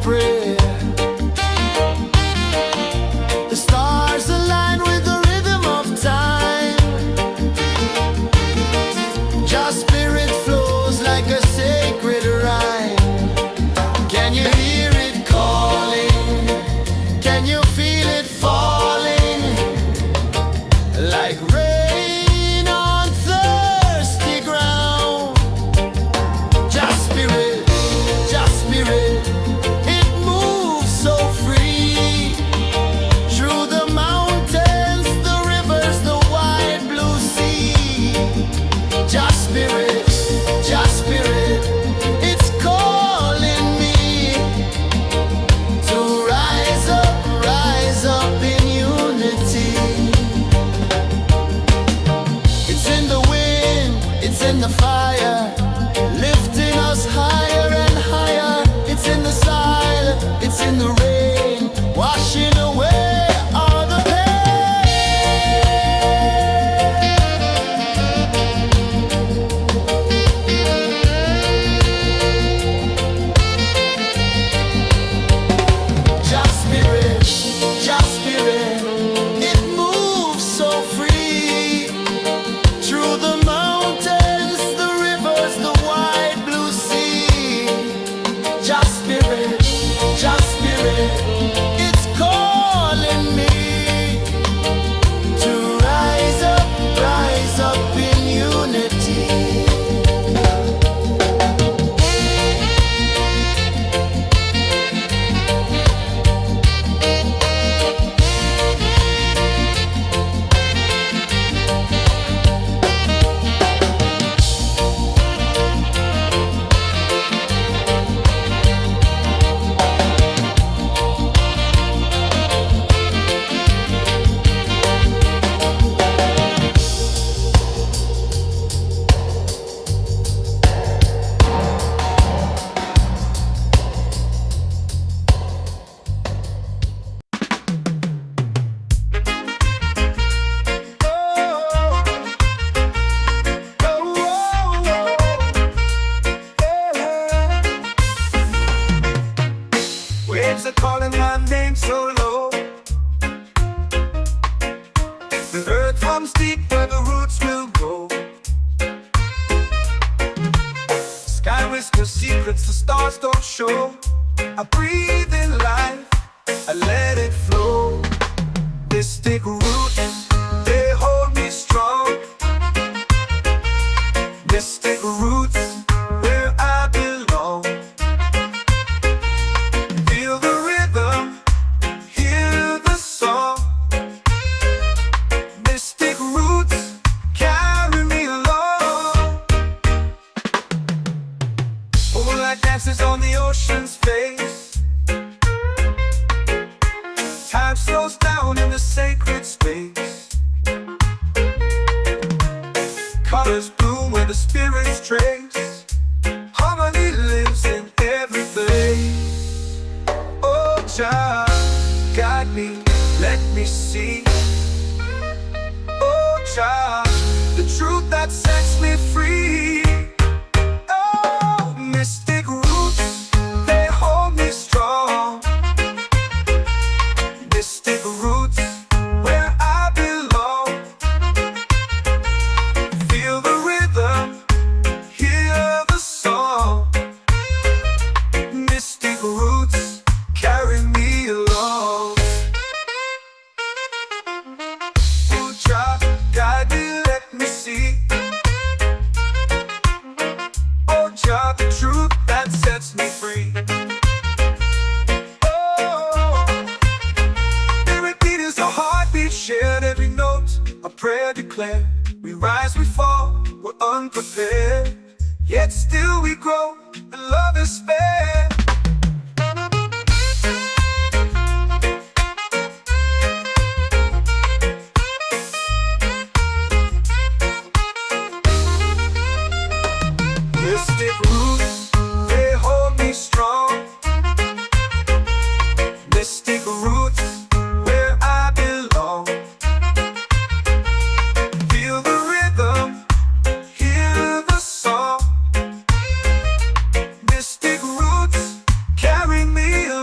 prayer. The stars align with the rhythm of time. Your spirit flows like a sacred rhyme. Can you hear it calling? Can you feel it falling? Like rain on thirsty ground. Just spirit, it moves so free. Through the mountains, the rivers, the wide blue sea. Just spirit, it's calling me to rise up in unity. It's in the wind, it's in the fire, lifting us higher and higher. It's in the silence, it's in the rain, washing away all the Just spirit, it moves so free. Through the mountains, the rivers, the wide blue sea. Just spirit, it's calling me to rise up in unity. Waves are calling my name so low. The earth hums deep where the roots will go. Sky whispers secrets the stars don't show. I breathe in life, I let it flow. Mystic roots, they hold me strong. Mystic roots, where I belong. Feel the rhythm, hear the song. Mystic roots, carry me along. Moonlight dances on the ocean's face. Time slows down in the sacred space. Colors bloom where the spirits trace. Harmony lives in every face. Oh, child, guide me, let me see. Oh, child, the truth that sets me free. Oh, mystic roots, they hold me strong. Mystic roots, where I belong. Feel the rhythm, hear the song. Mystic roots, carry me along. Oh, child, guide me, let me see. Oh, child, the truth that sets me free. Oh, spirit beat is a heartbeat shared, every note a prayer declared. We rise, we fall, we're unprepared, yet still we grow, and love is spared. Mystic roots, they hold me strong. Mystic roots, where I belong. Feel the rhythm, hear the song. Mystic roots, carry me along.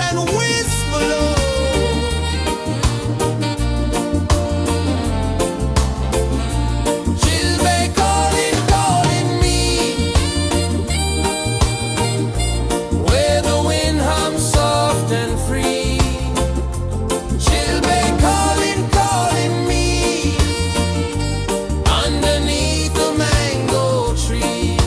and whisper low. She'll be calling, calling me, where the wind hums soft and free. She'll be calling, calling me, underneath the mango tree.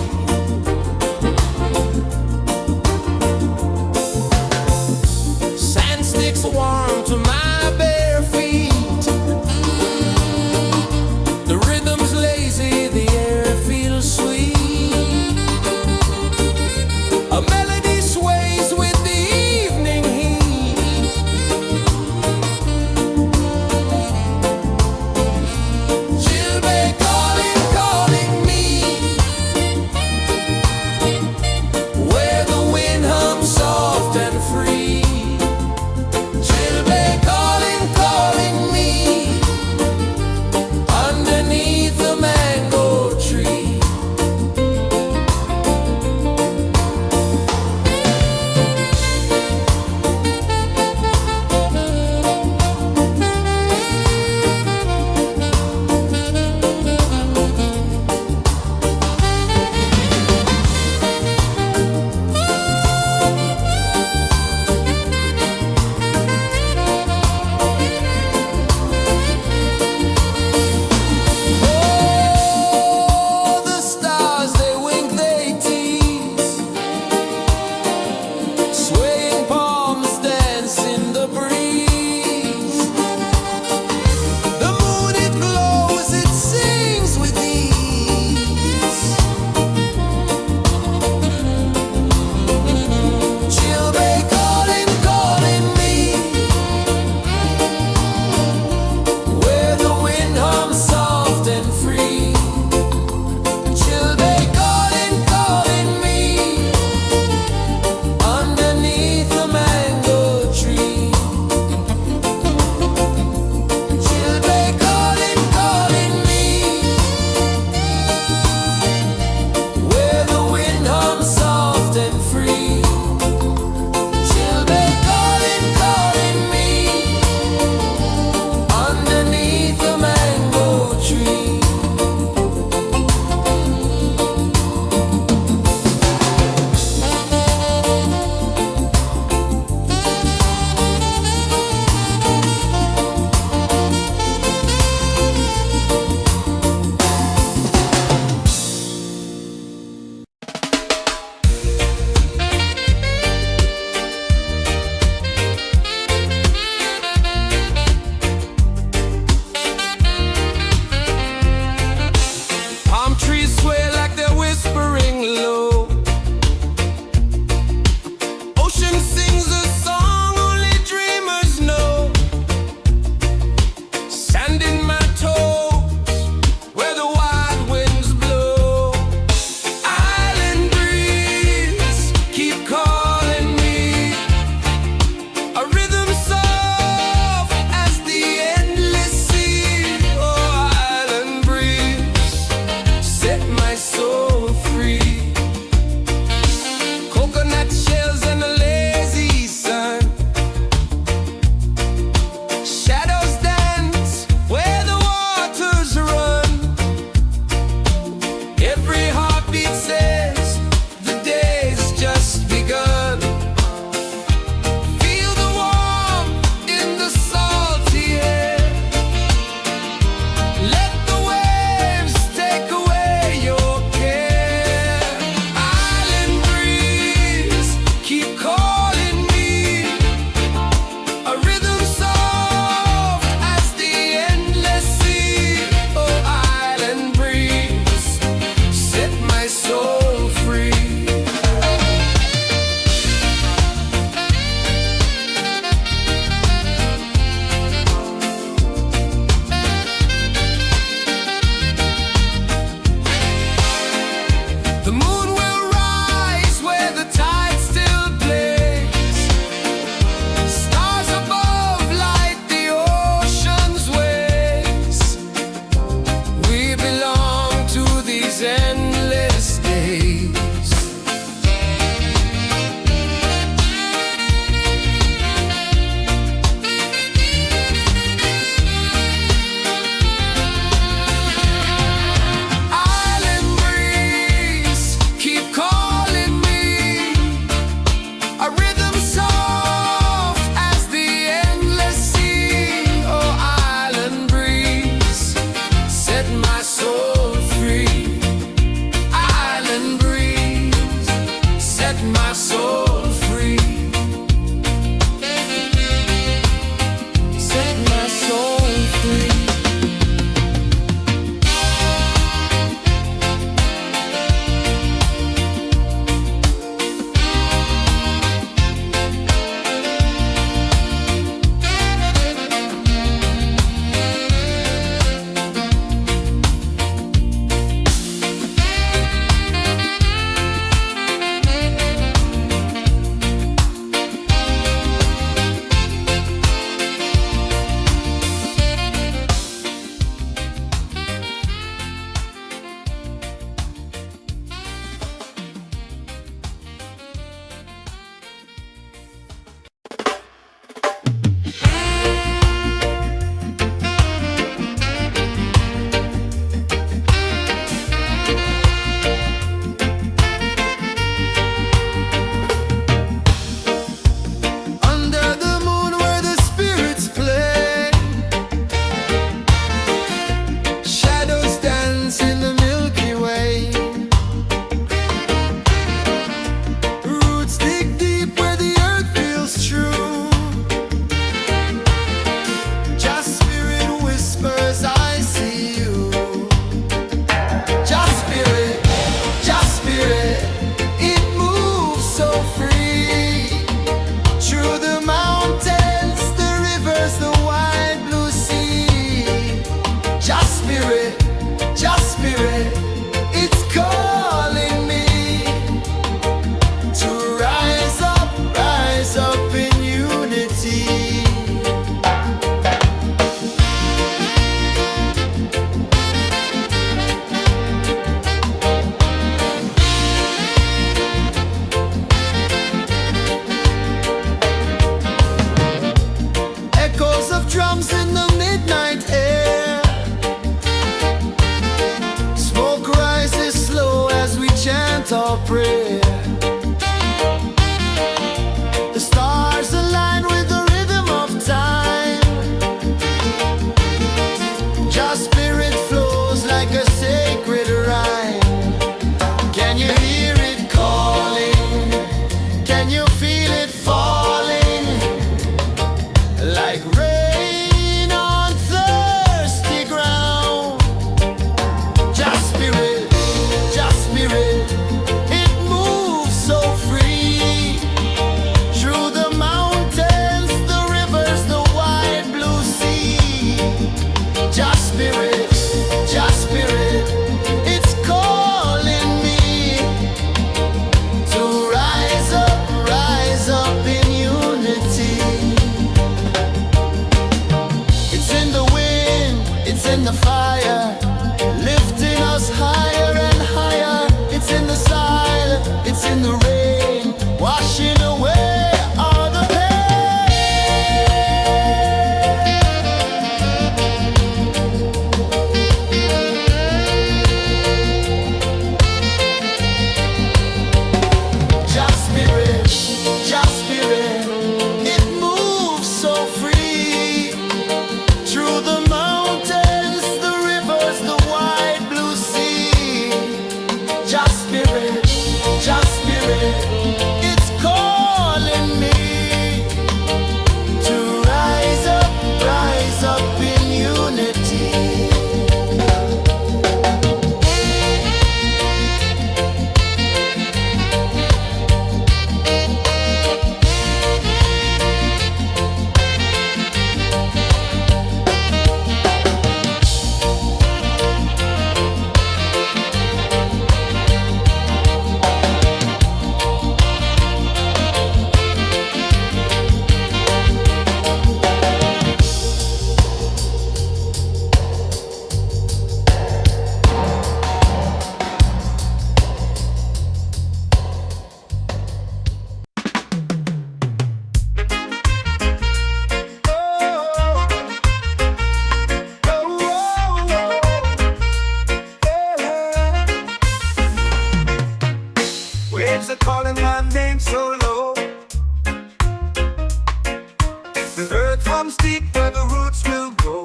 comes deep where the roots will go.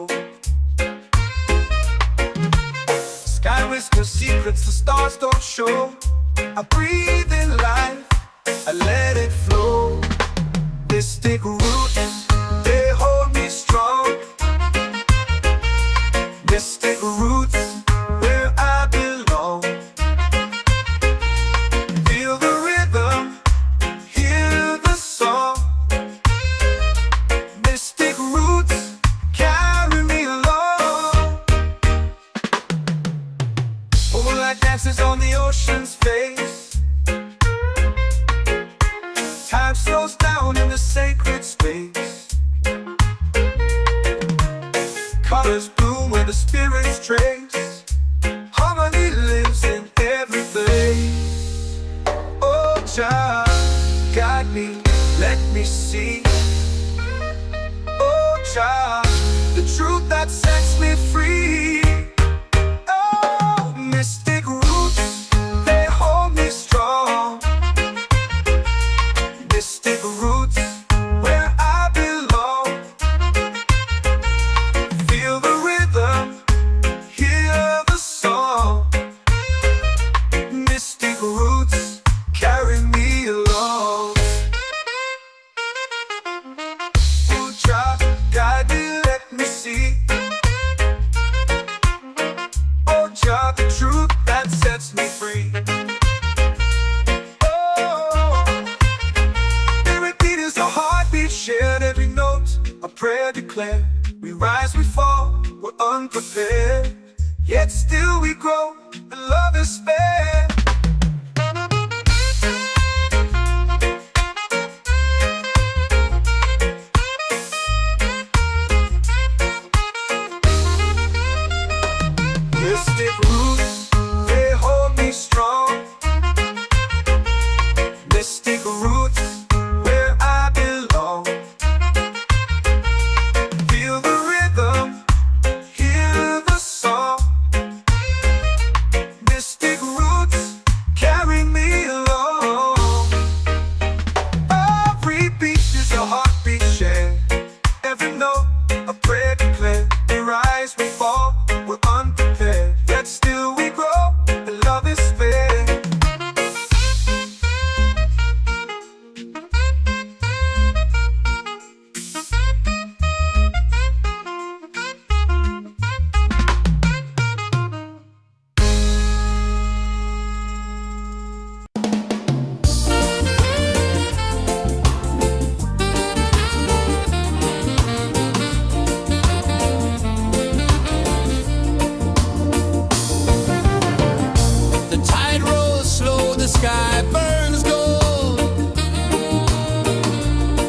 Sky whispers secrets the stars don't show. I breathe in life, I let it flow. Mystic roots, they hold me strong. Mystic roots, where I belong. Feel the rhythm, hear the song. Mystic roots, carry me along. Moonlight dances on the ocean's face. Time slows down in the sacred space. Colors bloom where the spirits trace. Harmony lives in every place. Oh, Jah, guide me, let me see. Oh, Jah, the truth that sets me free. Oh, mystic roots, they hold me strong. Mystic roots, where I belong. Feel the rhythm, hear the song. Mystic roots, carry me along. Oh, Jah, guide me, let me see. Oh, Jah, the truth that sets me free. Shared every note, a prayer declared. We rise, we fall, we're unprepared. Yet still we grow, and love is spared. Mystic roots, they hold me strong. Mystic roots, where I belong. Feel the rhythm, hear the song. Mystic roots, carry me along. Every beat is a heartbeat shared. Every note, a prayer declared. We rise, we fall, we're unprepared. Yet still we grow, and love is spared. The tide rolls slow, the sky burns gold.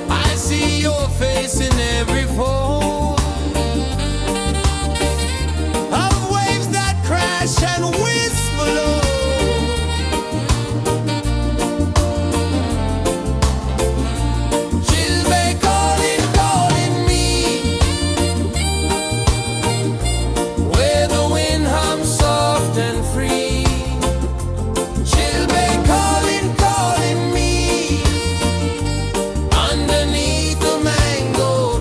I see your face in every fold of waves that crash and whisper low. She'll be calling, calling me, where the wind hums soft and free. She'll be calling, calling me, underneath the mango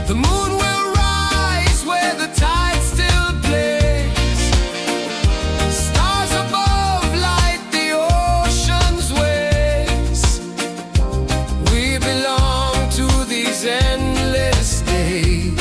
The moon will rise where the tide still plays. Stars above light the ocean's waves. We belong to these endless days.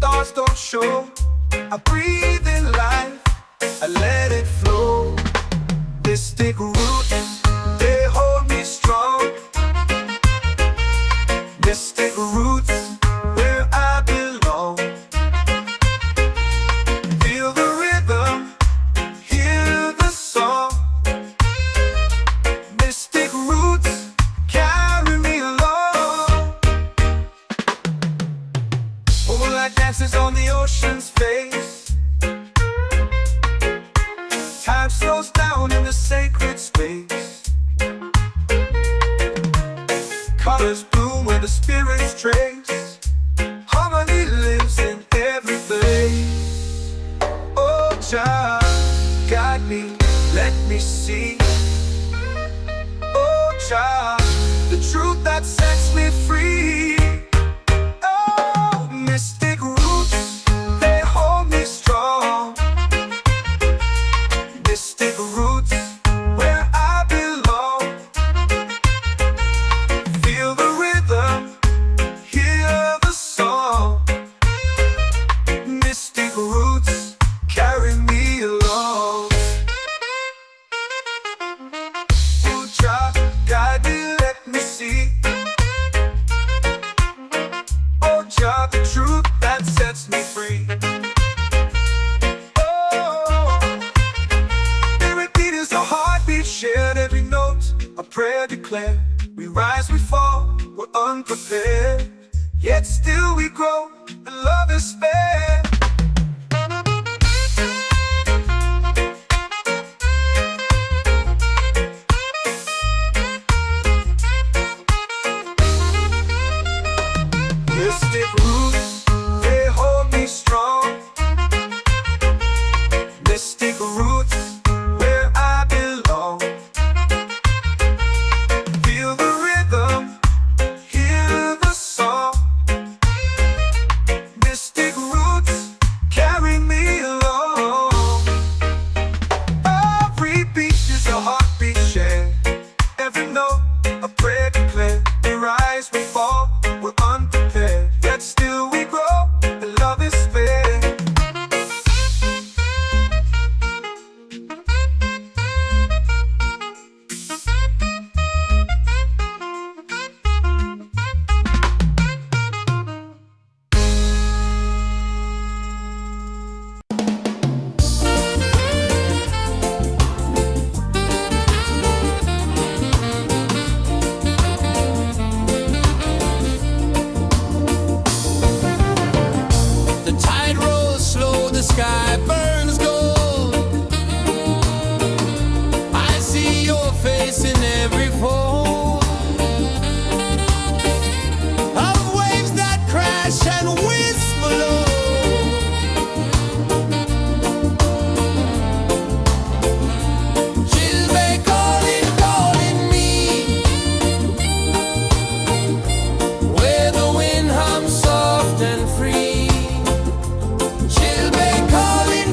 stars don't show. I breathe in life, I let it flow. Mystic roots, they hold me strong. Mystic roots, where I belong. Feel the rhythm, hear the song. Mystic roots carry me along. Moonlight dances on the ocean's face. Time slows down in the sacred space. Colors bloom where the spirits trace. Harmony lives in every face. Oh, Jah, guide me, let me see. Oh, Jah, the truth that sets me free. Oh, mystic roots, they hold me strong. Mystic roots, where I belong. Feel the rhythm, hear the song. Mystic roots carry me along. Oh, Jah, guide me, let me see. Oh, Jah, the truth that sets me free. Oh, spirit beat is a heartbeat shared, every note a prayer declared. We rise, we fall, we're unprepared, yet still we grow, and love is spared. Mystic roots, they hold me strong. Mystic roots, where I belong. Feel the rhythm, hear the song. Mystic roots carry me along. Every beat is a heartbeat shared, every note a prayer declared. We rise, we fall, we're unprepared, yet still we grow, and love is spared. The tide rolls slow, the sky burns gold. I see your face in every fold of waves that crash and whisper low. She'll be calling, calling me, where the wind hums soft and free. She'll be calling,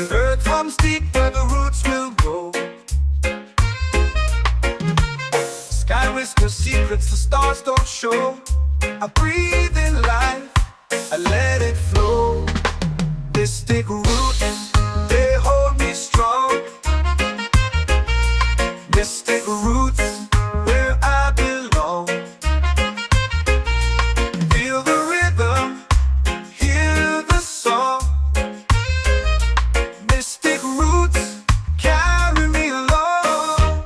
The earth comes deep where the roots will grow. Sky whispers secrets the stars don't show. I breathe in life, I let it flow. Mystic roots, they hold me strong. Mystic roots, where I belong. Feel the rhythm, hear the song. Mystic roots, carry me along.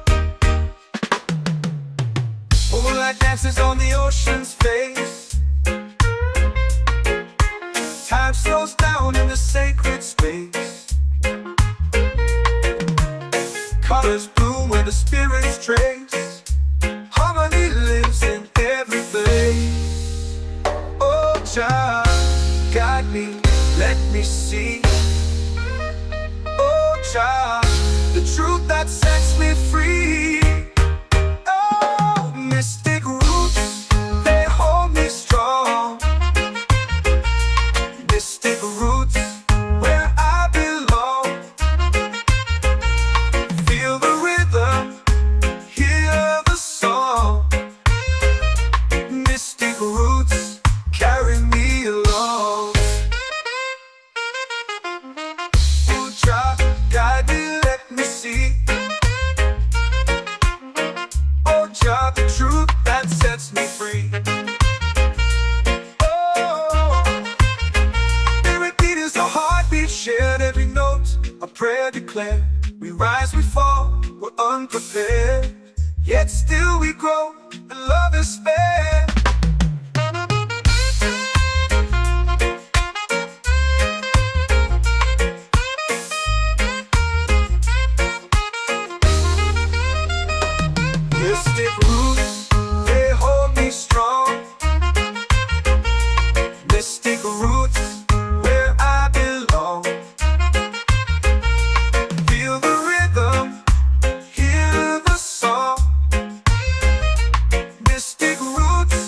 Moonlight dances on the ocean's face. Time slows down in the sacred space. Colors bloom where the spirits trace. Harmony lives in every place. Oh, child, guide me, let me see. Oh, child, the truth that sets me free. Oh, mystic roots, they hold me strong. Mystic roots, where I belong. Feel the rhythm, hear the song. Mystic roots, carry me along. Oh, child, guide me, let me see. Oh, child, the truth that sets me free. Shared every note, a prayer declared. We rise, we fall, we're unprepared. Yet still we grow, and love is spared. Mystic roots, they hold me strong. Mystic roots, where I belong. Feel the rhythm, hear the song. Mystic roots,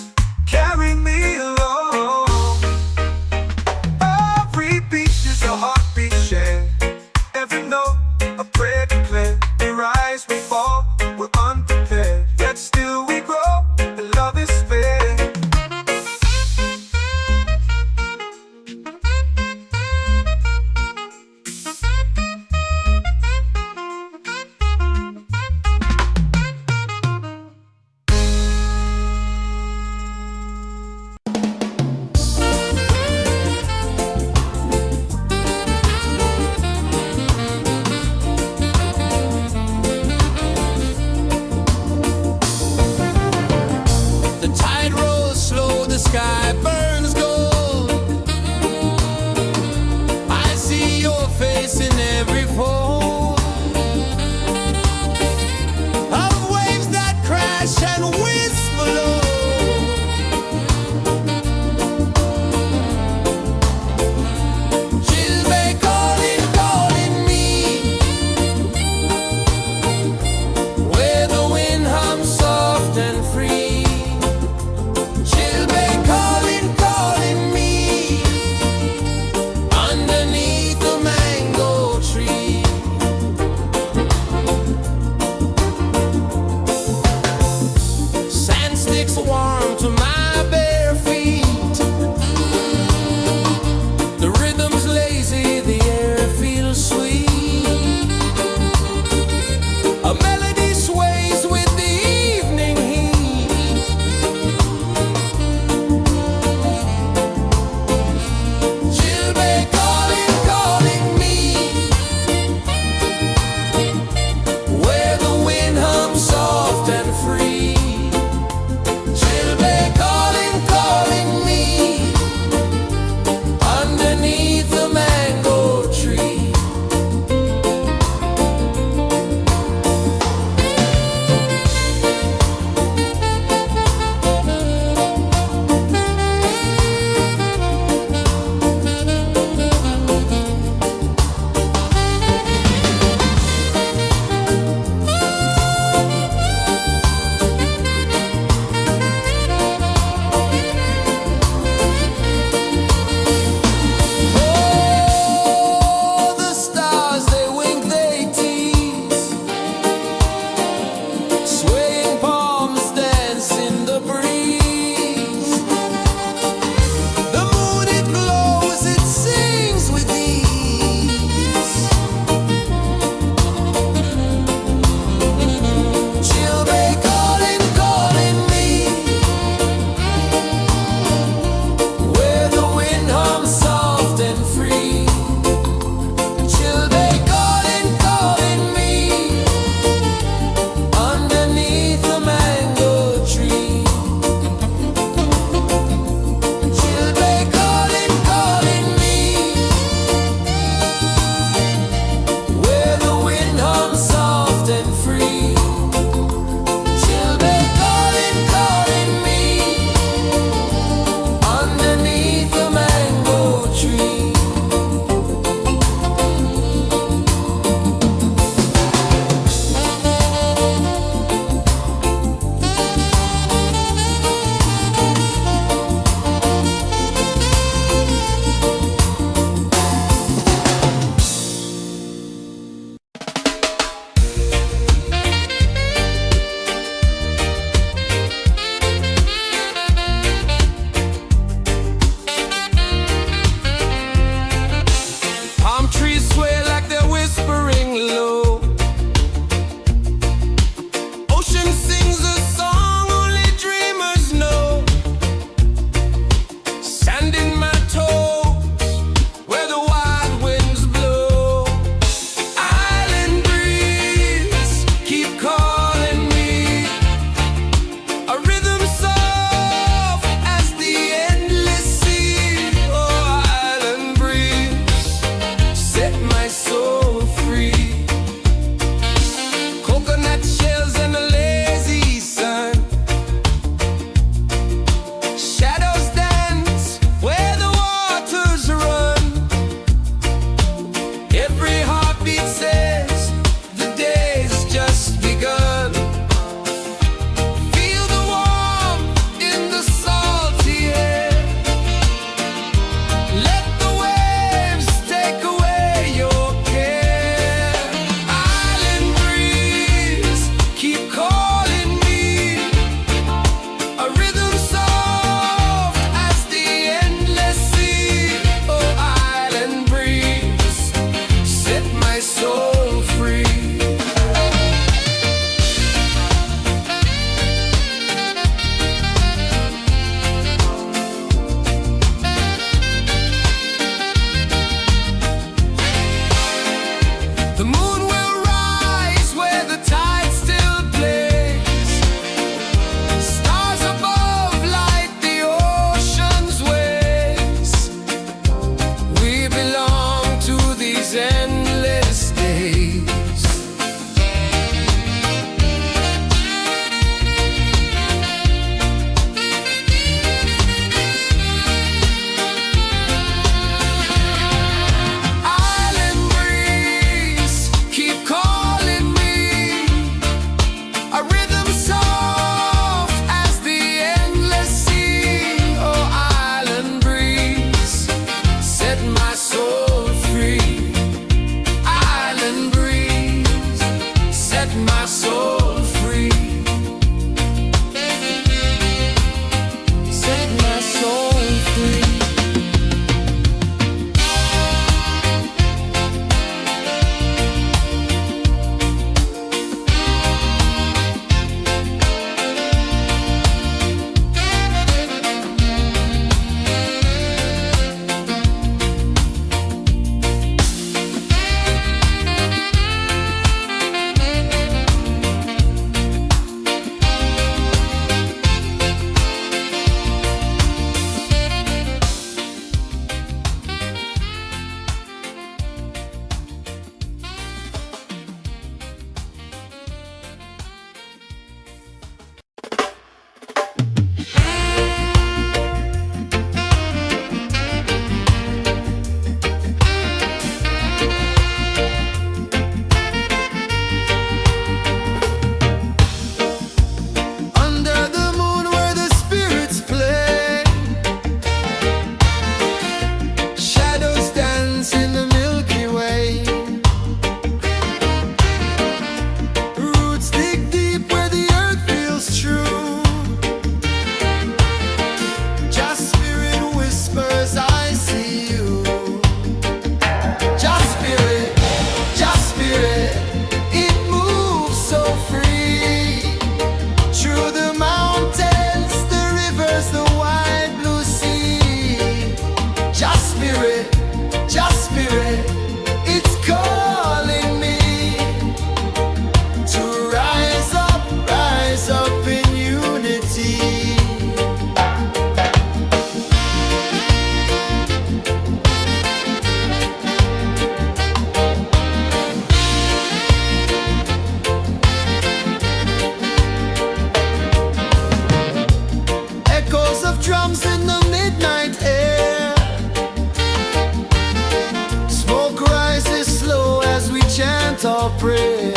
chant or pray.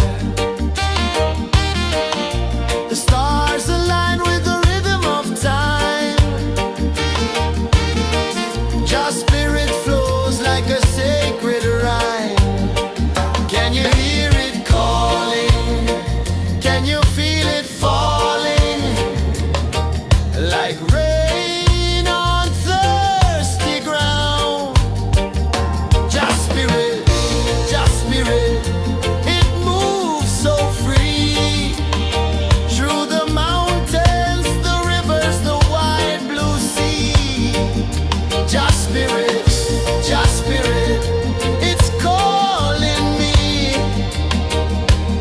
The stars align with the rhythm of time. Just spirit flows like a sacred rhyme. Can you hear it calling? Can you feel it falling? Like rain on thirsty ground. Just spirit, it moves so free. Through the mountains, the rivers, the wide blue sea. Just spirit, it's calling me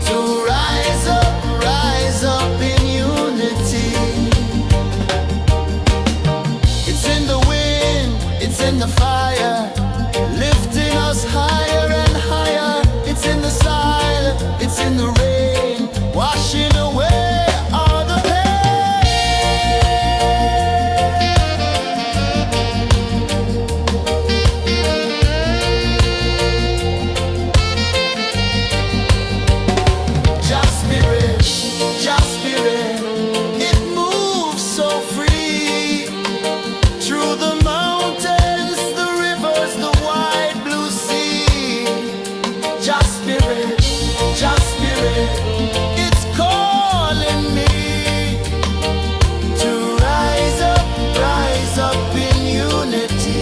to rise up in unity. It's in the wind, it's in the fire, lifting us higher and higher. It's in the silence, it's in the rain, washing away all the Just spirit, it moves so free. Through the mountains, the rivers, the wide blue sea. Just spirit, it's calling me to rise up in unity.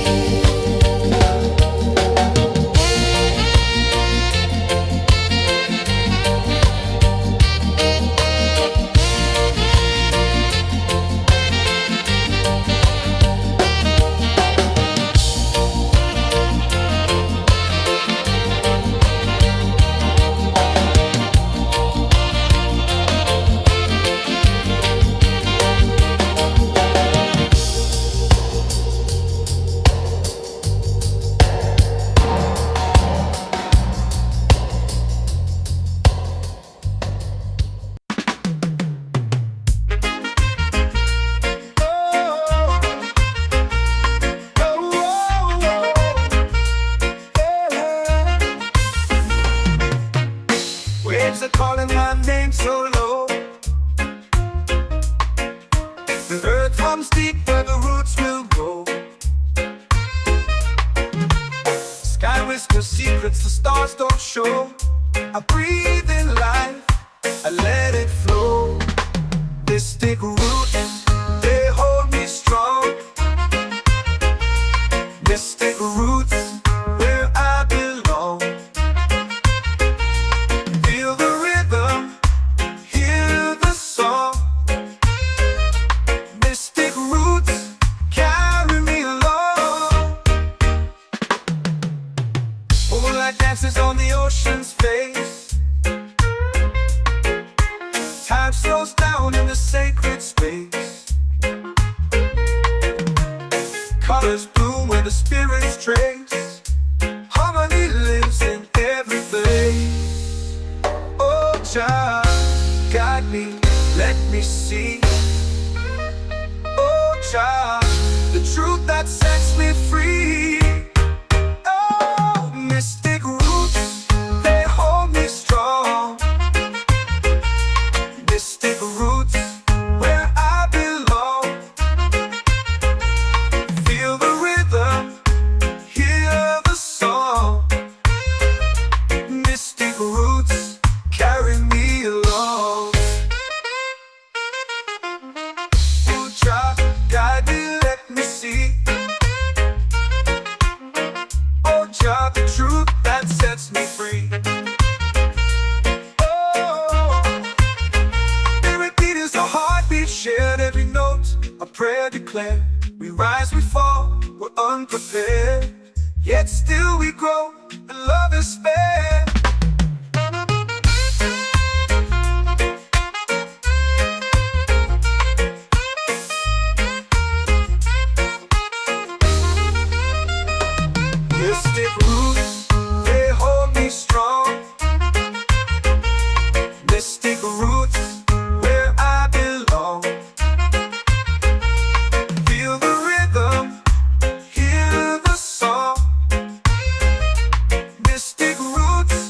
Waves are calling my name so low. The earth hums deep where the roots will grow. Sky whispers secrets the stars don't show. I breathe in life, I let it flow. Mystic roots, they hold me strong. Mystic roots, where I belong. Feel the rhythm, hear the song. Mystic roots, carry me along. Moonlight dances on the ocean's face. Time slows down in the sacred space. Colors bloom where the spirits trace. Harmony lives in every place. Oh, child, guide me, let me see. Oh, child, the truth that sets me free. Oh, mystic roots, they hold me strong. Mystic roots, where I belong. Feel the rhythm, hear the song. Mystic roots, carry me along. Oh, child, guide me, let me see. Oh, child, the truth that sets me free. Oh, every beat is a heartbeat shared, every note a prayer declared. We rise, we fall, we're unprepared, yet still we grow, and love is spared. Mystic roots, they hold me strong. Mystic roots, where I belong. Feel the rhythm, hear the song. Mystic roots,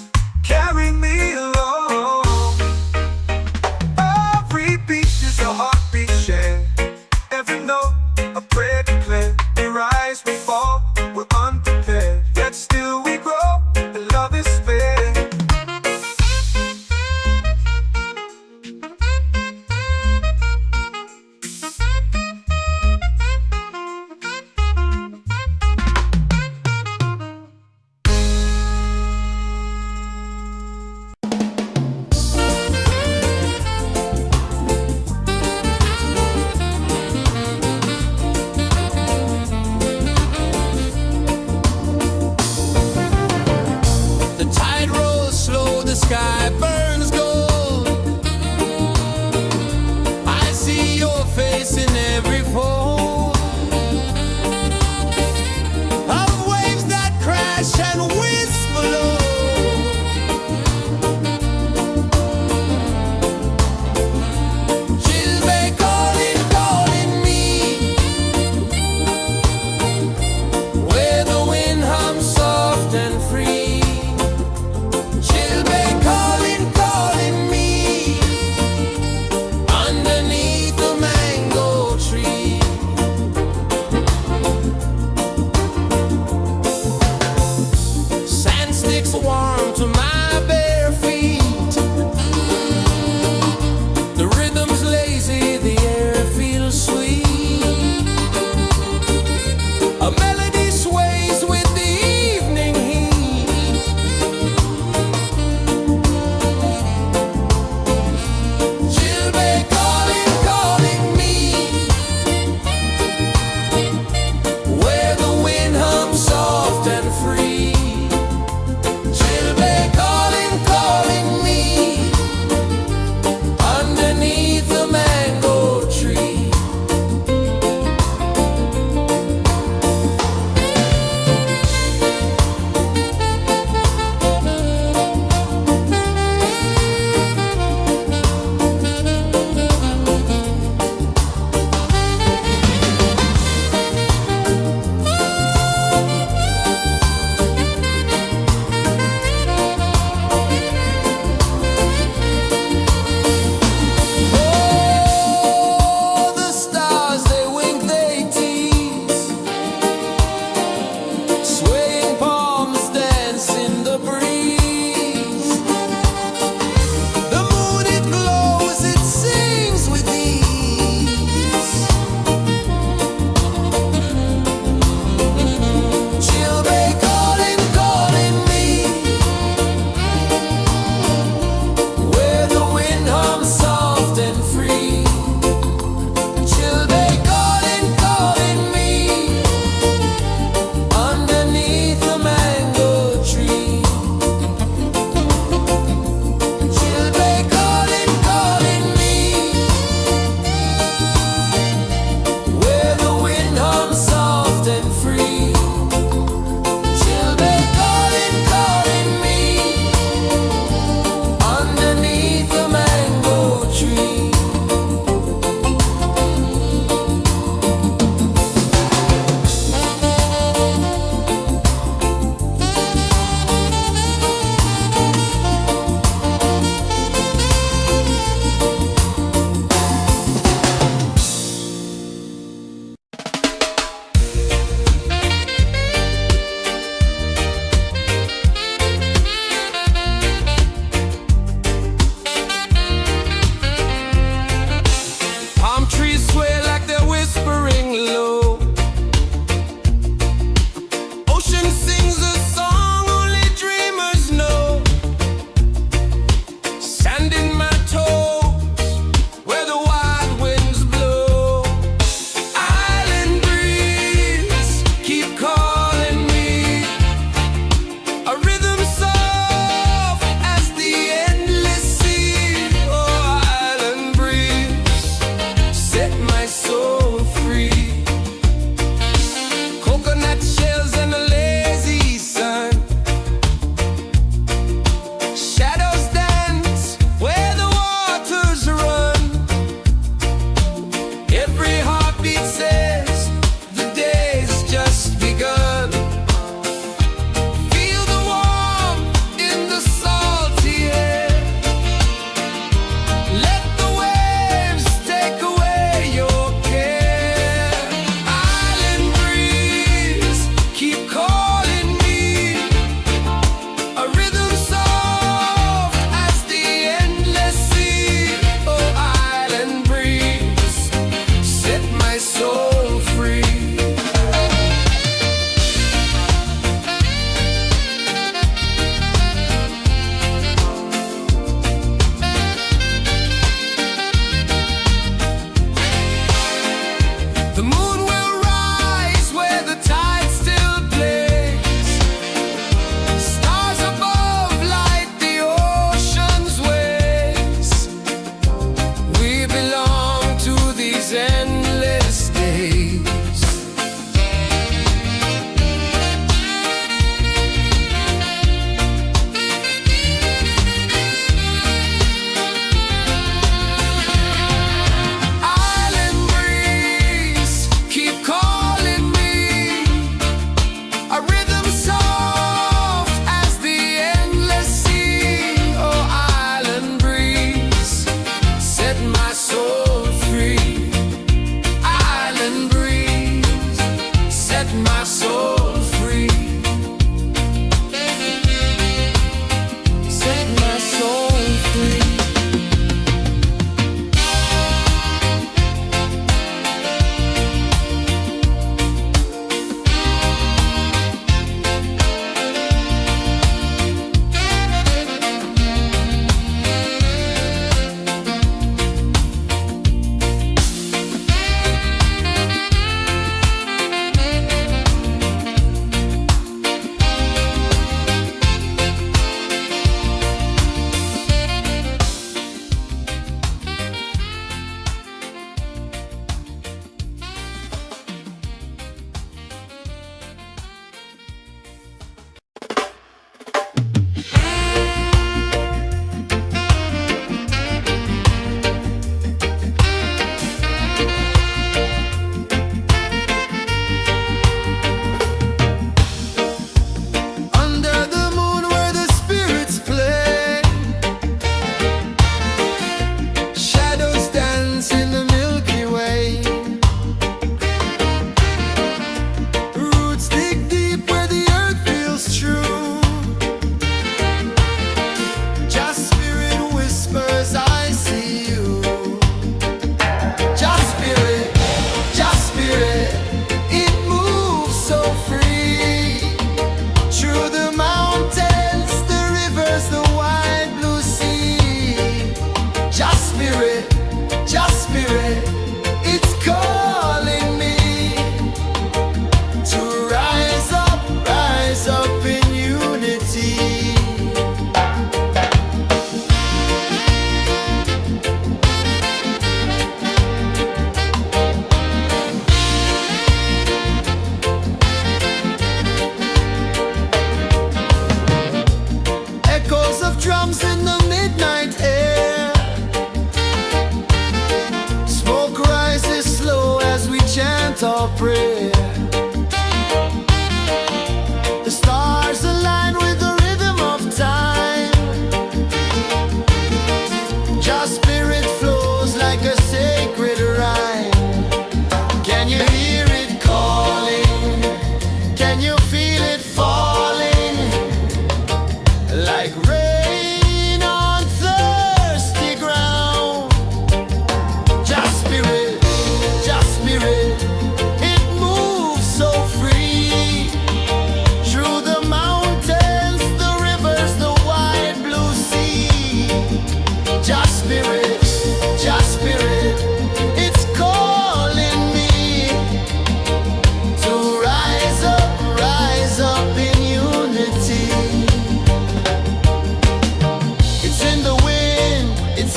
sky burns gold. I see your face in every fold of waves that crash and whisper low. She'll be calling, calling me where the wind hums soft and free. She'll be calling,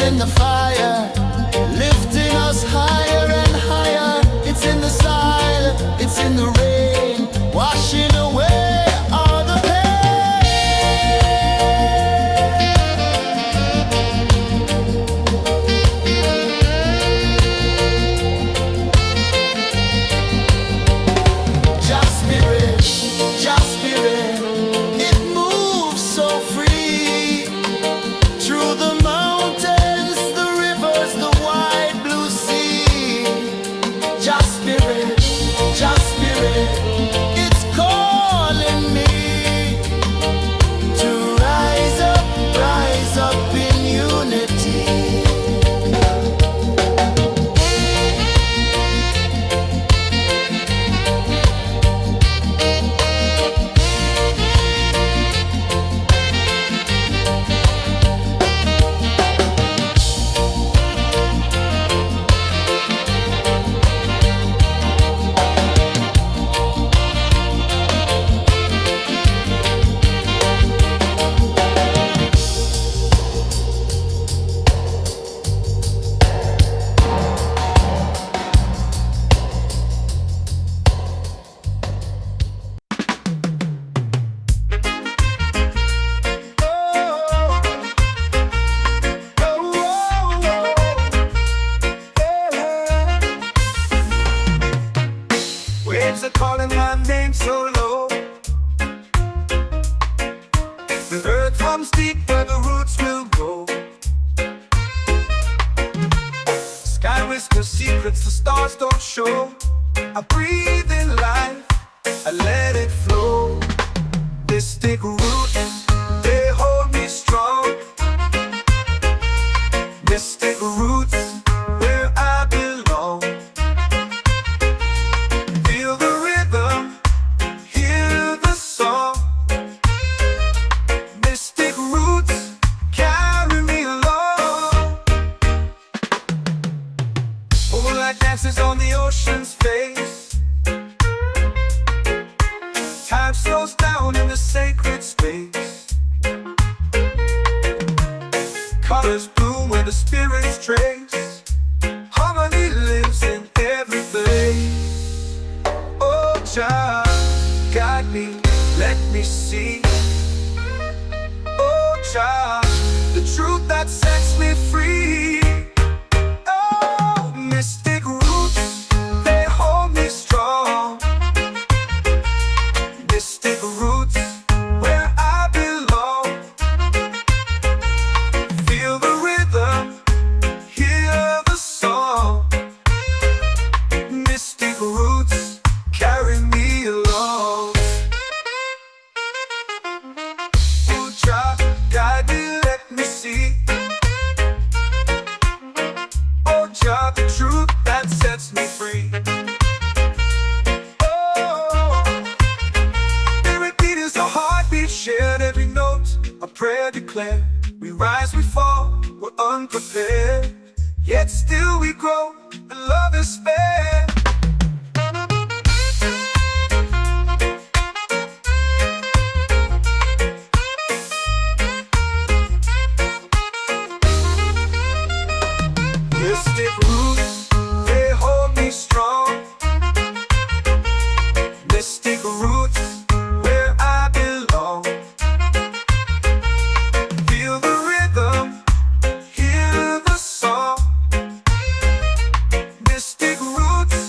in the fire, lifting us higher and higher. It's in the silence, it's in the rain, washing away all the Just spirit, just spirit, it moves so free through the mountains, the rivers, the wide blue sea. Just spirit, it's calling me to rise up in unity. Waves are calling my name so low. The earth comes deep where the roots will go. Sky whispers secrets the stars don't show. I breathe in life, I let it flow. Mystic roots, they hold me strong. Mystic roots, where I belong. Feel the rhythm, hear the song. Mystic roots, carry me along. Moonlight dances on the ocean's face. Time slows down in the sacred space. Colors bloom where the spirits trace. Harmony lives in every place. Oh, Jah, guide me, let me see. Oh, Jah, the truth that sets me free. Oh, mystic roots, they hold me strong. Mystic roots, where I belong. Feel the rhythm, hear the song. Mystic roots, carry me along. Oh, Jah, guide me, let me see. Oh, Jah, the truth that sets me free. Oh, spirit beat is a heartbeat shared, every note a prayer declared. We rise, we fall, we're unprepared, yet still we grow, and love is spared. Mystic roots, they hold me strong. Mystic roots, where I belong. Feel the rhythm, hear the song. Mystic roots,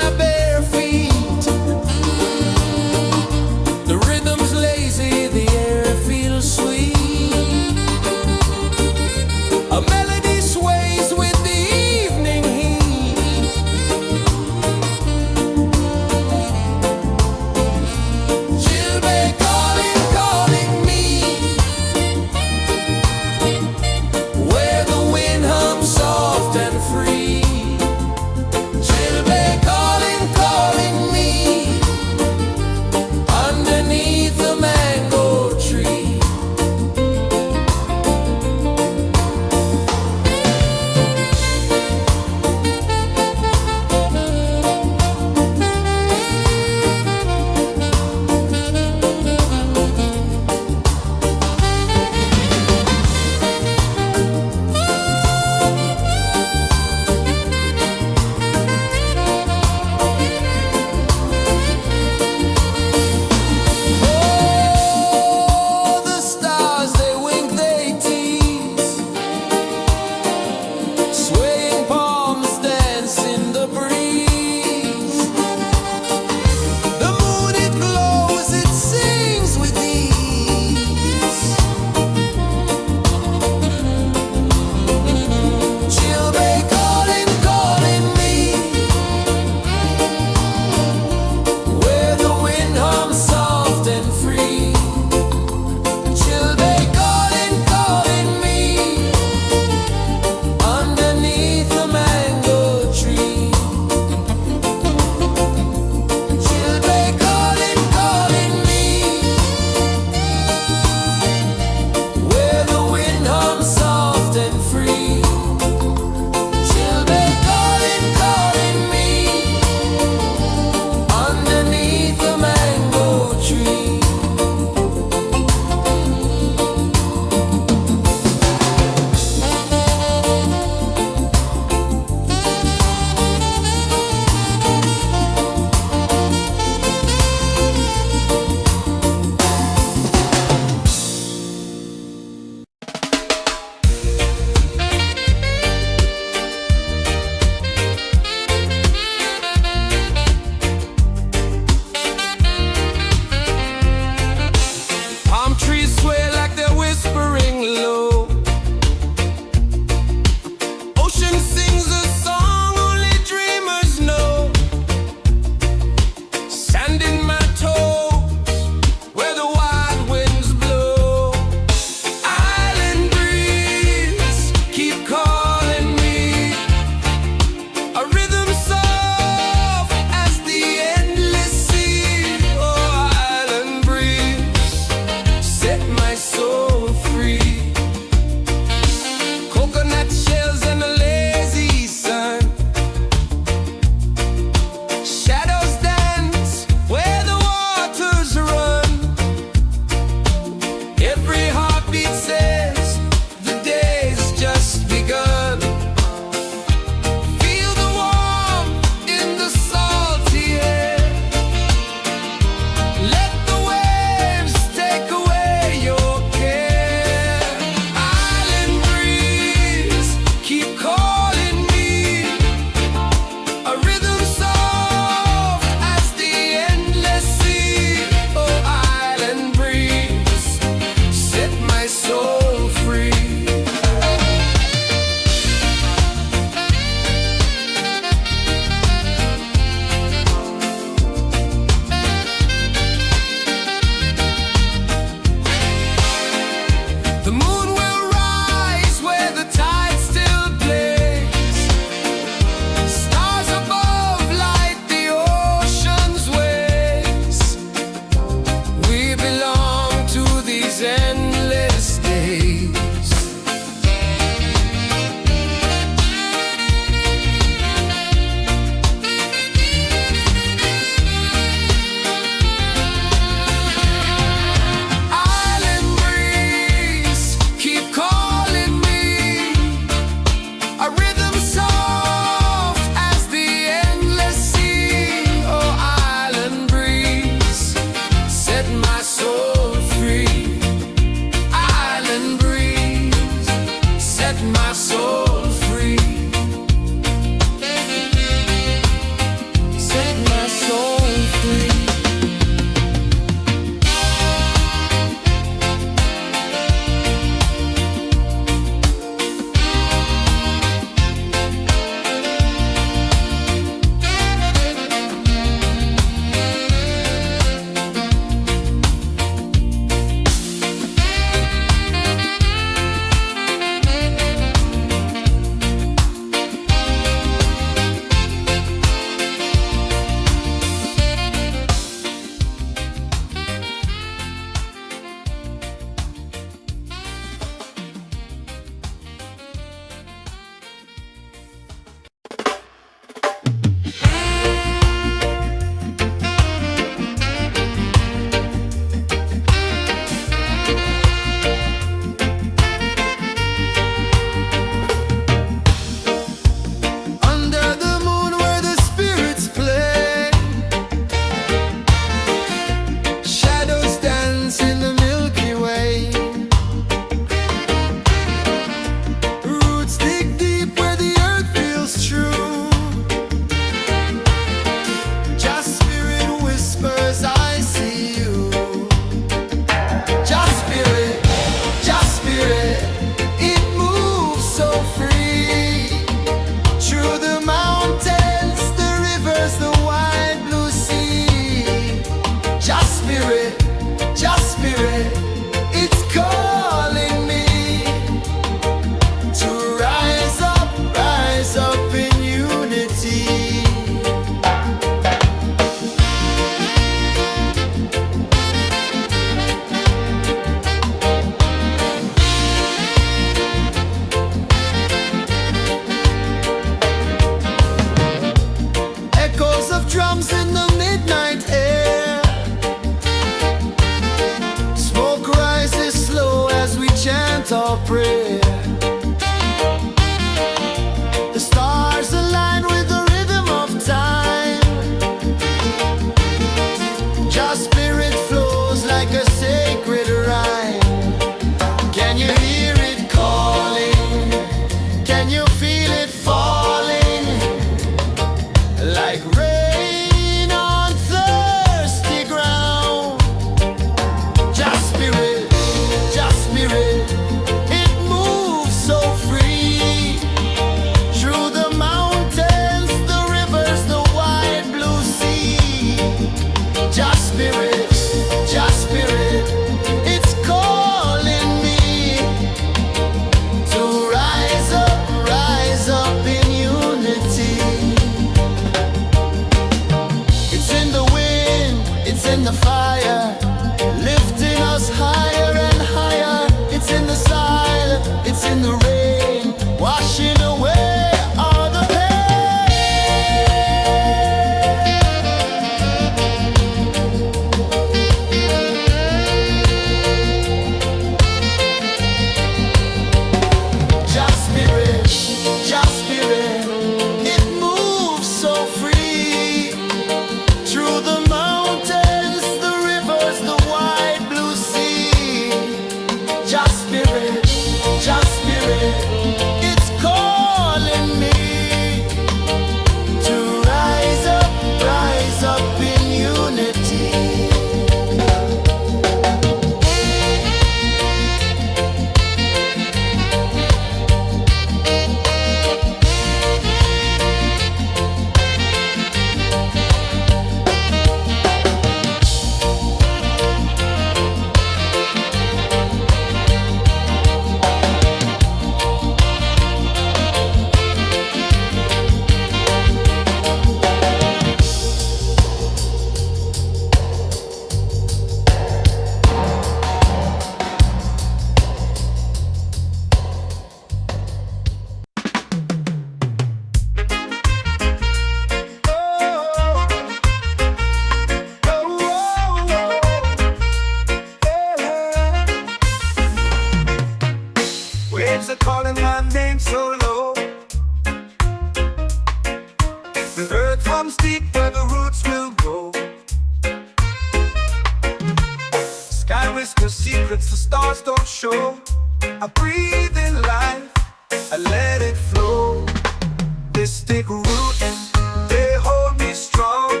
Mystic roots, they hold me strong.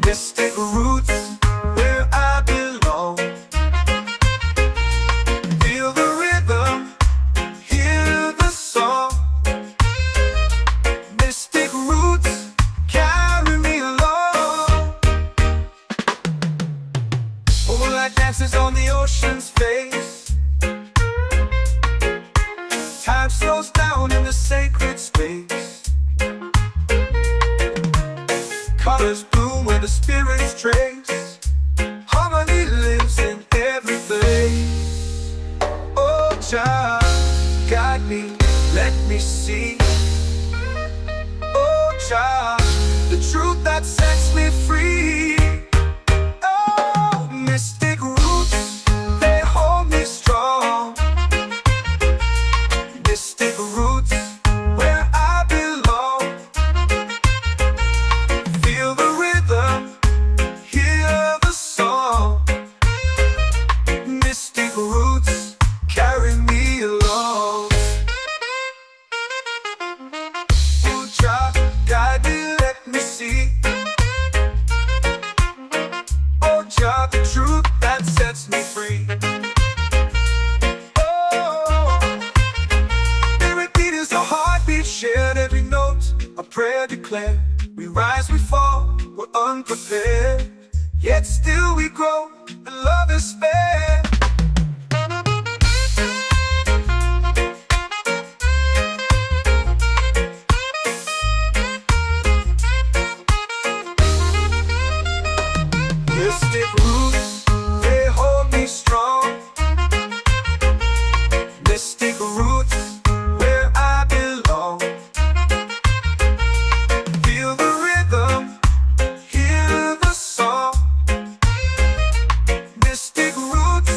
Mystic roots, where I belong. Feel the rhythm, hear the song. Mystic roots, carry me along. Moonlight dances on the ocean's face. Time slows down in the sacred space. Colors bloom where the spirits trace. Harmony lives in every place. Oh, child, guide me, let me see. Oh, child, the truth that sets me free. Oh, mystic roots, they hold me strong. Mystic roots, where I belong. Feel the rhythm, hear the song. Mystic roots, carry me along. Oh, child, guide me, let me see. Oh, child, the truth that sets me free. Shared every note, a prayer declared. We rise, we fall, we're unprepared. Yet still we grow, and love is spared. Mystic roots, they hold me strong. Mystic roots, where I belong. Feel the rhythm, hear the song. Mystic roots,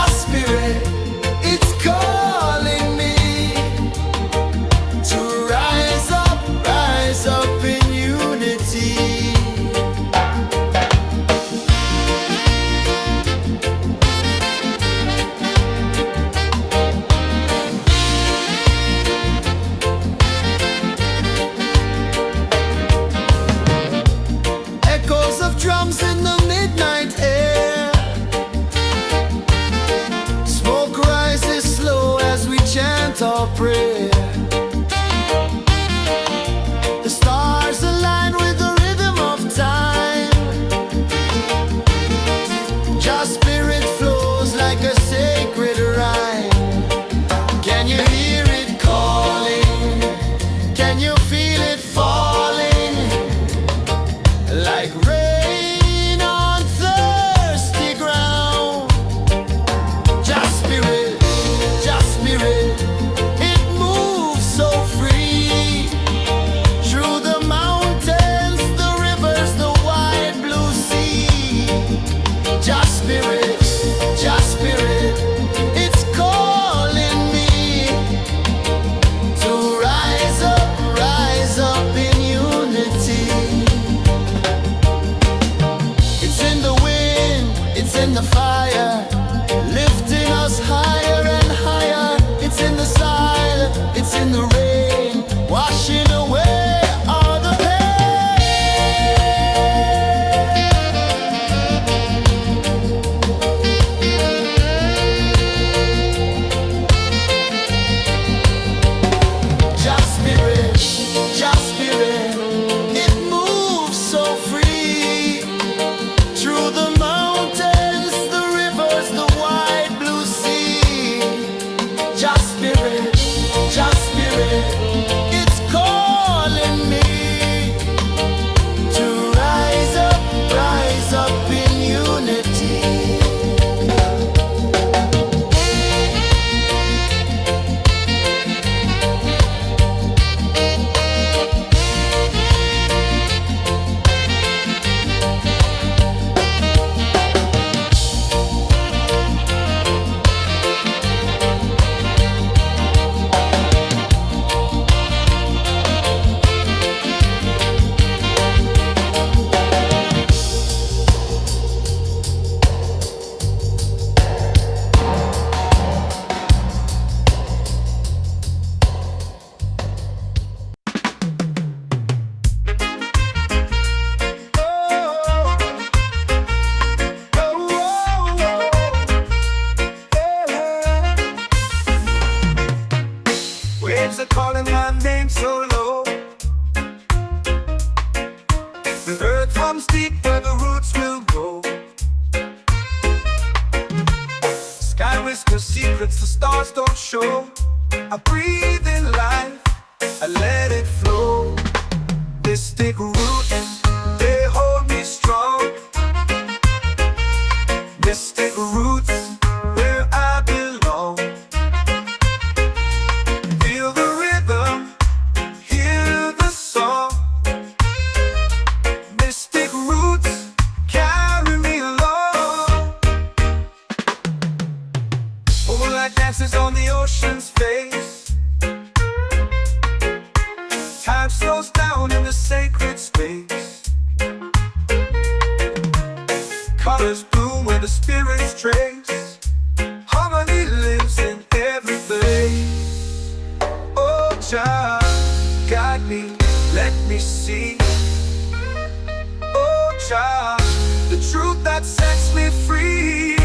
spirit, it's calling me to rise up in unity. Echoes of drums in the midnight air. Smoke rises slow as we chant our prayer. The stars align with the rhythm of time. Your spirit flows like a sacred rhyme. Can you hear it calling? Can you feel it falling? Like rain on thirsty ground. Just spirit, it moves so free. Through the mountains, the rivers, the wide blue sea. Just spirit, it's calling me to rise up in unity. It's in the wind, it's in the fire, lifting us higher and higher. It's in the silence, it's in the rain, washing away all the pain. Just spirit, it moves so free. Through the mountains, the rivers, the wide blue sea. Just spirit, it's calling me to rise up in unity. Waves are calling my name so low. The earth hums deep where the roots will go. Sky whispers secrets the stars don't show. I breathe in life, I let it flow. Mystic roots, they hold me strong. Mystic roots, where I belong. Feel the rhythm, hear the song. Mystic roots, carry me along. Moonlight dances on the ocean's face. Time slows down in the sacred space. Colors bloom where the spirits trace. Harmony lives in every place. Oh, Jah, guide me, let me see. Oh, Jah, the truth that sets me free.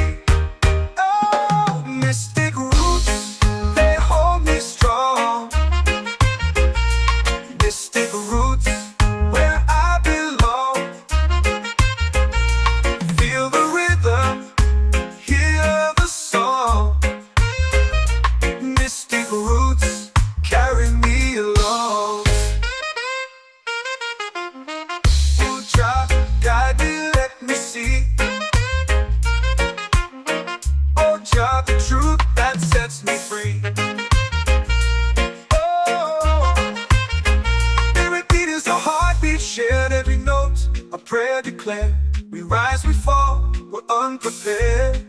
Oh, mystic roots, they hold me strong. Mystic roots, where I belong. Feel the rhythm, hear the song. Mystic roots, carry me along. Oh, Jah, guide me, let me see. Oh, Jah, the truth that sets me free. Oh, every beat is a heartbeat shared, every note a prayer declared. We rise, we fall, we're unprepared.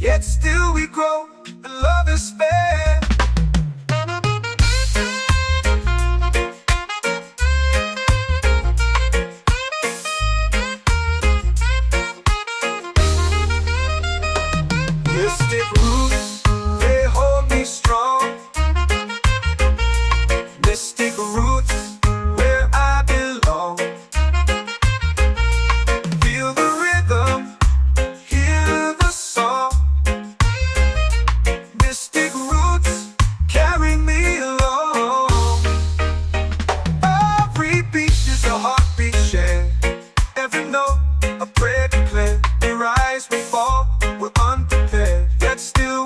Yet still we grow, and love is fair. Mystic roots, they hold me strong. Mystic roots, where I belong. Feel the rhythm, hear the song. Mystic roots, carry me along. Every beat is a heartbeat shared. Every note, a prayer declared. We rise, we fall, we're unprepared. Yet still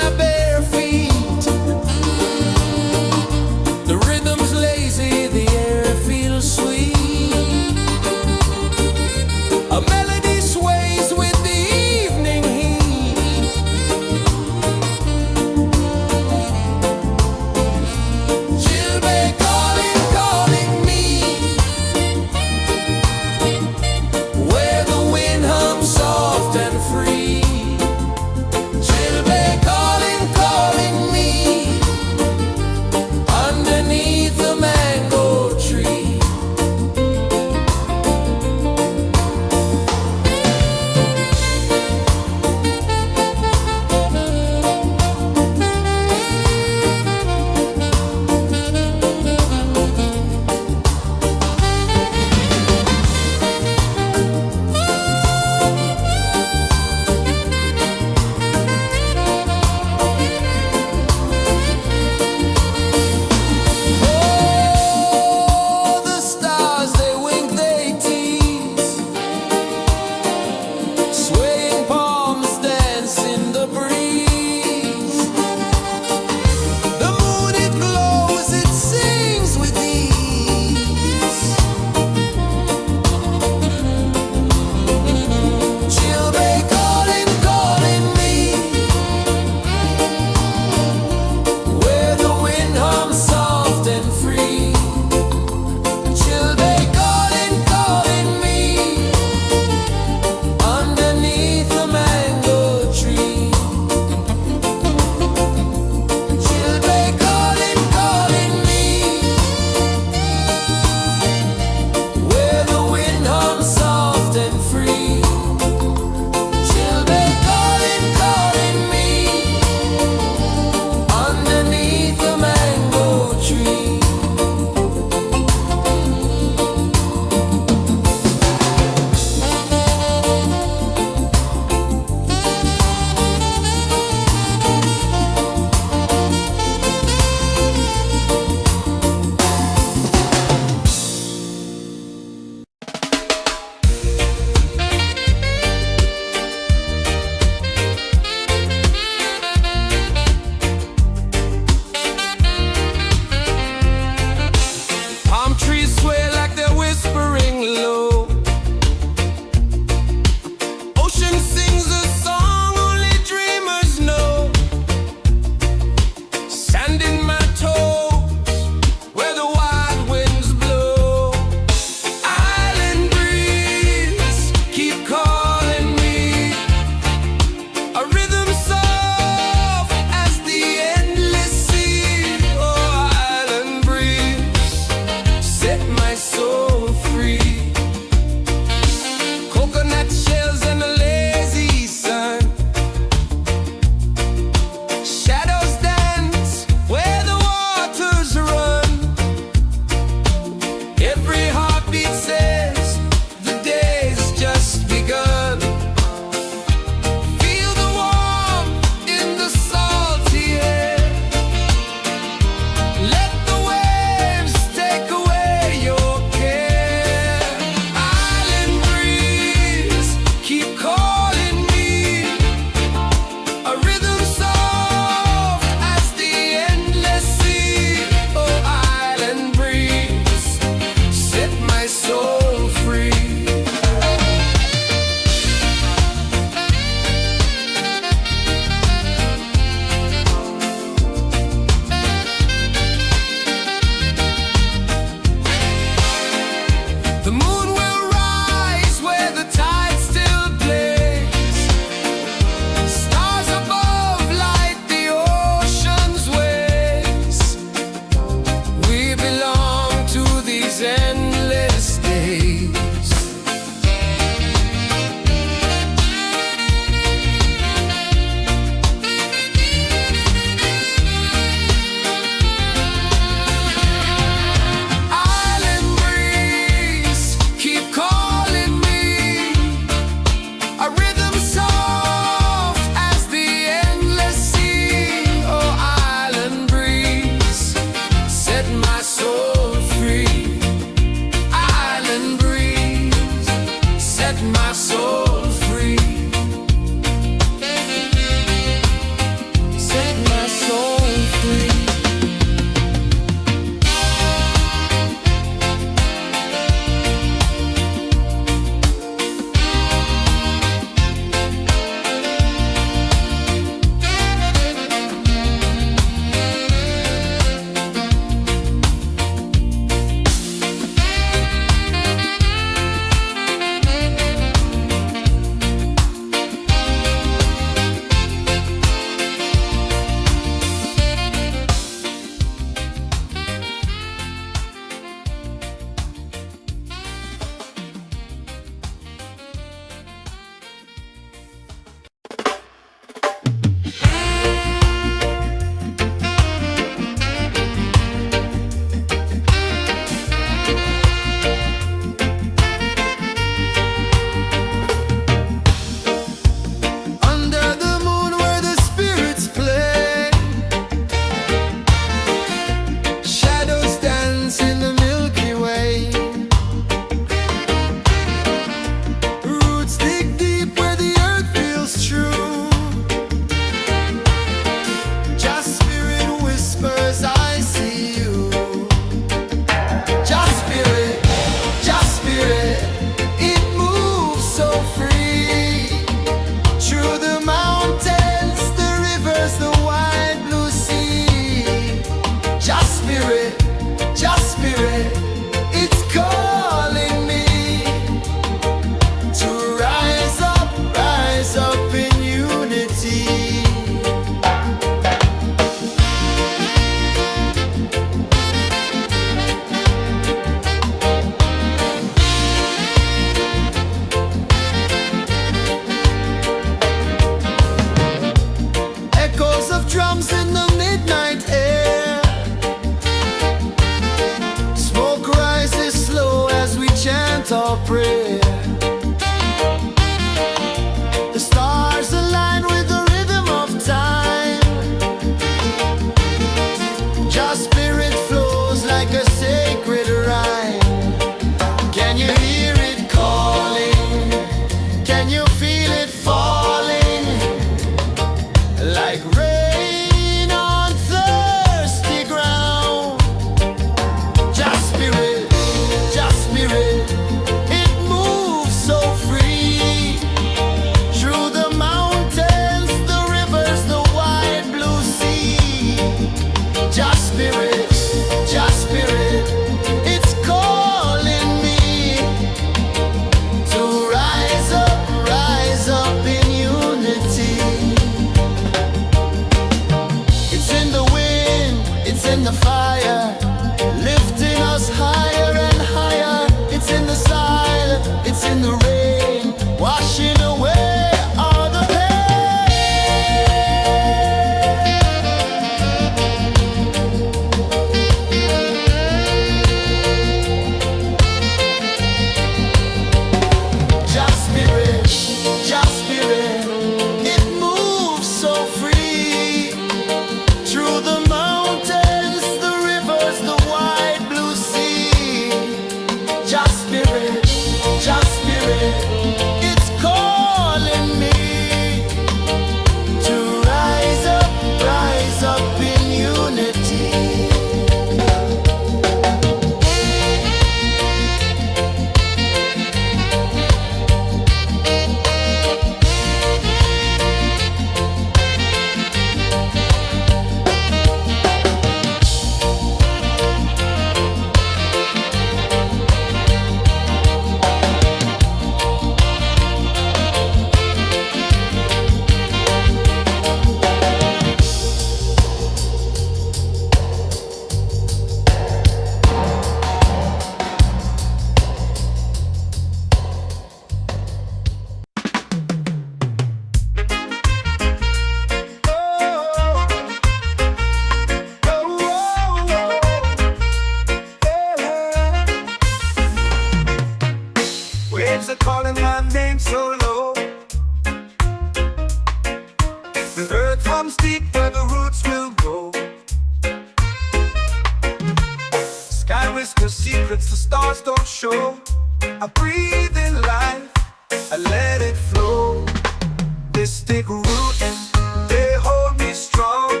Mystic roots, they hold me strong.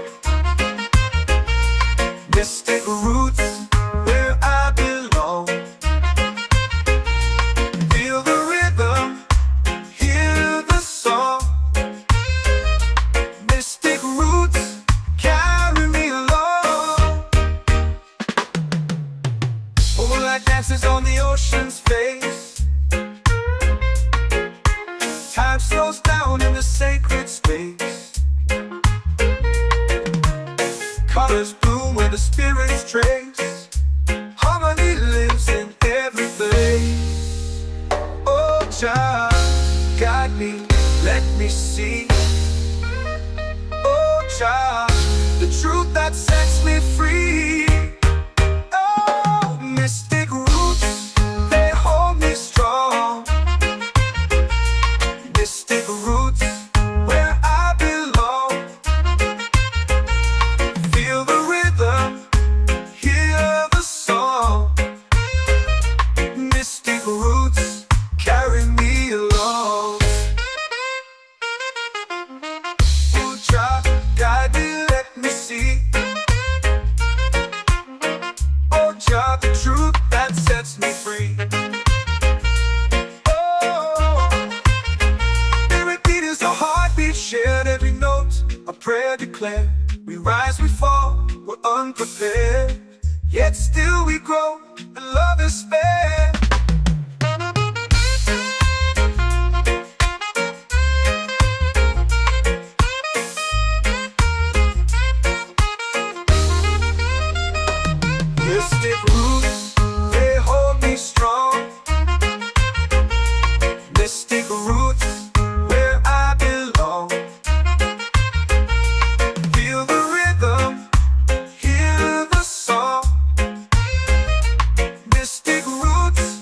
Mystic roots, where I belong. Feel the rhythm, hear the song. Mystic roots, carry me along. Moonlight dances on the ocean's face. Time slows down in the sacred space. Colors bloom where the spirits trace. Harmony lives in every place. Oh, Jah, guide me, let me see. Oh, Jah, the truth that sets me free. Oh, mystic roots, they hold me strong. Mystic roots, where I belong. Feel the rhythm, hear the song. Mystic roots, carry me along. Oh, Jah, guide me, let me see. Oh, Jah, the truth that sets me free. Heartbeat shared, every note a prayer declared. We rise, we fall, we're unprepared, yet still we grow, and love is spared. Mystic roots, they hold me strong. Mystic roots, where I belong. Feel the rhythm, hear the song. Mystic roots,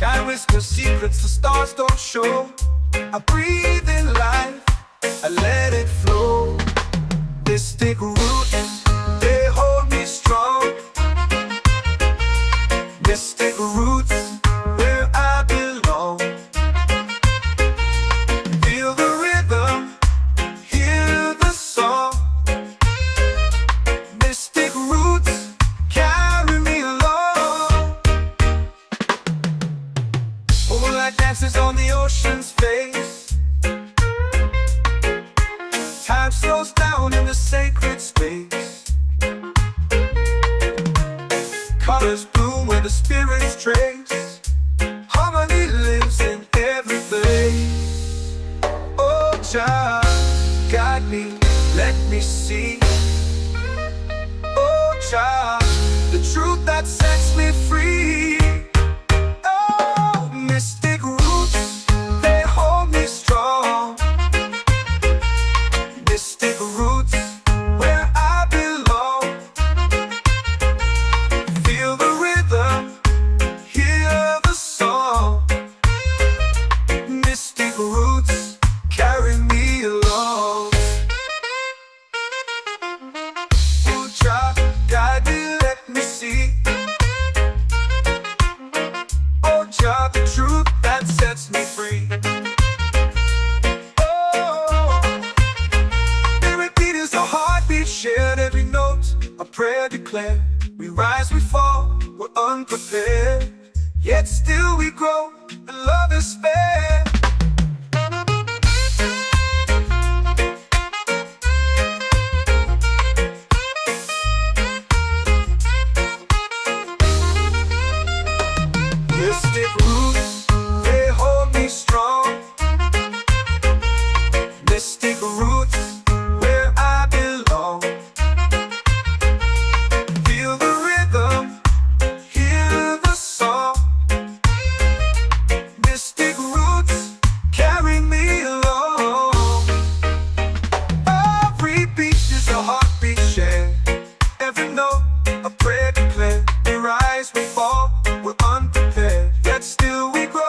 Sky whispers secrets the stars don't show. I breathe in life, I let it flow. Mystic roots, they hold me strong. Mystic roots, where I belong. Feel the rhythm, hear the song. Mystic roots, carry me along. Moonlight dances on the ocean's face. Time slows down in the sacred space. Colors bloom where the spirits trace. Harmony lives in every place. Oh, child, guide me, let me see. Oh, child, the truth that sets me free. Oh, mystic roots, they hold me strong. Mystic roots, where I belong. Feel the rhythm, hear the song. Mystic roots, carry me along. Oh, child, guide me, let me see. Oh, child, the truth that sets me free. Oh, every beat is a heartbeat shared, every note a prayer declared. We rise, we fall, we're unprepared, yet still we grow, and love is spared. Mystic roots, they hold me strong. Mystic roots, where I belong. Feel the rhythm, hear the song. Mystic roots, carry me along. Every beat is a heartbeat shared, every note a prayer declared. We rise, we fall, we're unprepared, yet still we grow.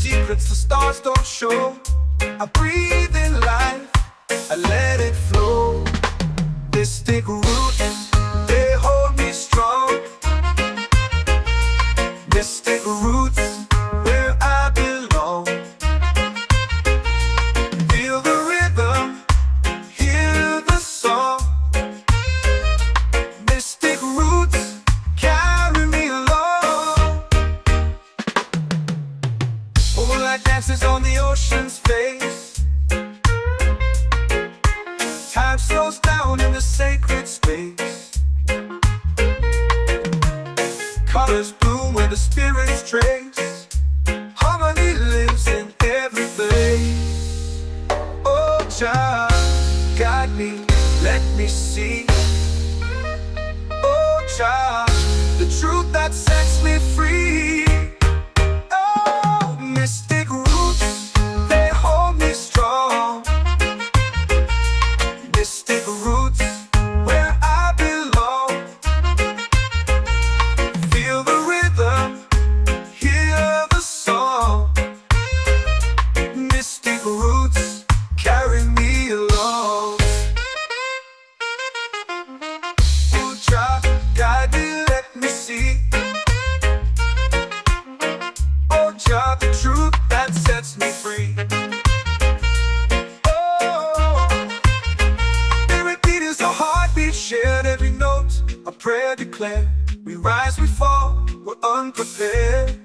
secrets the stars don't show. I breathe in life, I let it flow. Mystic roots, they hold me strong. Mystic roots, where I belong. Feel the rhythm, hear the song. Mystic roots, carry me along. Moonlight dances on the ocean's face. Time slows down in the sacred space. Colors bloom where the spirits trace. Harmony lives in every place. Oh, Jah, guide me, let me see. Oh, Jah, the truth that sets me free. Oh, mystic roots, they hold me strong. Mystic roots, where I belong. Feel the rhythm, hear the song. Mystic roots, carry me along. Oh, Jah, guide me, let me see. Oh, Jah, the truth that sets me free. Shared every note, a prayer declared. We rise, we fall, we're unprepared.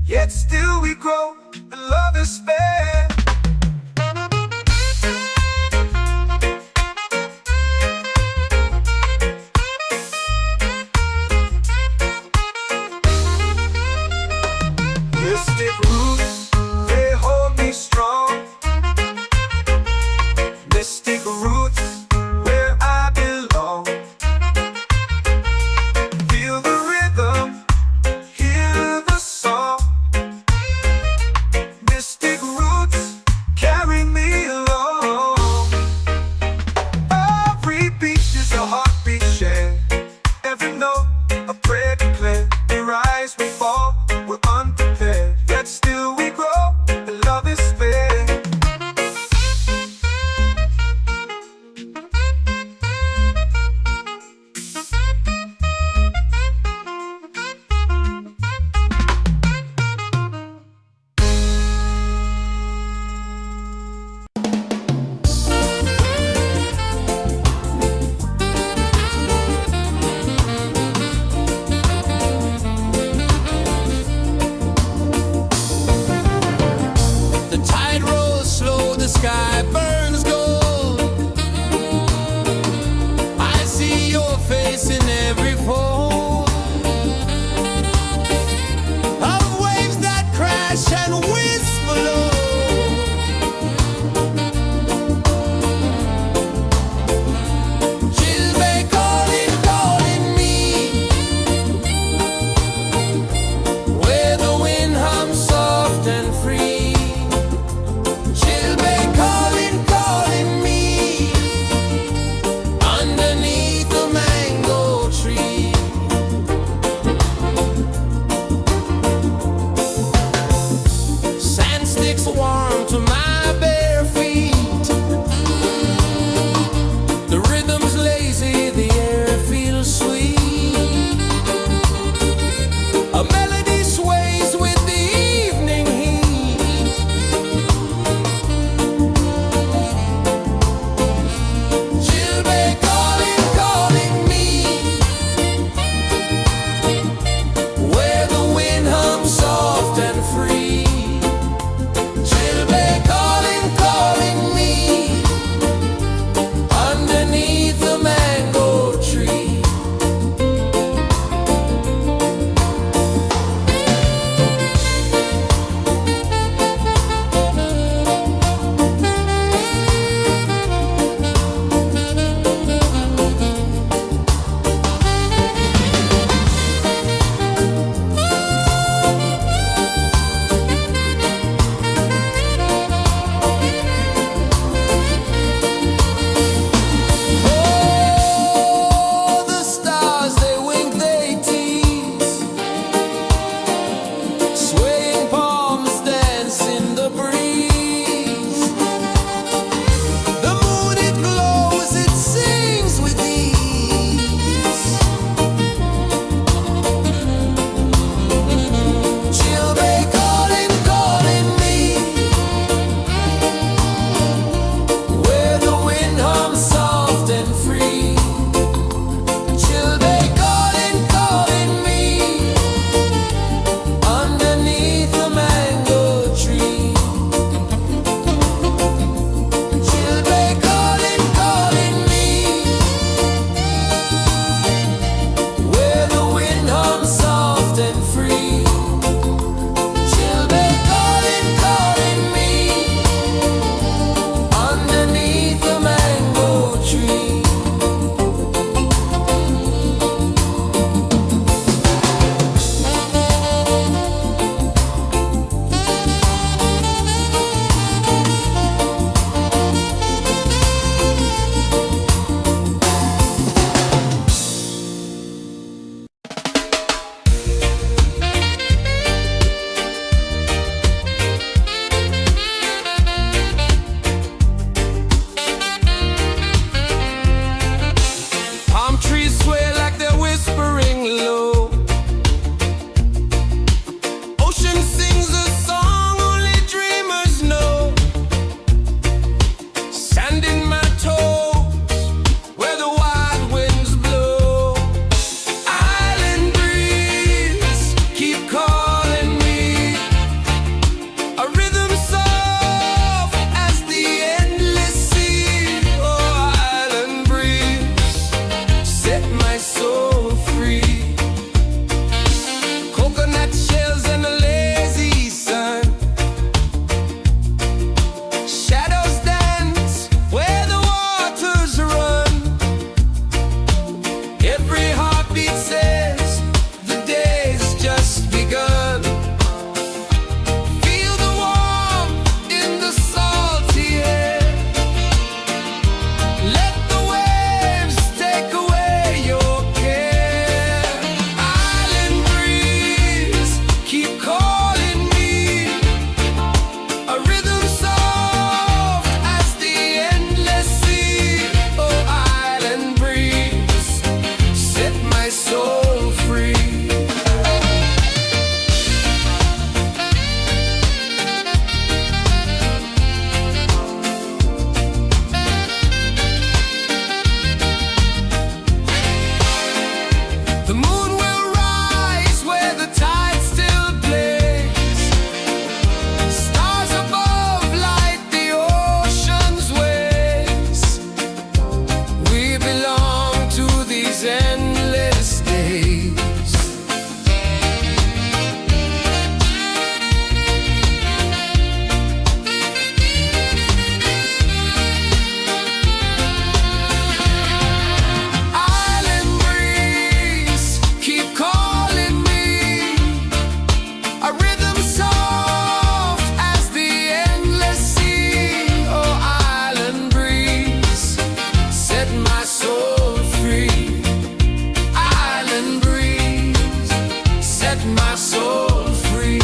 Yet still we grow, and love is fair. Mystic roots, they hold me strong. Mystic roots, where I belong. Feel the rhythm, hear the song. Mystic roots, soul free. Coconut shells and a lazy sun. Shadows dance where the waters run. Every heartbeat says the day's just begun. Feel the warmth in the salty air. Let the waves take away your care. Island breeze, keep calling me. A rhythm soft as the endless sea. Oh, island breeze, set my soul free. The moon will rise where the tide still plays. Stars above light the ocean's waves. We belong to these endless days. Island breeze, keep calling me. A rhythm soft as the endless sea. Oh, island breeze, set my soul free. Island breeze, set my soul free.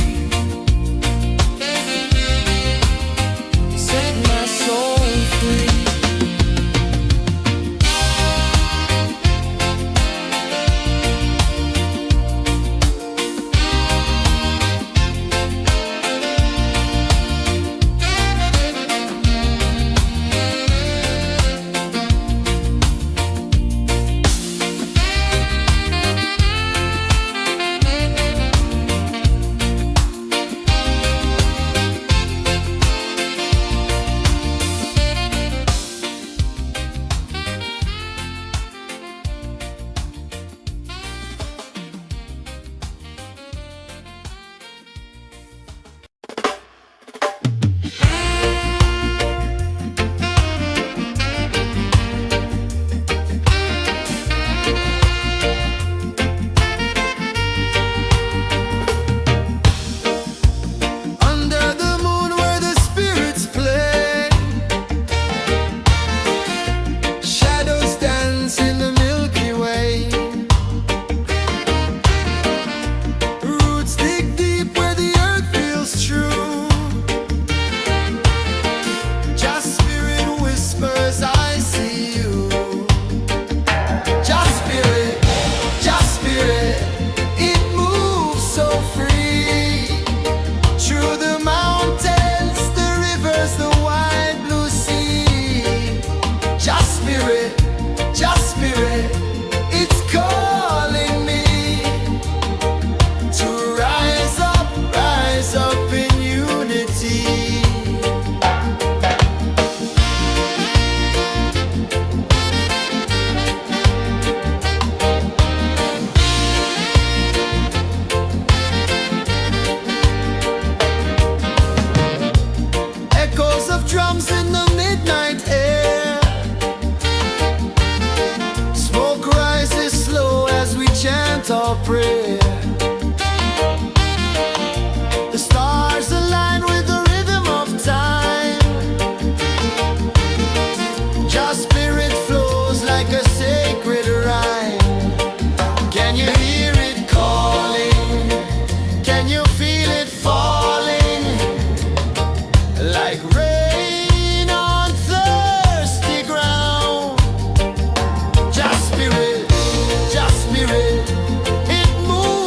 Set my soul free. Under the moon where the spirits play. Shadows dance in the Milky Way. Roots dig deep where the earth feels true. Just spirit whispers, I see you. Just spirit, it moves so free. Through the mountains, the rivers, the wide blue sea. Just spirit, it's calling me to rise up in unity. Echoes of drums in the midnight air. Smoke rises slow as we chant our prayer. The stars align with the rhythm of time. Just spirit flows like a sacred rhyme. Can you hear it calling? Can you feel it falling? Like rain on thirsty ground. Just spirit, it moves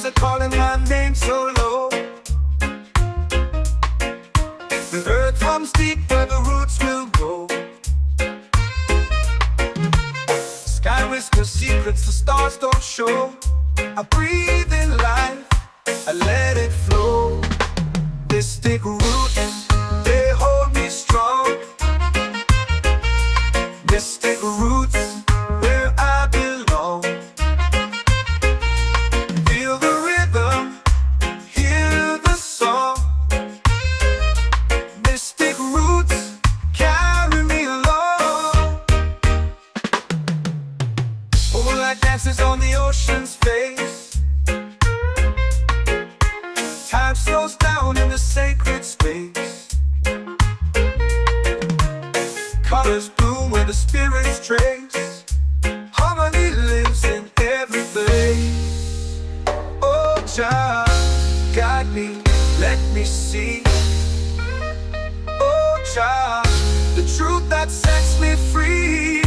are calling my name so low. The earth runs deep where the roots will go. Sky whispers secrets the stars don't show. I breathe in life, I let it flow. Mystic roots, they hold me strong. Mystic roots, where I belong. Feel the rhythm, hear the song. Mystic roots, carry me along. Moonlight dances on the ocean's face. Time slows down in the sacred space. Colors bloom where the spirits trace. Harmony lives in every place. Oh, Jah, guide me, let me see. Oh, Jah, the truth that sets me free.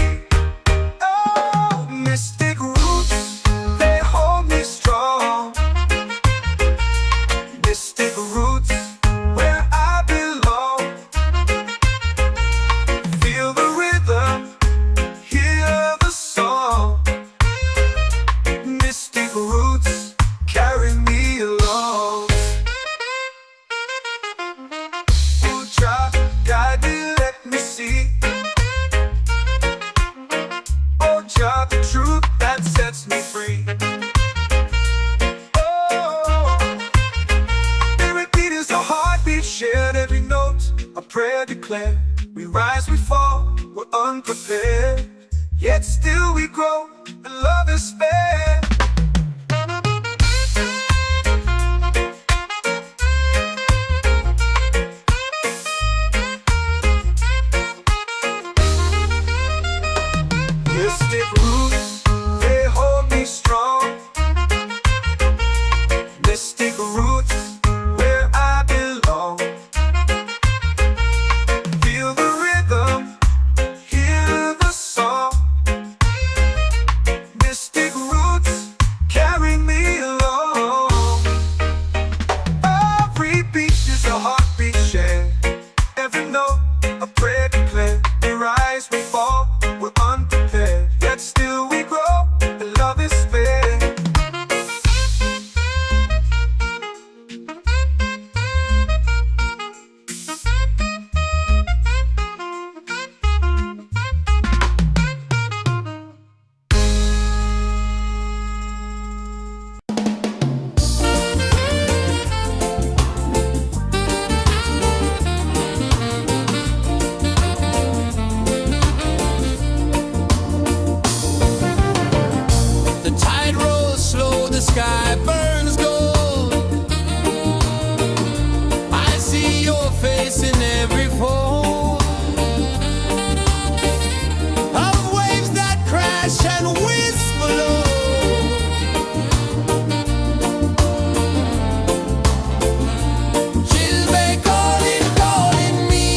Oh, mystic roots, they hold me strong. Mystic roots, where I belong. Feel the rhythm, hear the song. Mystic roots, carry me along. Oh, Jah, guide me, let me see. Oh, Jah, the truth that sets me free. Oh, every beat is a heartbeat shared, every note a prayer declared. We rise, we fall, we're unprepared, yet still we grow, and love is fair. Mystic roots, they hold me strong. Mystic roots, where I belong. Feel the rhythm, hear the song. Mystic roots, carry me along. Every beat is a heartbeat shared, every note a prayer declared. We rise, we fall, we're unprepared, yet still we grow, and love is fair. The tide rolls slow, the sky burns gold. I see your face in every fold of waves that crash and whisper low. Chilbay calling, calling me,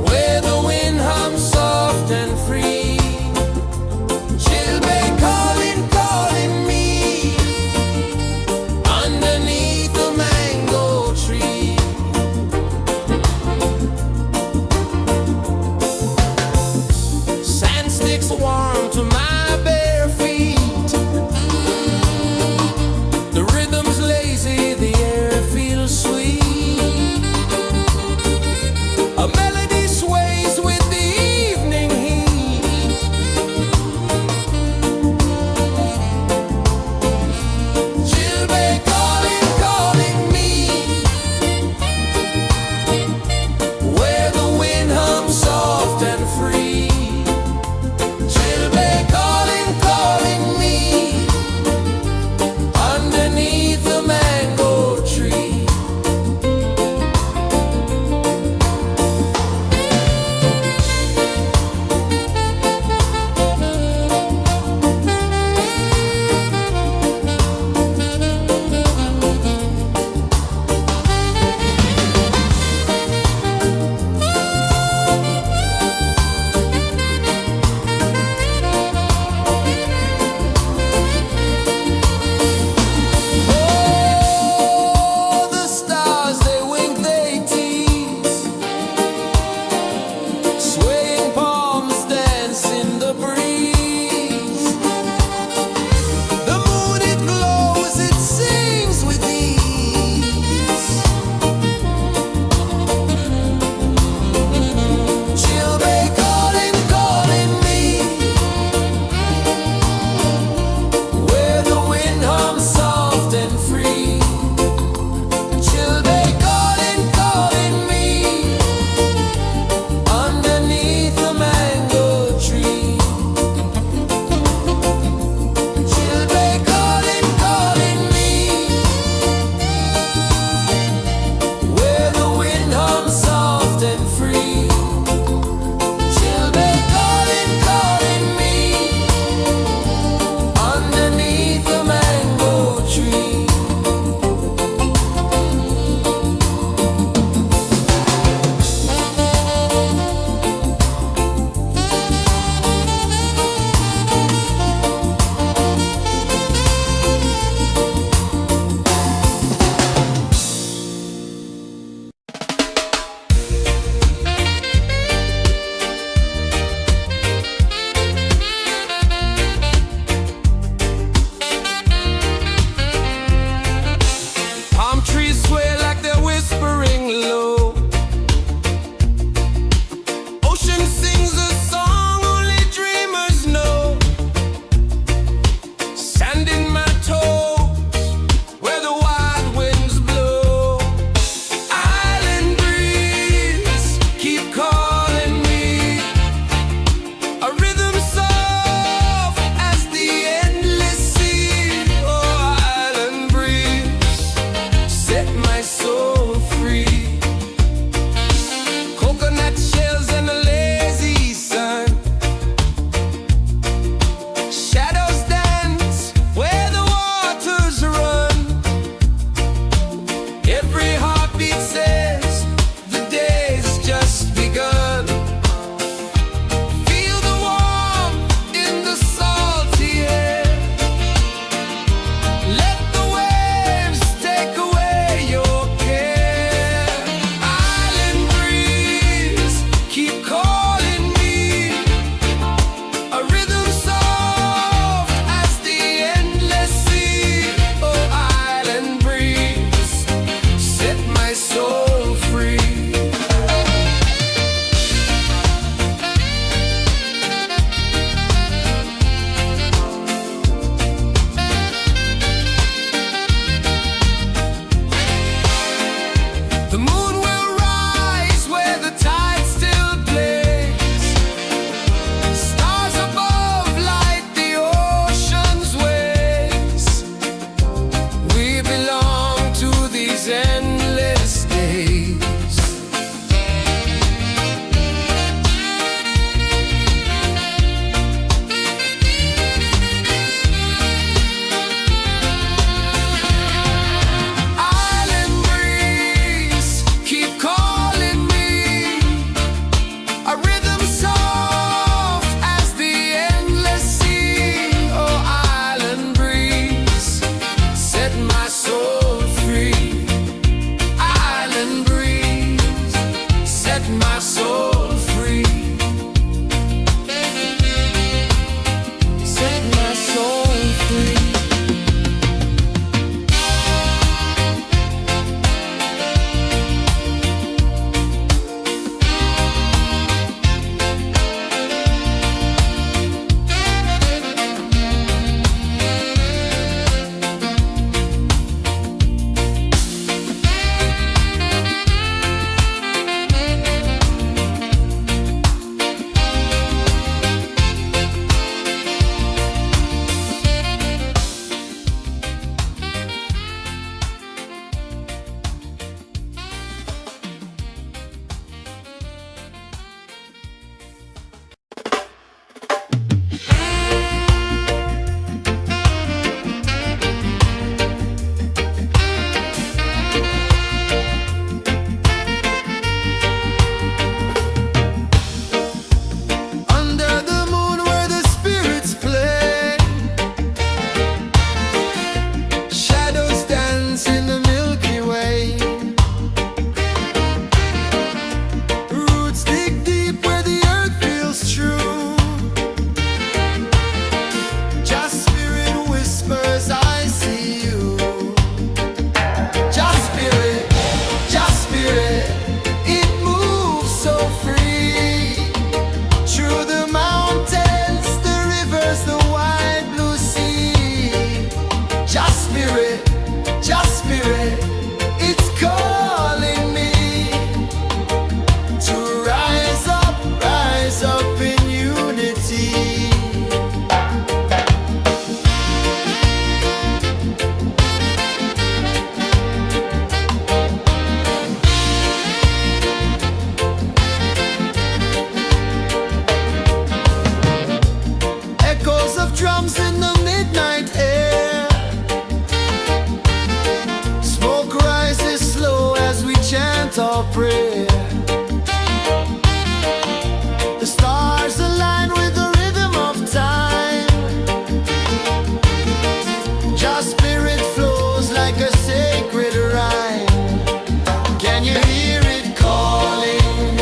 where the wind hums soft and free. Chilbay calling, calling me, underneath the mango tree. Sand sticks warm to my bare feet. The rhythm's lazy, the air feels sweet. A melody sways with the evening heat. Chilbay calling, calling me, where the wind hums soft and free. Chilbay calling. in the breeze. The moon it glows, it sings with ease. Children calling, calling me, where the wind hums soft and free. Children calling, calling me, underneath the mango tree. drums in the midnight air. Smoke rises slow as we chant our prayer. The stars align with the rhythm of time. Your spirit flows like a sacred rhyme. Can you hear it calling?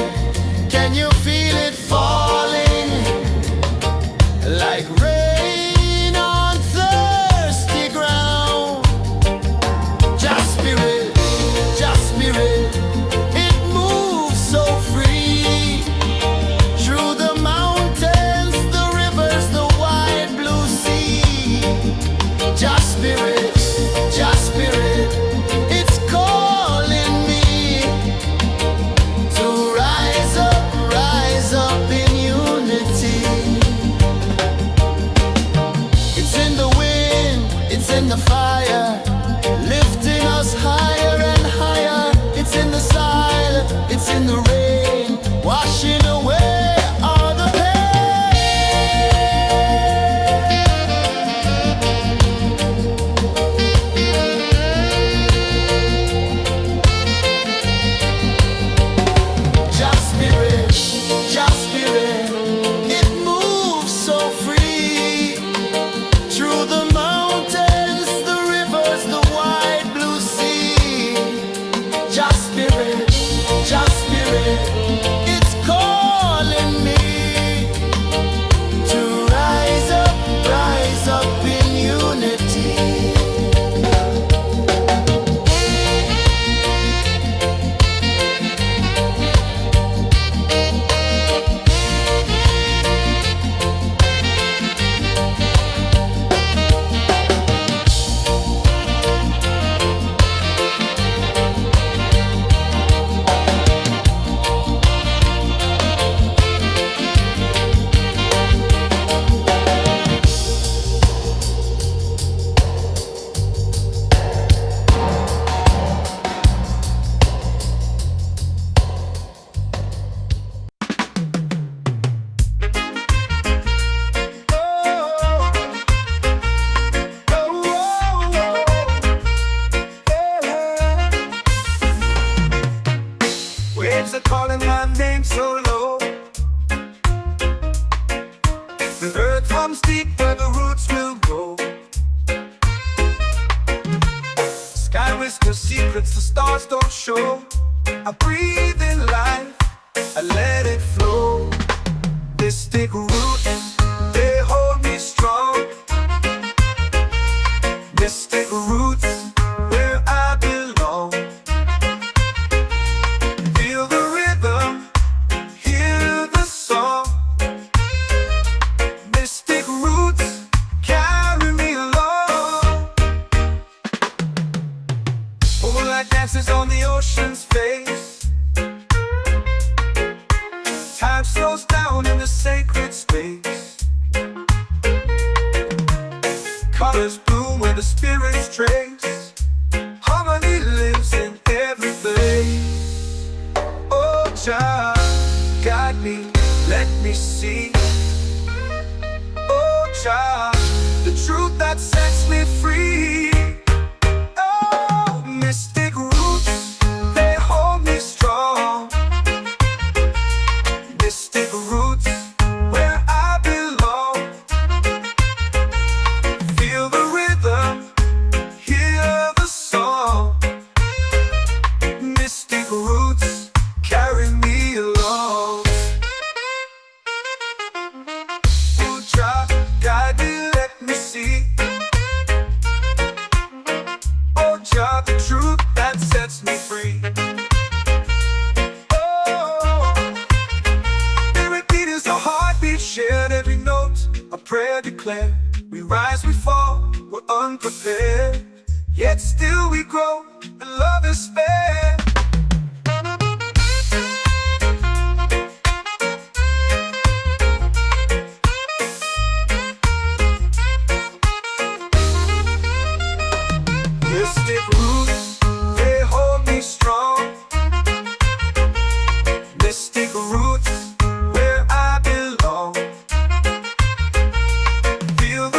Can you feel it falling? Like rain on thirsty ground. Just spirit, it moves so free. Through the mountains, the rivers, the wide blue sea. Just spirit, it's calling me to rise up in unity. It's in the wind, it's in the fire, lifting us higher and higher. It's in the silence, it's in the rain, washing away all the Just spirit, it moves so free. Through the mountains, the rivers, the wide blue sea. Just spirit, it's calling me to rise up in unity. Waves are calling my name so low. The earth hums deep where the roots will grow. Sky whispers secrets the stars don't show. I breathe in life, I let it flow. Mystic roots, they hold me strong. Mystic roots, where I belong. Feel the rhythm, hear the song. Mystic roots, carry me along. Moonlight dances on the ocean's face. Time slows down in the sacred space. Colors bloom where the spirits trace. Harmony lives in every face. Oh, Jah, guide me, let me see. Oh, Jah, the truth that sets me free. Oh, mystic roots, they hold me strong. Mystic roots, where I belong. Feel the rhythm, hear the song. Mystic roots, carry me along. Oh, Jah, guide me, let me see. Oh, Jah, the truth that sets me free. Oh, spirit beat is a heartbeat shared, every note a prayer declared. We rise, we fall, we're unprepared, yet still we grow, and love is spared. Mystic roots, they hold me strong. Mystic roots, where I belong. Feel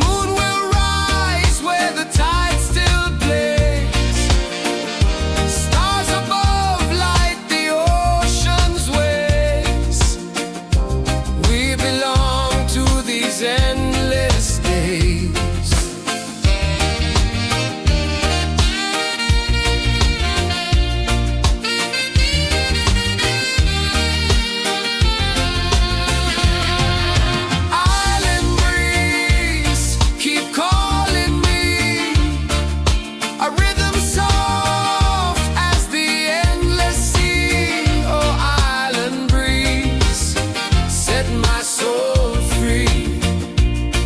moon will rise where the tide still plays. Stars above light the ocean's waves. We belong to these endless days. Island breeze, keep calling me. A rhythm soft as the endless sea. Oh, island breeze, set my soul free.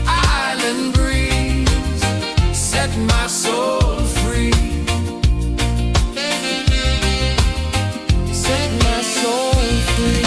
Island breeze, set my soul free. Set my soul free.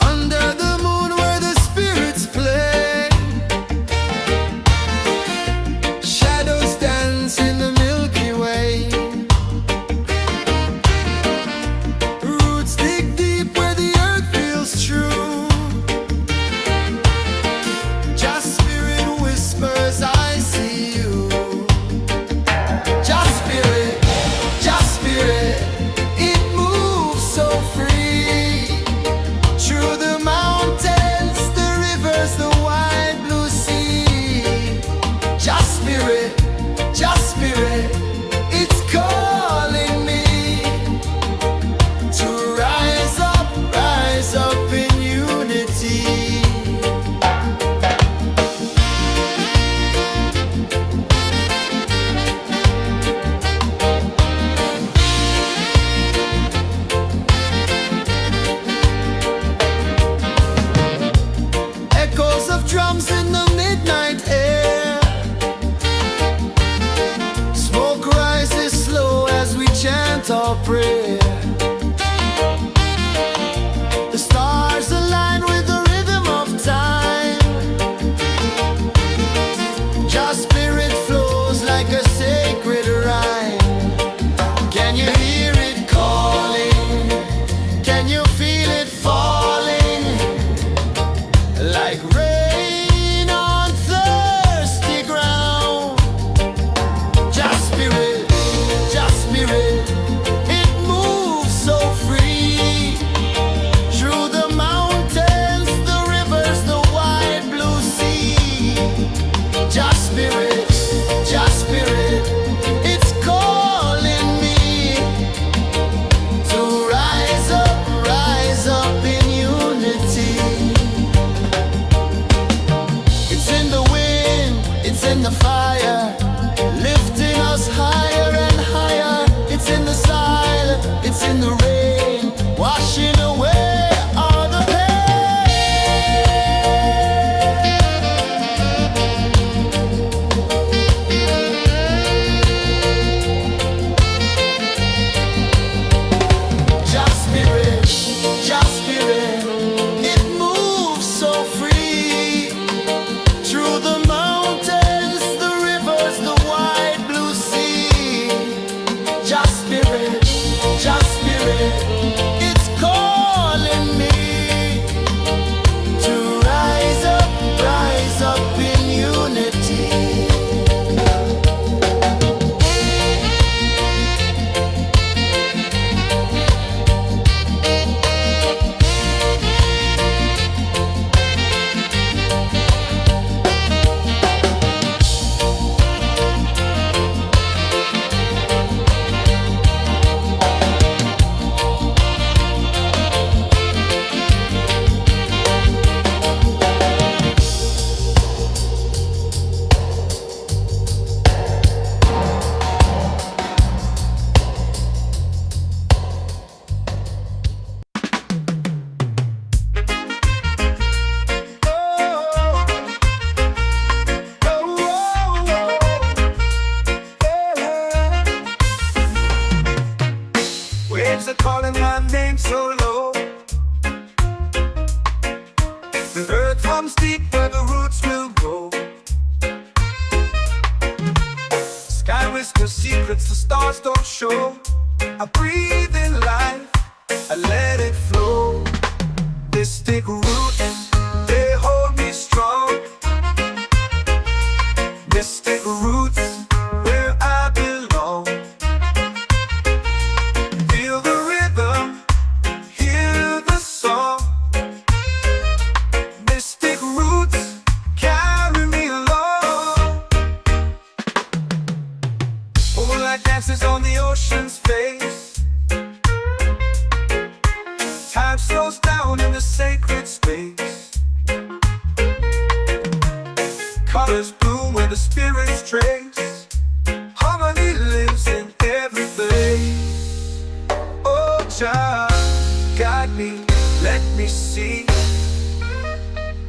Under the moon where the spirits play, shadows dance in the Milky Way. Roots dig deep where the earth feels true. Just spirit whispers, I see you. Just spirit, it moves so free. Through the mountains, the rivers, the wide blue sea. Just spirit, it's calling me to rise up in unity. Echoes of drums in the midnight air. Smoke rises slow as we chant our prayer. The stars align with the rhythm of time. Just spirit flows like a sacred rhyme. Can you hear it calling? Can you feel it falling? Like rain on thirsty ground. Just spirit, it moves waves are calling my name so low. The earth comes deep where the roots will grow. Sky whispers secrets the stars don't show. I breathe in life, I let it flow. Mystic roots, they hold me strong. Mystic roots, where I belong. Feel the rhythm, hear the song. Mystic roots, carry me along. Moonlight dances on the ocean's face. Time slows down in the sacred space. Colors bloom where the spirits trace. Harmony lives in every place. Oh, Jah, guide me, let me see.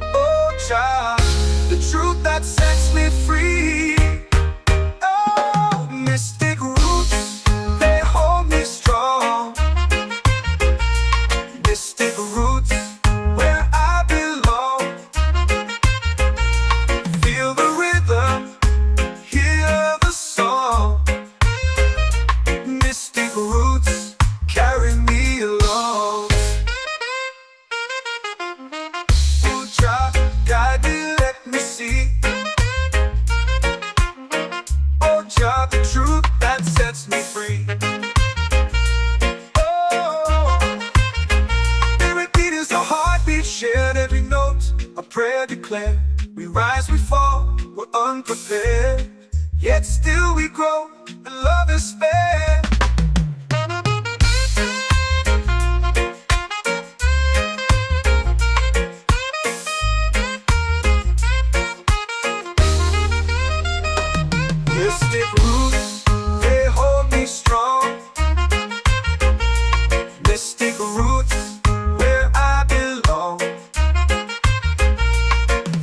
Oh, Jah, the truth that sets me free. Oh, mystic roots, they hold me strong. Mystic roots, where I belong. Feel the rhythm, hear the song. Mystic roots, carry me along. Oh, Jah, guide me, let me see. Oh, Jah, the truth that sets me free. Shared every note, a prayer declared. We rise, we fall, we're unprepared. Yet still we grow, and love is spared. Mystic roots, they hold me strong. Mystic roots, where I belong.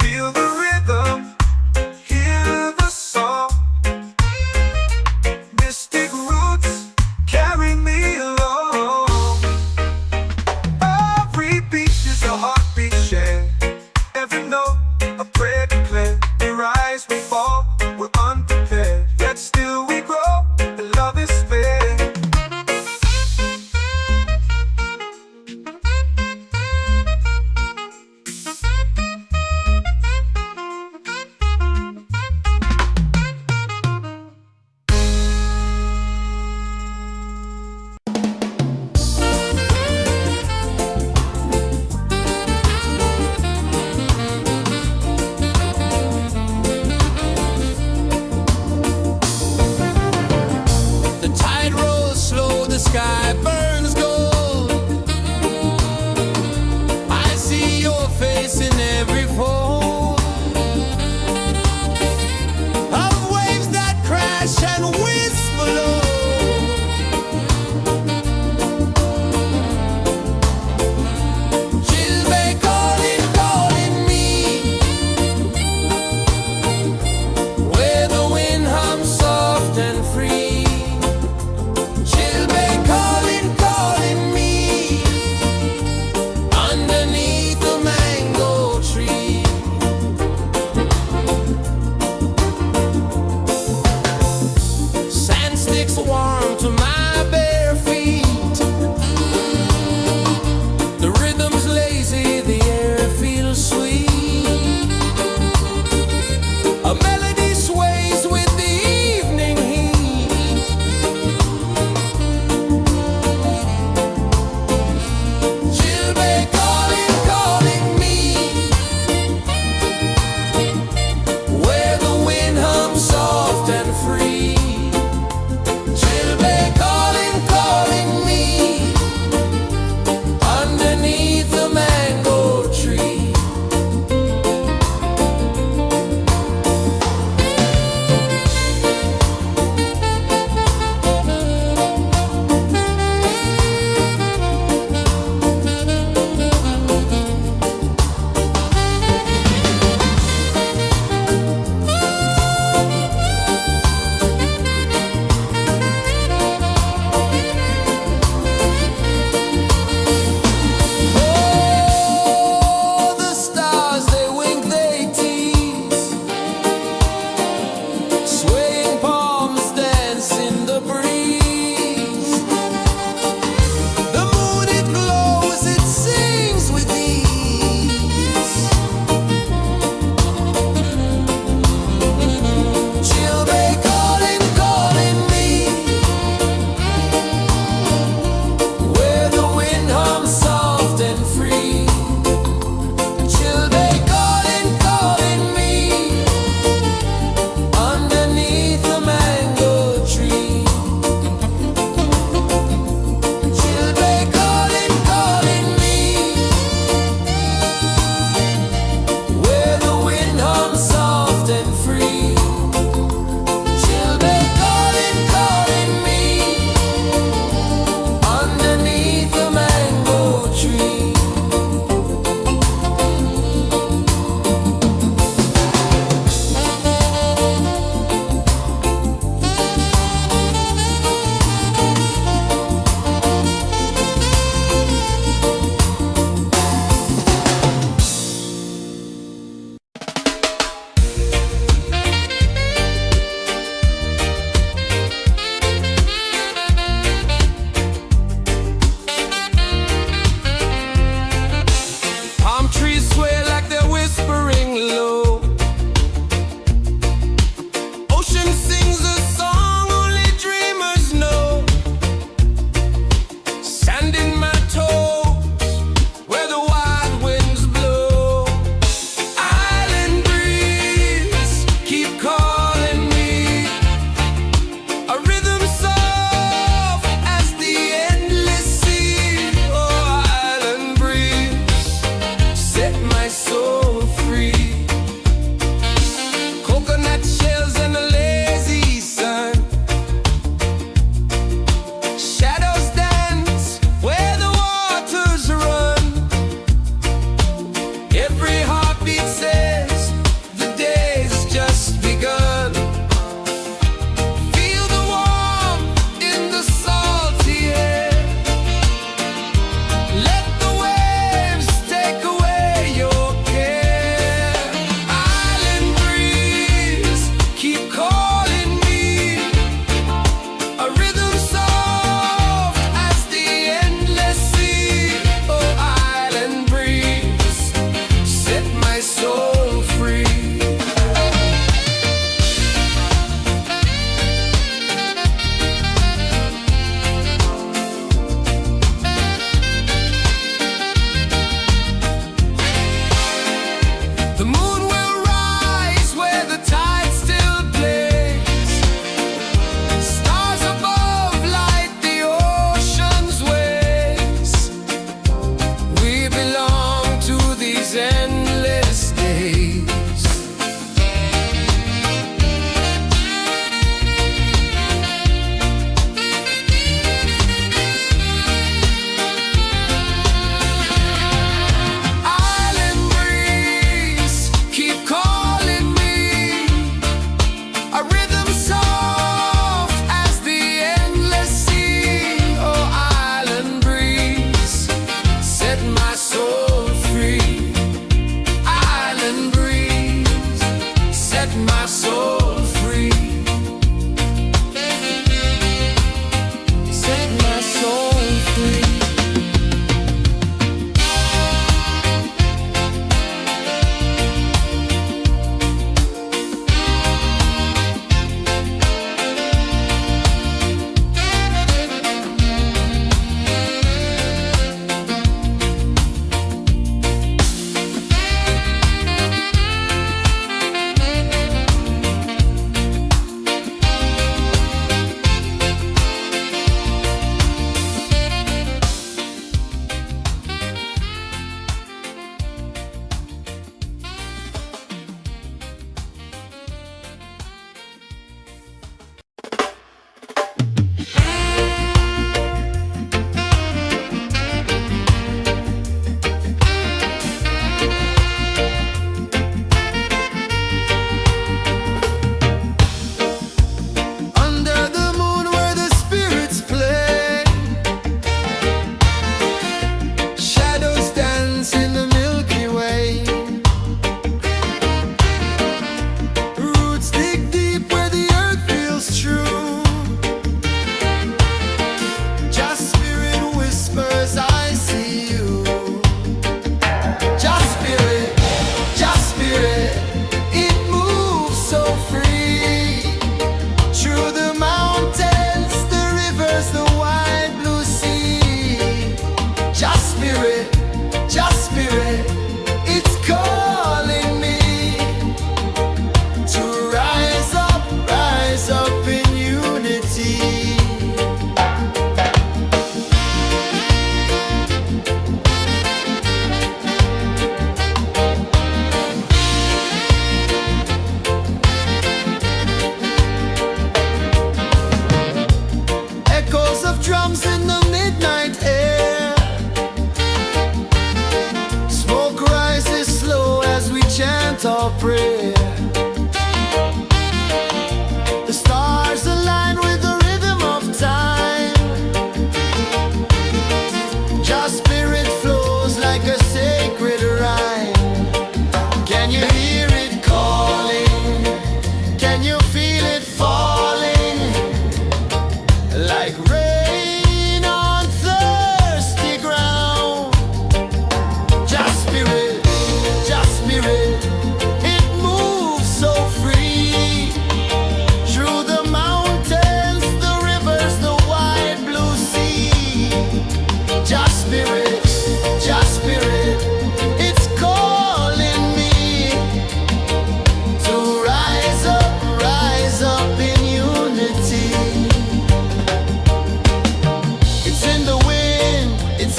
Feel the rhythm, hear the song. Mystic roots, carry me along. Every beat is a heartbeat shared. Every note, a prayer declared. We rise, we fall, we're unprepared. Yet still we grow, and love is fair. The tide rolls slow, the sky burns gold. I see your face in every fold of waves that crash and whisper low. She'll be calling, calling me, where the wind hums soft and free. She'll be calling, calling.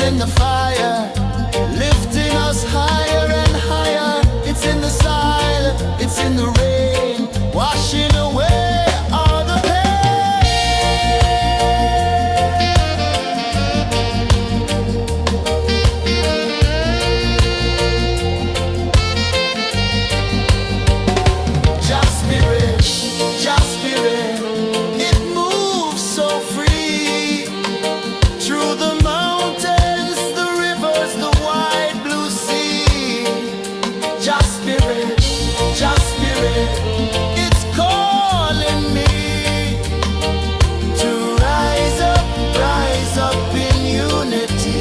in the fire, lifting us higher and higher. It's in the silence, it's in the rain, washing away all the Just spirit, just spirit, it moves so free through the mountains, the rivers, the wide blue sea. Just spirit, it's calling me to rise up in unity.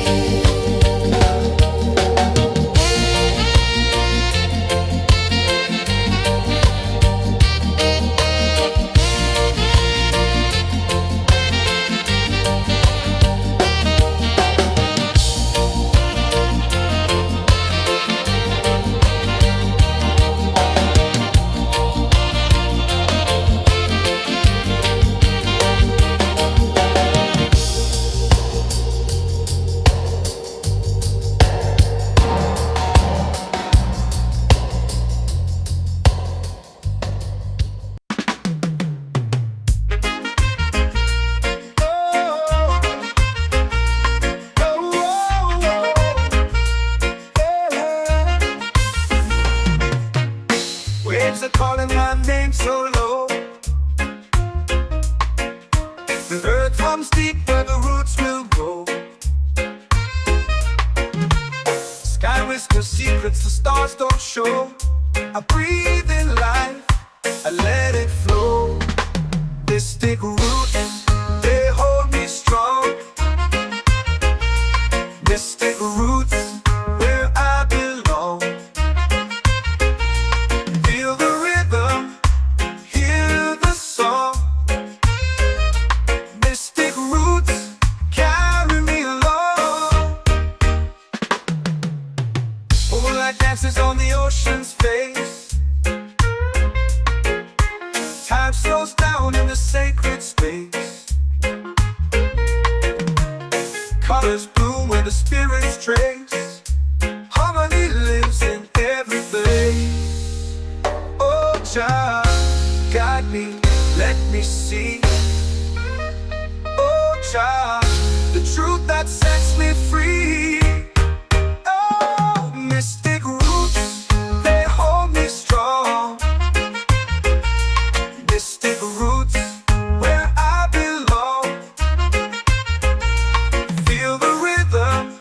Waves are calling my name so low. The earth runs deep where the roots will grow. Sky whispers secrets the stars don't show. I breathe in life, I let it flow. Mystic roots, they hold me strong. Mystic roots, where I belong. Feel the rhythm, hear the song. Mystic roots, carry me along. Moonlight dances on the ocean's face. Time slows down in the sacred space. Colors bloom where the spirits trace. Harmony lives in every place. Oh, Jah, guide me, let me see. Oh, Jah, the truth that sets me free. Oh, mystic roots, they hold me strong. Mystic roots, where I belong. Feel the rhythm,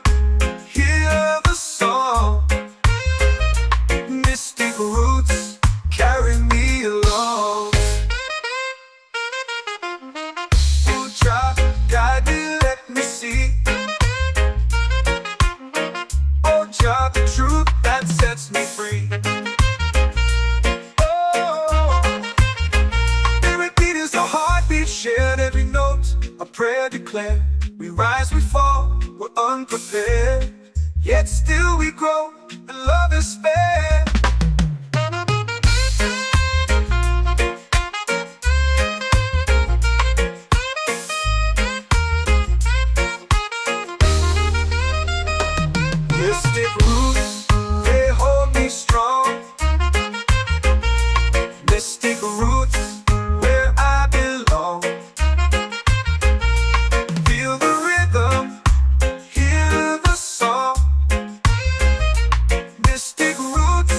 hear the song. Mystic roots, carry me along. Oh, Jah, guide me, let me see. Oh, Jah, the truth that sets me free. Oh, spirit beat is the heartbeat, shared every note, a prayer declared. We rise, we fall, we're unprepared, yet still we grow, and love is spared. Mystic roots, they hold me strong. Mystic roots, where I belong. Feel the rhythm, hear the song. Mystic roots,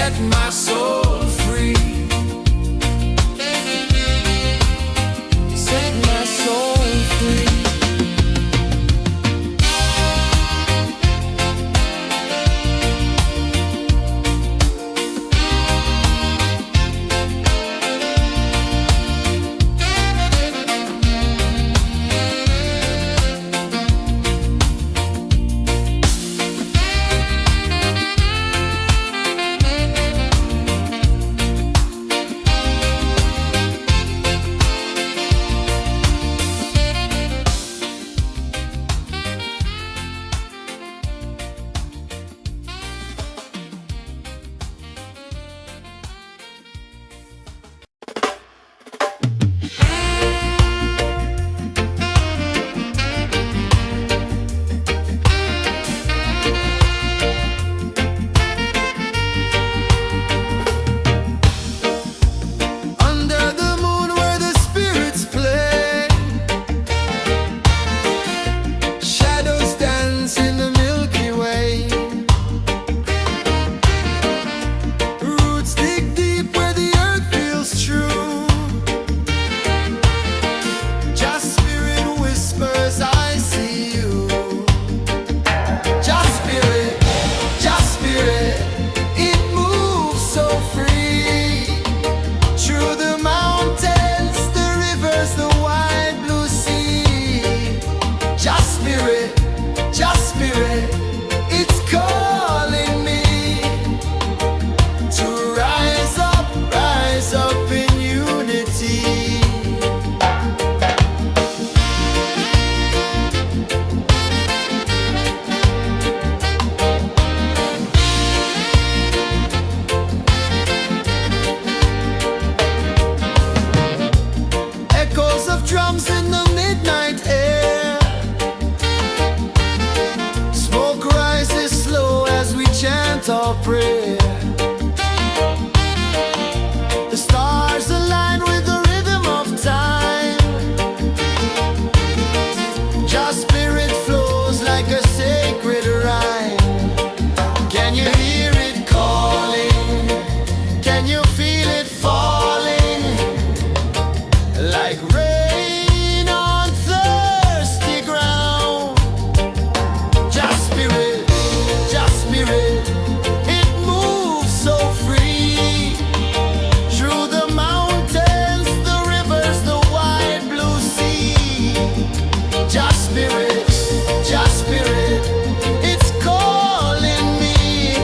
set my soul free. Set my soul free. Under the moon where the spirits play, shadows dance in the Milky Way. Roots dig deep where the earth feels true. Just spirit whispers, I see you. Just spirit, it moves so free. Through the mountains, the rivers, the wide blue sea. Just spirit, it's calling me to rise up in unity. Echoes of drums in the midnight air. Smoke rises slow as we chant our prayer. The stars align with the rhythm of time. Just spirit flows like a sacred rhyme. Can you hear it calling? Can you feel it falling? Like rain on thirsty ground. Just spirit, it moves so free. Through the mountains, the rivers, the wide blue sea. Just spirit, it's calling me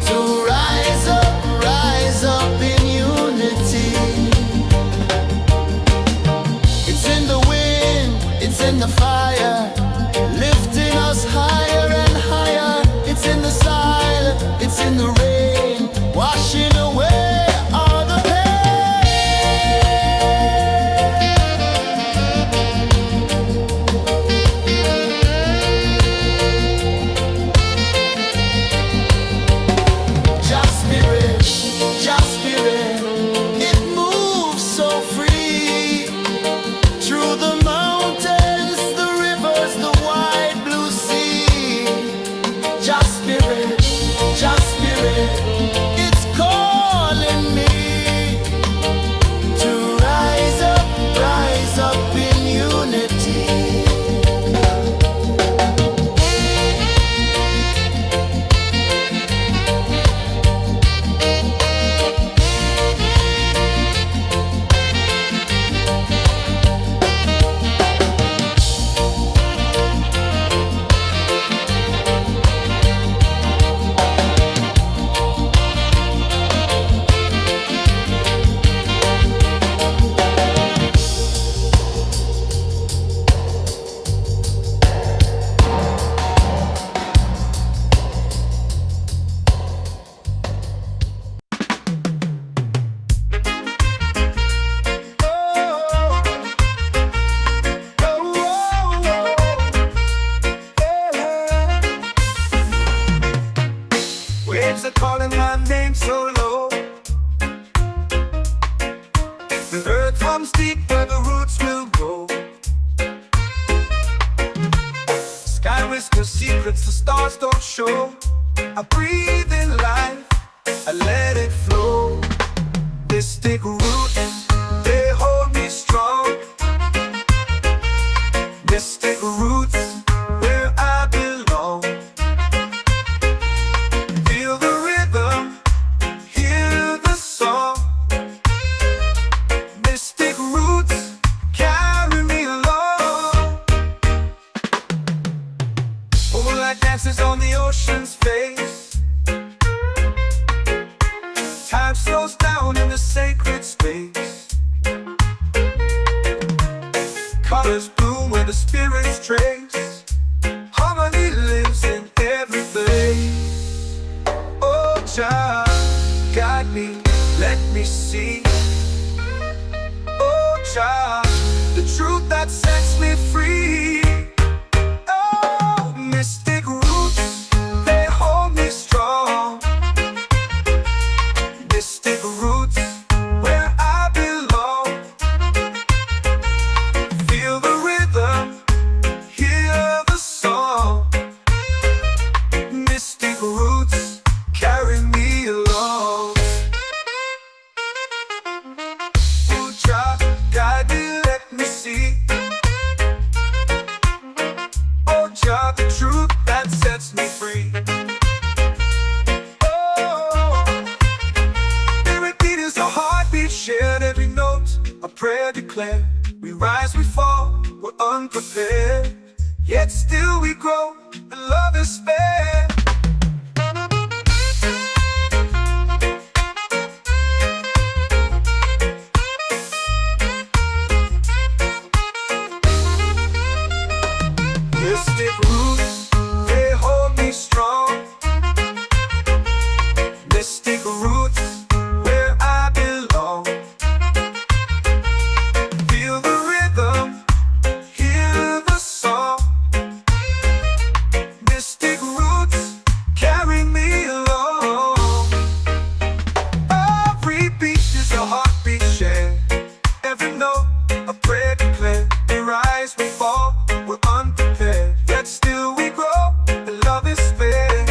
to rise up in unity. It's in the wind, it's in the fire, lifting us higher and higher. It's in the silence, it's in the rain, washing away all the pain. Just spirit, it moves so free. Through the mountains, the rivers, the wide blue sea. Just spirit, it's calling me to rise up in unity. Waves are calling my name so low. The earth runs deep where the roots will grow. Sky whispers secrets the stars don't show. I breathe in life, Jah, guide me, let me see. Oh Jah, the truth that sets me free. Oh, mystic roots, they hold me strong. Mystic roots, where I belong. Feel the rhythm, hear the song. Mystic roots, carry me along. Oh Jah, guide me, let me see. Oh Jah, the truth that sets me free. Oh, every beat is a heartbeat shared, every note a prayer declared. We rise, we fall, we're unprepared, yet still we grow, and love is spared. Mystic roots, they hold me strong. Mystic roots, where I belong. Feel the rhythm, hear the song. Mystic roots, carry me along. Every beat is a heartbeat shared, every note a prayer declared. We rise, we fall, we're unprepared, yet still we grow, and love is spared.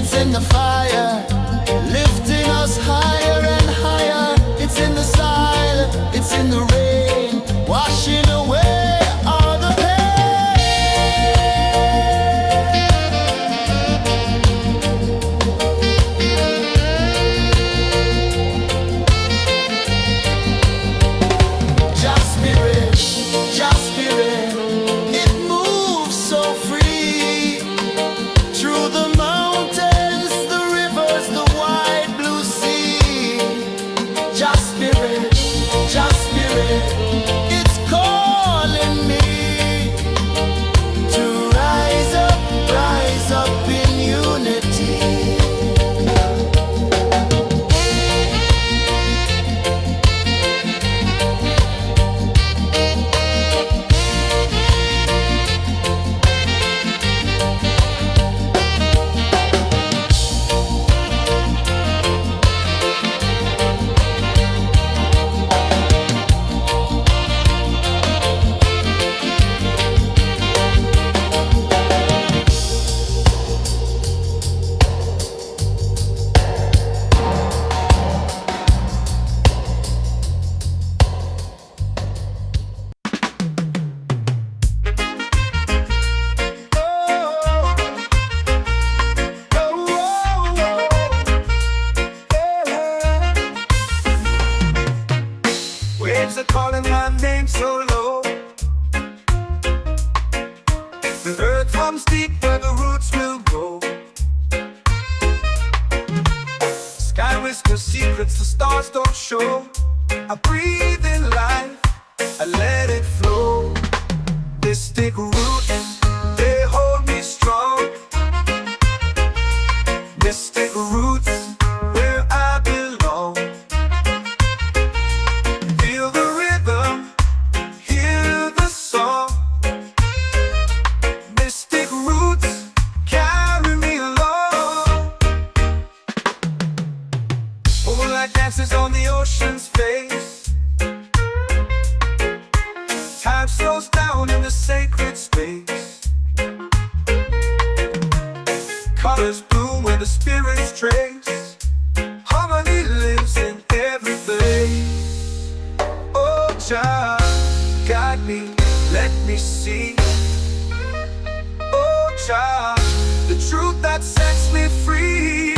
it's in the fire, lifting us higher and higher. It's in the silence, it's in the rain, washing away all the Just spirit, it moves so free through the mountains, the rivers, the wide blue sea. Just spirit, it's calling me to rise up in unity. Waves are calling my name so low. The earth hums deep where the roots will go. Sky whispers secrets the stars don't show. I breathe in life, I let it flow. Mystic roots, they hold me strong. Mystic roots, where I belong. Feel the rhythm, hear the song. Mystic roots, carry me along. Moonlight dances on the ocean's face. Time slows down in the sacred space. Colors bloom where the spirits trace. Harmony lives in every place. Oh, child, guide me, let me see. Oh, child, the truth that sets me free.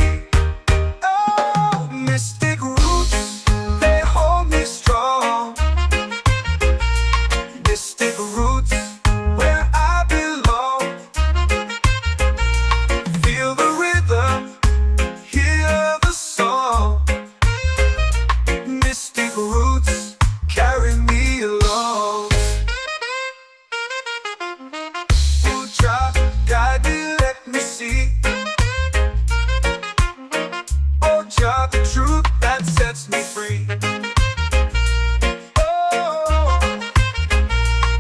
Oh, mystic roots, they hold me strong. Mystic roots, where I belong. Feel the rhythm, hear the song. Mystic roots, carry me along. Oh, child, guide me, let me see. Oh, child, the truth that sets me free. Oh,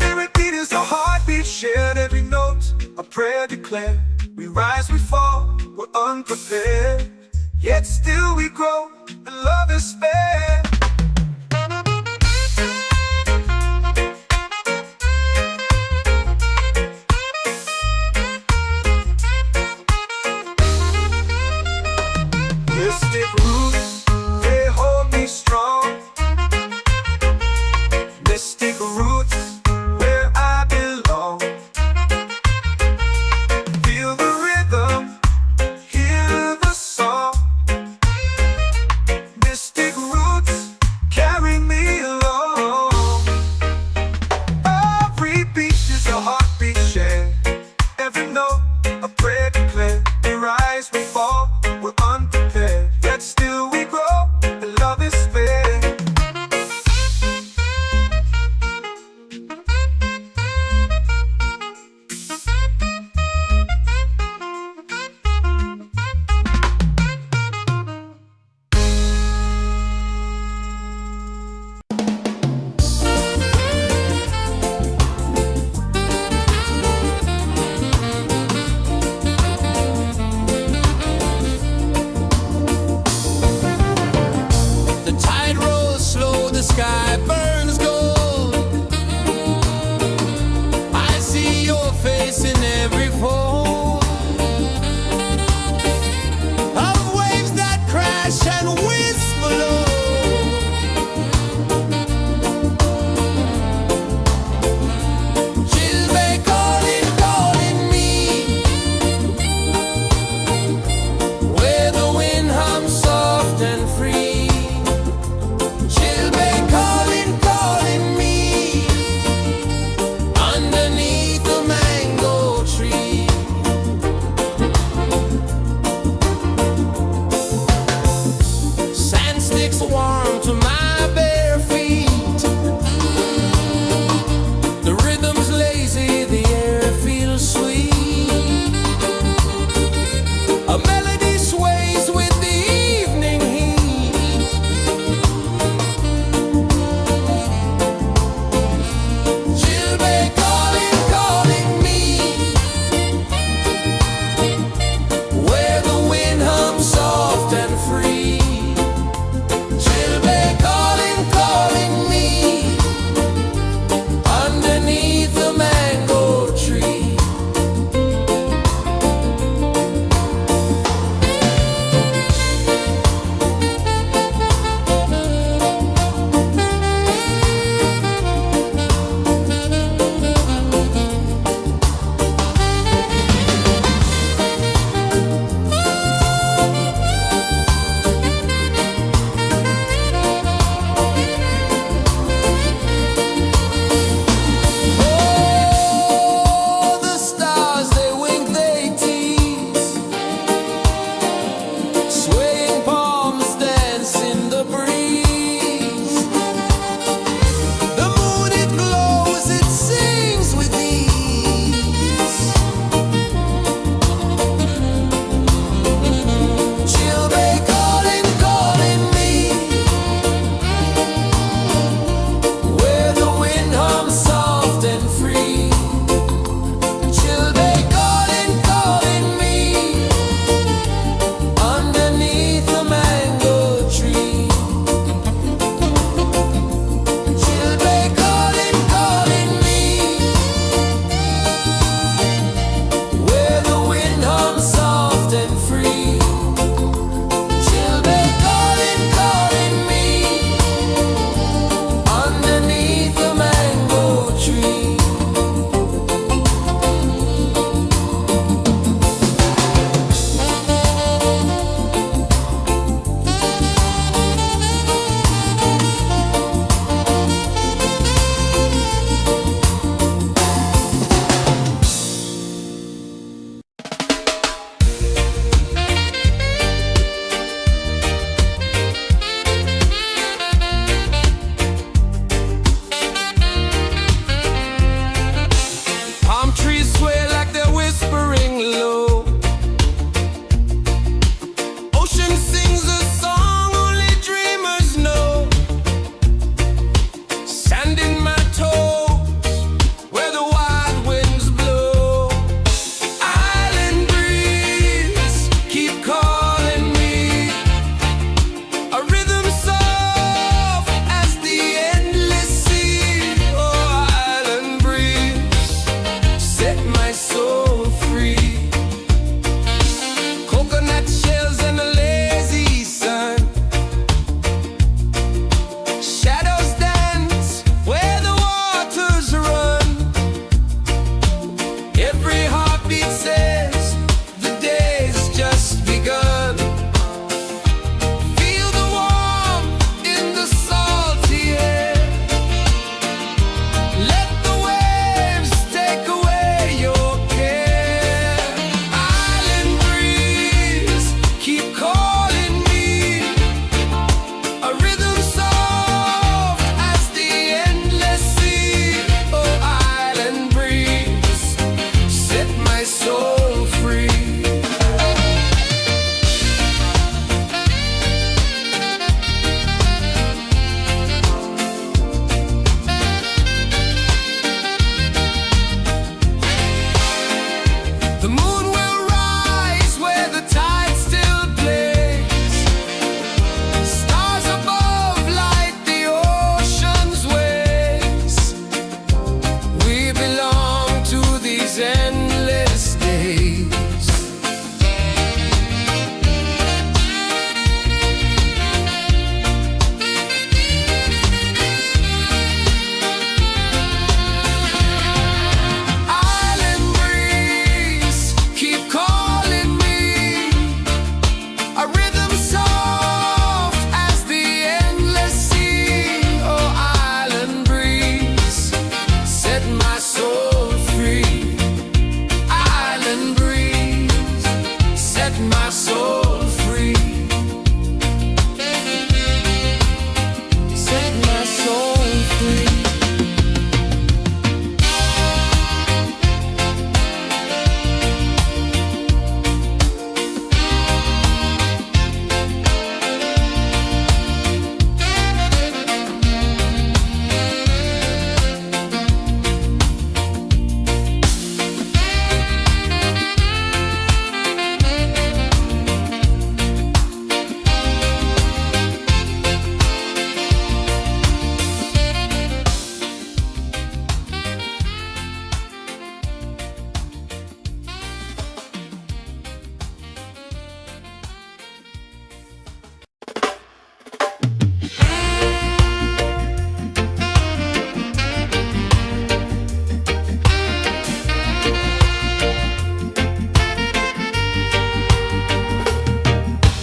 every beat is a heartbeat shared, every note a prayer declared. We rise, we fall, we're unprepared, yet still we grow, and love is spared. Mystic roots,